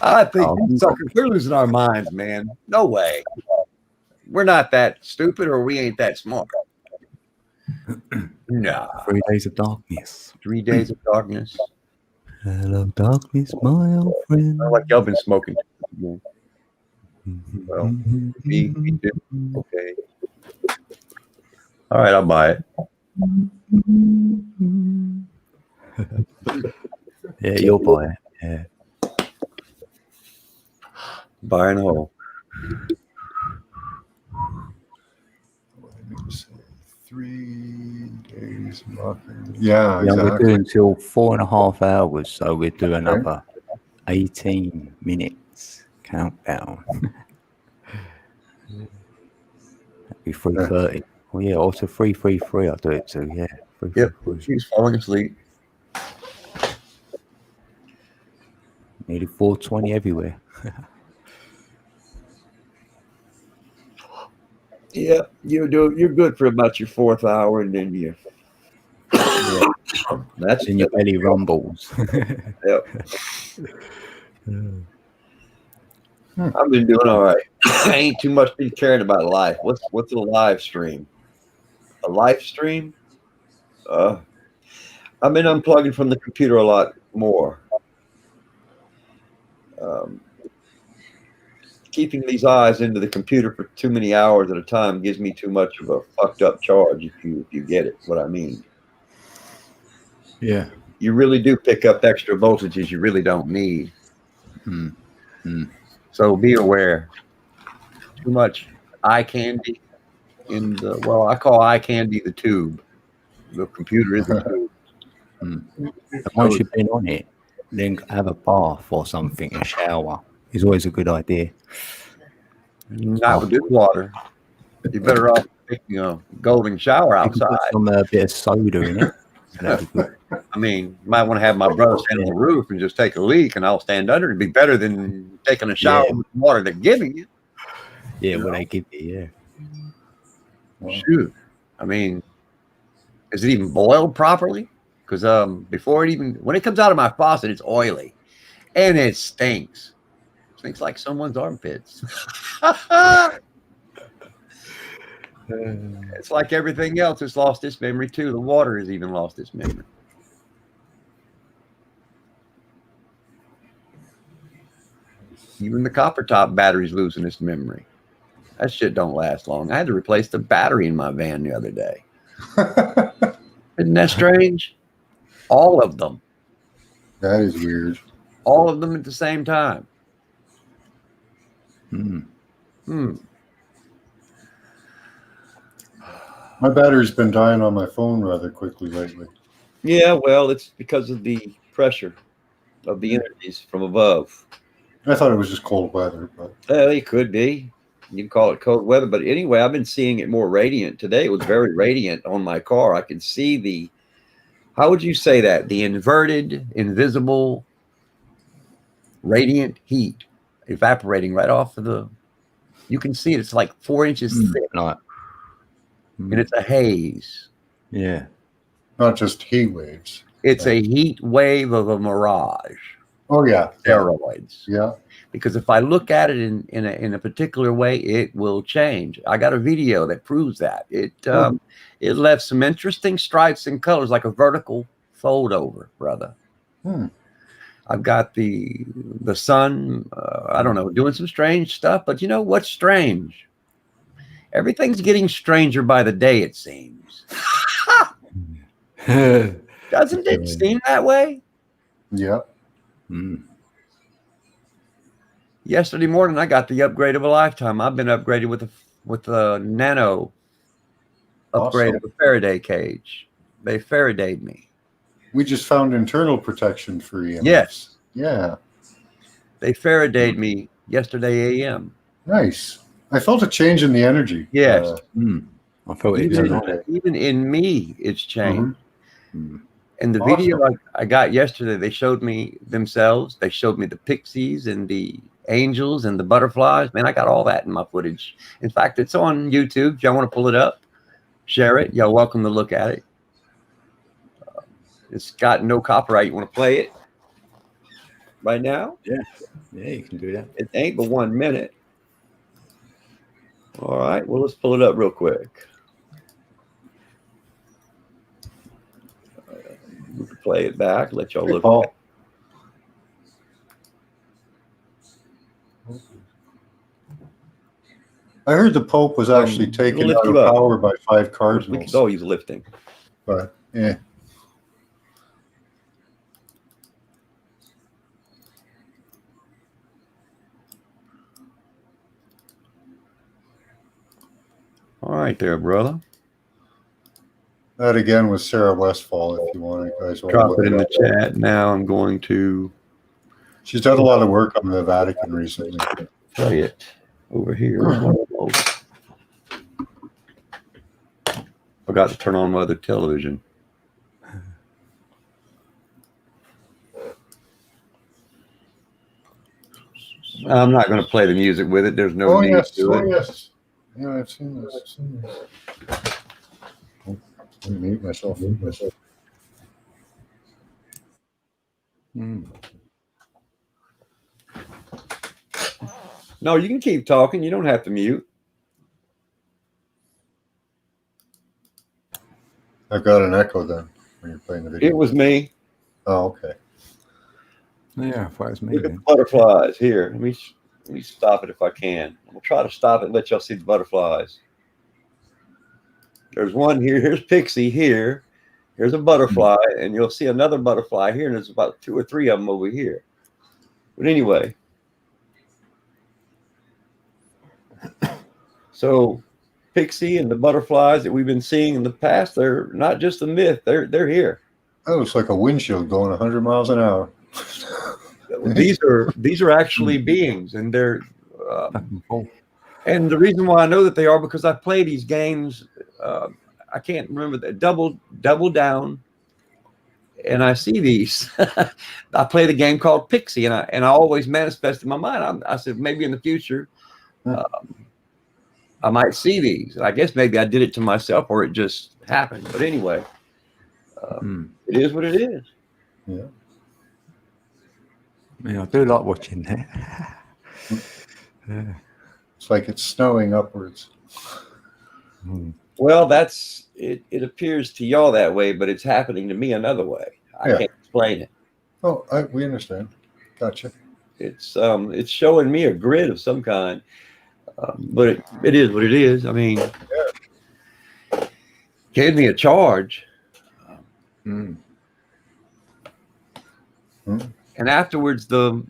I think suckers, we're losing our minds, man. No way. We're not that stupid, or we ain't that smart. No. 3 days of darkness. 3 days of darkness. Hello, darkness, my old friend. I like y'all been smoking. Well, me too. Okay. All right, I'll buy it. Yeah, you'll buy it. Yeah. Buy and hold. 3 days. Yeah, Yeah, exactly. we're doing till 4.5 hours, so we'll do another 18 minutes countdown. That'd be 3:30. Oh yeah, also 3:33. I'll do it too. Yeah. Yep. She's falling asleep. Nearly 4:20 everywhere. Yeah, you're good for about your 4th hour, and then you. Yeah. That's in your belly rumbles. Yep. I've been doing all right. I ain't too much been caring about life. What's a live stream? A live stream? I've been unplugging from the computer a lot more. Keeping these eyes into the computer for too many hours at a time gives me too much of a fucked up charge. If you get it, what I mean. Yeah. You really do pick up extra voltages you really don't need. So be aware. Too much eye candy in the, well, I call eye candy the tube. The computer is the tube. Once you've been on it, then have a bath or something, a shower is always a good idea. Not with this water. You're better off taking a golden shower outside. Put some bit of soda in it. I mean, you might want to have my brother stand on the roof and just take a leak, and I'll stand under. It'd be better than taking a shower with the water they're giving you. Yeah, what they give you, Shoot. I mean, is it even boiled properly? Because before it even, when it comes out of my faucet, it's oily. And it stinks. It stinks like someone's armpits. It's like everything else has lost its memory, too. The water has even lost its memory. Even the copper top battery's losing its memory. That shit don't last long. I had to replace the battery in my van the other day. Isn't that strange? All of them. That is weird. All of them at the same time. My battery's been dying on my phone rather quickly lately. Yeah, well, it's because of the pressure of the energies from above. I thought it was just cold weather, but It could be. You can call it cold weather, but anyway, I've been seeing it more radiant. Today it was very radiant on my car. I could see the, how would you say that? The inverted, invisible, radiant heat evaporating right off of the, you can see it. It's like 4 inches thick. And it's a haze. Yeah. Not just heat waves. It's a heat wave of a mirage. Oh, yeah. Steroids. Yeah. Because if I look at it in a particular way, it will change. I got a video that proves that. It left some interesting stripes and colors, like a vertical fold over, brother. I've got the sun, I don't know, doing some strange stuff. But you know what's strange? Everything's getting stranger by the day, it seems. Doesn't it seem that way? Yeah. Yesterday morning, I got the upgrade of a lifetime. I've been upgraded with a nano upgrade of a Faraday cage. They Faradayed me. We just found internal protection for EMFs. Yes. Yeah. They Faradayed me yesterday AM. Nice. I felt a change in the energy. Yes. I felt it. Even in me, it's changed. And the video I got yesterday, they showed me themselves. They showed me the pixies and the angels and the butterflies. Man, I got all that in my footage. In fact, it's on YouTube. If y'all want to pull it up, share it. Y'all welcome to look at it. It's got no copyright. You want to play it right now? Yeah. Yeah, you can do that. It ain't but 1 minute. All right. Well, let's pull it up real quick. We can play it back. Let y'all look at it. I heard the Pope was actually taken out of power by 5 cardinals. Oh, he's lifting. But, yeah. All right there, brother. That again was Sarah Westfall, if you want to guys. Drop it in the chat. Now I'm going to. She's done a lot of work on the Vatican recently. Play it over here. Forgot to turn on my other television. I'm not going to play the music with it. There's no need to it. Yes. Yeah, I've seen this. Let me mute myself. No, you can keep talking. You don't have to mute. I've got an echo then when you're playing the video. It was me. Oh, okay. Yeah, if it was me. Look at the butterflies here. Let me stop it if I can. I'm gonna try to stop it and let y'all see the butterflies. There's one here. Here's Pixie here. Here's a butterfly, and you'll see another butterfly here, and there's about 2 or 3 of them over here. But anyway, so Pixie and the butterflies that we've been seeing in the past, they're not just a myth. They're here. That looks like a windshield going 100 miles an hour. These are actually beings, and they're and the reason why I know that they are because I play these games. I can't remember that double down and I see these. I played a game called Pixie, and I always manifest in my mind. I said maybe in the future I might see these. I guess maybe I did it to myself, or it just happened. But anyway, it is what it is. Yeah. I do like watching that. Yeah. It's like it's snowing upwards. Well, that's it. It appears to y'all that way, but it's happening to me another way. I can't explain it. Oh, we understand. Gotcha. It's showing me a grid of some kind, but it is what it is. I mean, gave me a charge, and afterwards the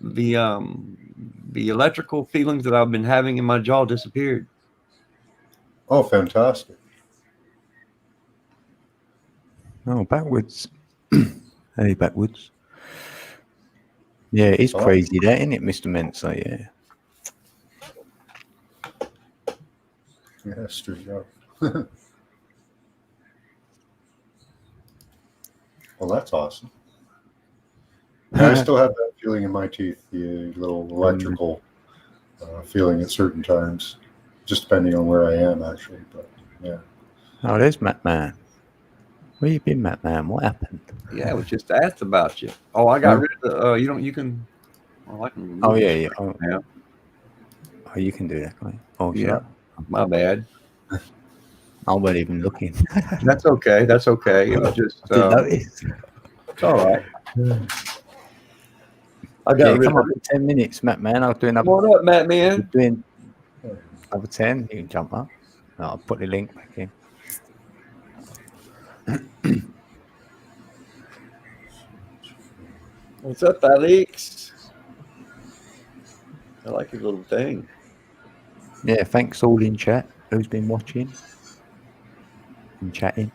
electrical feelings that I've been having in my jaw disappeared. Oh, fantastic. Oh, backwards. Hey, backwards. Yeah, it's crazy that, isn't it, Mr. Mensa? Yeah. Yeah, straight up. Well, that's awesome. Yeah, I still have that feeling in my teeth, the little electrical feeling at certain times, just depending on where I am, actually. But yeah. Oh, there's Matt Man. Where you been, Matt Man? What happened? Yeah, I was just asked about you. Oh, I got rid of the. You can. Well, I can. Oh yeah. Oh, you can do that, right? Oh yeah. My bad. I wasn't even looking. That's okay. That's okay. It was just. Didn't notice. It's all right. I got rid come of up in 10 minutes, Matt Man. I'll do another. Come on up, Matt Man. Doing another 10. You can jump up. I'll put the link back in. What's up, Alex? I like your little thing. Yeah, thanks all in chat who's been watching and chatting.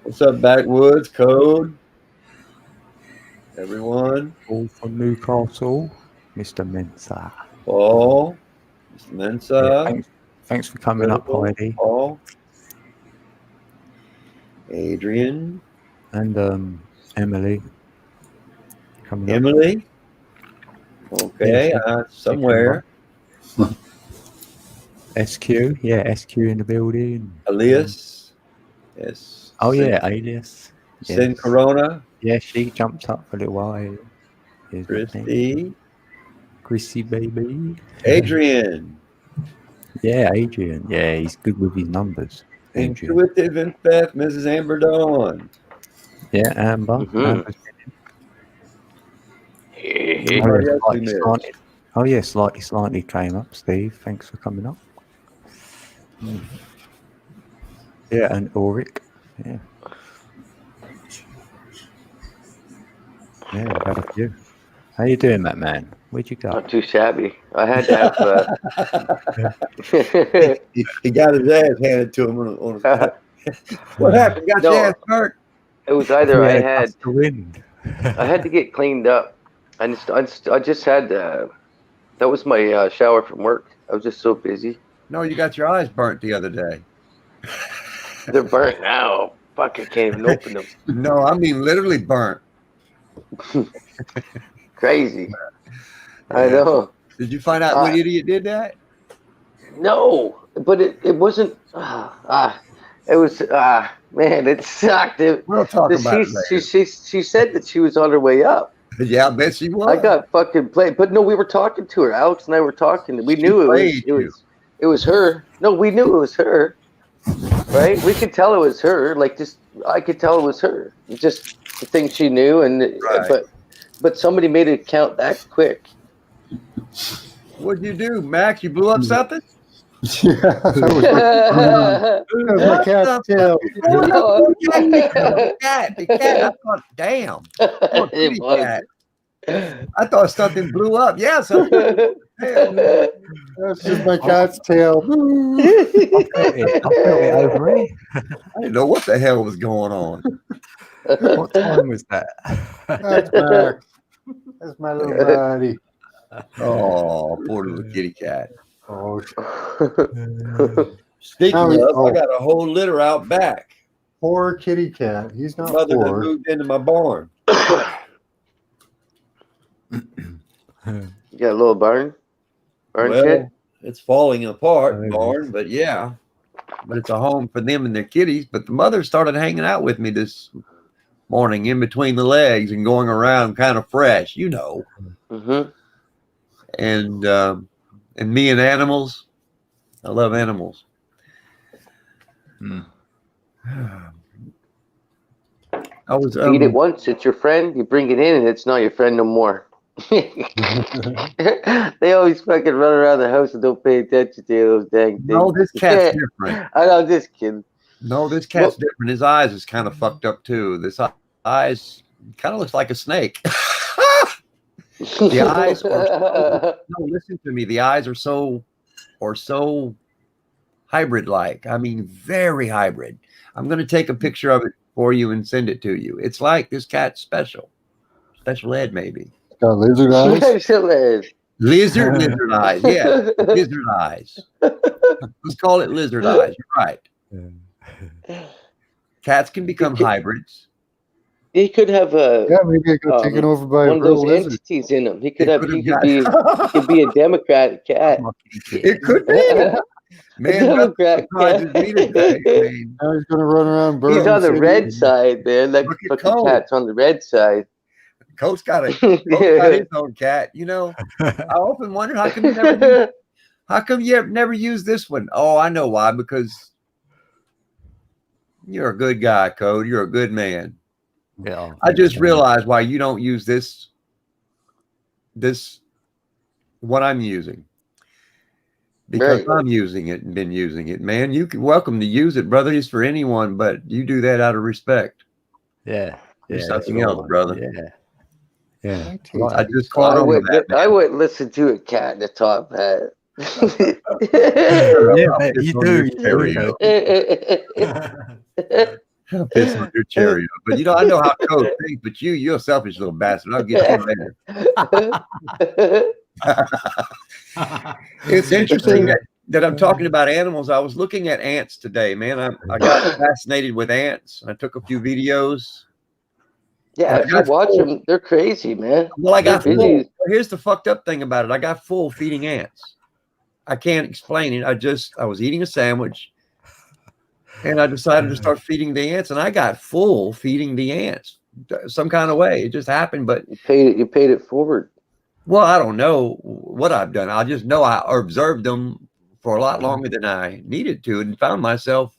What's up, Backwoods Code? Everyone. All from Newcastle, Mr. Mensa. Paul, Mr. Mensa. Yeah, thanks for coming up, Heidi. Paul. Adrian. And Emily. Coming Emily. Up. Okay, somewhere. SQ, yeah, SQ in the building. Alias. Yes. Oh yeah, Alias. Sin Corona. Yeah, she jumped up for a little while. Christy. Chrissy baby. Adrian. Yeah, Adrian. Yeah, he's good with his numbers. Adrian. Intuitive and Beth, Mrs. Amber Dawn. Yeah, Amber. Amber's slightly came up. Steve, thanks for coming up. Yeah, and Ulrich. Yeah. Yeah, I've had a few. How you doing, Matt Man? Where'd you go? Not too shabby. I had to have. He got his ass handed to him on his What happened? Got your ass hurt? It was either I had the wind. I had to get cleaned up. I just had that was my shower from work. I was just so busy. No, you got your eyes burnt the other day. They're burnt now. Fuck, I can't even open them. No, I mean literally burnt. Crazy. I know. Did you find out what idiot did that? No, but it wasn't. It was man, it sucked. We'll talk about it later. She said that she was on her way up. Yeah, I bet she was. I got fucking played, but no, we were talking to her. Alex and I were talking. We knew it was her. No, we knew it was her. Right? We could tell it was her. Like I could tell it was her. Just the thing she knew, but somebody made it count that quick. What'd you do, Max? You blew up something? Yeah, that was my cat's tail. The cat. I thought, damn. It was. I thought something blew up. Yeah, something. That's just my cat's tail. I felt it over here. I didn't know what the hell was going on. What time was that? That's Max. That's my little buddy. Oh, poor little kitty cat. Oh, Speaking of, I got a whole litter out back. Poor kitty cat. He's not Mother poor. moved into my barn. You got a little barn? Barn Well, kid? it's falling apart, barn, but yeah. But it's a home for them and their kitties. But the mother started hanging out with me this morning in between the legs and going around kind of fresh, you know. Mm-hmm. And me and animals. I love animals. I was feed it once, it's your friend. You bring it in, and it's not your friend no more. They always fucking run around the house and don't pay attention to those dang things. No, this cat's different. I know, just kidding. No, this cat's different. His eyes is kind of fucked up too. This eyes kind of looks like a snake. The eyes are no, listen to me. The eyes are so hybrid like. I mean, very hybrid. I'm going to take a picture of it for you and send it to you. It's like this cat's special ed maybe. It's got lizard eyes. Special ed. Lizard eyes. Yeah, lizard eyes. Let's call it lizard eyes. You're right. Cats can become hybrids. He could have maybe it got taken over by one of those entities in him. He could be a Democrat cat. It could be. Man, Democrat cat. Now he's gonna run around. He's on the red side, man. That fucking cat's on the red side. Coach got his own cat. You know, I often wonder how come you never use this one? Oh, I know why. Because you're a good guy, Code. You're a good man. Yeah. I just realized why you don't use this what I'm using. Because I'm using it and been using it, man. You can welcome to use it, brother. It's for anyone, but you do that out of respect. Yeah. There's something else, brother. Yeah. I just caught on with that. I wouldn't listen to a cat in the top hat. Yeah, you do. I'll piss on your cherry. But you know, I know how Code thinks, but you're a selfish little bastard. I'll get you later. It's interesting that I'm talking about animals. I was looking at ants today, man. I got fascinated with ants. I took a few videos. Yeah, if you watch them, they're crazy, man. Well, I got full. Here's the fucked up thing about it. I got full feeding ants. I can't explain it. I was eating a sandwich and I decided to start feeding the ants, and I got full feeding the ants some kind of way. It just happened, but you paid it forward. Well, I don't know what I've done. I just know I observed them for a lot longer than I needed to, and found myself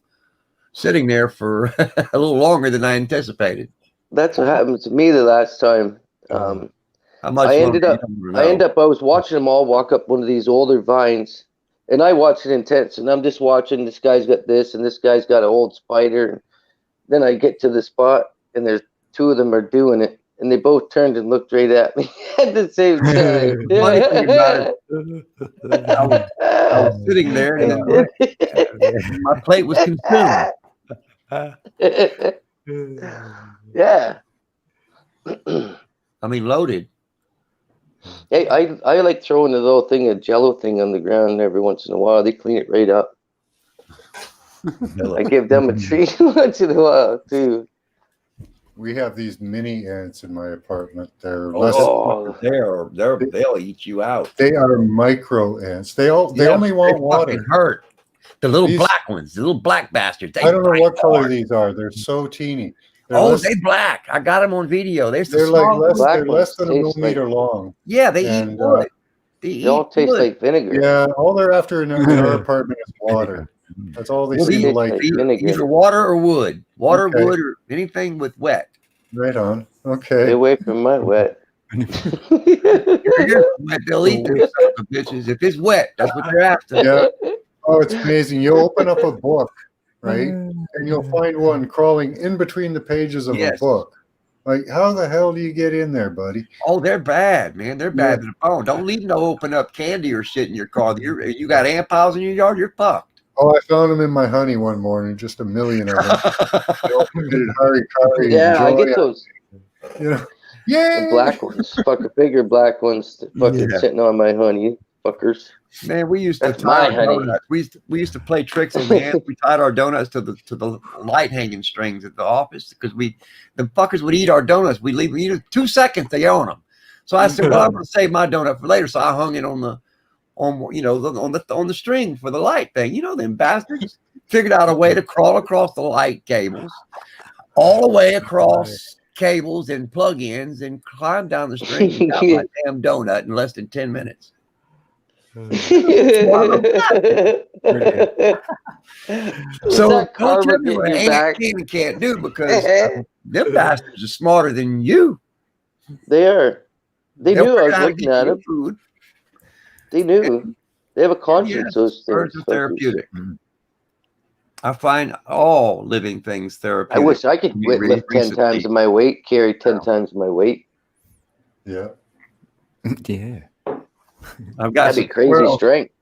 sitting there for a little longer than I anticipated. That's what happened to me the last time. I was watching them all walk up one of these older vines, and I watched it intense, and I'm just watching. This guy's got this, and this guy's got an old spider. And then I get to the spot, and there's two of them are doing it. And they both turned and looked right at me at the same time. Funny thing about it, I was sitting there, and my plate was consumed. Yeah. I mean, loaded. Hey, I like throwing a little thing, a Jello thing on the ground every once in a while. They clean it right up. I give them a treat once in a while too. We have these mini ants in my apartment. They'll eat you out. They are micro ants. They only want water. Hurt. The little black ones, the little black bastards. I don't know what color these are. They're so teeny. They black. I got them on video. They're less than a millimeter long. Yeah, they eat wood. They all taste like vinegar. Yeah, all they're after in our apartment is water. That's all they seem to like. Either water or wood. Water, wood, or anything with wet. Right on. Okay. Stay away from my wet. They'll eat them son of bitches. If it's wet, that's what they're after. Yeah. Oh, it's amazing. You'll open up a book, right? And you'll find one crawling in between the pages of a book. Like, how the hell do you get in there, buddy? Oh, they're bad, man. They're bad to the bone. Don't leave no open up candy or shit in your car. You got ant piles in your yard, you're fucked. Oh, I found them in my honey one morning, just a million of them. Yeah, I get those. You know, yeah, the black ones, fucking bigger black ones, fucking sitting on my honey, fuckers. Man, we used to That's tie my our honey. donuts. We used to play tricks on the ends. We tied our donuts to the light hanging strings at the office because the fuckers would eat our donuts. We leave them, 2 seconds, they own them. So I said, well, I'm going to save my donut for later. So I hung it on the string for the light thing. You know, them bastards figured out a way to crawl across the light cables, all the way across cables and plug-ins, and climb down the string and got my damn donut in less than 10 minutes. So that don't karma tell me getting what you Aunt back? Ken can't do, because them bastards are smarter than you. They are. They They'll knew I figure was out how to looking get at you them. food. They knew. They have a conscience. Yes, Those birds things. are therapeutic. I find all living things therapeutic. I wish I could lift 10 times of my weight, carry 10 times my weight. Yeah. Yeah. I've got That'd be crazy strength.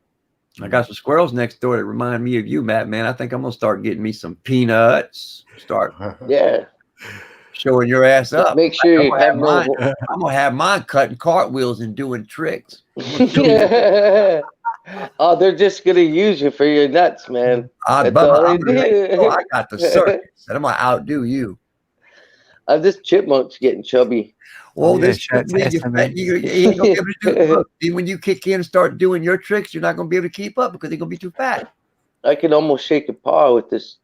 I got some squirrels next door that remind me of you, Matt. Man, I think I'm gonna start getting me some peanuts. Start showing your ass Just up. make sure you have I'm gonna have mine cutting cartwheels and doing tricks. Oh, they're just gonna use you for your nuts, man. That's all they do. I got the circuits, and I'm gonna outdo you. I'm just chipmunks getting chubby. Well, this should mean you ain't gonna be able to do it. Look, when you kick in and start doing your tricks, you're not gonna be able to keep up because you're gonna be too fat. I can almost shake a paw with this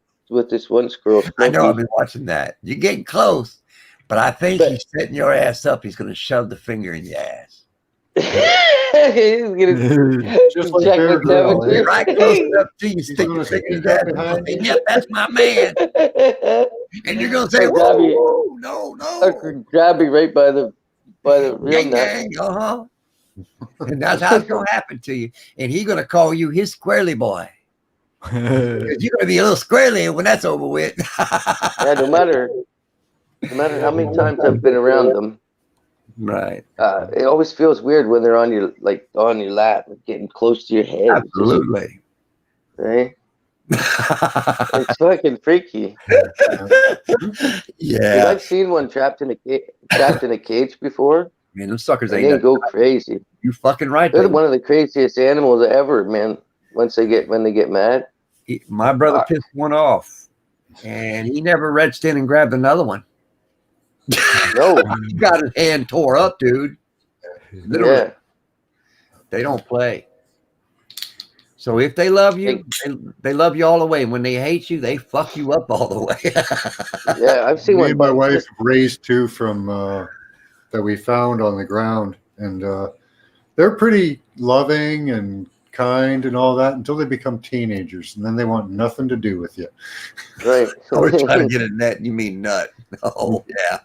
one squirrel. Smokey. I know, I've been watching that. You're getting close, but I think he's setting your ass up. He's gonna shove the finger in your ass. He's gonna just like check Bear my Grylls, temperature. Right close up to you, stick your finger in that behind you. Yep, that's my man. And you're gonna say, "Whoa, no, I could grab you right by the real nut. yang, and that's how it's gonna happen to you. And he's gonna call you his squarely boy. You're gonna be a little squarely when that's over with. Yeah, no matter how many times I've been around them. Right. It always feels weird when they're on your lap, getting close to your head. Absolutely. Right? It's fucking freaky. Yeah. I've seen one trapped in a cage before. Man, them suckers and they go crazy. You fucking right. They're one of the craziest animals ever, man. When they get mad. My brother pissed one off, and he never reached in and grabbed another one. No, he got his hand tore up, dude. Literally. Yeah. They don't play. So if they love you, they love you all the way. When they hate you, they fuck you up all the way. Yeah, I've seen Me one. and my wife raised two from that we found on the ground, and they're pretty loving and kind and all that until they become teenagers, and then they want nothing to do with you. Right. We're trying to get a net. You mean nut? Oh yeah,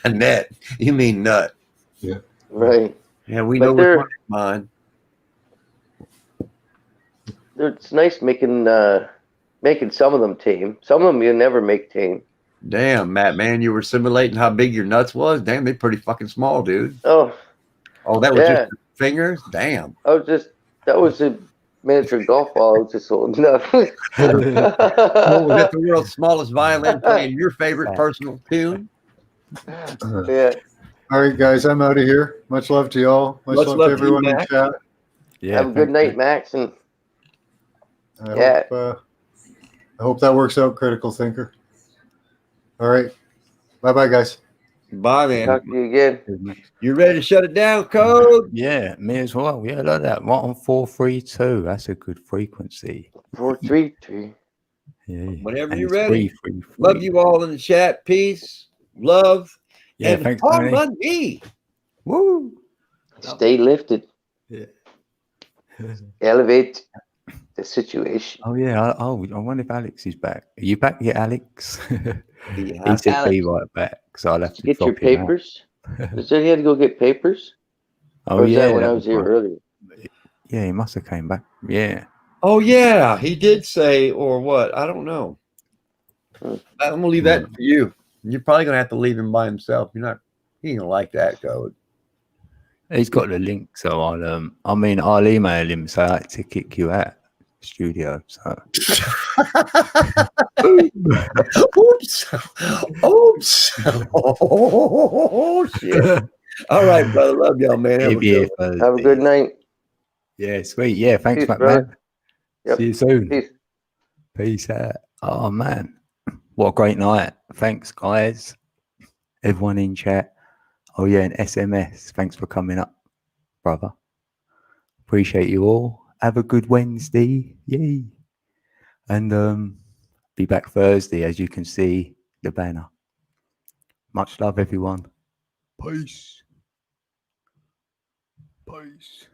a net. You mean nut? Yeah. Right. Yeah, we But know which one is mine. It's nice making some of them tame. Some of them you never make tame. Damn, Matt, man, you were simulating how big your nuts was. Damn, they're pretty fucking small, dude. Oh, that was just your fingers. Damn. That was a miniature golf ball. I was just holding up. Was that the world's smallest violin playing your favorite personal tune? Yeah. All right, guys, I'm out of here. Much love to y'all. Much love to everyone in chat. Yeah. Have a good night, Max. And I hope that works out, Critical Thinker. All right. Bye-bye, guys. Bye, man. Talk to you again. You ready to shut it down, Code? Yeah, me as well. Yeah, like that. Right on 432. That's a good frequency. 433. Yeah. Whenever And you're it's ready. free. Love you all in the chat. Peace, love, Yeah, and thanks, Tony. harmony. Woo! Stay lifted. Yeah. Elevate the situation. Oh yeah. I wonder if Alex is back. Are you back yet, Alex? He Yeah. said Alex, be right back. So I'll have to get your drop him out. papers. You said he had to go get papers? Oh or was yeah. that when I that was here right. earlier? Yeah, he must have came back. Yeah. Oh, yeah. He did say, or what? I don't know. I'm going to leave that for you. You're probably going to have to leave him by himself. He ain't going to like that, Code. He's got the link, so I'll email him so I had to kick you out the studio. So Oops. Oh, shit. All right, brother. Love y'all, man. Have a good one. Have a good night. Yeah, sweet. Yeah, thanks, Peace, Matt. brother. Yep. See you soon. Peace. Peace out. Oh man, what a great night. Thanks, guys. Everyone in chat. Oh yeah, and SMS. Thanks for coming up, brother. Appreciate you all. Have a good Wednesday. Yay. And be back Thursday, as you can see the banner. Much love, everyone. Peace. Peace.